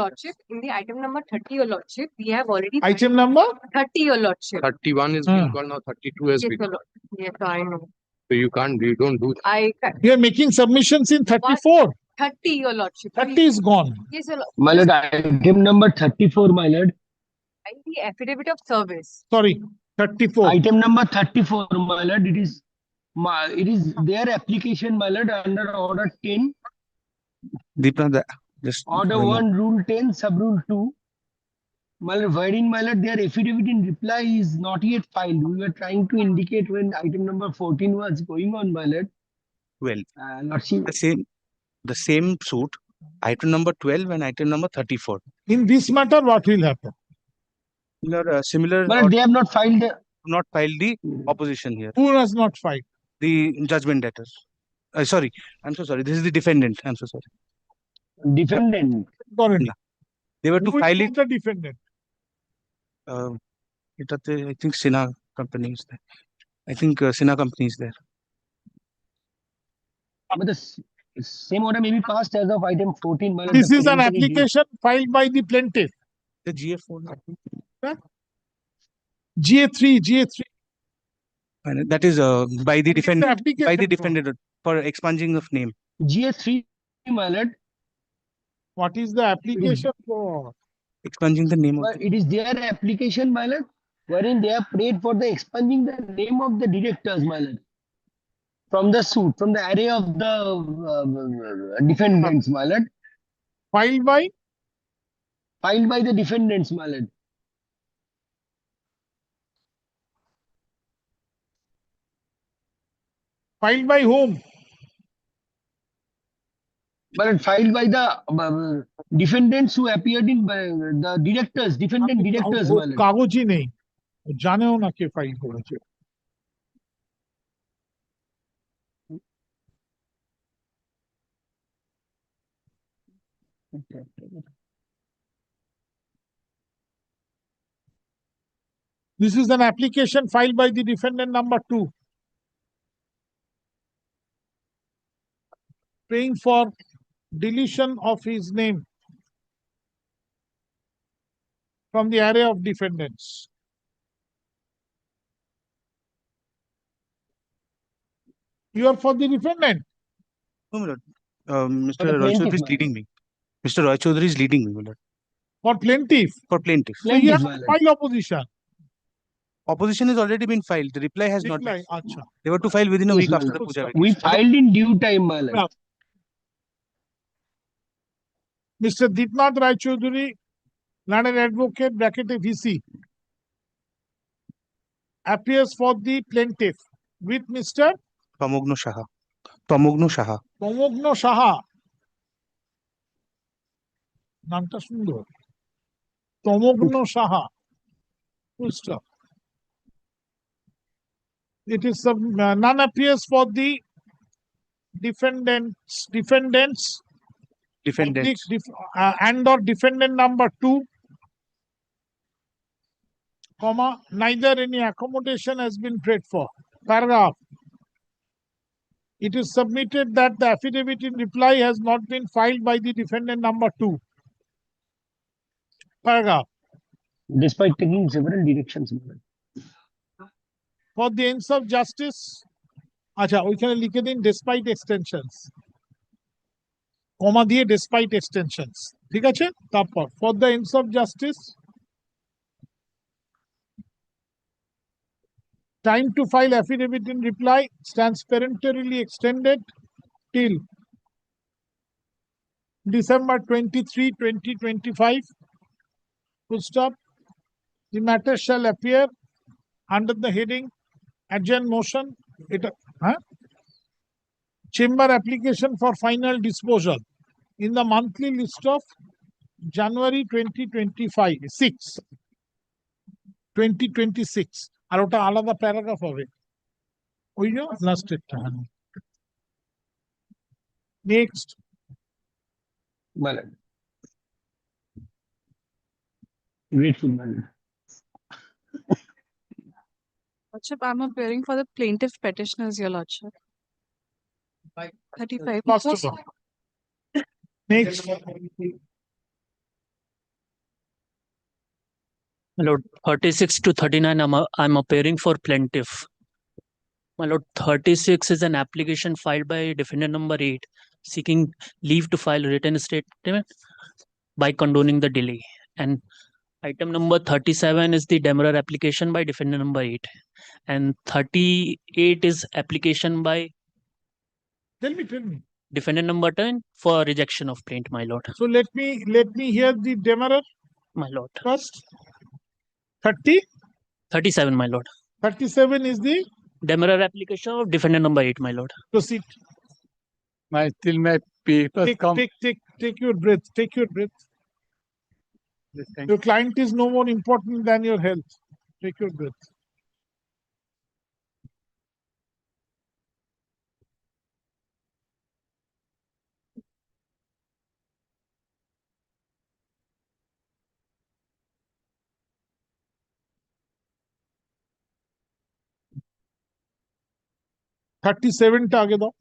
lordship, in the item number 30, your lordship, we have already. Item number 30, your lordship. 31 is being called now, 32 has Yes, been. your lord. Yes, I know. So you don't do that. You are making submissions in 34. 30, your lordship. 30 is gone. Yes, your lord. My lord, item number 34, my lord. And the affidavit of service. Sorry, 34. Item number 34, my lord. It is their application, my lord, under order 10. Deepna, just Order 1, Rule 10, Sub Rule 2. My lord, wherein, my lord, their affidavit in reply is not yet filed. We were trying to indicate when item number 14 was going on, my lord. 12. Lordship. The same suit, item number 12 and item number 34. In this matter, what will happen? Similar. But they have not filed the opposition here. Who has not filed? The judgment debtor. Sorry, I'm so sorry. This is the defendant. I'm so sorry. Defendant. They were to Who is file not it. the defendant? I think Sina company is there. I think Sina company is there. But the same order may be passed as of item 14. my lord. This The is an plaintiff application filed by the plaintiff. The GF4. GA3. And that is by the defendant. application By the for? defendant for expunging of name. GA3, my lord. What is the application for? Expunging the name of. But it is their application, my lord, wherein they have prayed for the expunging the name of the directors, my lord, from the suit, from the array of the defendants, my lord. Filed by? Filed by the defendants, my lord. Filed by whom? But filed by the defendants who appeared in the directors, defendant directors, my lord. কাগজই নেই জানেও না কে file করেছে This is an application filed by the defendant number 2. Praying for deletion of his name from the array of defendants. You are for the defendant? No, my lord. Mr. Roy Chaudhary is leading me. Mr. Roy Chaudhary is leading me, my lord. For plaintiff? For plaintiff. So you have to file opposition. Opposition has already been filed. The reply has not been. Acha. They were to file within a Yes, week my after the lord. puja We vacation. filed in due time, my lord. Mr. Deepnath Rai Chaudhary, learned advocate, bracket VC, appears for the plaintiff with Mr. Pamogno Shaha. Pamogno Shaha. Pamogno Shaha. নামটা সুন্দর তমগ্ন Saha full stop. It is none appears for the defendants and or defendant number 2, comma, neither any accommodation has been prayed for. Paragraph. It is submitted that the affidavit in reply has not been filed by the defendant number 2. Paragraph. Despite taking several directions, my lord. For the ends of justice, আচ্ছা ওইখানে লিখে দিন despite extensions, কমা দিয়ে despite extensions, ঠিক আছে? তারপর for the ends of justice, time to file affidavit in reply stands peremptorily extended till December 23, 2025. Full stop. The matter shall appear under the heading adjourn motion. Chamber application for final disposal in the monthly list of January 2026. আর ওটা আলাদা paragraph হবে ওই যে লাস্টেরটা next My lord. Grateful, my lord. Lordship, I'm appearing for the plaintiff petitioners, Your Lordship. 35. First of all. Next. My lord, 36 to 39, I'm appearing for plaintiff. My lord, 36 is an application filed by defendant number 8, seeking leave to file written statement by condoning the delay. And item number 37 is the demurrer application by defendant number 8. And 38 is application by Tell me. defendant number 10 for rejection of plaint, my lord. So let me hear the demurrer. My lord. First. 30? 37, my lord. 37 is the demurrer application of defendant number 8, my lord. Proceed. Till my papers come. Take your breath. Take your breath. Yes, thank Your client is no more important than your health. Take your breath. $37 টা আগে দাও।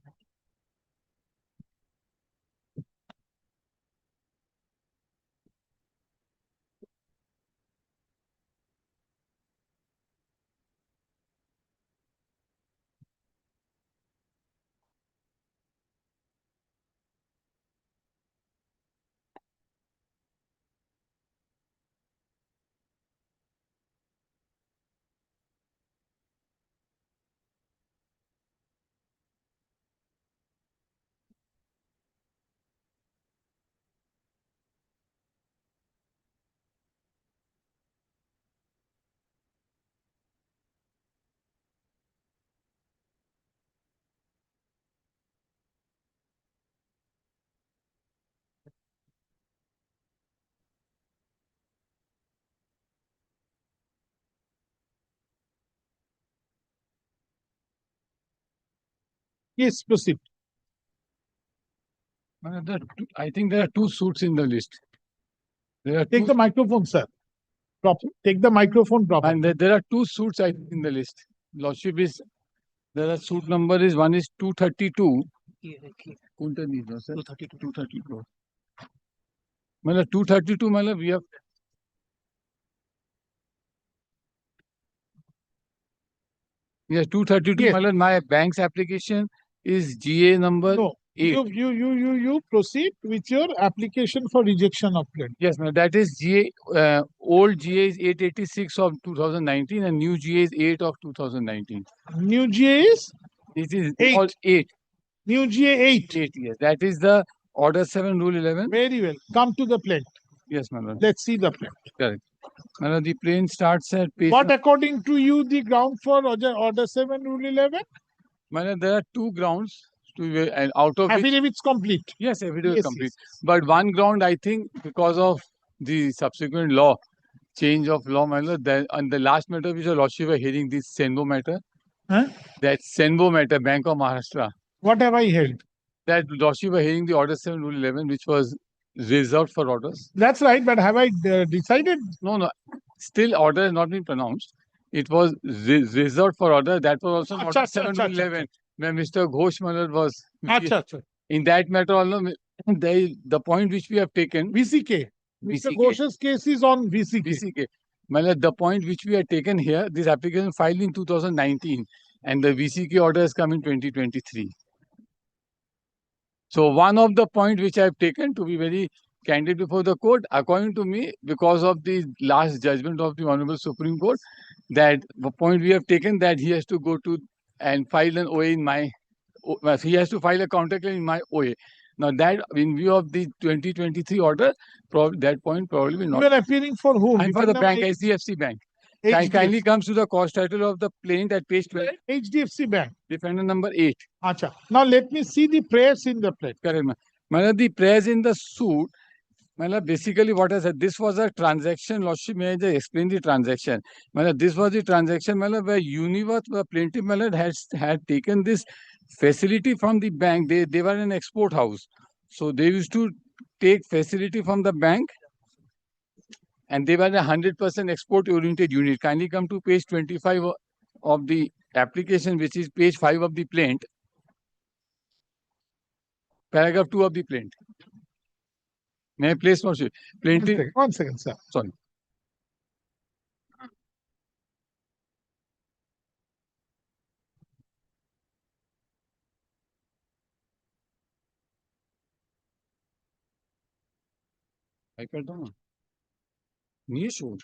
Yes, proceed. I think there are two suits in the list. Take the microphone, sir. Take the microphone properly. And there are two suits in the list. Lordship is there are suit number is one is 232. 232. 232. 232 we have. Yes, 232. Yes. My bank's application is GA number No, 8. you proceed with your application for rejection of claim. Yes, that is GA. Old GA is 886 of 2019 and new GA is 8 of 2019. New GA is? It is 8. all 8. New GA 8. 8, yes. That is the Order 7, Rule 11. Very well. Come to the plaint. Yes, my lord. Let's see the plaint. Correct. My lord, the plaint starts at page. What according to you the ground for Order 7, Rule 11? My lord, there are two grounds to and out of affidavit's complete. Yes, affidavit Yes, complete. yes. But one ground, I think, because of the subsequent law, change of law, my lord, on the last matter which your lordship were hearing, this Senbo matter. Huh? That Senbo matter, Bank of Maharashtra. What have I held? That lordship were hearing the Order 7, Rule 11, which was reserved for orders. That's right, but have I decided? No. Still order has not been pronounced. It was reserved for order. That was also Order 7, Rule 11, when Mr. Ghosh Malad was. In that matter, the point which we have taken. VCK. Mr. Ghosh's case is on VCK. VCK. Malad, the point which we have taken here, this application filed in 2019 and the VCK order has come in 2023. So one of the point which I have taken, to be very candid before the court, according to me, because of the last judgment of the Honorable Supreme Court, that the point we have taken that he has to go to and file an OA in my, he has to file a counterclaim in my OA. Now that, in view of the 2023 order, that point probably will not. You are appearing for whom? And for the bank, HDFC Bank. Kindly comes to the cause title of the plaint at page 12. HDFC Bank. Defendant number 8. Acha. Now let me see the prayers in the plaint. Correct, ma'am. The prayers in the suit, basically what I said, this was a transaction. Lordship, may I just explain the transaction? This was the transaction where Univath, the plaintiff had taken this facility from the bank. They were an export house. So they used to take facility from the bank and they were a 100% export oriented unit. Kindly come to page 25 of the application, which is page 5 of the plaint. Paragraph 2 of the plaint. May I place motion? Plaintiff. One second, sir. Sorry. I cut down. Knee shoot.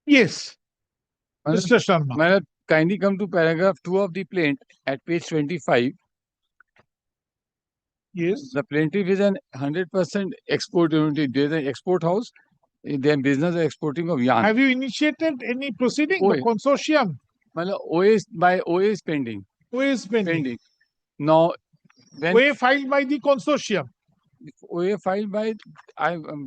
Yes. Mr. Sharma. Madam, kindly come to paragraph 2 of the plaint at page 25. Yes. The plaintiff is an 100% export unit. There is an export house. Their business of exporting of yarn. Have you initiated any proceeding? OA. The consortium? Madam, OA is pending. OA is pending. Now, when OA filed by the consortium. OA filed by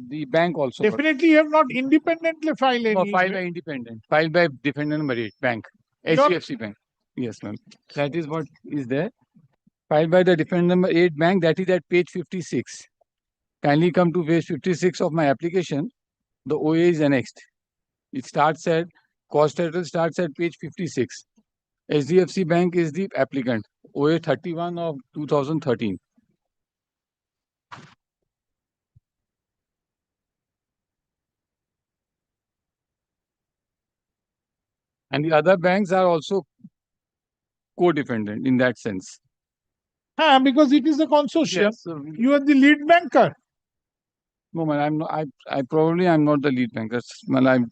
the bank also. Definitely you have not independently filed No, any. filed by independent. Filed by defendant number 8, bank. HDFC Bank. Yes, ma'am. That is what is there. Filed by the defendant number 8 bank. That is at page 56. Kindly come to page 56 of my application. The OA is annexed. It starts at, cost title starts at page 56. HDFC Bank is the applicant. OA 31 of 2013. And the other banks are also co-defendant in that sense. Because it is a consortium. Yes, so you are the lead banker. no, man, I'm not. I probably I'm not the lead banker. Man,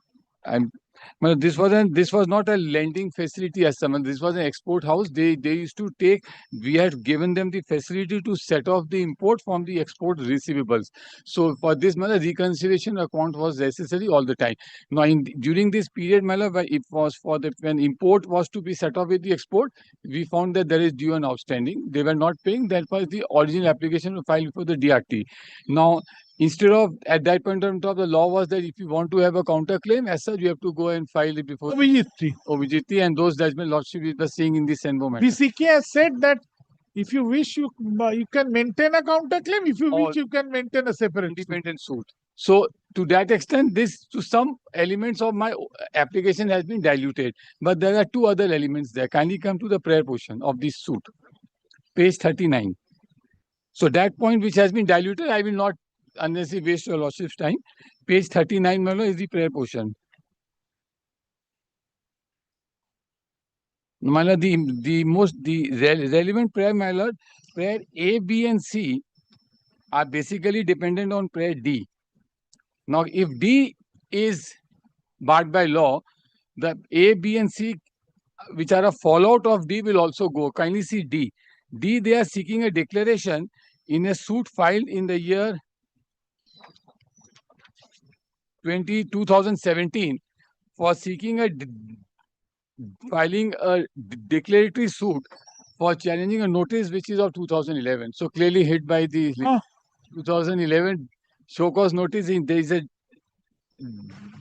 well, this was not a lending facility as someone. This was an export house. They used to take. We had given them the facility to set off the import from the export receivables. So for this, reconciliation account was necessary all the time. Now, during this period, it was for the when import was to be set off with the export, we found that there is due and outstanding. They were not paying. That was the original application filed before the DRT. Now, instead of, at that point of time, the law was that if you want to have a counterclaim, as such, you have to go and file it before OVGT, and those judgment lordship we were seeing in the Senbo matter. BCK has said that if you wish, you can maintain a counterclaim. If you wish, you can maintain a separate independent suit. So, to that extent, to some elements of my application has been diluted. But there are two other elements there. Kindly come to the prayer portion of this suit, page 39. So, that point which has been diluted, I will not unless you waste your lordship's time. Page 39, is the prayer portion. The relevant prayer, my lord, prayer A, B, and C are basically dependent on prayer D. Now, if D is barred by law, the A, B, and C, which are a fallout of D, will also go. Kindly see D. D, they are seeking a declaration in a suit filed in the year 2017 for seeking filing a declaratory suit for challenging a notice which is of 2011. So clearly hit by the 2011 show cause notice. There is a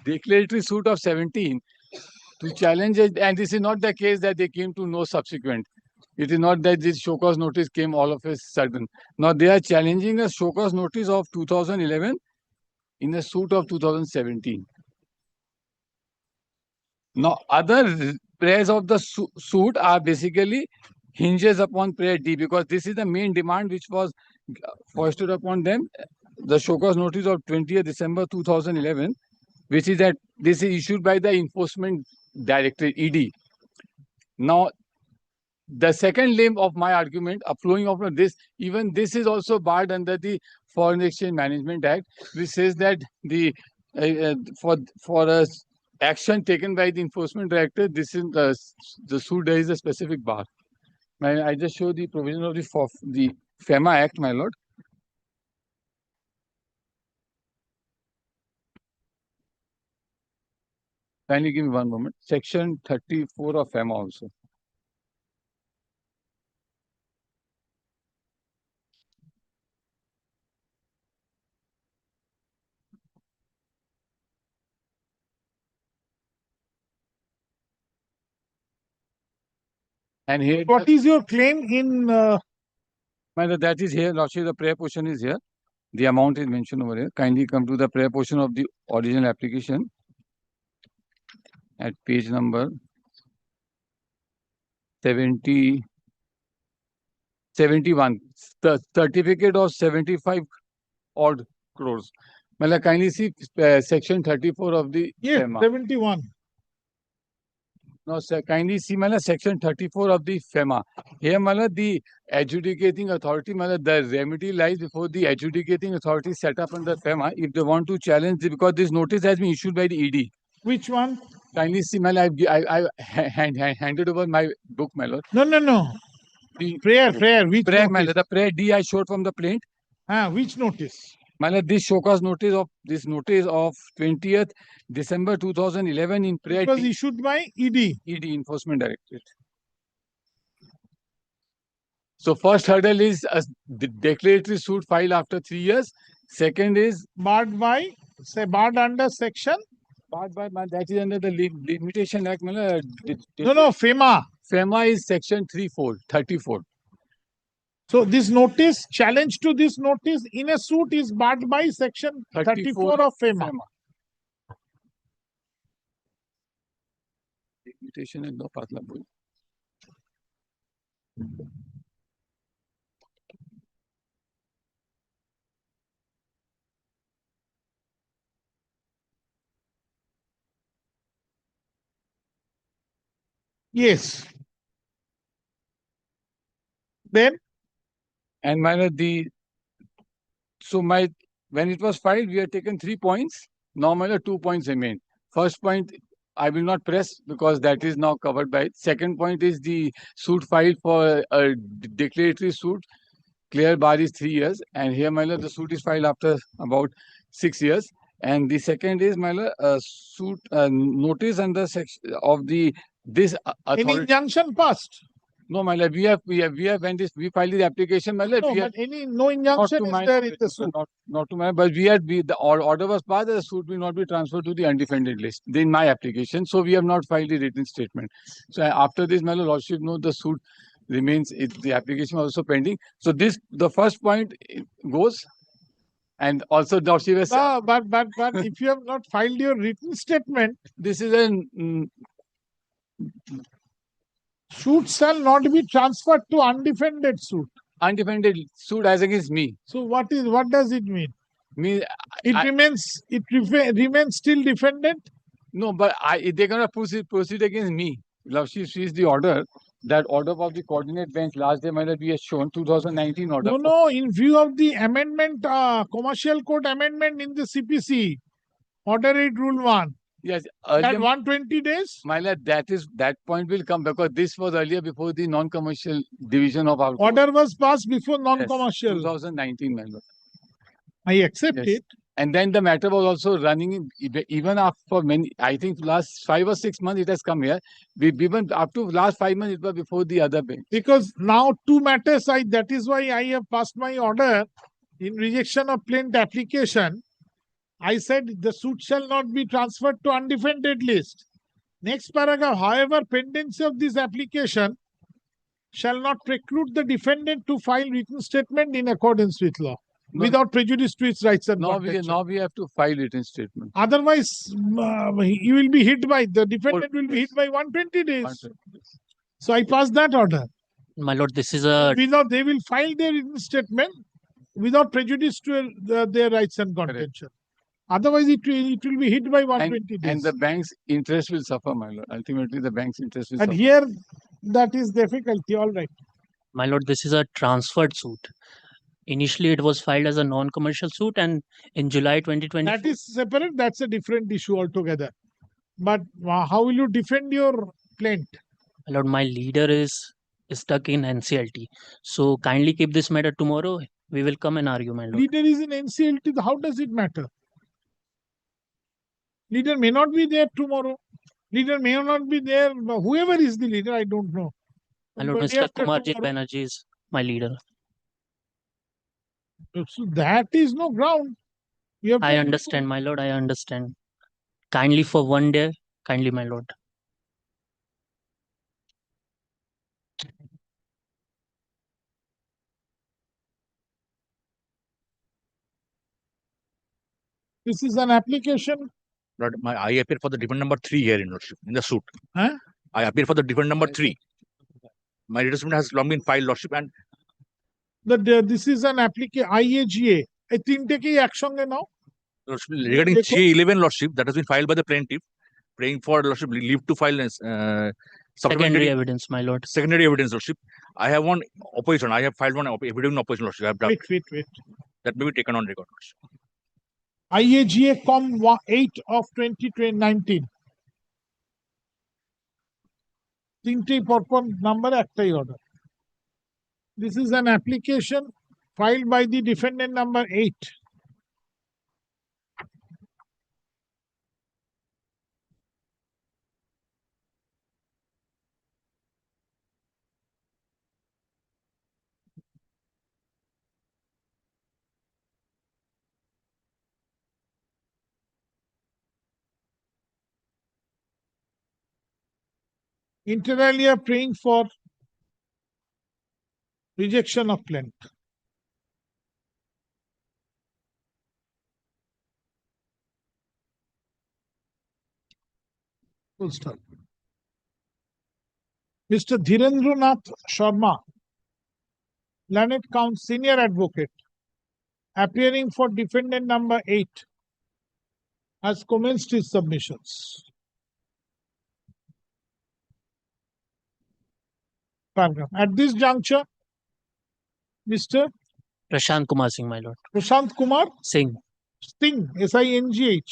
declaratory suit of 17 to challenge it, and this is not the case that they came to know subsequent. It is not that this show cause notice came all of a sudden. Now they are challenging a show cause notice of 2011 in a suit of 2017. Now, other prayers of the suit are basically hinges upon prayer D, because this is the main demand which was foisted upon them. The show cause notice of 20th December 2011, which is that this is issued by the Enforcement Directorate, ED. Now, the second limb of my argument, flowing from this, even this is also barred under the Foreign Exchange Management Act, which says that the for a action taken by the Enforcement Director, this is the suit. There is a specific bar. I just show the provision of the FEMA Act, my lord. Kindly give me one moment. Section 34 of FEMA also. And here, what is your claim in? That is here. Lordship, the prayer portion is here. The amount is mentioned over here. Kindly come to the prayer portion of the original application at page number 71. The certificate of 75 odd crores. Kindly see section 34 of the FEMA. 71. No, sir, kindly see section 34 of the FEMA. Here, the adjudicating authority, the remedy lies before the adjudicating authority set up under FEMA if they want to challenge it, because this notice has been issued by the ED. Which one? Kindly see, my lord, I handed over my book, my lord. No. The prayer, which prayer, my notice? lord, the prayer D I showed from the plaint. Which notice? My lord, this show cause notice of 20th December 2011 in prayer It was D, issued by ED. ED Enforcement Directorate. So first hurdle is a declaratory suit filed after 3 years. Second is barred under section. Barred by that is under the Limitation Act. No, FEMA. FEMA is section 34. So this notice, challenge to this notice in a suit is barred by section 34 of FEMA. Limitation is no patla boy. Yes. Then? And my lord, when it was filed, we had taken 3 points. Now, my lord, 2 points remain. First point, I will not press because that is now covered by it. Second point is the suit filed for a declaratory suit. Clear bar is 3 years. And here, my lord, the suit is filed after about 6 years. And the second is, my lord, suit notice under section of this authority. Any injunction passed? No, my lord, we have we filed the application, my lord. No, but no injunction is there in the suit. Not to my, but the order was passed that the suit will not be transferred to the undefended list in my application. So we have not filed the written statement. So after this, my lordship knows the suit remains. The application also pending. So the first point goes, and also lordship has. No, but if you have not filed your written statement, this is an. Suit shall not be transferred to undefended suit. Undefended suit as against me. So what does it mean? It remains still defendant? No, but they're gonna proceed against me. Lordship sees the order. That order of the coordinate bench last day might be shown 2019 order. No, in view of the amendment, Commercial Code amendment in the CPC, Order 8 Rule 1. Yes, that 120 days? My lord, that point will come because this was earlier before the non-commercial division of our order was passed before non-commercial. Yes, 2019, my lord. I accept it. And then the matter was also running even after many, I think last 5 or 6 months it has come here. Even up to last 5 months it was before the other bench. Because now 2 matters, that is why I have passed my order in rejection of plaintiff application. I said the suit shall not be transferred to undefended list. Next paragraph, however, pendency of this application shall not preclude the defendant to file written statement in accordance with law without prejudice to its rights and protection. Now we have to file written statement. Otherwise, you will be hit by, the defendant will be hit by 120 days. So I passed that order. My lord, this is a... They will file their written statement without prejudice to their rights and contention. Otherwise, it will be hit by 120 days. And the bank's interest will suffer, my lord. Ultimately, the bank's interest will suffer. And here, that is difficulty, all right. My lord, this is a transferred suit. Initially, it was filed as a non-commercial suit, and in July 2020... That is separate. That's a different issue altogether. But how will you defend your plaint? My lord, my leader is stuck in NCLT. So kindly keep this matter tomorrow. We will come and argue, my lord. Leader is in NCLT. How does it matter? Leader may not be there tomorrow. Leader may not be there. Whoever is the leader, I don't know. My lord, Mr. Kumarji Banerjee is my leader. So that is no ground. I understand, my lord. I understand. Kindly for one day. Kindly, my lord. This is an application. I appear for the defendant number 3 here in the suit. I appear for the defendant number 3. My statement has long been filed, lordship, and this is an application IAGA. I think take action now. Regarding 311, lordship, that has been filed by the plaintiff, praying for lordship leave to file secondary evidence, my lord. Secondary evidence, lordship. I have one opposition. I have filed one evidence opposition, lordship. I have done. Wait. That may be taken on record, lordship. IAGA Com 8 of 2019. তিনটেই পরপর number একটাই order. This is an application filed by the defendant number 8. Inter alia praying for rejection of plaint. Full stop. Mr. Dhirendranath Sharma, Learned Count Senior Advocate, appearing for defendant number 8, has commenced his submissions. Paragraph. At this juncture, Mr. Prashant Kumar Singh, my lord. Prashant Kumar Singh. Singh, S-I-N-G-H,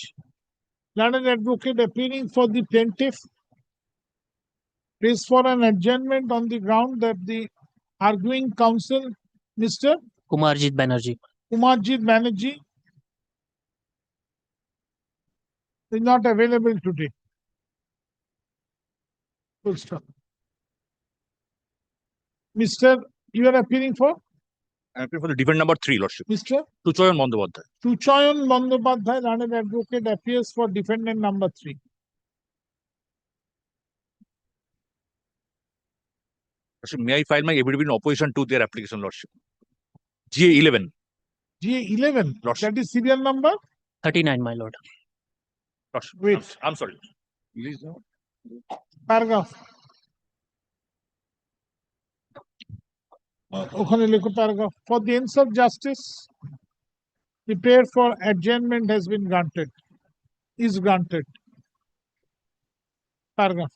Learned Advocate, appearing for the plaintiff, prays for an adjournment on the ground that the arguing counsel, Mr. Kumarjit Banerjee. Kumarjit Banerjee, is not available today. Full stop. Mr. You are appearing for? I appeal for the defendant number 3, Lordship. Mr. Suchayan Bandyopadhyay. Suchayan Bandyopadhyay, Learned Advocate, appears for defendant number 3. Lordship, may I file my affidavit in opposition to their application, Lordship? GA11. GA11, that is serial number? 39, my lord. Lordship, Wait. I'm sorry. Paragraph. ওখানে লেখো paragraph. For the ends of justice, the prayer for adjournment has been granted, is granted. Paragraph.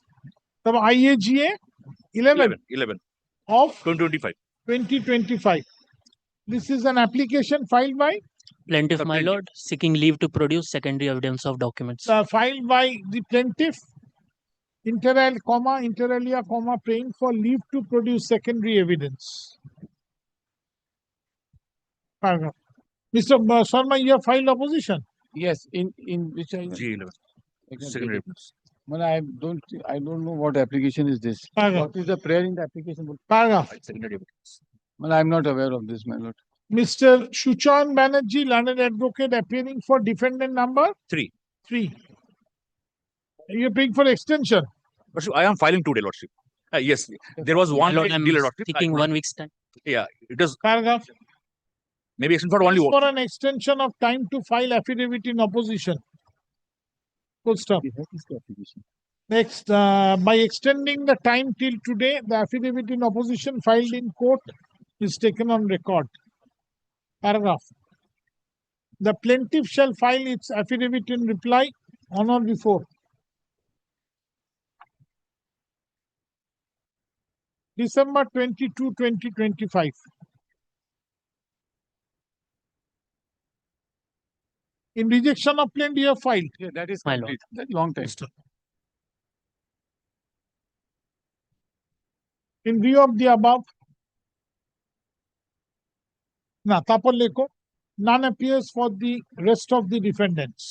তবে IAGA 11 of 2025. This is an application filed by Plaintiff, my lord, seeking leave to produce secondary evidence of documents. Filed by the plaintiff, inter alia, praying for leave to produce secondary evidence. Paragraph. Mr. Sharma, you have filed opposition? Yes, in which I GA11. Secondary evidence. Well, I don't know what application is this. Paragraph. What is the prayer in the application? Paragraph. Secondary evidence. Well, I'm not aware of this, my lord. Mr. Suchayan Banerjee, Learned Advocate, appearing for defendant number 3. You are paying for extension? Lordship, I am filing today, Lordship. Yes, there was one Lord, I'm delay, Lordship. seeking 1 week's time. Yeah, it is Paragraph. maybe extended for only one. For an extension of time to file affidavit in opposition. Full stop. Next, by extending the time till today, the affidavit in opposition filed in court is taken on record. Paragraph. The plaintiff shall file its affidavit in reply on or before December 22, 2025. In rejection of plaint, you have filed. Yeah, that is My complete. That's long time. In view of the above, তারপর লেখো, none appears for the rest of the defendants.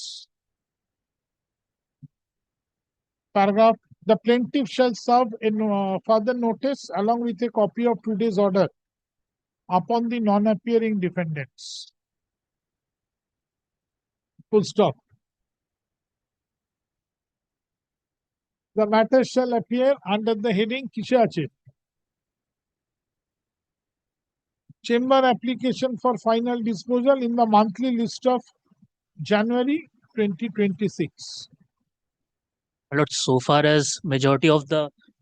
Paragraph. The plaintiff shall serve in further notice along with a copy of today's order upon the non-appearing defendants. Full stop. The matter shall appear under the heading কিসে আছে? Chamber application for final disposal in the monthly list of January 2026. My lord, so far as majority of the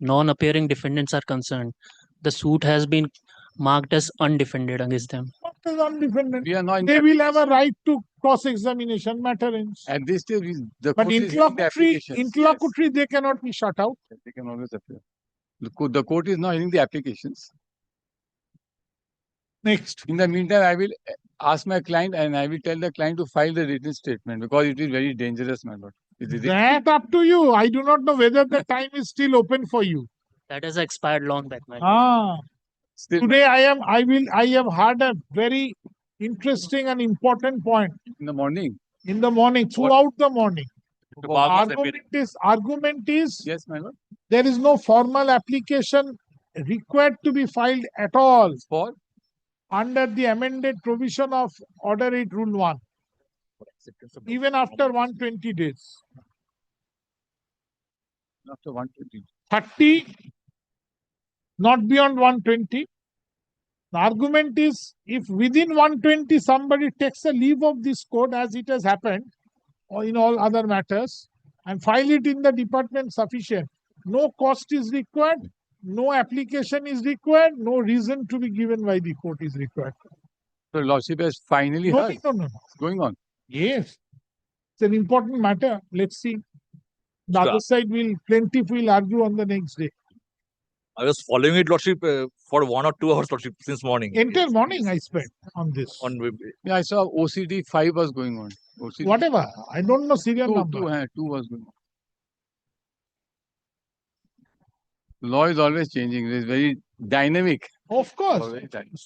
non-appearing defendants are concerned, the suit has been marked as undefended against them. What is undefended? We are not. They will have a right to cross-examination, matter ends. At this stage, the But court is hearing the applications. interlocutory, they cannot be shut out. They can always appear. The court is now hearing the applications. Next. In the meantime, I will ask my client and I will tell the client to file the written statement because it is very dangerous, my lord. That up to you. I do not know whether the time is still open for you. That has expired long back, my lord. Ah. Today I have had a very interesting and important point In the morning. in the morning, throughout the morning. The bar was Argument is Yes, my lord. there is no formal application required to be filed at all For under the amended provision of Order 8 Rule 1, even after 120 days. after 120. 30, not beyond 120. The argument is if within 120 somebody takes a leave of this code, as it has happened or in all other matters, and file it in the department, sufficient. No cost is required, no application is required, no reason to be given why the court is required. So Lordship has finally No, heard. no. It's going on. Yes, it's an important matter. Let's see. The Sure. other side plaintiff will argue on the next day. I was following it, Lordship, for 1 or 2 hours, Lordship, since morning. Entire morning I spent on this. Yeah, I saw OCD 5 was going on. OCD Whatever, I don't know serial number. 2 was going on. Law is always changing. It is very dynamic. Of course. Very dynamic.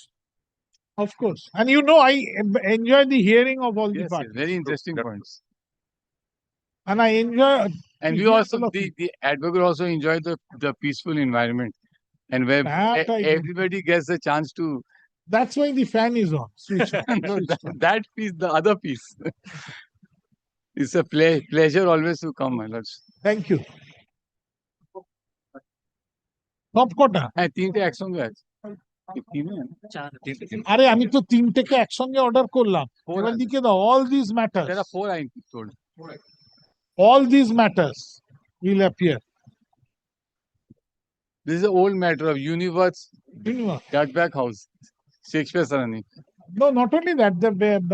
Of course. And you know, I enjoy the hearing of all the Yes, parties. very interesting points. And I enjoy. And we also, the advocate also enjoy the peaceful environment. And where That I do. everybody gets a chance to. That's why the fan is on. Switch on. No, that piece, the other piece. It's a pleasure always to come, my lords. Thank you. Top quota. হ্যাঁ তিনটে একসঙ্গে আছে আরে আমি তো তিনটেকে একসঙ্গে order করলাম এবার দিকে দাও all these matters There are 4 I told. all these matters will appear. This is an old matter of Universe Cutback House, Shakespeare Sarani. No, not only that, the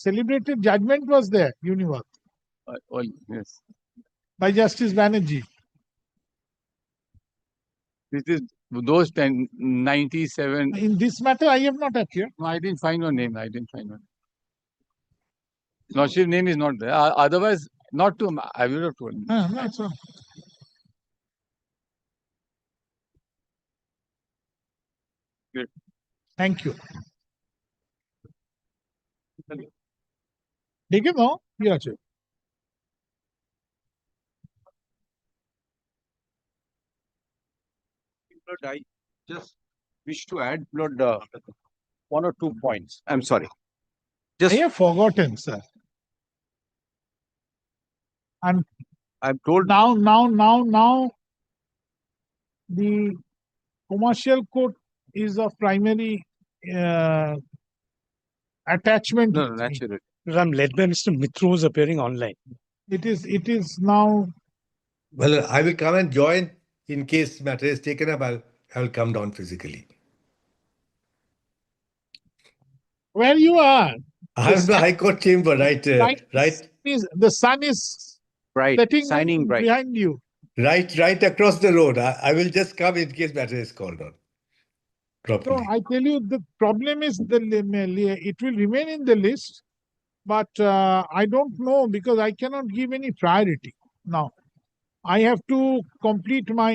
celebrated judgment was there, Universe, Yes. by Justice Banerjee. This is those 97. In this matter, I have not appeared. No, I didn't find your name. I didn't find one. Lordship name is not there. Otherwise, not to. I would have told him. That's all. Good. Thank you. দেখে নাও কি আছে Lord, I just wish to add, Lord, 1 or 2 points. I'm sorry. I have forgotten, sir. And I'm told now the commercial court is of primary attachment. No, naturally. I'm led by Mr. Mitro, who's appearing online. It is now. Well, I will come and join in case matter is taken up. I'll come down physically. Where you are? I'm in the High Court chamber, right? The sun is bright, shining bright behind you. Right across the road. I will just come in case matter is called on. Properly. No, I tell you, the problem is it will remain in the list, but I don't know because I cannot give any priority now. I have to complete my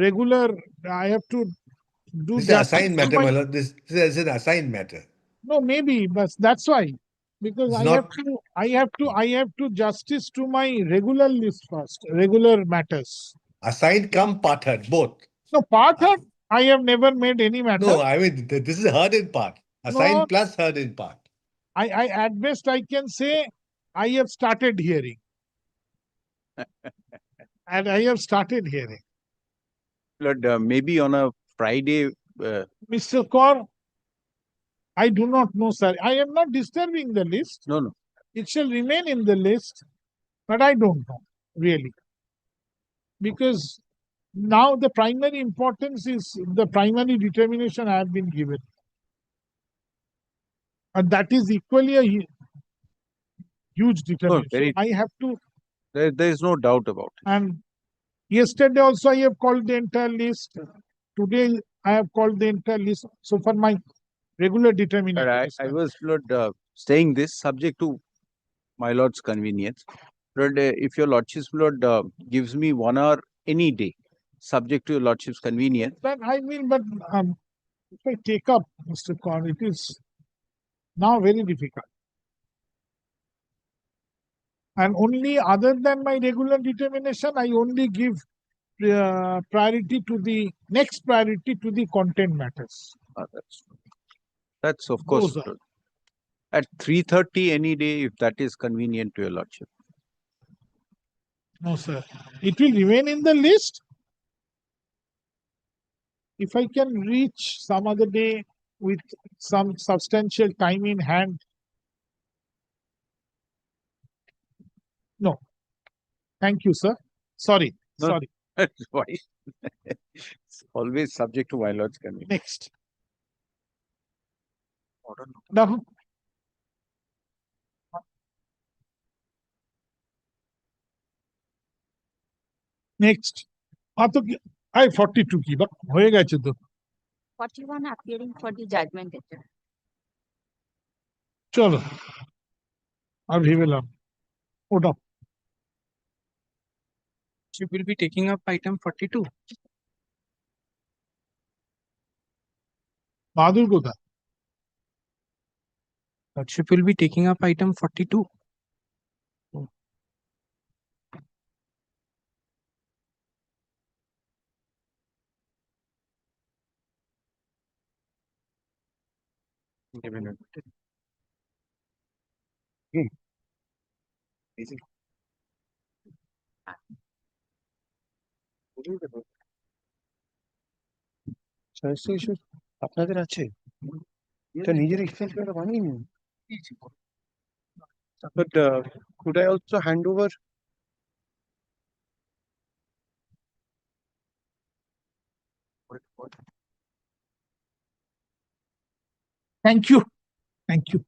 regular. I have to do This is an assigned matter, my lord. This is an assigned matter. No, maybe, but that's why. Because It's I have to justice to my regular list first, regular matters. Assigned come part-heard, both. No, part-heard, I have never made any matter. No, I mean, this is heard in part. Assigned plus heard in part. I at best I can say I have started hearing. And I have started hearing. Lord, maybe on a Friday. Mr. Kaur, I do not know, sir. I am not disturbing the list. No. It shall remain in the list, but I don't know, really. Because now the primary importance is the primary determination I have been given. And that is equally a huge determination. I have to. There is no doubt about it. And yesterday also I have called the entire list. Today I have called the entire list. So for my regular determination. I was, Lord, saying this subject to my Lord's convenience. Lord, if your Lordship, Lord, gives me 1 hour any day, subject to your lordship's convenience. But if I take up, Mr. Khan, it is now very difficult. And only other than my regular determination, I only give priority to the next priority to the content matters. That's of course Those are- at 3:30 any day, if that is convenient to your lordship. No, sir. It will remain in the list. If I can reach some other day with some substantial time in hand. No. Thank you, sir. Sorry. No, Sorry. That's why. It's always subject to my lord's convenience. Next. Now, next. I 42 ki but হয়ে গেছে তো 41 appearing for the judgment letter. চলো আর ভেবেলাম ওটা She will be taking up item 42. বাহাদুর কোথা Lordship will be taking up item 42. Give me a minute. Easy. আপনাদের আছে এটা নিজের এক্সপেন্স করে বানিয়ে নিন but could I also hand over Thank you. Thank you.